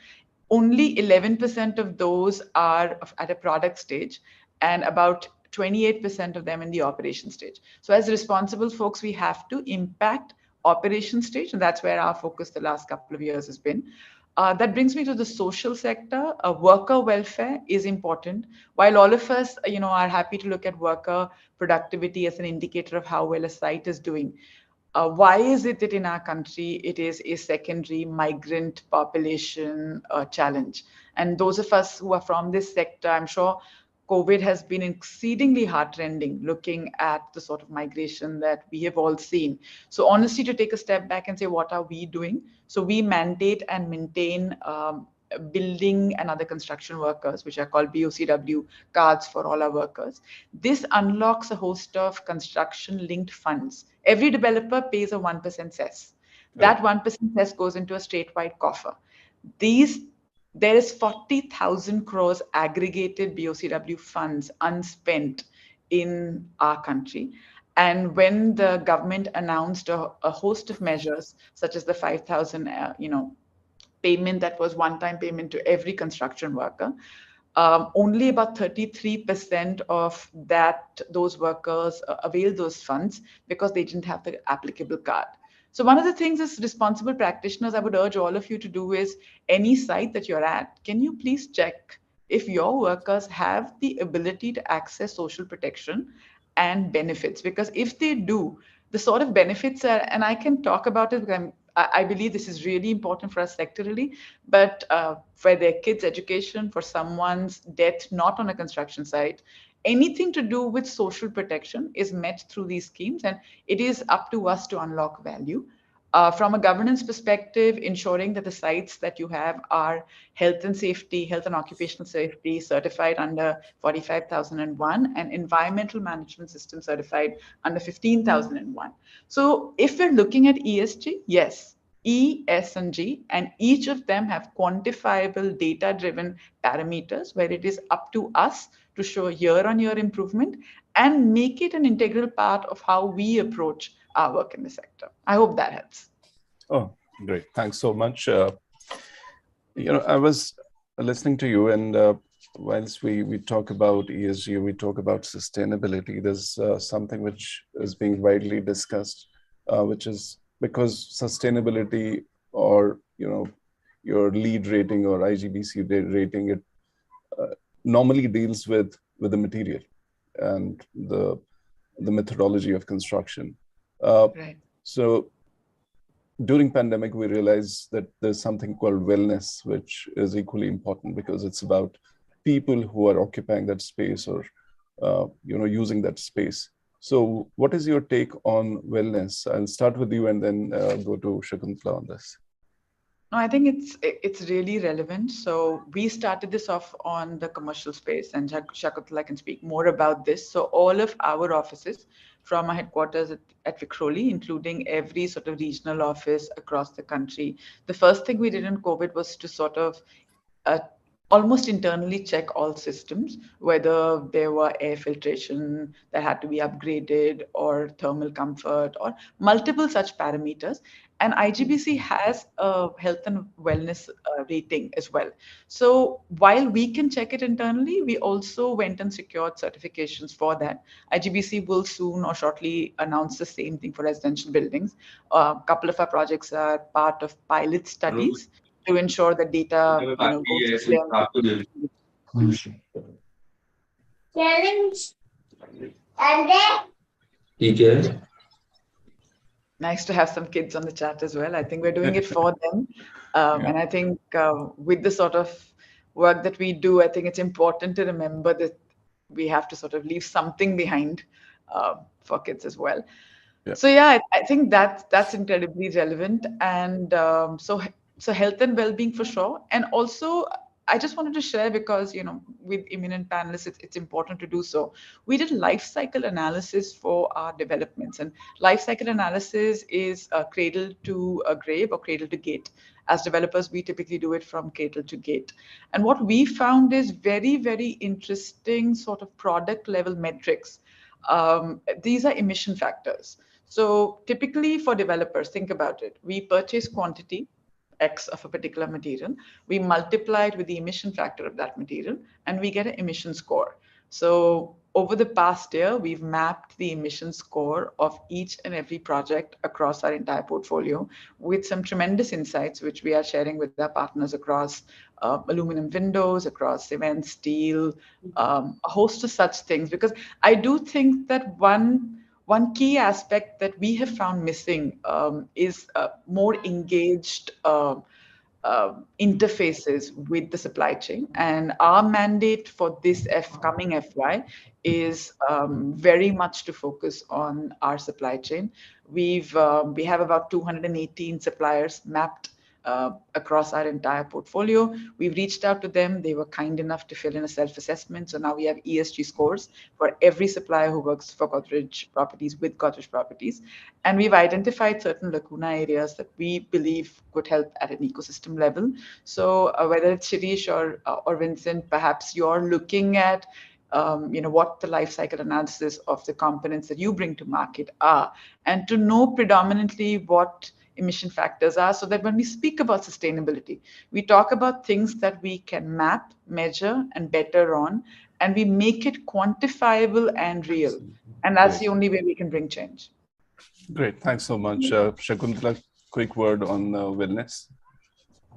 Only 11% of those are at a product stage, and about 28% of them in the operation stage. So as responsible folks, we have to impact operation stage, and that's where our focus the last couple of years has been. That brings me to the social sector. Worker welfare is important. While all of us, are happy to look at worker productivity as an indicator of how well a site is doing, why is it that in our country it is a secondary migrant population challenge? And those of us who are from this sector, I'm sure COVID has been exceedingly heartrending looking at the sort of migration that we have all seen. So honestly, to take a step back and say, what are we doing? So we mandate and maintain building and other construction workers, which are called BOCW cards for all our workers. This unlocks a host of construction-linked funds. Every developer pays a 1% cess. That 1% cess goes into a statewide coffer. There is 40,000 crores aggregated BOCW funds unspent in our country. And when the government announced a host of measures, such as the 5,000, payment that was one-time payment to every construction worker, only about 33% of those workers availed those funds because they didn't have the applicable card. So one of the things as responsible practitioners I would urge all of you to do is, any site that you're at, can you please check if your workers have the ability to access social protection and benefits? Because if they do, the sort of benefits are, and I can talk about it because I believe this is really important for us sectorally, but for their kids' education, for someone's death not on a construction site, anything to do with social protection is met through these schemes, and it is up to us to unlock value. From a governance perspective, ensuring that the sites that you have are health and occupational safety certified under 45,001 and environmental management system certified under 15,001. So if we're looking at ESG, yes, E, S, and G, and each of them have quantifiable data-driven parameters where it is up to us to show year-on-year improvement and make it an integral part of how we approach our work in the sector. I hope that helps. Oh, great. Thanks so much. I was listening to you, and whilst we talk about ESG, we talk about sustainability, there's something which is being widely discussed, which is because sustainability or, your LEED rating or IGBC rating, it normally deals with the material and the methodology of construction. Right. So during pandemic, we realized that there's something called wellness, which is equally important because it's about people who are occupying that space or, using that space. So what is your take on wellness? I'll start with you and then go to Shakuntala on this. No, I think it's really relevant. So we started this off on the commercial space, and Shakuntala can speak more about this. So all of our offices from our headquarters at Vikhroli, including every sort of regional office across the country, the first thing we did in COVID was to sort of almost internally check all systems, whether there were air filtration that had to be upgraded or thermal comfort or multiple such parameters. And IGBC has a health and wellness rating as well. So while we can check it internally, we also went and secured certifications for that. IGBC will soon or shortly announce the same thing for residential buildings. A couple of our projects are part of pilot studies to ensure that data goes clear. Nice to have some kids on the chat as well. I think we're doing it for them. And I think with the sort of work that we do, I think it's important to remember that we have to sort of leave something behind for kids as well. Yeah. So yeah, I think that's incredibly relevant. And so health and well-being for sure. And also, I just wanted to share because, with eminent panelists, it's important to do so. We did life cycle analysis for our developments, and life cycle analysis is cradle to a grave or cradle to gate. As developers, we typically do it from cradle to gate. And what we found is very, very interesting sort of product level metrics. These are emission factors. So typically for developers, think about it. We purchase quantity X of a particular material, we multiply it with the emission factor of that material, and we get an emission score. So over the past year, we've mapped the emission score of each and every project across our entire portfolio with some tremendous insights, which we are sharing with our partners across aluminum windows, across cement, steel, a host of such things. Because I do think that one key aspect that we have found missing is more engaged interfaces with the supply chain. And our mandate for this coming FY is very much to focus on our supply chain. We have about 218 suppliers mapped across our entire portfolio. We've reached out to them. They were kind enough to fill in a self-assessment. So now we have ESG scores for every supplier who works for Godrej Properties with Godrej Properties. And we've identified certain lacuna areas that we believe could help at an ecosystem level. So whether it's Shirish or Vincent, perhaps you're looking at what the life cycle analysis of the components that you bring to market are, and to know predominantly what emission factors are, so that when we speak about sustainability, we talk about things that we can map, measure, and better on, and we make it quantifiable and real. And that's the only way we can bring change. Great, thanks so much. Shakuntala, quick word on wellness.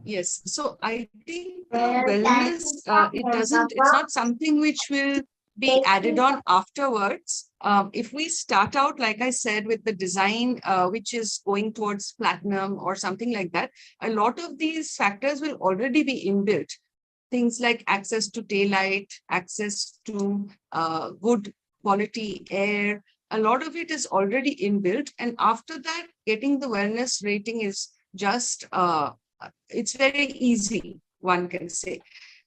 Yes, so I think wellness, it's not something which will be added on afterwards. If we start out, like I said, with the design, which is going towards platinum or something like that, a lot of these factors will already be inbuilt. Things like access to daylight, access to good quality air, a lot of it is already inbuilt. And after that, getting the wellness rating is just, it's very easy, one can say.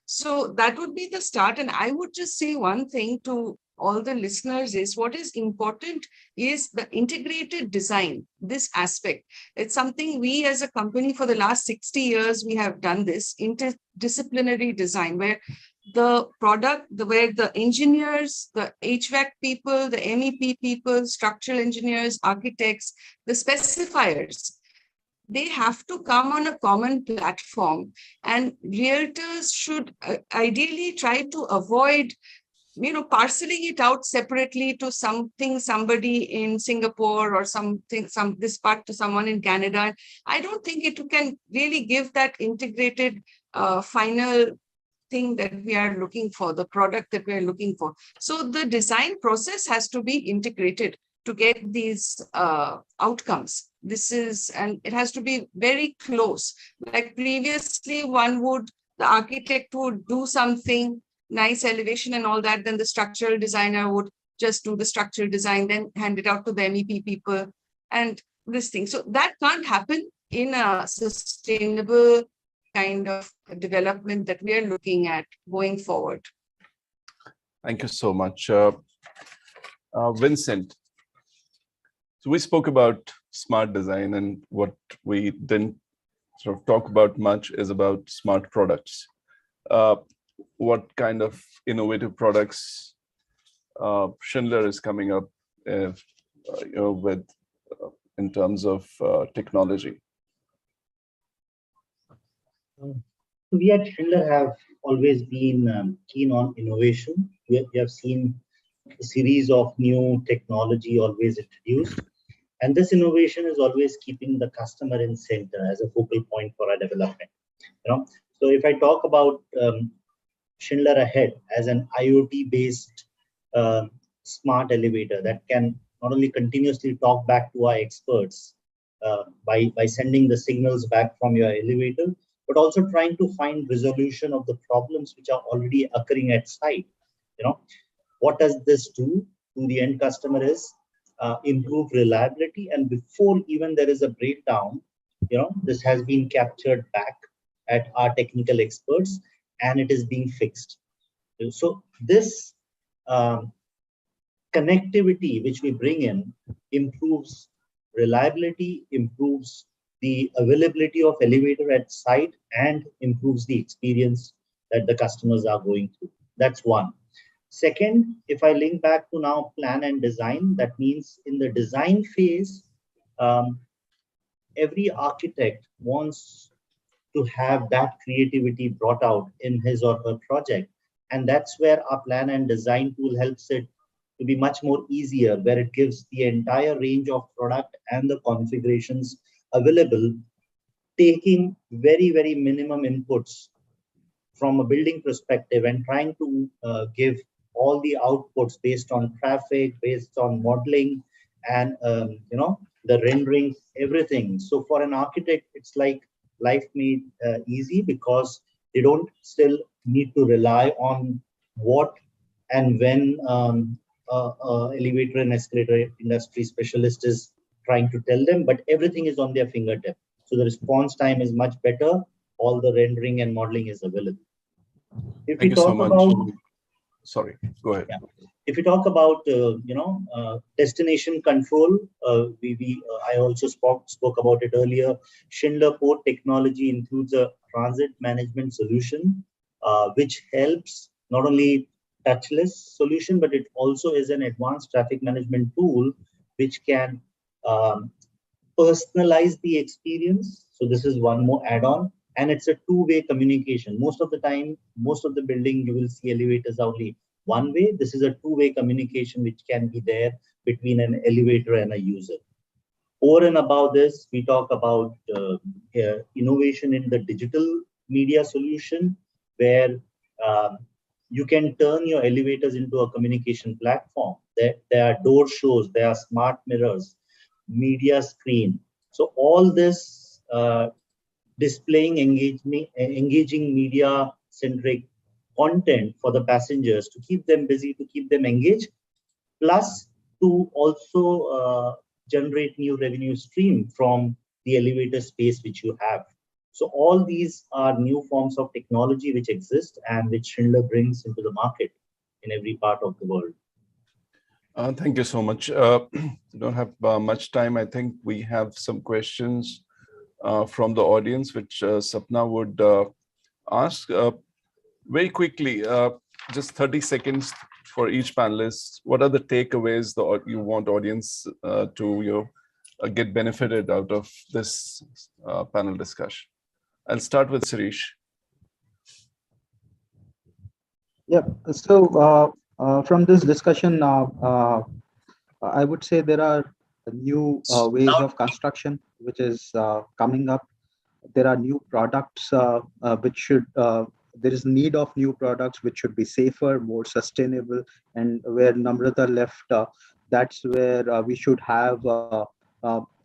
So that would be the start. And I would just say one thing to all the listeners is what is important is the integrated design, this aspect. It's something we as a company for the last 60 years, we have done this interdisciplinary design where the product, where the engineers, the HVAC people, the MEP people, structural engineers, architects, the specifiers, they have to come on a common platform, and realtors should ideally try to avoid parceling it out separately to somebody in Singapore or this part to someone in Canada. I don't think it can really give that integrated final thing that we are looking for, the product that we are looking for. So the design process has to be integrated to get these outcomes. And it has to be very close. Like previously, the architect would do something, nice elevation and all that, then the structural designer would just do the structural design, then hand it out to the MEP people and this thing. So that can't happen in a sustainable kind of development that we are looking at going forward. Thank you so much. Vincent, so we spoke about smart design, and what we didn't sort of talk about much is about smart products. What kind of innovative products Schindler is coming up with in terms of technology? We at Schindler have always been keen on innovation. We have seen a series of new technology always introduced. And this innovation is always keeping the customer in center as a focal point for our development. So if I talk about Schindler Ahead as an IoT-based smart elevator that can not only continuously talk back to our experts by sending the signals back from your elevator, but also trying to find resolution of the problems which are already occurring at site. What does this do to the end customer is improve reliability, and before even there is a breakdown, this has been captured back at our technical experts and it is being fixed. So this connectivity which we bring in improves reliability, improves the availability of elevator at site, and improves the experience that the customers are going through. That's one. Second, if I link back to now plan and design, that means in the design phase, every architect wants to have that creativity brought out in his or her project. And that's where our plan and design tool helps it to be much more easier, where it gives the entire range of product and the configurations available, taking very, very minimum inputs from a building perspective and trying to give all the outputs based on traffic, based on modeling, and the renderings, everything. So for an architect, it's like life made easy, because they don't still need to rely on what and when elevator and escalator industry specialist is trying to tell them, but everything is on their fingertip. So the response time is much better. All the rendering and modeling is available. If Thank you so much. Sorry, go ahead. Yeah. If you talk about destination control, I also spoke about it earlier. Schindler Port technology includes a transit management solution, which helps not only touchless solution, but it also is an advanced traffic management tool which can personalize the experience. So this is one more add-on. And it's a two-way communication. Most of the time, most of the building, you will see elevators only one way. This is a two-way communication which can be there between an elevator and a user. Over and above this, we talk about innovation in the digital media solution, where You can turn your elevators into a communication platform. There are door shows, there are smart mirrors, media screen. So all this displaying engaging media-centric content for the passengers to keep them busy, to keep them engaged, plus to also generate new revenue stream from the elevator space which you have. So all these are new forms of technology which exist and which Schindler brings into the market in every part of the world. Thank you so much. We don't have much time. I think we have some questions from the audience, which Sapna would ask. Very quickly, just 30 seconds for each panelist. What are the takeaways that you want audience to get benefited out of this panel discussion? I'll start with Sirish. Yeah, so from this discussion, I would say there are new ways of construction which is coming up. There are new products which should, there is need of new products which should be safer, more sustainable, and where Namrata left, that's where we should have the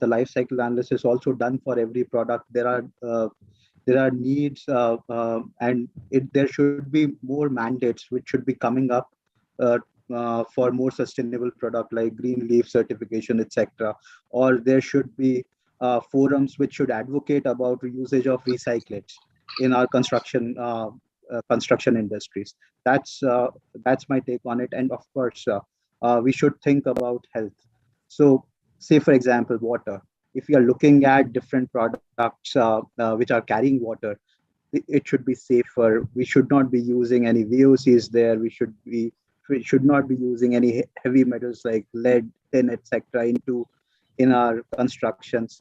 life cycle analysis also done for every product. There are needs and there should be more mandates which should be coming up for more sustainable product like green leaf certification, etc. Or there should be forums which should advocate about usage of recyclates in our construction industries. That's my take on it. And of course, we should think about health. So, say for example, water. If we are looking at different products which are carrying water, it should be safer. We should not be using any VOCs there. We should not be using any heavy metals like lead, tin, etc. in our constructions,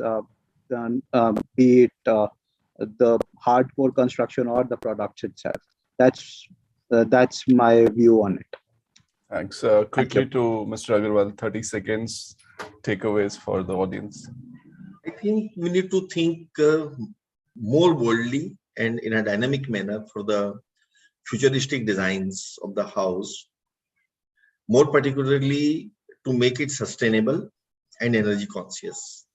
be it the hardcore construction or the products itself. That's my view on it. Thanks. Quickly to Mr. Agarwal, 30 seconds takeaways for the audience. I think we need to think more boldly and in a dynamic manner for the futuristic designs of the house, more particularly to make it sustainable and energy conscious.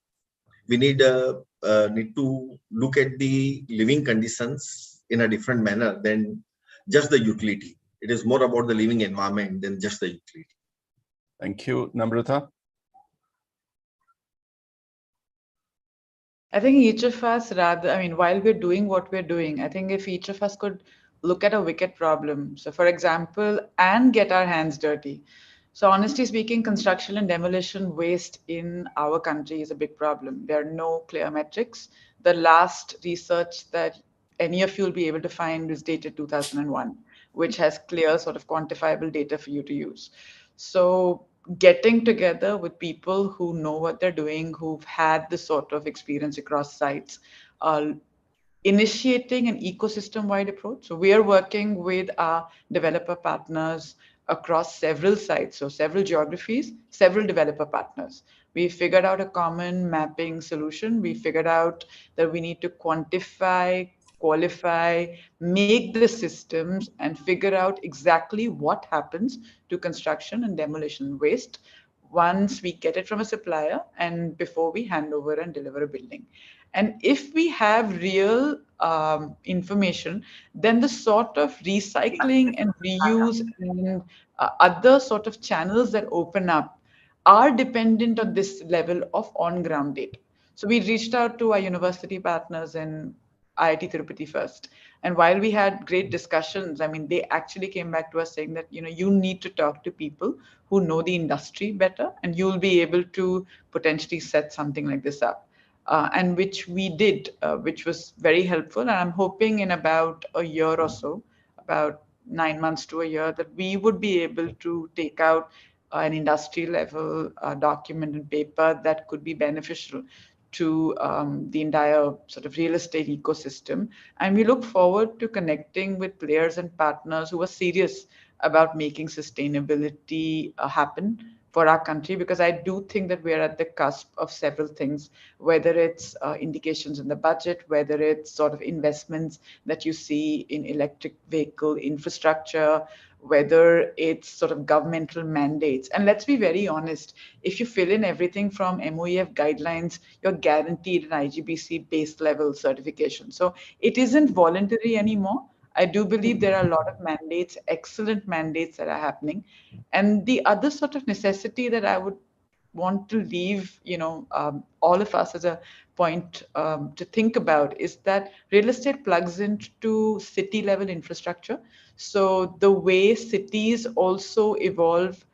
We need to look at the living conditions in a different manner than just the utility. It is more about the living environment than just the utility. Thank you. Namrata? I think each of us while we're doing what we're doing, I think if each of us could look at a wicked problem, so for example, and get our hands dirty. So honestly speaking, construction and demolition waste in our country is a big problem. There are no clear metrics. The last research that any of you will be able to find is dated 2001, which has clear sort of quantifiable data for you to use. So getting together with people who know what they're doing, who've had this sort of experience across sites, initiating an ecosystem-wide approach. So we are working with our developer partners across several sites, so several geographies, several developer partners. We figured out a common mapping solution. We figured out that we need to quantify, qualify, make the systems, and figure out exactly what happens to construction and demolition waste once we get it from a supplier and before we hand over and deliver a building. And if we have real information, then the sort of recycling and reuse and other sort of channels that open up are dependent on this level of on-ground data. So we reached out to our university partners in IIT Tirupati first. And while we had great discussions, they actually came back to us saying that, you need to talk to people who know the industry better, and you'll be able to potentially set something like this up. And which we did, which was very helpful. And I'm hoping in about a year or so, about 9 months to a year, that we would be able to take out an industry level document and paper that could be beneficial to the entire sort of real estate ecosystem. And we look forward to connecting with players and partners who are serious about making sustainability happen for our country, because I do think that we are at the cusp of several things, whether it's indications in the budget, whether it's sort of investments that you see in electric vehicle infrastructure, whether it's sort of governmental mandates. And let's be very honest, if you fill in everything from MOEF guidelines, you're guaranteed an IGBC base level certification. So it isn't voluntary anymore. I do believe there are a lot of mandates, excellent mandates that are happening. And the other sort of necessity that I would want to leave, all of us as a point to think about is that real estate plugs into city level infrastructure. So the way cities also evolve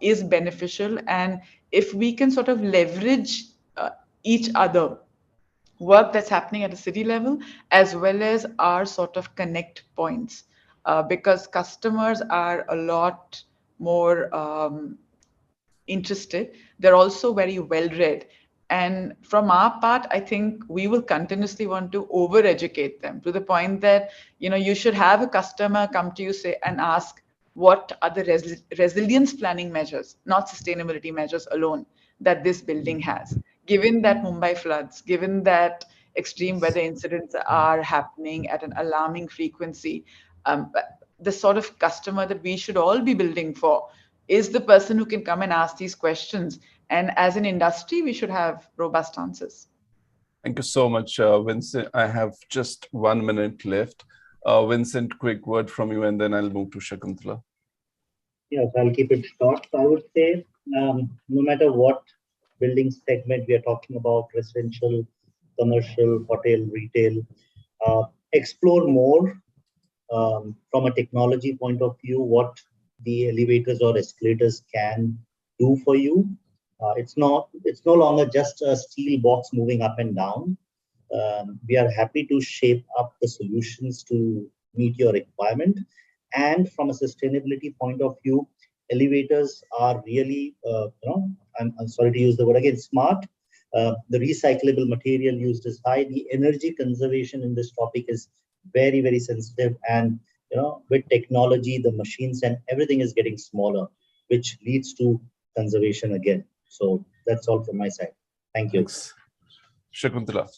is beneficial. And if we can sort of leverage each other, work that's happening at a city level, as well as our sort of connect points, because customers are a lot more interested. They're also very well read. And from our part, I think we will continuously want to over educate them to the point that, you should have a customer come to you and ask, what are the resilience planning measures, not sustainability measures alone, that this building has? Given that Mumbai floods, given that extreme weather incidents are happening at an alarming frequency, the sort of customer that we should all be building for is the person who can come and ask these questions. And as an industry, we should have robust answers. Thank you so much, Vincent. I have just 1 minute left. Vincent, quick word from you, and then I'll move to Shakuntala. Yes, I'll keep it short. I would say, no matter what building segment we are talking about, residential, commercial, hotel, retail, explore more from a technology point of view, what the elevators or escalators can do for you. It's no longer just a steel box moving up and down. We are happy to shape up the solutions to meet your requirement. And from a sustainability point of view, elevators are really, I'm sorry to use the word again, smart. The recyclable material used is high. The energy conservation in this topic is very, very sensitive. And with technology, the machines and everything is getting smaller, which leads to conservation again. So that's all from my side. Thank you. Thanks. Shakuntala.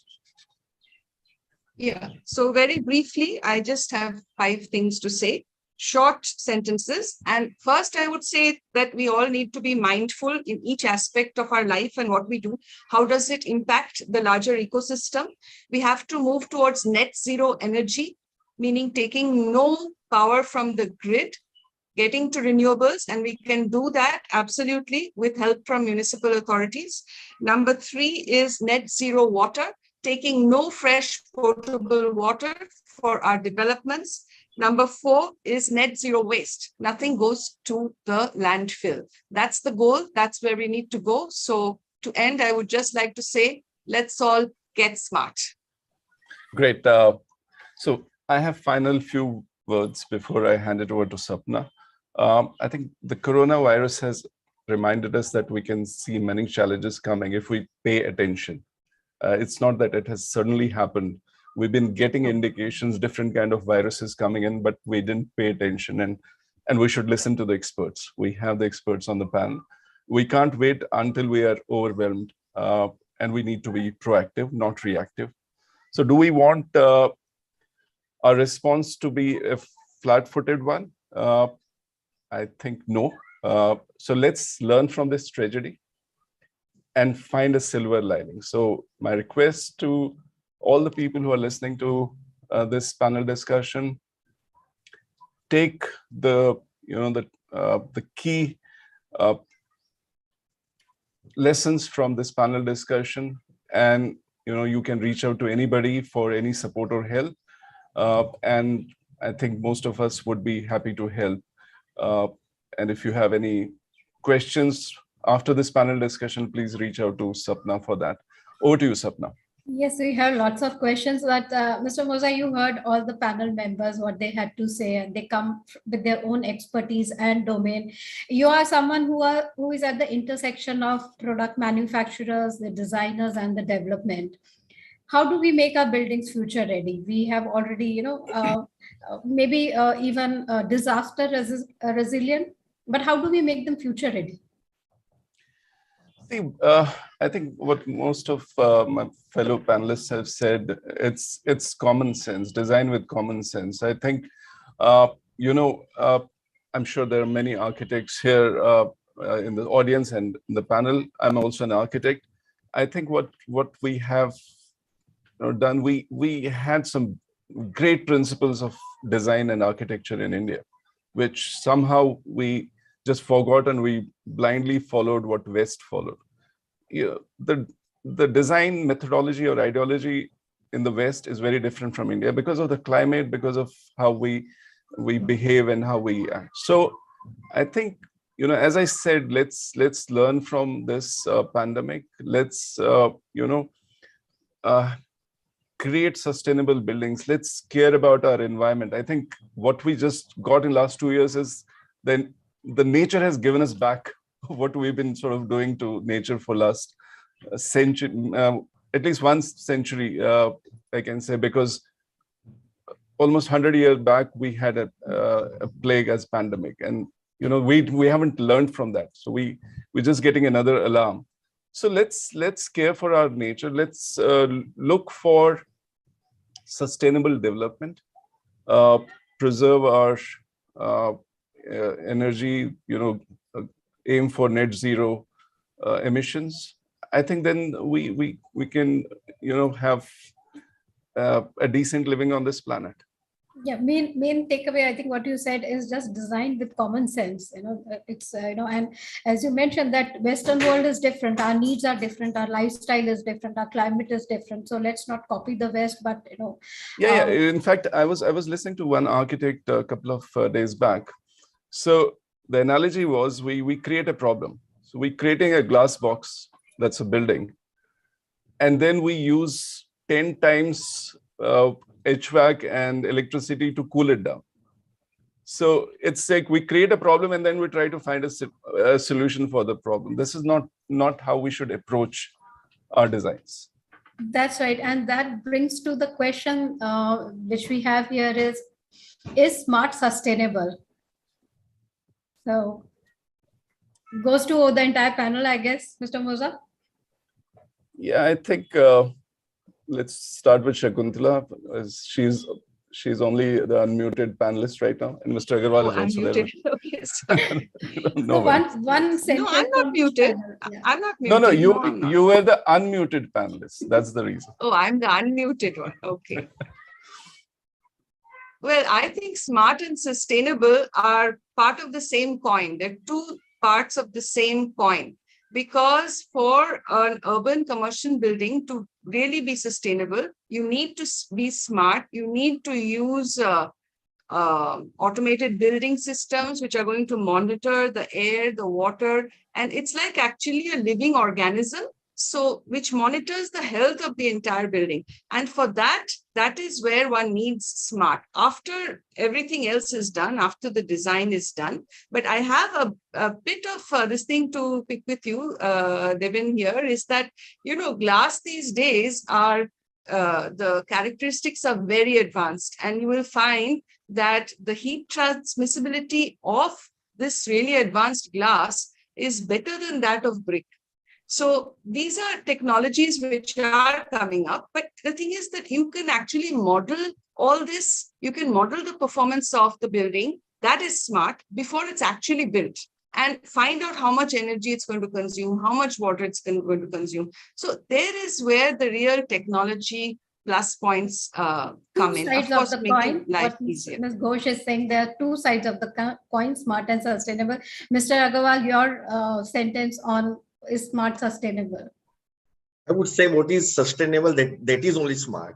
Yeah, so very briefly, I just have 5 things to say, short sentences. And first, I would say that we all need to be mindful in each aspect of our life and what we do. How does it impact the larger ecosystem? We have to move towards net zero energy, meaning taking no power from the grid, getting to renewables, and we can do that absolutely with help from municipal authorities. Number 3 is net zero water, taking no fresh potable water for our developments. Number 4 is net zero waste. Nothing goes to the landfill. That's the goal. That's where we need to go. So to end, I would just like to say, let's all get smart. Great. So I have final few words before I hand it over to Sapna. I think the coronavirus has reminded us that we can see many challenges coming if we pay attention. It's not that it has suddenly happened. We've been getting indications, different kind of viruses coming in, but we didn't pay attention, and we should listen to the experts. We have the experts on the panel. We can't wait until we are overwhelmed, and we need to be proactive, not reactive. So do we want our response to be a flat-footed one? I think no. So let's learn from this tragedy and find a silver lining. So my request to all the people who are listening to this panel discussion, take the key lessons from this panel discussion, and you can reach out to anybody for any support or help. And I think most of us would be happy to help. And if you have any questions after this panel discussion, please reach out to Sapna for that. Over to you, Sapna. Yes, we have lots of questions, but Mr. Moza, you heard all the panel members, what they had to say, and they come with their own expertise and domain. You are someone who is at the intersection of product manufacturers, the designers, and the development. How do we make our buildings future ready? We have already, maybe even disaster resilient, but how do we make them future ready? See, I think what most of my fellow panelists have said, it's common sense, design with common sense. I think, I'm sure there are many architects here in the audience and in the panel. I'm also an architect. I think what we have done, we had some great principles of design and architecture in India, which somehow we just forgot and we blindly followed what West followed. The design methodology or ideology in the West is very different from India because of the climate, because of how we behave and how we act. So I think, as I said, let's learn from this pandemic. Let's create sustainable buildings. Let's care about our environment. I think what we just got in last 2 years is then the nature has given us back what we've been sort of doing to nature for last century, at least 1 century, I can say, because almost 100 years back we had a plague as pandemic, and we haven't learned from that. So we're just getting another alarm. So let's care for our nature. Let's look for sustainable development, preserve our energy, aim for net zero emissions. I think then we can have a decent living on this planet. Yeah, main takeaway, I think what you said is just designed with common sense. It's and as you mentioned that Western world is different, our needs are different, our lifestyle is different, our climate is different. So let's not copy the West, but Yeah. In fact, I was listening to one architect a couple of days back. So the analogy was we create a problem. So we're creating a glass box that's a building, and then we use 10 times HVAC and electricity to cool it down. So it's like we create a problem and then we try to find a solution for the problem. This is not how we should approach our designs. That's right. And that brings to the question which we have here is smart sustainable? So goes to the entire panel, I guess, Mr. Moza. Yeah, I think let's start with Shakuntala. She's only the unmuted panelist right now, and Mr. Agarwal is also unmuted. there. Okay, sorry. No, one sentence. No, I'm not muted. Yeah. I'm not muted. No, I'm not. you were the unmuted panelist. That's the reason. Oh, I'm the unmuted one. Okay. Well, I think smart and sustainable are part of the same coin. They're two parts of the same coin. Because for an urban commercial building to really be sustainable, you need to be smart. You need to use automated building systems, which are going to monitor the air, the water, and it's like actually a living organism. So which monitors the health of the entire building. And for that is where one needs smart after everything else is done, after the design is done. But I have a bit of this thing to pick with you, Devin, here is that, glass these days are, the characteristics are very advanced, and you will find that the heat transmissibility of this really advanced glass is better than that of brick. So these are technologies which are coming up, but the thing is that you can actually model all this. You can model the performance of the building. That is smart before it's actually built, and find out how much energy it's going to consume, how much water it's going to consume. So there is where the real technology plus points come in. Sides of course, of the making coin. life What easier. Ms. Ghosh is saying, there are two sides of the coin, smart and sustainable. Mr. Agarwal, your sentence on is smart sustainable? I would say what is sustainable, that is only smart.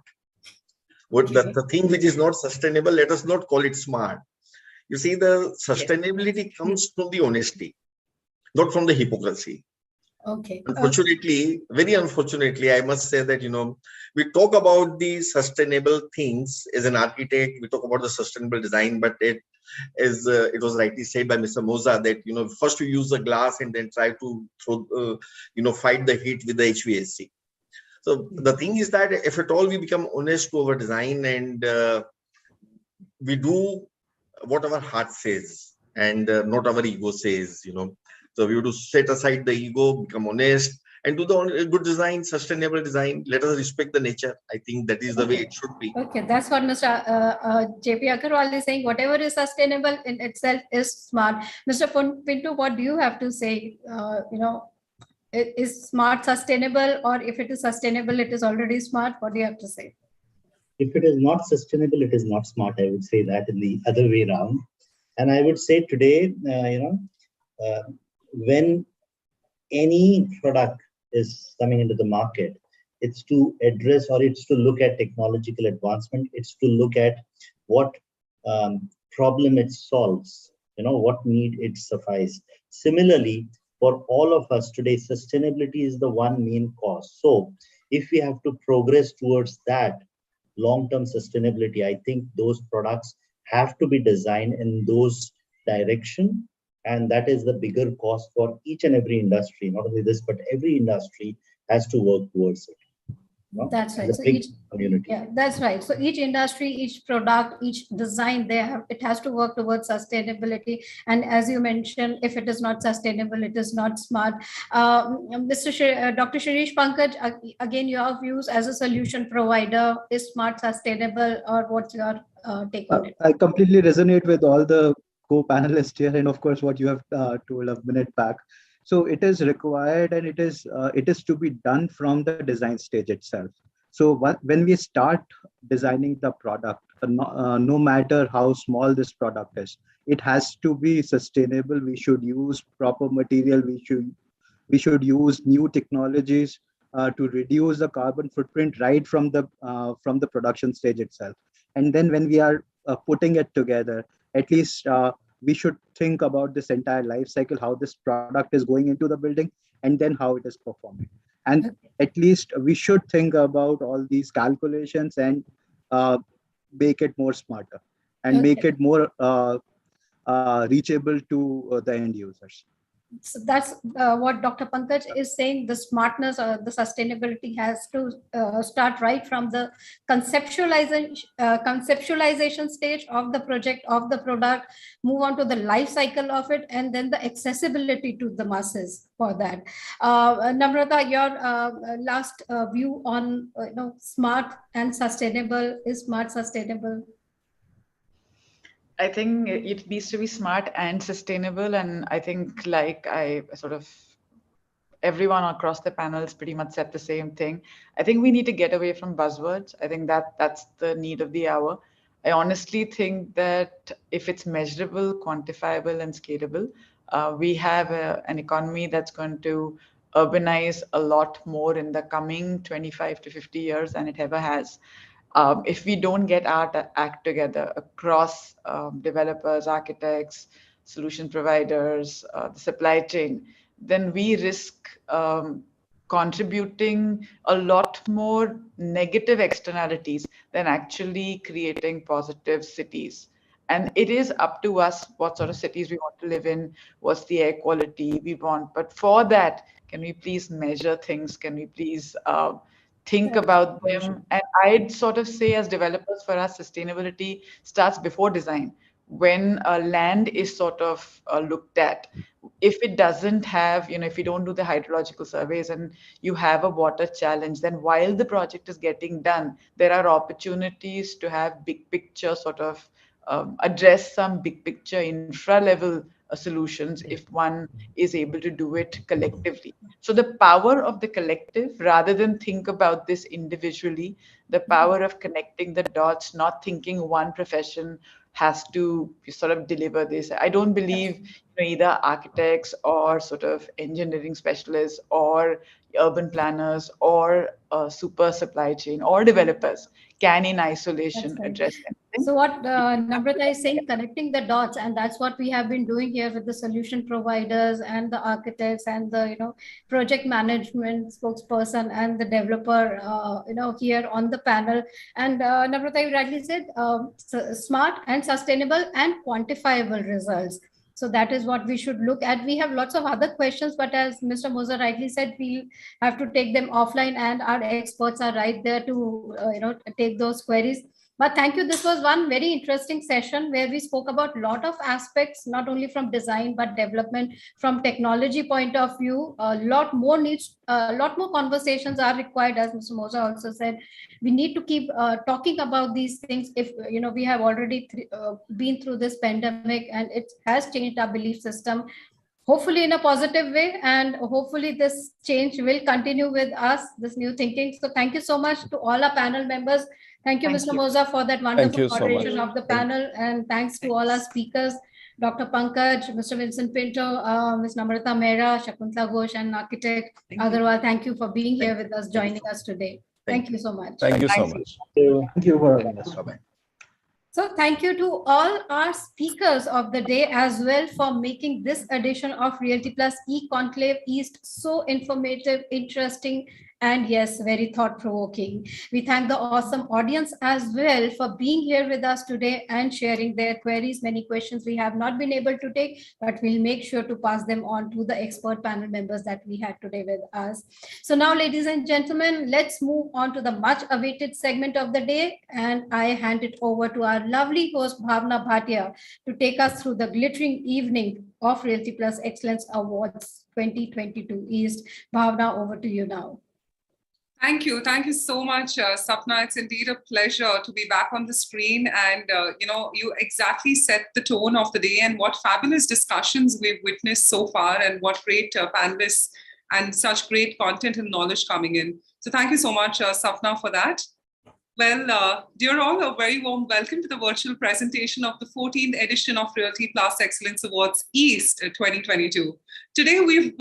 What the thing which is not sustainable, let us not call it smart. You see, the sustainability comes from the honesty, not from the hypocrisy. Okay. Unfortunately, very unfortunately, I must say that, we talk about the sustainable things as an architect, we talk about the sustainable design, but it was rightly said by Mr. Moza that, first we use the glass and then try to throw, fight the heat with the HVAC. So the thing is that if at all we become honest to our design and we do what our heart says and not our ego says, So we have to set aside the ego, become honest, and do the good design, sustainable design. Let us respect the nature. I think that is the way it should be. Okay, that's what Mr. JP Agarwal is saying. Whatever is sustainable in itself is smart. Mr. Pinto, what do you have to say? Is smart sustainable, or if it is sustainable, it is already smart? What do you have to say? If it is not sustainable, it is not smart. I would say that in the other way around. And I would say today, when any product is coming into the market, it's to address, or it's to look at technological advancement. It's to look at what problem it solves, what need it suffice. Similarly, for all of us today, sustainability is the one main cause. So if we have to progress towards that long-term sustainability, I think those products have to be designed in those direction. And that is the bigger cost for each and every industry. Not only this, but every industry has to work towards it. That's right. So each community. Yeah, that's right. So each industry, each product, each design, it has to work towards sustainability. And as you mentioned, if it is not sustainable, it is not smart. Dr. Shirish Pankaj, again, your views as a solution provider, is smart sustainable, or what's your take on it? I completely resonate with all the co-panelists here, and of course what you have told a minute back. So it is required, and it is to be done from the design stage itself. So when we start designing the product, no matter how small this product is, it has to be sustainable. We should use proper material. We should use new technologies to reduce the carbon footprint right from the production stage itself. And then when we are putting it together, at least we should think about this entire life cycle, how this product is going into the building, and then how it is performing. And at least we should think about all these calculations and make it more smarter and make it more reachable to the end users. So that's what Dr. Pankaj is saying. The smartness or the sustainability has to start right from the conceptualization stage of the project, of the product, move on to the life cycle of it, and then the accessibility to the masses for that. Namrata, your last view on smart and sustainable. Is smart sustainable? I think it needs to be smart and sustainable. And I think everyone across the panels pretty much said the same thing. I think we need to get away from buzzwords. I think that's the need of the hour. I honestly think that if it's measurable, quantifiable, and scalable, we have an economy that's going to urbanize a lot more in the coming 25 to 50 years than it ever has. If we don't get our act together across developers, architects, solution providers, the supply chain, then we risk contributing a lot more negative externalities than actually creating positive cities. And it is up to us what sort of cities we want to live in, what's the air quality we want. But for that, can we please measure things? Can we please think about them? And I'd sort of say, as developers, for us, sustainability starts before design. When land is sort of looked at, if it doesn't have, if you don't do the hydrological surveys and you have a water challenge, then while the project is getting done, there are opportunities to have big picture sort of address some big picture infra level solutions if one is able to do it collectively. So the power of the collective, rather than think about this individually, the power of connecting the dots, not thinking one profession has to sort of deliver this. I don't believe either architects or sort of engineering specialists or urban planners or super supply chain or developers can in isolation address anything. So what Namrata is saying, connecting the dots, and that's what we have been doing here with the solution providers and the architects and the project management spokesperson and the developer here on the panel. And Namrata, you rightly said smart and sustainable and quantifiable results. So that is what we should look at. We have lots of other questions, but as Mr. Moser rightly said, we'll have to take them offline, and our experts are right there to take those queries. But thank you. This was one very interesting session where we spoke about a lot of aspects, not only from design, but development, from technology point of view. A lot more conversations are required, as Mr. Moza also said. We need to keep talking about these things. If, we have already been through this pandemic and it has changed our belief system, hopefully in a positive way, and hopefully this change will continue with us, this new thinking. So thank you so much to all our panel members. Thank you, Mr. Moza, for that wonderful moderation of the panel. And thanks to all our speakers, Dr. Pankaj, Mr. Vincent Pinto, Ms. Namrata Mehra, Shakuntala Ghosh, and architect Agarwal. Thank you for being here with us, joining us today. Thank you so much. Thank you so much. Thank you for having us. Bye-bye. So thank you to all our speakers of the day as well for making this edition of Realty Plus E-Conclave East so informative, interesting, and yes, very thought-provoking. We thank the awesome audience as well for being here with us today and sharing their queries. Many questions we have not been able to take, but we'll make sure to pass them on to the expert panel members that we had today with us. So now, ladies and gentlemen, let's move on to the much awaited segment of the day. And I hand it over to our lovely host, Bhavna Bhatia, to take us through the glittering evening of Realty Plus Excellence Awards 2022 East. Bhavna, over to you now. Thank you. Thank you so much, Sapna. It's indeed a pleasure to be back on the screen. And, you exactly set the tone of the day and what fabulous discussions we've witnessed so far and what great panelists and such great content and knowledge coming in. So thank you so much, Sapna, for that. Well, dear all, a very warm welcome to the virtual presentation of the 14th edition of Realty Plus Excellence Awards East 2022. Today, we've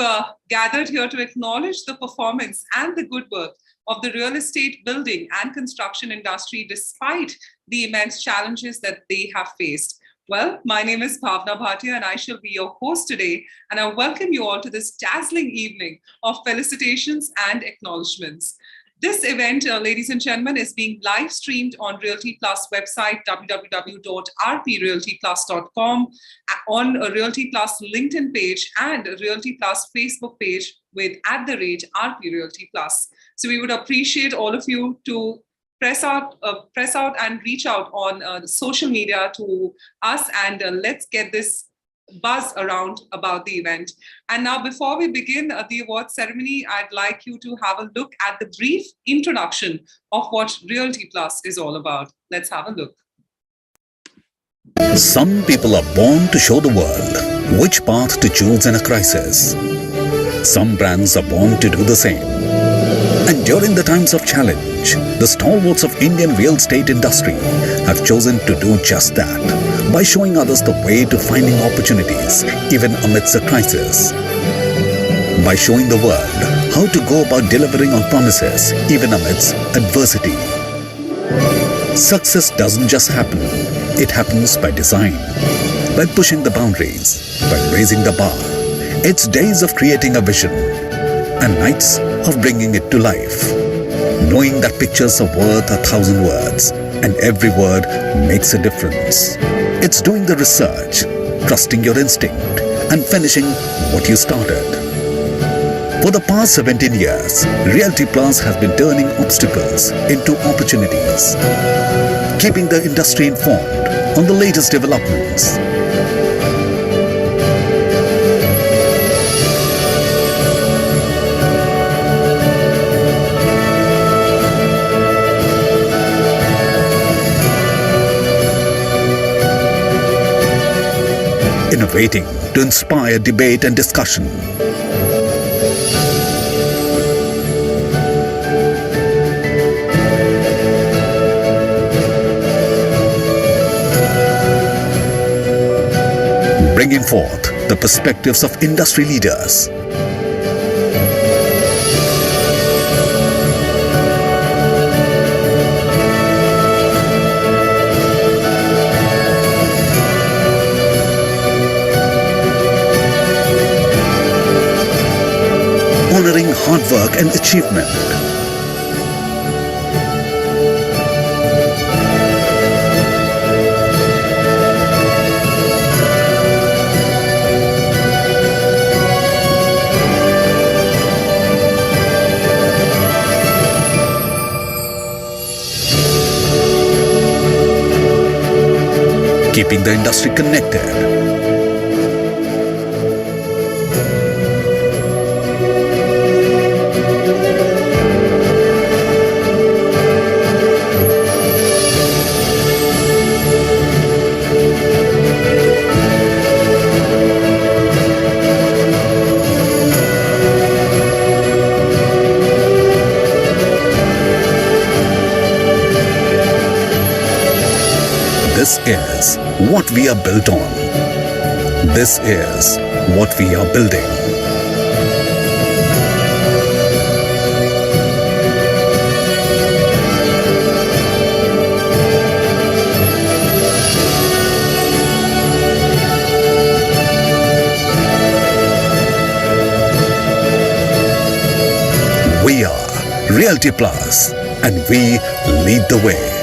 gathered here to acknowledge the performance and the good work of the real estate building and construction industry despite the immense challenges that they have faced. Well, my name is Bhavna Bhatia and I shall be your host today, and I welcome you all to this dazzling evening of felicitations and acknowledgements. This event, ladies and gentlemen, is being live streamed on Realty Plus website, www.rprealtyplus.com, on a Realty Plus LinkedIn page and a Realty Plus Facebook page with @RPRealtyPlus. So we would appreciate all of you to press out and reach out on social media to us, and let's get this buzz around about the event. And now, before we begin the award ceremony, I'd like you to have a look at the brief introduction of what Realty Plus is all about. Let's have a look. Some people are born to show the world which path to choose in a crisis. Some brands are born to do the same. And during the times of challenge, the stalwarts of Indian real estate industry have chosen to do just that by showing others the way to finding opportunities even amidst a crisis. By showing the world how to go about delivering on promises even amidst adversity. Success doesn't just happen, it happens by design, by pushing the boundaries, by raising the bar. It's days of creating a vision and nights of bringing it to life. Knowing that pictures are worth 1,000 words and every word makes a difference. It's doing the research, trusting your instinct and finishing what you started. For the past 17 years, Realty Plus has been turning obstacles into opportunities, keeping the industry informed on the latest developments. Innovating to inspire debate and discussion. Bringing forth the perspectives of industry leaders. Honoring hard work and achievement. keeping the industry connected. This is what we are built on. This is what we are building. We are Realty Plus, and we lead the way.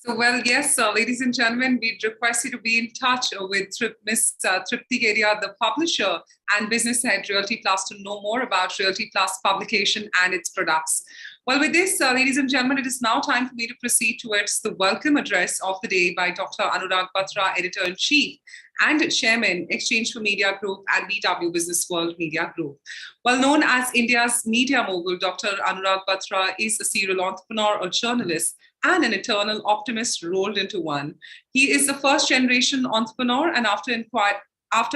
So, well, yes, ladies and gentlemen, we'd request you to be in touch with Ms. Tripti Kedia, the publisher and business head, Realty Plus, to know more about Realty Plus publication and its products. Well, with this, ladies and gentlemen, it is now time for me to proceed towards the welcome address of the day by Dr. Anurag Batra, Editor-in-Chief and Chairman, Exchange for Media Group at BW Business World Media Group. Well known as India's media mogul, Dr. Anurag Batra is a serial entrepreneur, a journalist, and an eternal optimist rolled into one. He is the first generation entrepreneur, and after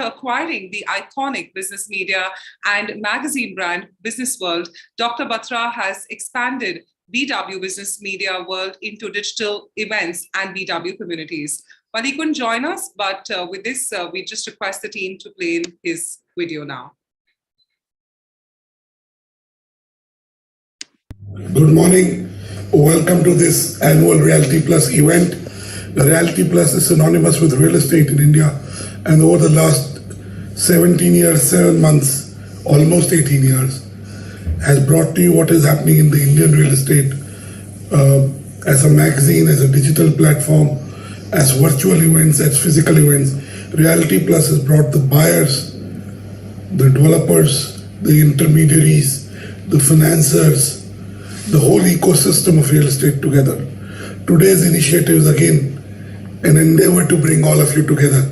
acquiring the iconic business media and magazine brand Business World, Dr. Batra has expanded BW Business Media World into digital events and BW communities. Well, he couldn't join us, but with this, we just request the team to play in his video now. Good morning. Welcome to this annual Realty Plus event. The Realty Plus is synonymous with real estate in India, and over the last 17 years, 7 months, almost 18 years, has brought to you what is happening in the Indian real estate as a magazine, as a digital platform, as virtual events, as physical events. Realty Plus has brought the buyers, the developers, the intermediaries, the financiers, the whole ecosystem of real estate together. Today's initiative is again an endeavor to bring all of you together.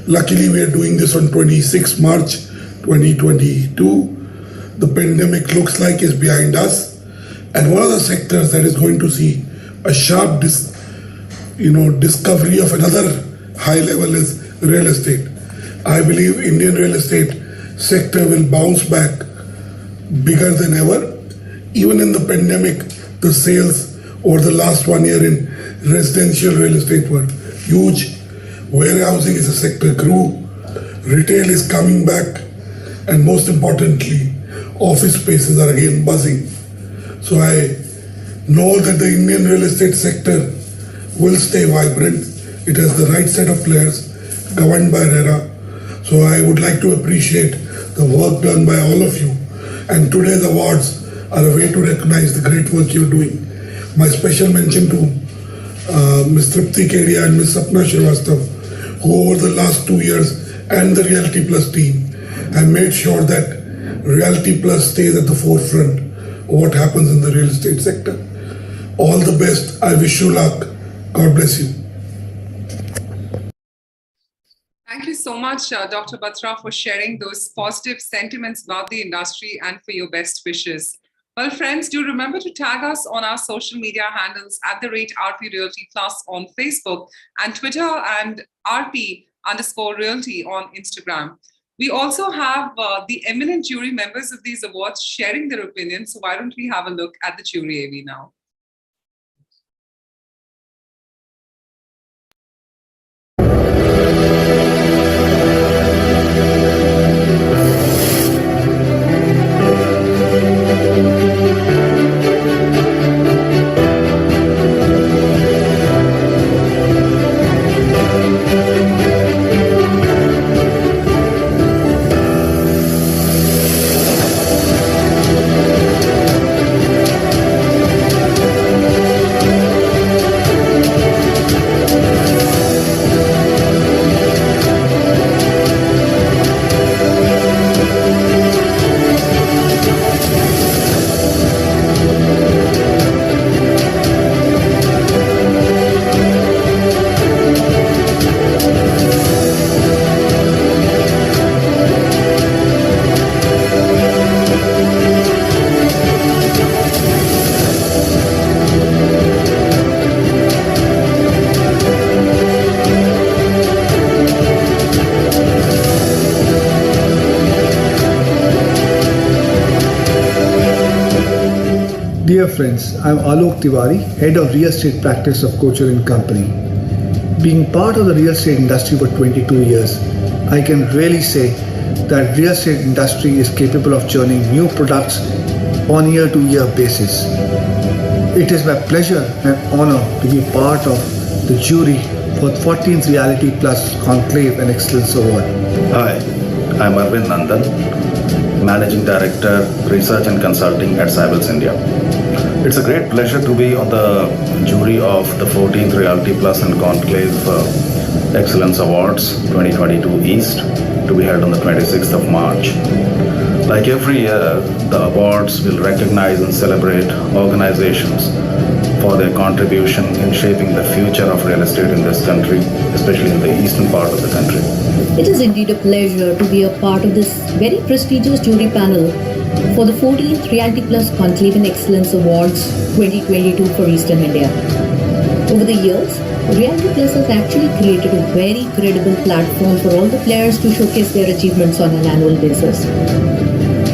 Luckily, we are doing this on 26 March 2022. The pandemic looks like is behind us, and one of the sectors that is going to see a sharp discovery of another high level is real estate. I believe Indian real estate sector will bounce back bigger than ever. Even in the pandemic, the sales over the last 1 year in residential real estate were huge. Warehousing as a sector grew. Retail is coming back. And most importantly, office spaces are again buzzing. So I know that the Indian real estate sector will stay vibrant. It has the right set of players governed by RERA. So I would like to appreciate the work done by all of you. And today's awards are a way to recognize the great work you're doing. My special mention to Ms. Tripti Kedia and Ms. Sapna Srivastava, who over the last 2 years and the Realty Plus team have made sure that Realty Plus stays at the forefront of what happens in the real estate sector. All the best. I wish you luck. God bless you. Thank you so much, Dr. Batra, for sharing those positive sentiments about the industry and for your best wishes. Well, friends, do remember to tag us on our social media handles @RP Realty Plus on Facebook and Twitter, and RP_Realty on Instagram. We also have the eminent jury members of these awards sharing their opinions. So why don't we have a look at the jury AV now? Dear friends, I'm Alok Tiwari, Head of Real Estate Practice of Kochar & Company. Being part of the real estate industry for 22 years, I can really say that real estate industry is capable of churning new products on year-to-year basis. It is my pleasure and honor to be part of the jury for 14th Realty Plus Conclave and Excellence Award. Hi, I'm Arvind Nandan, Managing Director, Research and Consulting at Cybils India. It's a great pleasure to be on the jury of the 14th Realty Plus and Conclave Excellence Awards 2022 East, to be held on the 26th of March. Like every year, the awards will recognize and celebrate organizations for their contribution in shaping the future of real estate in this country, especially in the eastern part of the country. It is indeed a pleasure to be a part of this very prestigious jury panel for the 14th Realty Plus Conclave and Excellence Awards 2022 for Eastern India. Over the years, Realty Plus has actually created a very credible platform for all the players to showcase their achievements on an annual basis.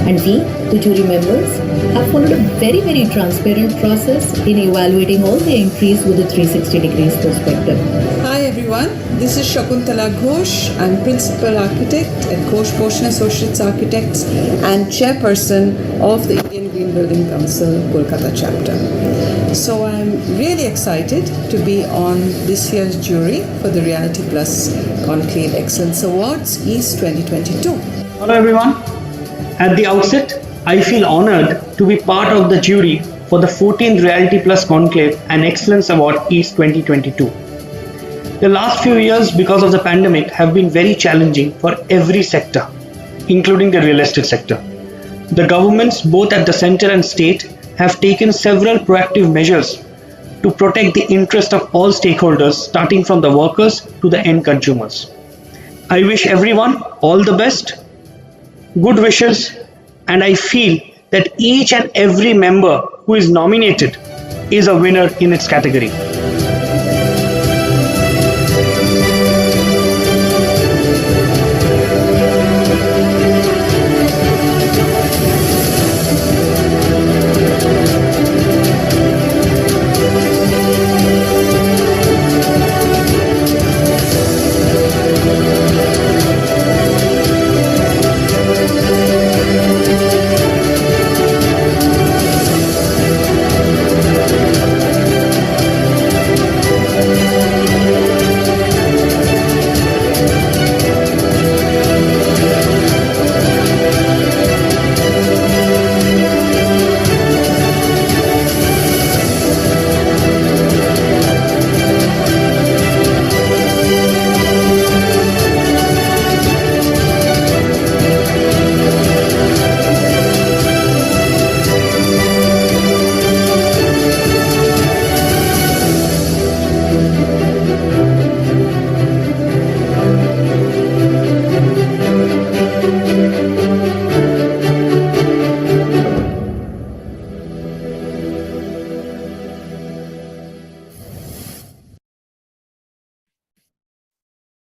And we, the jury members, have followed a very transparent process in evaluating all the entries with a 360 degrees perspective. Hi everyone, this is Shakuntala Ghosh. I'm Principal Architect at Ghosh Bhushan Associates Architects and Chairperson of the Indian Green Building Council Kolkata chapter. So I'm really excited to be on this year's jury for the Realty Plus Conclave Excellence Awards East 2022. Hello everyone. At the outset, I feel honored to be part of the jury for the 14th Realty Plus Conclave and Excellence Award East 2022. The last few years, because of the pandemic, have been very challenging for every sector, including the real estate sector. The governments, both at the center and state, have taken several proactive measures to protect the interest of all stakeholders, starting from the workers to the end consumers. I wish everyone all the best, good wishes, and I feel that each and every member who is nominated is a winner in its category.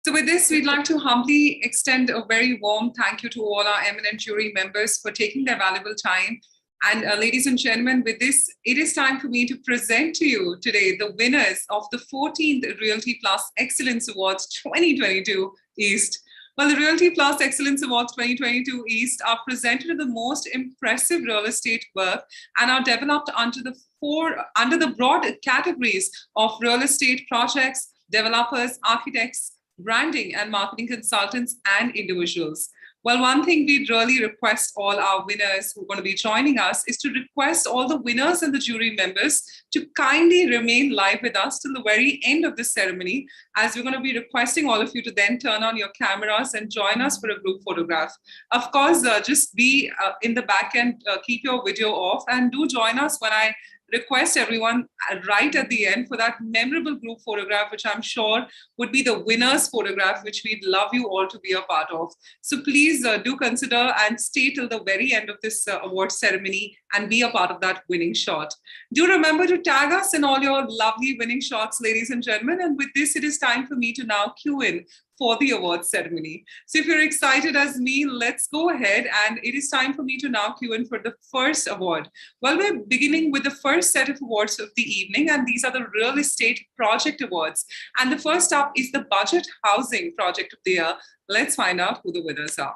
So with this, we'd like to humbly extend a very warm thank you to all our eminent jury members for taking their valuable time. And ladies and gentlemen, with this, it is time for me to present to you today the winners of the 14th Realty Plus Excellence Awards 2022 East. Well, the Realty Plus Excellence Awards 2022 East are presented to the most impressive real estate work and are developed under the broad categories of real estate projects, developers, architects, branding and marketing consultants, and individuals. Well, one thing we'd really request all our winners who are going to be joining us is to request all the winners and the jury members to kindly remain live with us till the very end of this ceremony, as we're going to be requesting all of you to then turn on your cameras and join us for a group photograph. Of course, just be in the back end, keep your video off, and do join us when I request everyone right at the end for that memorable group photograph, which I'm sure would be the winner's photograph, which we'd love you all to be a part of. So please do consider and stay till the very end of this award ceremony and be a part of that winning shot. Do remember to tag us in all your lovely winning shots, ladies and gentlemen. And with this, it is time for me to now cue in for the awards ceremony. So if you're excited as me, let's go ahead. And it is time for me to now cue in for the first award. Well, we're beginning with the first set of awards of the evening, and these are the Real Estate Project Awards. And the first up is the Budget Housing Project of the Year. Let's find out who the winners are.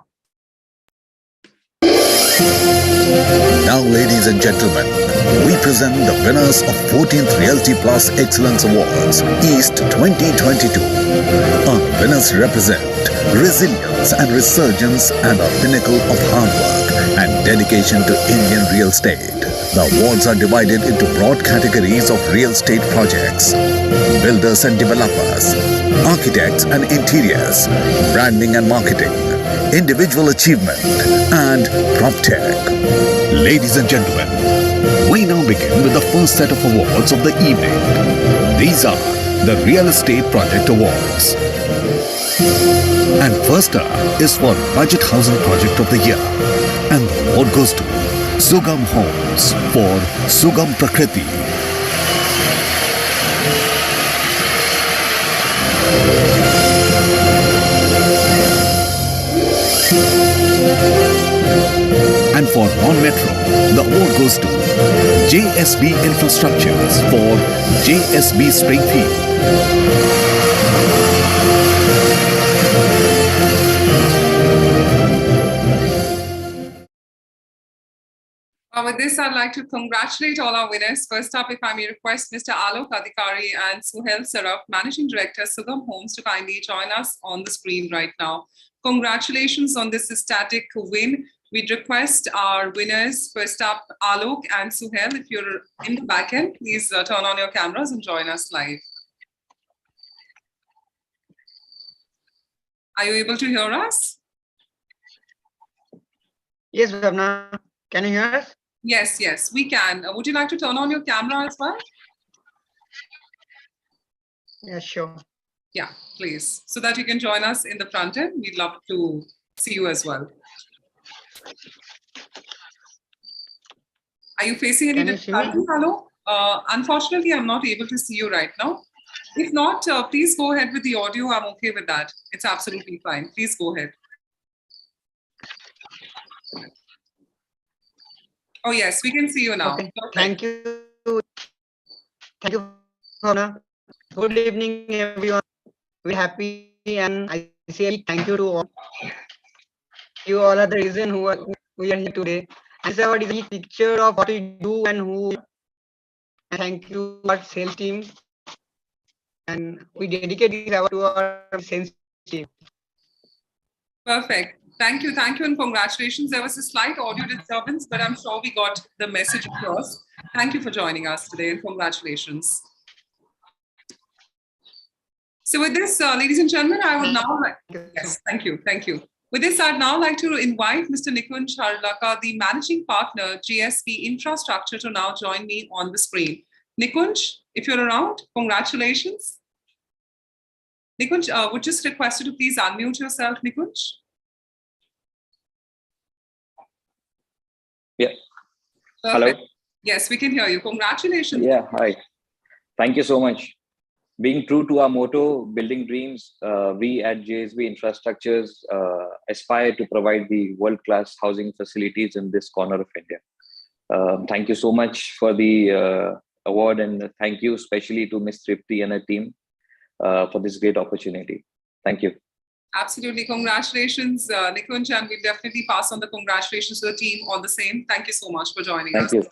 Now, ladies and gentlemen, we present the winners of 14th Realty Plus Excellence Awards East 2022. Our winners represent resilience and resurgence and a pinnacle of hard work and dedication to Indian real estate. The awards are divided into broad categories of real estate projects, builders and developers, architects and interiors, branding and marketing, individual achievement, and PropTech. Ladies and gentlemen, we now begin with the first set of awards of the evening. These are the Real Estate Project Awards. And first up is for Budget Housing Project of the Year. And the award goes to Sugam Homes for Sugam Prakriti. And for non-metro, the award goes to JSB Infrastructures for JSB Springfield. With this, I'd like to congratulate all our winners. First up, if I may request Mr. Alok Adhikari and Suhail Saraf, Managing Director, Sugam Homes, to kindly join us on the screen right now. Congratulations on this ecstatic win. We'd request our winners, first up, Alok and Suhail, if you're in the back end, please turn on your cameras and join us live. Are you able to hear us? Yes, Bhavna. Can you hear us? Yes, yes, we can. Would you like to turn on your camera as well? Yeah, sure. Yeah, please. So that you can join us in the front end. We'd love to see you as well. Are you facing any difficulty, Hello? Unfortunately, I'm not able to see you right now. If not, please go ahead with the audio. I'm okay with that. It's absolutely fine. Please go ahead. Oh, yes, we can see you now. Okay. Thank you. Thank you, Bhavna. Good evening, everyone. We're happy, and I say thank you to all. You all are the reason who we are here today. And this award is a picture of what we do and who. And thank you to our sales team. And we dedicate this award to our sales team. Perfect. Thank you, and congratulations. There was a slight audio disturbance, but I'm sure we got the message across. Thank you for joining us today, and congratulations. So with this, ladies and gentlemen, I would now like, yes, thank you. With this, I'd now like to invite Mr. Nikunj Harlaka, the Managing Partner, GSB Infrastructure, to now join me on the screen. Nikunj, if you're around, congratulations. Nikunj, would just request you to please unmute yourself, Nikunj. Yeah. Perfect. Hello. Yes, we can hear you. Congratulations. Yeah, hi. Thank you so much. Being true to our motto, building dreams, we at JSB Infrastructures aspire to provide the world-class housing facilities in this corner of India. Thank you so much for the award, and thank you especially to Ms. Tripti and her team for this great opportunity. Thank you. Absolutely. Congratulations, Nikunj, and we'll definitely pass on the congratulations to the team on the same. Thank you so much for joining us. Thank you.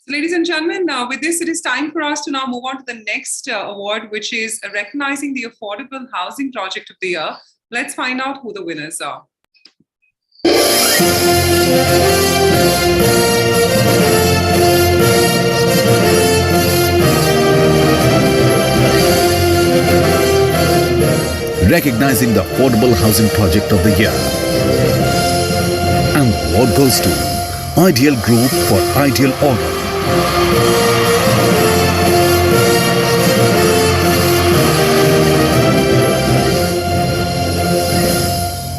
So, ladies and gentlemen, with this, it is time for us to now move on to the next award, which is recognizing the Affordable Housing Project of the Year. Let's find out who the winners are. Recognizing the Affordable Housing Project of the Year. And the award goes to Ideal Group for Ideal Order.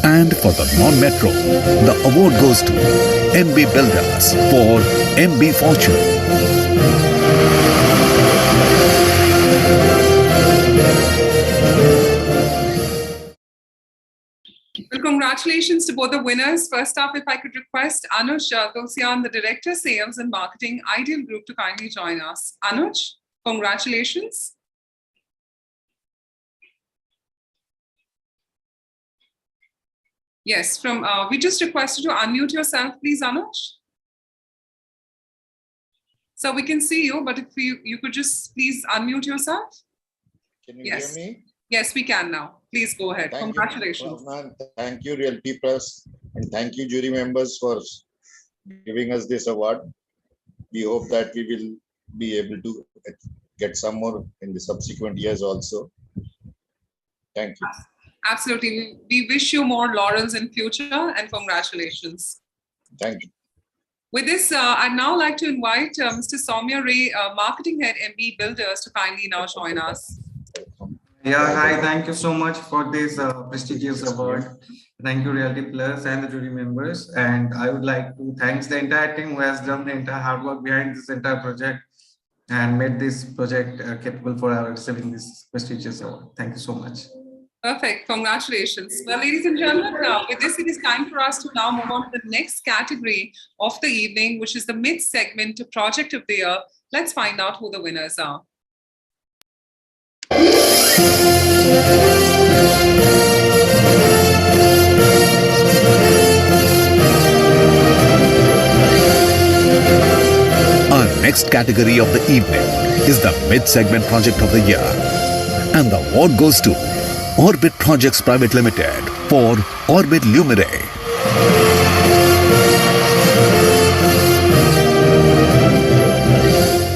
And for the non-metro, the award goes to MB Builders for MB Fortune. Congratulations to both the winners. First up, if I could request Anuj Tulsian, the Director, Sales and Marketing, Ideal Group, to kindly join us. Anuj, congratulations. Yes, we just request you to unmute yourself, please, Anuj. So we can see you, but if you could just please unmute yourself. Can you hear me? Yes, we can now. Please go ahead. Congratulations. Thank you, Realty Plus, and thank you, jury members, for giving us this award. We hope that we will be able to get some more in the subsequent years also. Thank you. Absolutely. We wish you more laurels in future, and congratulations. Thank you. With this, I'd now like to invite Mr. Soumya Ray, Marketing Head, MB Builders, to kindly now join us. Yeah, hi. Thank you so much for this prestigious award. Thank you, Realty Plus and the jury members. And I would like to thank the entire team who has done the entire hard work behind this entire project and made this project capable for our receiving this prestigious award. Thank you so much. Perfect. Congratulations. Well, ladies and gentlemen, with this, it is time for us to now move on to the next category of the evening, which is the mid-segment Project of the Year. Let's find out who the winners are. Our next category of the evening is the mid-segment Project of the Year. And the award goes to Orbit Projects Private Limited for Orbit Lumere.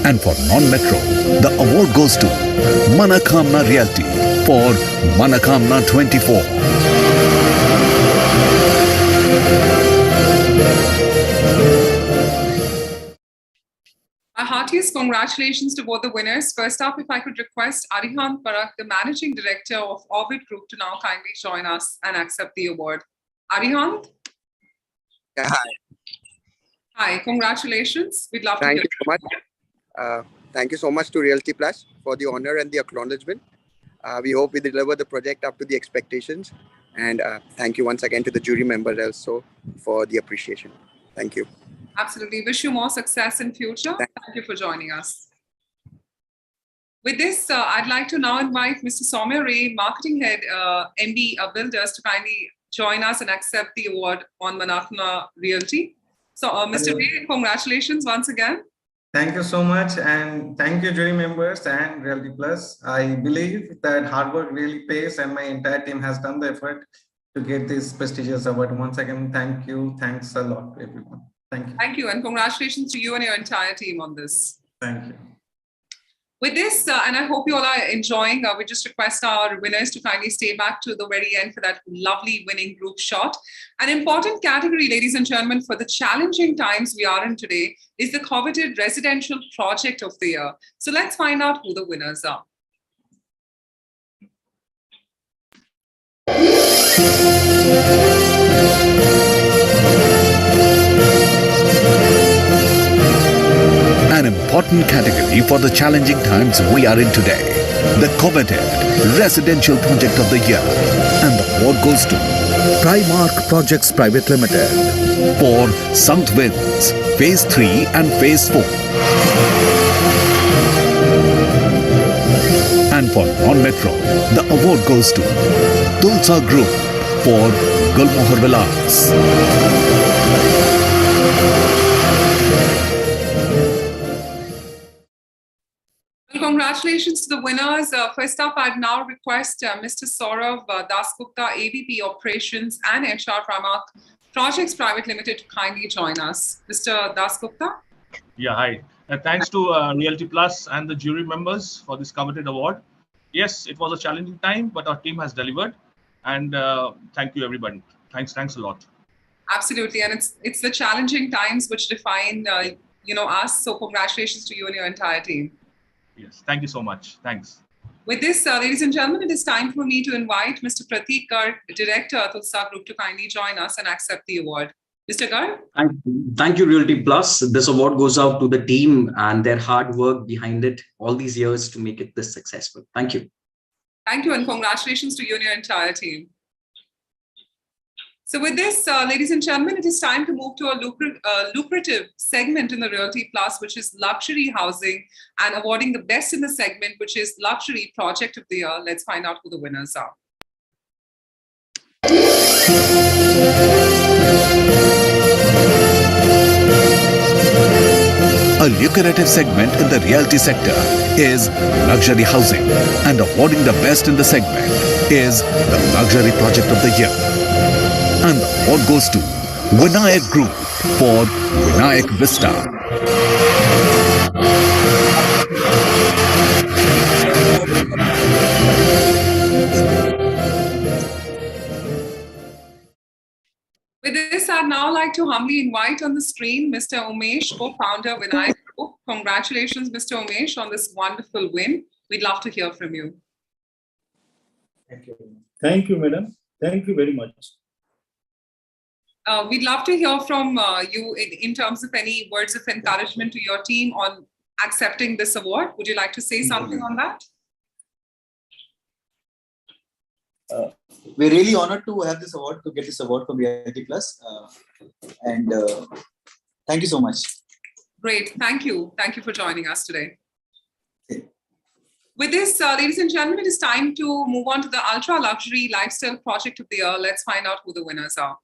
And for non-metro, the award goes to Manakamna Realty for Manakamna 24. My heartiest congratulations to both the winners. First up, if I could request Arihant Parak, the Managing Director of Orbit Group, to now kindly join us and accept the award. Arihant? Yeah, hi. Hi, congratulations. We'd love to hear. Thank you so much. Thank you so much to Realty Plus for the honor and the acknowledgement. We hope we deliver the project up to the expectations. And thank you once again to the jury members also for the appreciation. Thank you. Absolutely. Wish you more success in future. Thank you for joining us. With this, I'd like to now invite Mr. Soumya Ray, Marketing Head, MB Builders, to kindly join us and accept the award on Manakamna Realty. So, Mr. Ray, congratulations once again. Thank you so much, and thank you, jury members and Realty Plus. I believe that hard work really pays, and my entire team has done the effort to get this prestigious award. Once again, thank you. Thanks a lot, everyone. Thank you. Thank you, and congratulations to you and your entire team on this. Thank you. With this, and I hope you all are enjoying, we just request our winners to kindly stay back to the very end for that lovely winning group shot. An important category, ladies and gentlemen, for the challenging times we are in today is the coveted residential project of the year. So let's find out who the winners are. An important category for the challenging times we are in today. The coveted residential project of the year. And the award goes to Primark Projects Private Limited for South Winds, Phase 3 and Phase 4. And for non-metro, the award goes to Tulsa Group for Gulmohar Vilas. Congratulations to the winners. First up, I'd now request Mr. Saurav Dasgupta, AVP Operations and HR Primark Projects Private Limited, to kindly join us. Mr. Dasgupta? Yeah, hi. Thanks to Realty Plus and the jury members for this coveted award. Yes, it was a challenging time, but our team has delivered. And thank you, everybody. Thanks a lot. Absolutely, and it's the challenging times which define us. So congratulations to you and your entire team. Yes, thank you so much. Thanks. With this, ladies and gentlemen, it is time for me to invite Mr. Prateek Garg, Director, Tulsa Group, to kindly join us and accept the award. Mr. Garg? Thank you, Realty Plus. This award goes out to the team and their hard work behind it all these years to make it this successful. Thank you. Thank you, and congratulations to you and your entire team. So with this, ladies and gentlemen, it is time to move to a lucrative segment in the Realty Plus, which is luxury housing, and awarding the best in the segment, which is luxury project of the year. Let's find out who the winners are. A lucrative segment in the realty sector is luxury housing, and awarding the best in the segment is the luxury project of the year. And the award goes to Vinayak Group for Vinayak Vista. With this, I'd now like to humbly invite on the screen Mr. Umesh, co-founder of Vinayak Group. Congratulations, Mr. Umesh, on this wonderful win. We'd love to hear from you. Thank you. Thank you, madam. Thank you very much. We'd love to hear from you in terms of any words of encouragement to your team on accepting this award. Would you like to say something on that? We're really honored to have this award, to get this award from Realty Plus. And thank you so much. Great. Thank you. Thank you for joining us today. With this, ladies and gentlemen, it is time to move on to the ultra luxury lifestyle project of the year. Let's find out who the winners are.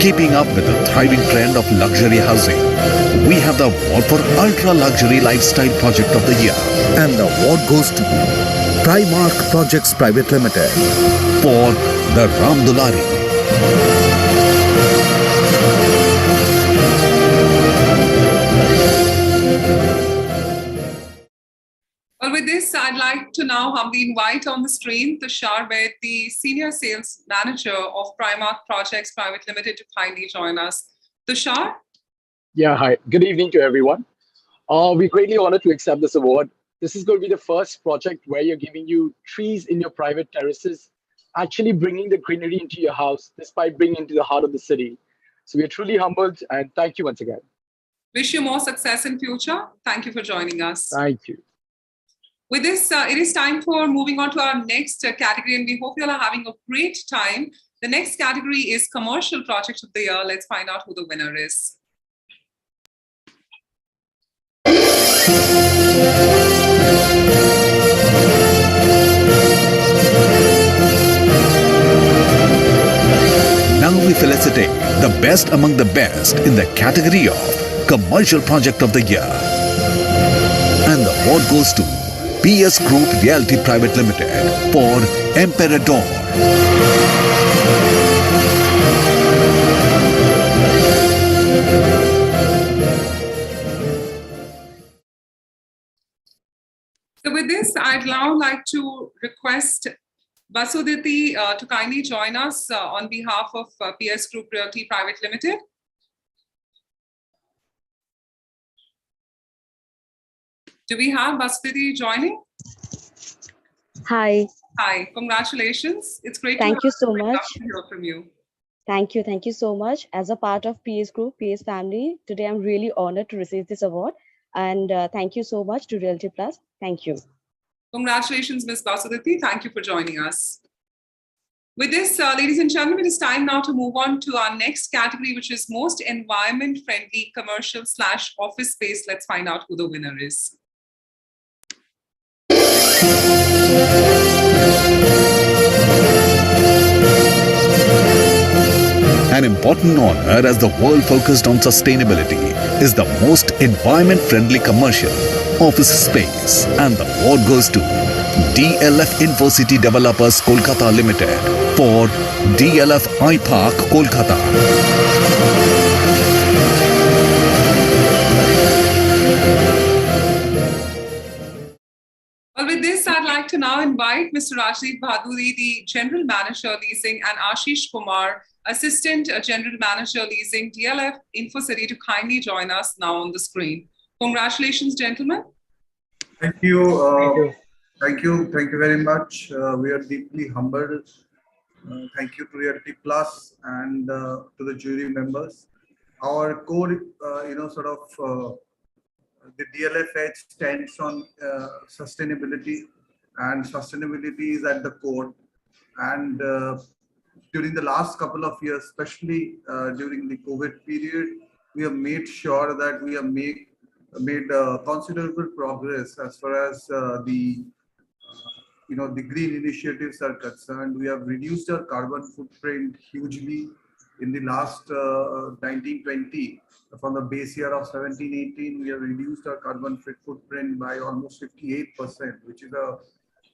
Keeping up with the thriving trend of luxury housing, we have the award for Ultra Luxury Lifestyle Project of the Year. And the award goes to Primark Projects Private Limited for the Ram Dulari. Well, with this, I'd like to now humbly invite on the screen Tushar Vaid, the Senior Sales Manager of Primark Projects Private Limited, to kindly join us. Tushar? Yeah, hi. Good evening to everyone. We're greatly honored to accept this award. This is going to be the first project where you're giving you trees in your private terraces, actually bringing the greenery into your house, despite being into the heart of the city. So we're truly humbled, and thank you once again. Wish you more success in future. Thank you for joining us. Thank you. With this, it is time for moving on to our next category, and we hope you all are having a great time. The next category is Commercial Project of the Year. Let's find out who the winner is. Now we felicitate the best among the best in the category of Commercial Project of the Year. And the award goes to PS Group Realty Private Limited for Emperador. So with this, I'd now like to request Vasuditi to kindly join us on behalf of PS Group Realty Private Limited. Do we have Vasuditi joining? Hi. Hi, congratulations. It's great Thank you so much. to hear from you. Thank you so much. As a part of PS Group, PS family, today I'm really honored to receive this award. And thank you so much to Realty Plus. Thank you. Congratulations, Ms. Vasuditi. Thank you for joining us. With this, ladies and gentlemen, it is time now to move on to our next category, which is most environment-friendly commercial/office space. Let's find out who the winner is. An important honor as the world focused on sustainability is the most environment-friendly commercial office space, and the award goes to DLF InfoCity Developers Kolkata Limited for DLF iPark Kolkata. Well, with this, I'd like to now invite Mr. Rajdeep Bhaduri, the General Manager Leasing, and Ashish Kumar, Assistant General Manager Leasing, DLF InfoCity, to kindly join us now on the screen. Congratulations, gentlemen. Thank you. Thank you very much. We are deeply humbled. Thank you to Realty Plus and to the jury members. our core, the DLF edge stands on sustainability, and sustainability is at the core. And during the last couple of years, especially during the COVID period, we have made sure that we have made considerable progress as far as the green initiatives are concerned. We have reduced our carbon footprint hugely in the last 1920. From the base year of 1718, we have reduced our carbon footprint by almost 58%, which is a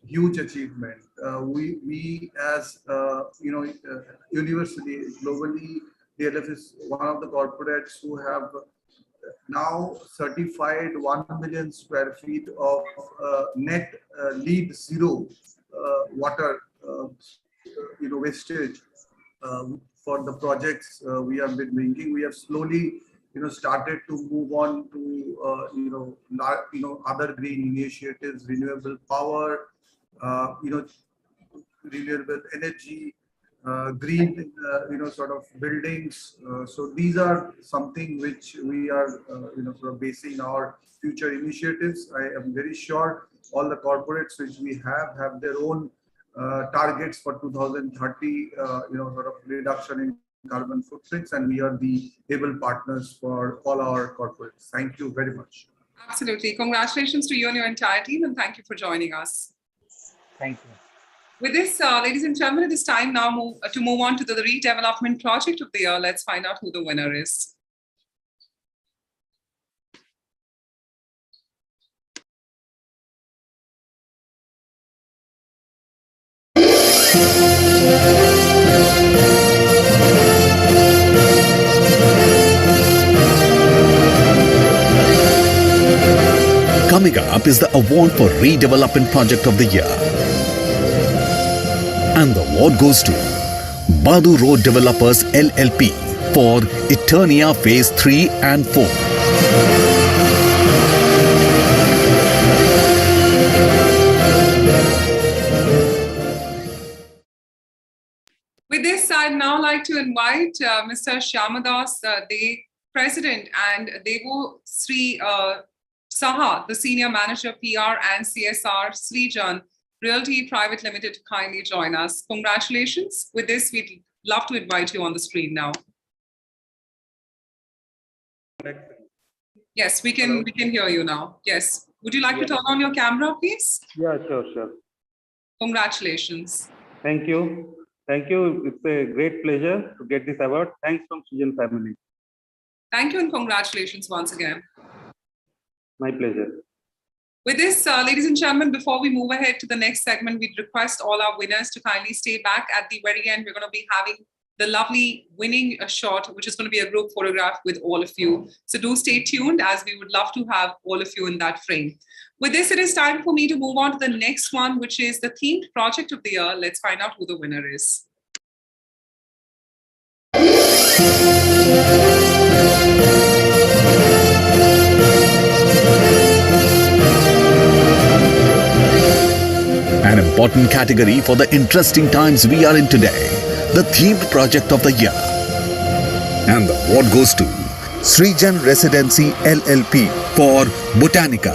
huge achievement. We as university globally, DLF is one of the corporates who have now certified 1 million square feet of net lead zero water wastage for the projects we have been making. We have slowly started to move on to other green initiatives, renewable power, renewable energy, green sort of buildings. So these are something which we are sort of basing our future initiatives. I am very sure all the corporates which we have their own targets for 2030 sort of reduction in carbon footprints, and we are the able partners for all our corporates. Thank you very much. Absolutely. Congratulations to you and your entire team, and thank you for joining us. Thank you. With this, ladies and gentlemen, it is time now to move on to the redevelopment project of the year. Let's find out who the winner is. Coming up is the award for Redevelopment Project of the Year. And the award goes to Badu Road Developers LLP for Eternia Phase 3 and 4. With this, I'd now like to invite Mr. Shyamadas, the President, and Devo Sri Saha, the Senior Manager PR and CSR, Srijan Realty Private Limited, to kindly join us. Congratulations. With this, we'd love to invite you on the screen now. Yes, we can hear you now. Yes. Would you like to turn on your camera, please? Yeah, sure. Congratulations. Thank you. Thank you. It's a great pleasure to get this award. Thanks from Srijan family. Thank you and congratulations once again. My pleasure. With this, ladies and gentlemen, before we move ahead to the next segment, we'd request all our winners to kindly stay back. At the very end, we're going to be having the lovely winning shot, which is going to be a group photograph with all of you. So do stay tuned, as we would love to have all of you in that frame. With this, it is time for me to move on to the next one, which is the themed project of the year. Let's find out who the winner is. An important category for the interesting times we are in today, the themed project of the year. And the award goes to Srijan Residency LLP for Botanica.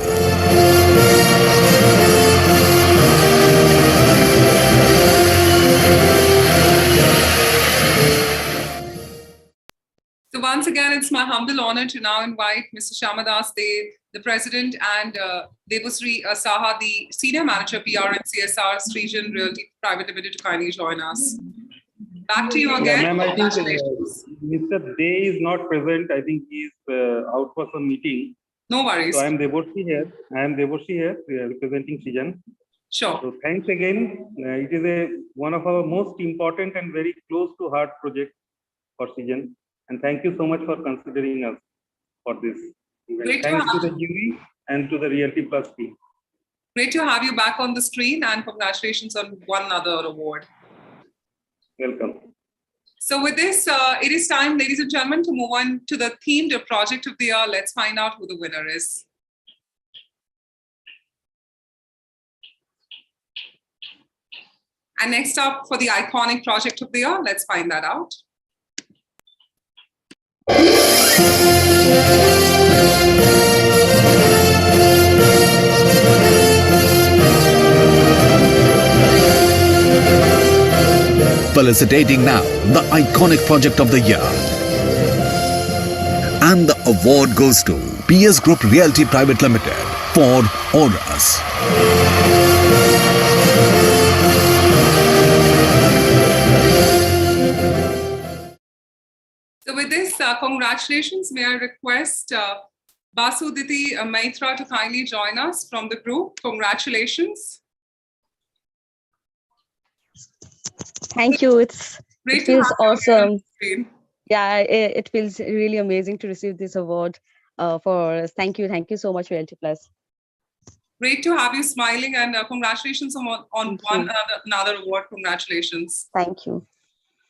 So once again, it's my humble honor to now invite Mr. Shyamadas, the President, and Devasri Saha, the Senior Manager PR and CSR, Srijan Realty Private Limited, to kindly join us. Back to you again. Ma'am, I think Mr. Day is not present. I think he's out for some meeting. No worries. So I am Devoshi here, representing Srijan. Sure. So thanks again. It is one of our most important and very close to heart project for Srijan. And thank you so much for considering us for this event. Thanks to the jury and to the Realty Plus team. Great to have you back on the screen, and congratulations on one other award. Welcome. So with this, it is time, ladies and gentlemen, to move on to the themed project of the year. Let's find out who the winner is. And next up, for the iconic project of the year, let's find that out. Felicitating now the iconic project of the year. And the award goes to PS Group Realty Private Limited for Auras. So with this, congratulations. May I request Basuditi Maitra to kindly join us from the group. Congratulations. Thank you. It Great to feels have you here on awesome. the screen. Yeah, it feels really amazing to receive this award. Thank you so much, Realty Plus. Great to have you smiling, and congratulations on another award. Congratulations. Thank you.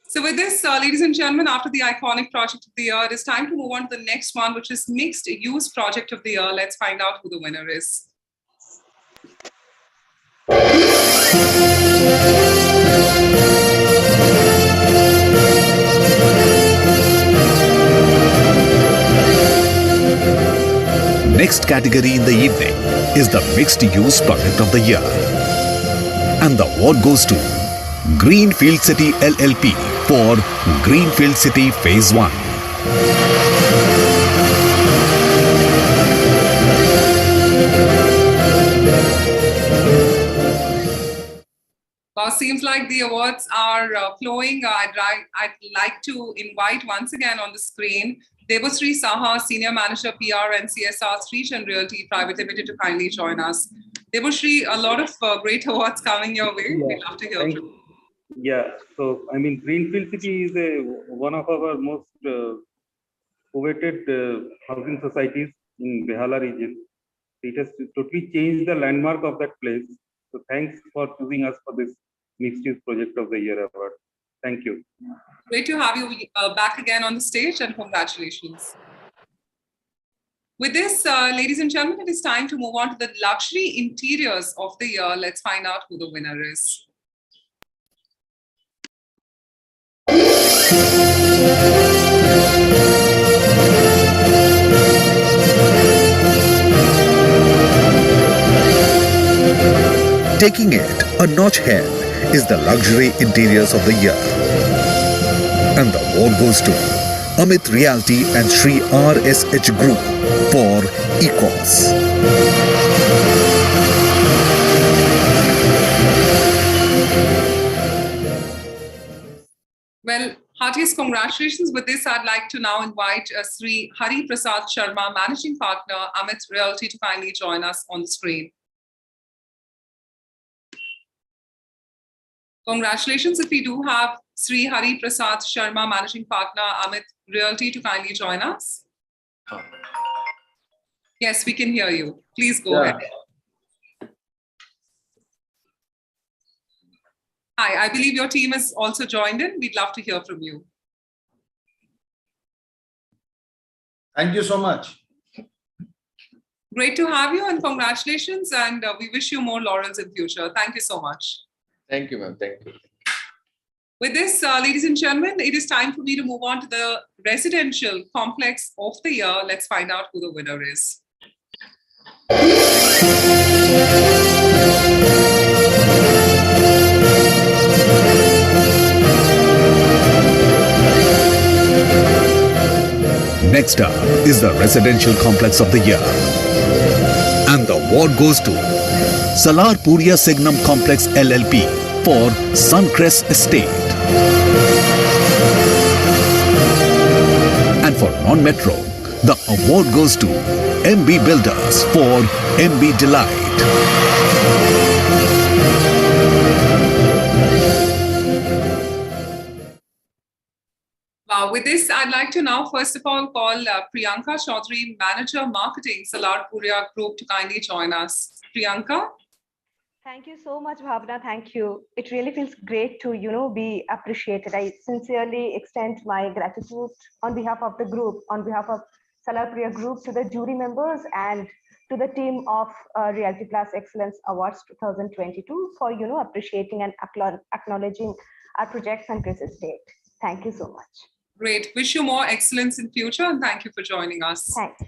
So with this, ladies and gentlemen, after the iconic project of the year, it is time to move on to the next one, which is mixed use project of the year. Let's find out who the winner is. Next category in the evening is the mixed use project of the year. And the award goes to Greenfield City LLP for Greenfield City Phase 1. Seems like the awards are flowing. I'd like to invite once again on the screen Devasri Saha, Senior Manager PR and CSR, Srijan Realty Private Limited, to kindly join us. Devasri, a lot of great awards coming your way. Yeah, We'd love to hear from you. Yeah, so I mean, Greenfield City is one of our most coveted housing societies in Behala region. It has totally changed the landmark of that place. So thanks for choosing us for this mixed use project of the year award. Thank you. Great to have you back again on the stage, and congratulations. With this, ladies and gentlemen, it is time to move on to the luxury interiors of the year. Let's find out who the winner is. Taking it a notch ahead is the luxury interiors of the year. And the award goes to Amit Realty and Sri RSH Group for Ecos. Well, heartiest congratulations. With this, I'd like to now invite Sri Hari Prasad Sharma, Managing Partner, Amit Realty, to kindly join us on the screen. Congratulations. If we do have Sri Hari Prasad Sharma, Managing Partner, Amit Realty, to kindly join us. Yes, we can hear you. Please go ahead. Hi, I believe your team has also joined in. We'd love to hear from you. Thank you so much. Great to have you, and congratulations. And we wish you more laurels in future. Thank you so much. Thank you, ma'am. Thank you. With this, ladies and gentlemen, it is time for me to move on to the residential complex of the year. Let's find out who the winner is. Next up is the residential complex of the year. And the award goes to Salar Puria Signum Complex LLP for Suncrest Estate. And for non-metro, the award goes to MB Builders for MB Delight. With this, I'd like to now, first of all, call Priyanka Chaudhary, Manager Marketing, Salar Puria Group, to kindly join us. Priyanka? Thank you so much, Bhavna. Thank you. It really feels great to, be appreciated. I sincerely extend my gratitude on behalf of the group, on behalf of Salar Puria Group, to the jury members and to the team of Realty Plus Excellence Awards 2022 for, appreciating and acknowledging our projects and Chris Estate. Thank you so much. Great. Wish you more excellence in future and thank you for joining us. Thank you.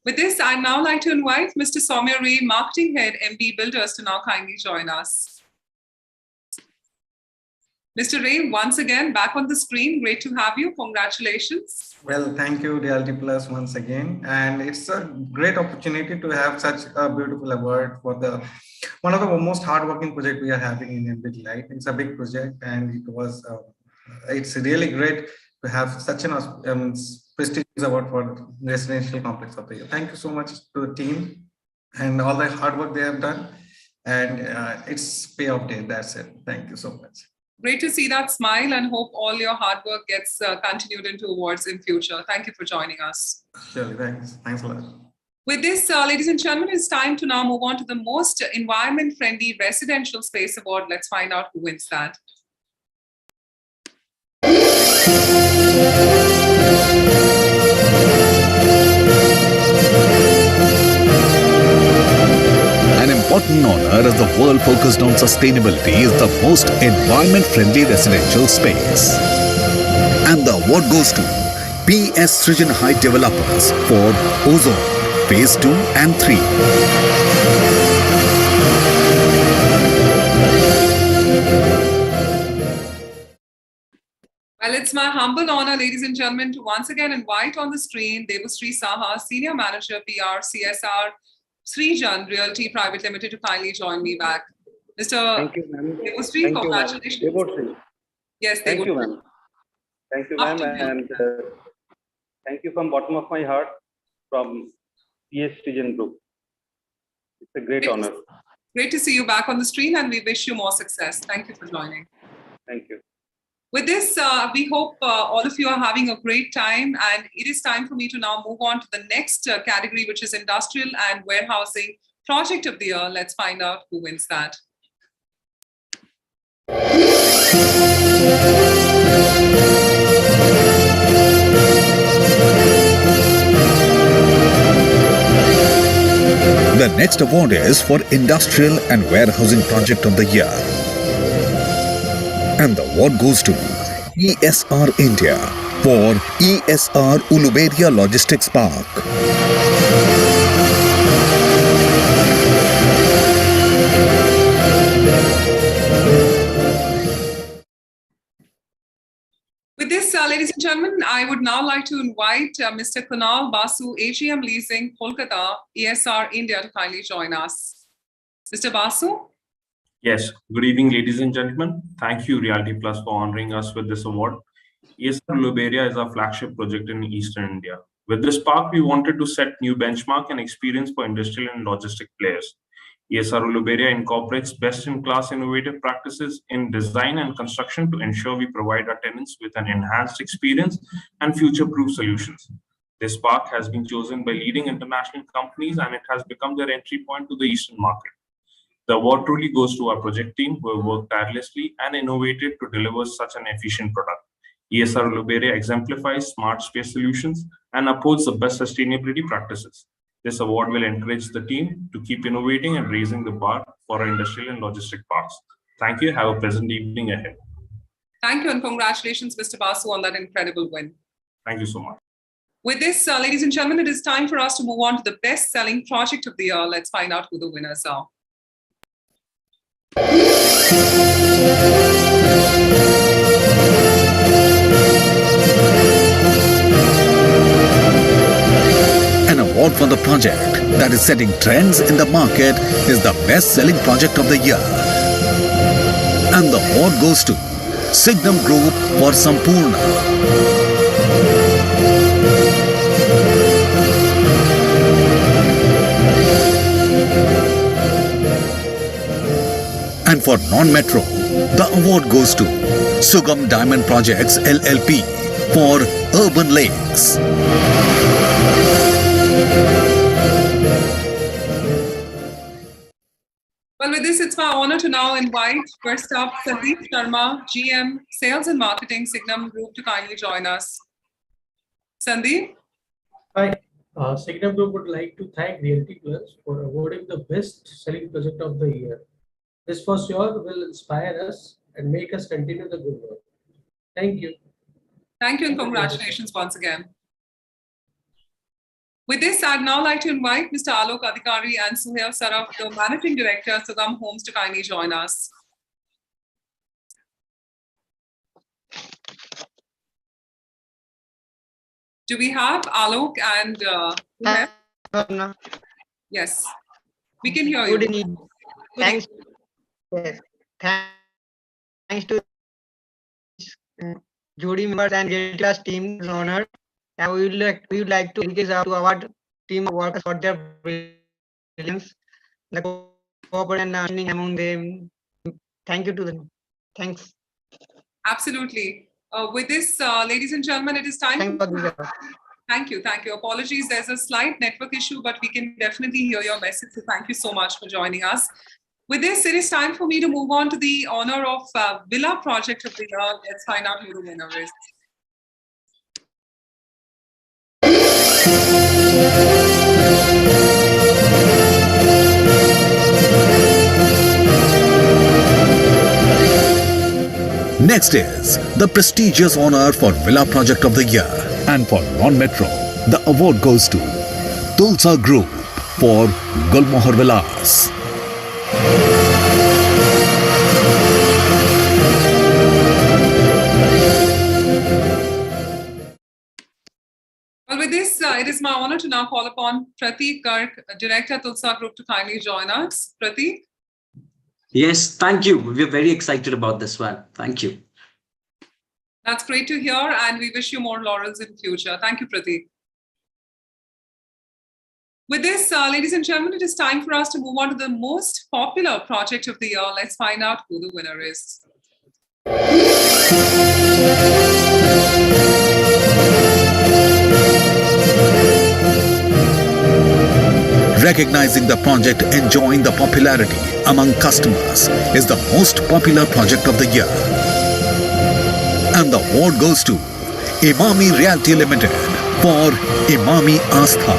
With this, I'd now like to invite Mr. Soumya Ray, Marketing Head, MB Builders, to now kindly join us. Mr. Ray, once again, back on the screen. Great to have you. Congratulations. Well, thank you, Realty Plus, once again. And it's a great opportunity to have such a beautiful award for the one of the most hardworking project we are having in MB Light. It's a big project, and it's really great to have such an prestigious award for Residential Complex of the Year. Thank you so much to the team and all the hard work they have done. And it's payoff day. That's it. Thank you so much. Great to see that smile and hope all your hard work gets continued into awards in future. Thank you for joining us. Sure, thanks. Thanks a lot. With this, ladies and gentlemen, it's time to now move on to the most environment-friendly residential space award. Let's find out who wins that. An important honor as the world focused on sustainability is the most environment-friendly residential space. And the award goes to PS Srijan Height Developers for Ozone Phase 2 and 3. Well, it's my humble honor, ladies and gentlemen, to once again invite on the screen Devashree Saha, Senior Manager, PR, CSR, Srijan Realty Private Limited, to kindly join me back. Mr. Thank you, ma'am. Devashree, congratulations. Devashree. Yes, thank you, ma'am. Thank you, ma'am, and thank you from bottom of my heart from PS Srijan Group. It's a great honor. Great to see you back on the screen, and we wish you more success. Thank you for joining. Thank you. With this, we hope all of you are having a great time, and it is time for me to now move on to the next category, which is Industrial and Warehousing Project of the Year. Let's find out who wins that. The next award is for Industrial and Warehousing Project of the Year. And the award goes to ESR India for ESR Uluberia Logistics Park. With this, ladies and gentlemen, I would now like to invite Mr. Kunal Basu, AGM Leasing, Kolkata, ESR India, to kindly join us. Mr. Basu? Yes, good evening, ladies and gentlemen. Thank you, Realty Plus, for honoring us with this award. ESR Uluberia is our flagship project in Eastern India. With this park, we wanted to set new benchmark and experience for industrial and logistic players. ESR Uluberia incorporates best-in-class innovative practices in design and construction to ensure we provide our tenants with an enhanced experience and future-proof solutions. This park has been chosen by leading international companies, and it has become their entry point to the Eastern market. The award truly goes to our project team, who have worked tirelessly and innovated to deliver such an efficient product. ESR Uluberia exemplifies smart space solutions and upholds the best sustainability practices. This award will encourage the team to keep innovating and raising the bar for our industrial and logistic parks. Thank you. Have a pleasant evening ahead. Thank you, and congratulations, Mr. Basu, on that incredible win. Thank you so much. With this, ladies and gentlemen, it is time for us to move on to the best-selling project of the year. Let's find out who the winners are. An award for the project that is setting trends in the market is the best-selling project of the year. And the award goes to Signum Group for Sampurna. And for non-metro, the award goes to Sugam Diamond Projects LLP for Urban Lakes. Well, with this, it's my honor to now invite, first up, Sandeep Sharma, GM, Sales and Marketing, Signum Group, to kindly join us. Sandeep? Hi, Signum Group would like to thank Realty Plus for awarding the best-selling project of the year. This for sure will inspire us and make us continue the good work. Thank you. Thank you and congratulations once again. With this, I'd now like to invite Mr. Alok Adhikari and Suhail Saraf, the Managing Director, Sugam Homes, to kindly join us. Do we have Alok and Suhail? Yes, we can hear Good you. evening. Thanks. Yes. Thanks to jury members and Class team honor. And we would like to engage to our team of workers for their brilliance, the cooperation and understanding among them. Thank you to them. Thanks. Absolutely. With this, ladies and gentlemen, it is time. Thank you. Thank you. Apologies. There's a slight network issue, but we can definitely hear your message. So thank you so much for joining us. With this, it is time for me to move on to the honor of Villa Project of the Year. Let's find out who the winner is. Next is the prestigious honor for Villa Project of the Year. And for non-metro, the award goes to Tulsa Group for Gulmohar Villas. Well, with this, it is my honor to now call upon Pratik Garg, Director Tulsa Group, to kindly join us. Pratik? Yes, thank you. We're very excited about this one. Thank you. That's great to hear, and we wish you more laurels in future. Thank you, Pratik. With this, ladies and gentlemen, it is time for us to move on to the most popular project of the year. Let's find out who the winner is. Recognizing the project enjoying the popularity among customers is the most popular project of the year. And the award goes to Imami Realty Limited for Imami Astha.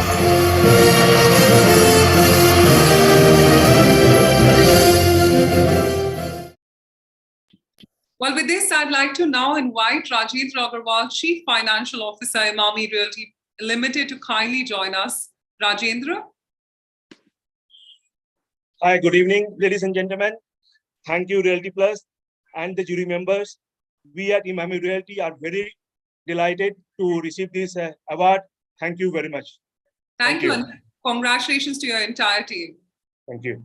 Well, with this, I'd like to now invite Rajendra Agarwal, Chief Financial Officer, Imami Realty Limited, to kindly join us. Rajendra? Hi, good evening, ladies and gentlemen. Thank you, Realty Plus and the jury members. We at Imami Realty are very delighted to receive this award. Thank you very much. Thank you, and congratulations to your entire team. Thank you.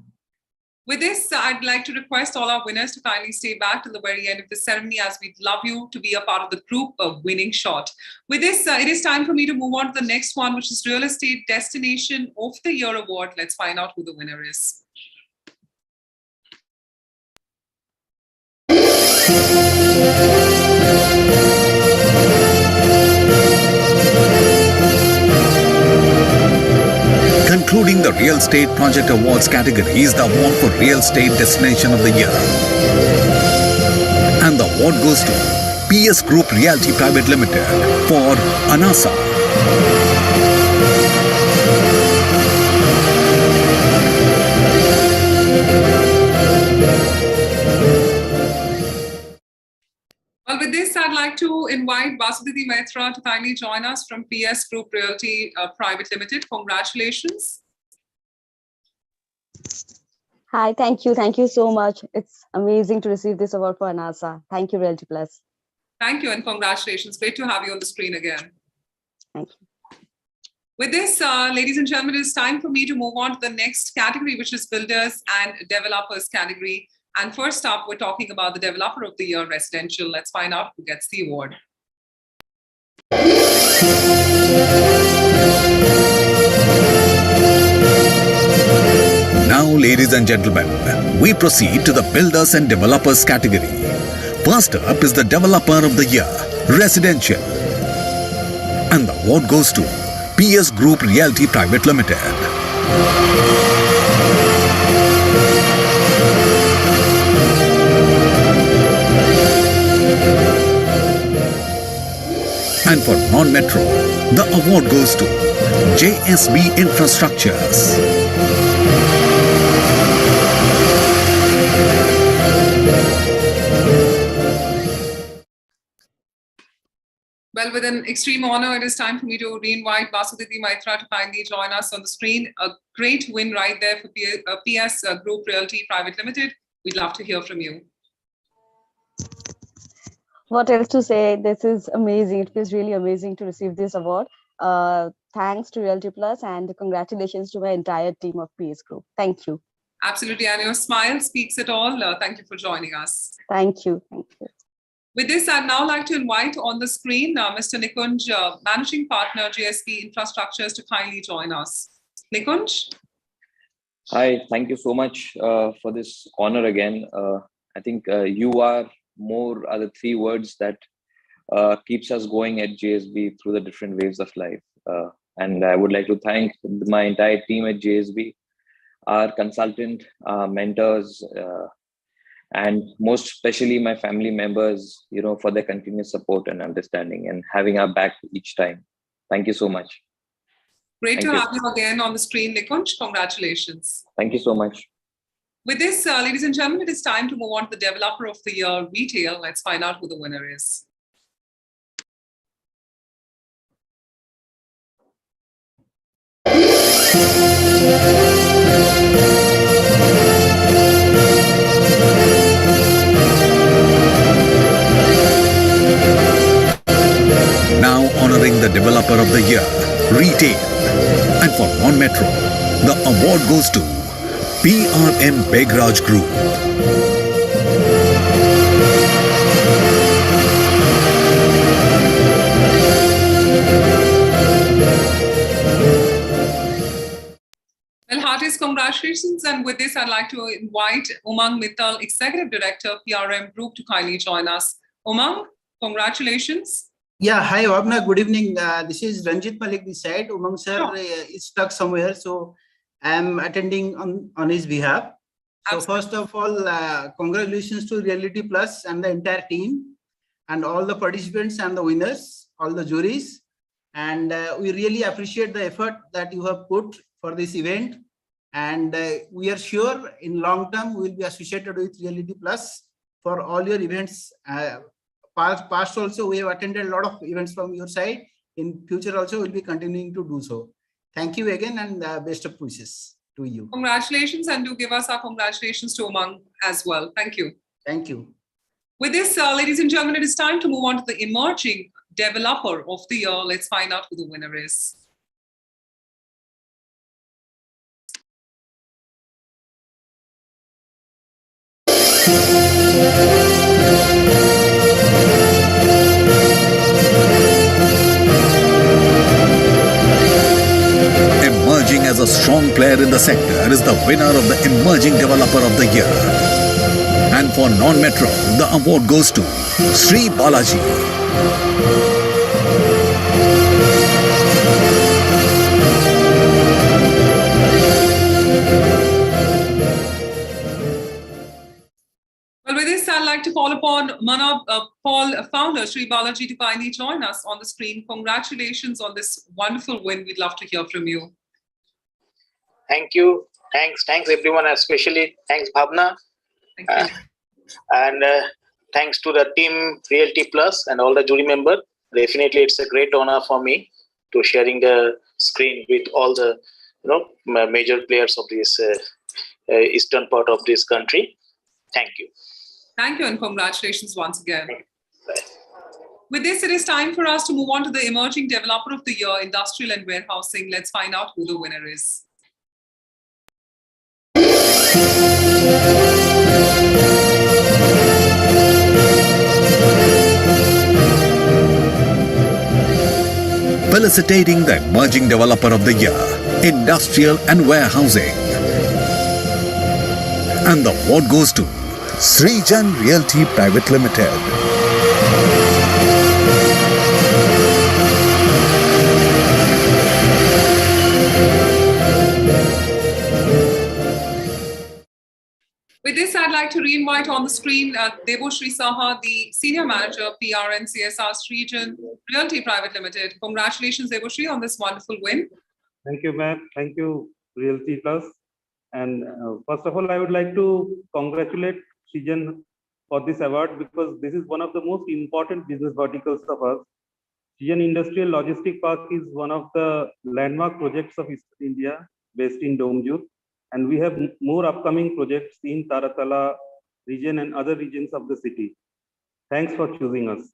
With this, I'd like to request all our winners to kindly stay back till the very end of the ceremony, as we'd love you to be a part of the group of winning shot. With this, it is time for me to move on to the next one, which is Real Estate Destination of the Year Award. Let's find out who the winner is. Concluding the Real Estate Project Awards category is the award for Real Estate Destination of the Year. And the award goes to PS Group Realty Private Limited for Anasa. Well, with this, I'd like to invite Vasudhiti Maitra to kindly join us from PS Group Realty Private Limited. Congratulations. Hi, thank you. Thank you so much. It's amazing to receive this award for Anasa. Thank you, Realty Plus. Thank you and congratulations. Great to have you on the screen again. Thank you. With this, ladies and gentlemen, it's time for me to move on to the next category, which is Builders and Developers category. And first up, we're talking about the Developer of the Year Residential. Let's find out who gets the award. Now, ladies and gentlemen, we proceed to the Builders and Developers category. First up is the Developer of the Year Residential. And the award goes to PS Group Realty Private Limited. And for non-metro, the award goes to JSB Infrastructures. with an extreme honor, it is time for me to re-invite Vasuditi Maitra to kindly join us on the screen. A great win right there for PS Group Realty Private Limited. We'd love to hear from you. What else to say? This is amazing. It feels really amazing to receive this award. Thanks to Realty Plus and congratulations to my entire team of PS Group. Thank you. Absolutely. And your smile speaks it all. Thank you for joining us. Thank you. Thank you. With this, I'd now like to invite on the screen Mr. Nikunj, Managing Partner, GSP Infrastructures, to kindly join us. Nikunj? Hi, thank you so much for this honor again. I think you are the three words that keeps us going at JSB through the different waves of life. And I would like to thank my entire team at JSB, our consultant, mentors, and most especially my family members, for their continuous support and understanding and having our back each time. Thank you so much. Great to have you again on the screen, Nikunj. Congratulations. Thank you so much. With this, ladies and gentlemen, it is time to move on to the Developer of the Year Retail. Let's find out who the winner is. Now honoring the Developer of the Year, Retail. And for non-metro, the award goes to PRM Begraj Group. Well, heartiest congratulations. And with this, I'd like to invite Umang Mittal, Executive Director, PRM Group, to kindly join us. Umang, congratulations. Yeah, hi, Vabna. Good evening. This is Ranjit Malik this side. Umang sir is stuck somewhere, so I'm attending on his behalf. So first of all, congratulations to Realty Plus and the entire team and all the participants and the winners, all the juries. And we really appreciate the effort that you have put for this event. And we are sure in long term, we will be associated with Realty Plus for all your events. Past also, we have attended a lot of events from your side. In future also, we'll be continuing to do so. Thank you again and best of wishes to you. Congratulations, and do give us our congratulations to Umang as well. Thank you. Thank you. With this, ladies and gentlemen, it is time to move on to the Emerging Developer of the Year. Let's find out who the winner is. Emerging as a strong player in the sector is the winner of the Emerging Developer of the Year. And for non-metro, the award goes to Sri Balaji. Well, with this, I'd like to call upon Paul, founder, Sri Balaji, to kindly join us on the screen. Congratulations on this wonderful win. We'd love to hear from you. Thank you. Thanks everyone, especially thanks Bhavna. Thank you. And thanks to the team Realty Plus and all the jury members. Definitely, it's a great honor for me to sharing the screen with all the major players of this eastern part of this country. Thank you. Thank you and congratulations once again. With this, it is time for us to move on to the Emerging Developer of the Year, Industrial and Warehousing. Let's find out who the winner is. Felicitating the Emerging Developer of the Year, Industrial and Warehousing. And the award goes to Srijan Realty Private Limited. With this, I'd like to re-invite on the screen Deboshri Saha, the Senior Manager, PR and CSR Srijan Realty Private Limited. Congratulations, Deboshri, on this wonderful win. Thank you, ma'am. Thank you, Realty Plus. And first of all, I would like to congratulate Srijan for this award because this is one of the most important business verticals of us. Sijan Industrial Logistic Park is one of the landmark projects of Eastern India, based in Domjur, and we have more upcoming projects in Taratala region and other regions of the city. Thanks for choosing us.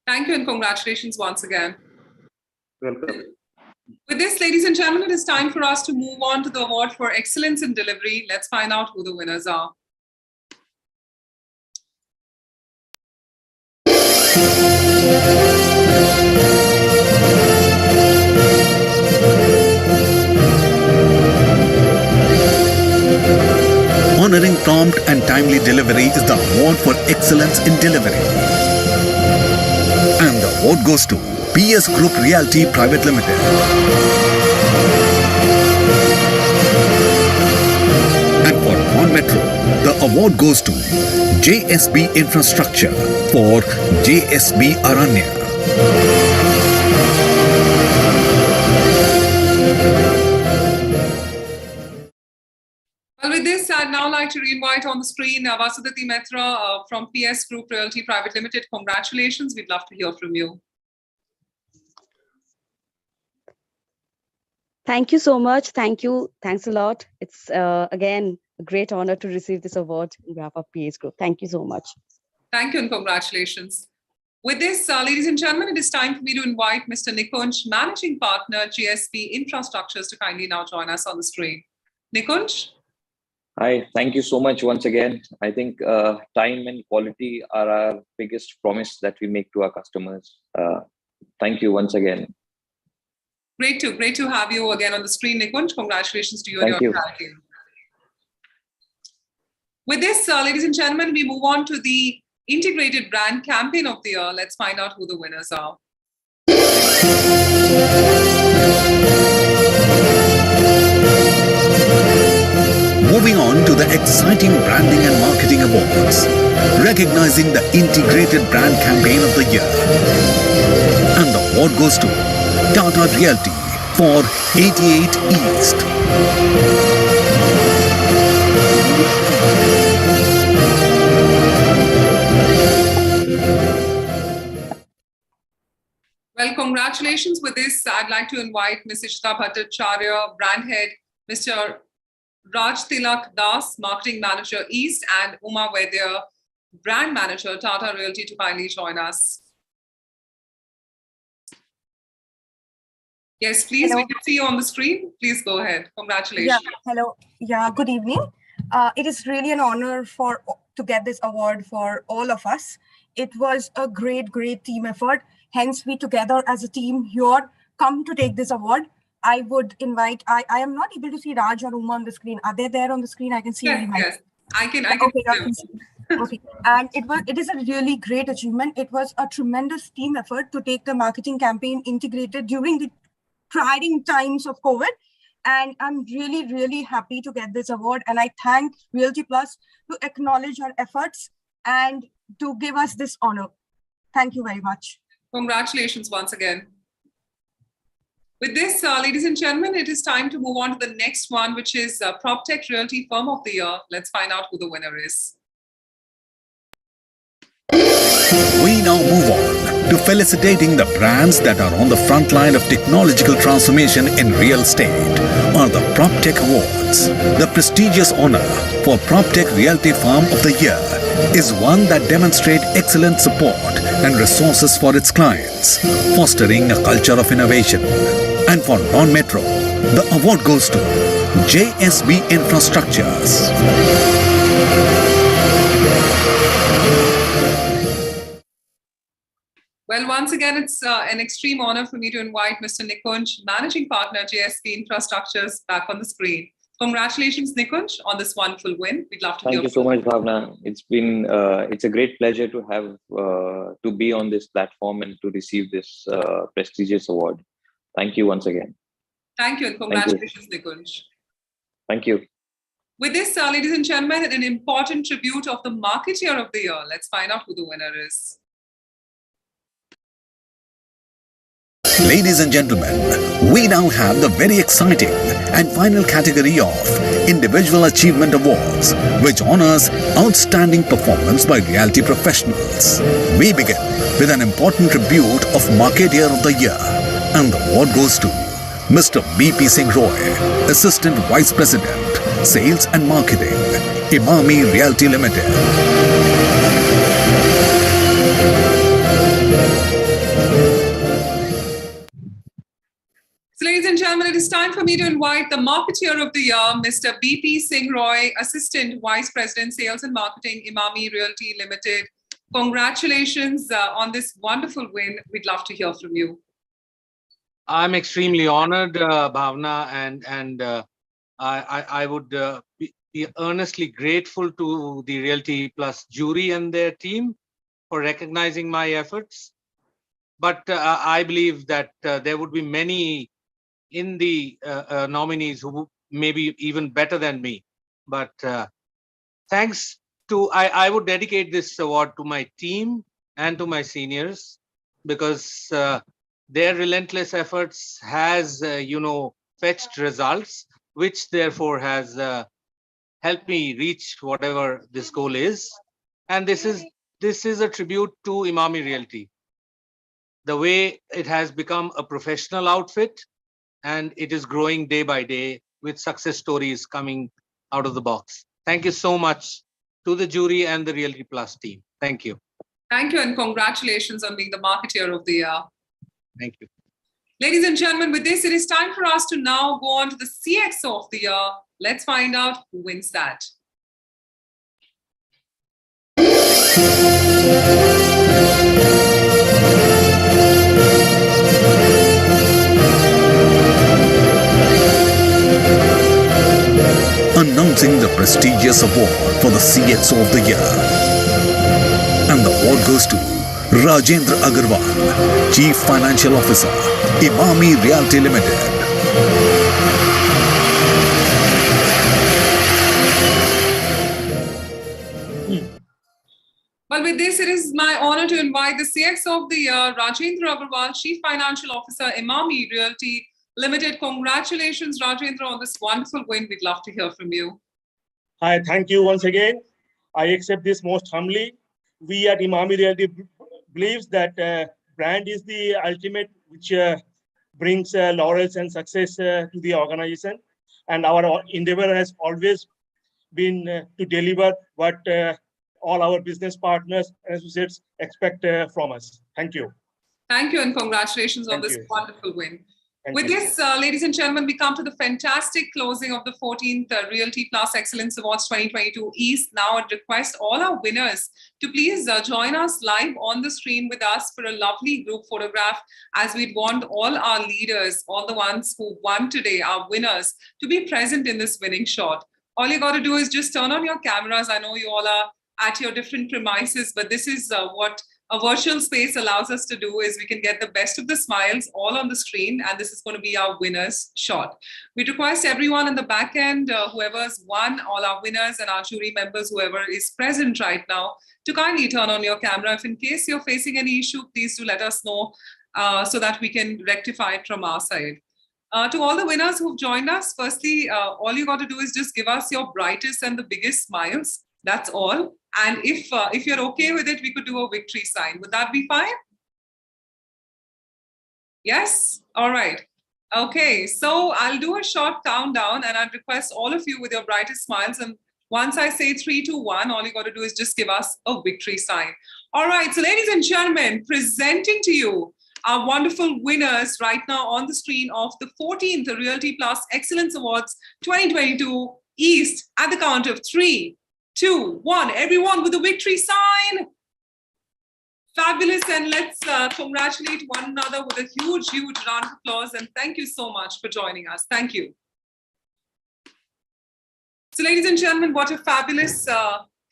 Thank you and congratulations once again. Welcome. With this, ladies and gentlemen, it is time for us to move on to the award for excellence in delivery. Let's find out who the winners are. Honoring prompt and timely delivery is the award for excellence in delivery. And the award goes to PS Group Realty Private Limited. And for non-metro, the award goes to JSB Infrastructure for JSB Aranya. Well, with this, I'd now like to re-invite on the screen Vasudhati Mehta from PS Group Realty Private Limited. Congratulations. We'd love to hear from you. Thank you so much. Thank you. Thanks a lot. It's again a great honor to receive this award on behalf of PS Group. Thank you so much. Thank you and congratulations. With this, ladies and gentlemen, it is time for me to invite Mr. Nikunj, Managing Partner, GSB Infrastructures, to kindly now join us on the screen. Nikunj? Hi, thank you so much once again. I think time and quality are our biggest promise that we make to our customers. Thank you once again. Great to have you again on the screen, Nikunj. Congratulations to you and your entire team. With this, ladies and gentlemen, we move on to the Integrated Brand Campaign of the Year. Let's find out who the winners are. Moving on to the exciting Branding and Marketing Awards, recognizing the Integrated Brand Campaign of the Year. And the award goes to Tata Realty for 88 East. Well, congratulations with this. I'd like to invite Ms. Ishita Bhattacharya, Brand Head, Mr. Raj Tilak Das, Marketing Manager East, and Uma Vaidya, Brand Manager, Tata Realty, to kindly join us. Yes, please, Hello. we can see you on the screen. Please go ahead. Congratulations. Yeah, hello. Yeah, good evening. It is really an honor to get this award for all of us. It was a great team effort. Hence, we together as a team here come to take this award. I would invite, I am not able to see Raj or Uma on the screen. Are they there on the screen? I can see. Yes, I can Okay, okay. And it is a really great achievement. It was a tremendous team effort to take the marketing campaign integrated during the trying times of COVID. And I'm really happy to get this award. And I thank Realty Plus to acknowledge our efforts and to give us this honor. Thank you very much. Congratulations once again. With this, ladies and gentlemen, it is time to move on to the next one, which is PropTech Realty Firm of the Year. Let's find out who the winner is. We now move on to felicitating the brands that are on the front line of technological transformation in real estate, or the PropTech Awards. The prestigious honor for PropTech Realty Firm of the Year is one that demonstrates excellent support and resources for its clients, fostering a culture of innovation. And for non-metro, the award goes to JSB Infrastructures. Well, once again, it's an extreme honor for me to invite Mr. Nikunj, Managing Partner, JSB Infrastructures, back on the screen. Congratulations, Nikunj, on this wonderful win. We'd love to hear Thank you so much, Bhavna. It's a great pleasure to have to be on this platform and to receive this prestigious award. Thank you once again. Thank you and congratulations, Nikunj. Thank you. With this, ladies and gentlemen, an important tribute of the Marketeer of the Year. Let's find out who the winner is. Ladies and gentlemen, we now have the very exciting and final category of Individual Achievement Awards, which honors outstanding performance by realty professionals. We begin with an important tribute of Marketeer of the Year, and the award goes to Mr. B.P. Singh Roy, Assistant Vice President, Sales and Marketing, Imami Realty Limited. So, ladies and gentlemen, it is time for me to invite the Marketeer of the Year, Mr. B.P. Singh Roy, Assistant Vice President, Sales and Marketing, Imami Realty Limited. Congratulations on this wonderful win. We'd love to hear from you. I'm extremely honored, Bhavna, and I would be earnestly grateful to the Realty Plus jury and their team for recognizing my efforts. But I believe that there would be many in the nominees who may be even better than me. But thanks to, I would dedicate this award to my team and to my seniors, because their relentless efforts has, fetched results, which therefore has helped me reach whatever this goal is. And this is a tribute to Imami Realty. The way it has become a professional outfit, and it is growing day by day with success stories coming out of the box. Thank you so much to the jury and the Realty Plus team. Thank you. Thank you, and congratulations on being the Marketeer of the Year. Thank you. Ladies and gentlemen, with this, it is time for us to now go on to the CXO of the Year. Let's find out who wins that. Announcing the prestigious award for the CXO of the Year. And the award goes to Rajendra Agarwal, Chief Financial Officer, Imami Realty Limited. Well, with this, it is my honor to invite the CXO of the Year, Rajendra Agarwal, Chief Financial Officer, Imami Realty Limited. Congratulations, Rajendra, on this wonderful win. We'd love to hear from you. Hi, thank you once again. I accept this most humbly. We at Imami Realty believes that brand is the ultimate, which brings laurels and success to the organization. And our endeavor has always been to deliver what all our business partners and associates expect from us. Thank you. Thank you, and congratulations on this wonderful win. With this, ladies and gentlemen, we come to the fantastic closing of the 14th Realty Plus Excellence Awards 2022 East. Now I'd request all our winners to please join us live on the screen with us for a lovely group photograph, as we'd want all our leaders, all the ones who won today, our winners, to be present in this winning shot. All you got to do is just turn on your cameras. I know you all are at your different premises, but this is what a virtual space allows us to do, is we can get the best of the smiles all on the screen, and this is going to be our winners shot. We request everyone in the back end, whoever's won, all our winners and our jury members, whoever is present right now, to kindly turn on your camera. If in case you're facing any issue, please do let us know so that we can rectify it from our side. To all the winners who've joined us, firstly, all you got to do is just give us your brightest and the biggest smiles. That's all. And if you're okay with it, we could do a victory sign. Would that be fine? Yes? All right. Okay, so I'll do a short countdown, and I'd request all of you with your brightest smiles. And once I say 3, 2, 1, all you got to do is just give us a victory sign. All right, so ladies and gentlemen, presenting to you our wonderful winners right now on the screen of the 14th Realty Plus Excellence Awards 2022 East, at the count of 3, 2, 1. Everyone with a victory sign. Fabulous, and let's congratulate one another with a huge, huge round of applause, and thank you so much for joining us. Thank you. So ladies and gentlemen, what a fabulous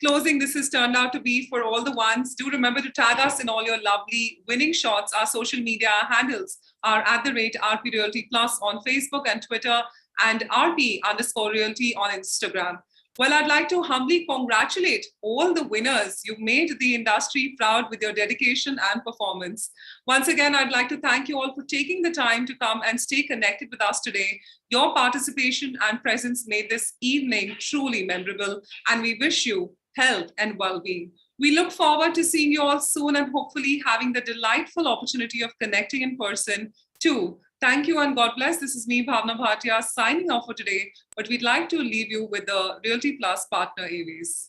closing this has turned out to be for all the ones. Do remember to tag us in all your lovely winning shots. Our social media handles are @RP Realty Plus on Facebook and Twitter, and RP_Realty on Instagram. Well, I'd like to humbly congratulate all the winners. You've made the industry proud with your dedication and performance. Once again, I'd like to thank you all for taking the time to come and stay connected with us today. Your participation and presence made this evening truly memorable, and we wish you health and well-being. We look forward to seeing you all soon and hopefully having the delightful opportunity of connecting in person too. Thank you and God bless. This is me, Bhavna Bhatia, signing off for today. But we'd like to leave you with the Realty Plus partner AVs.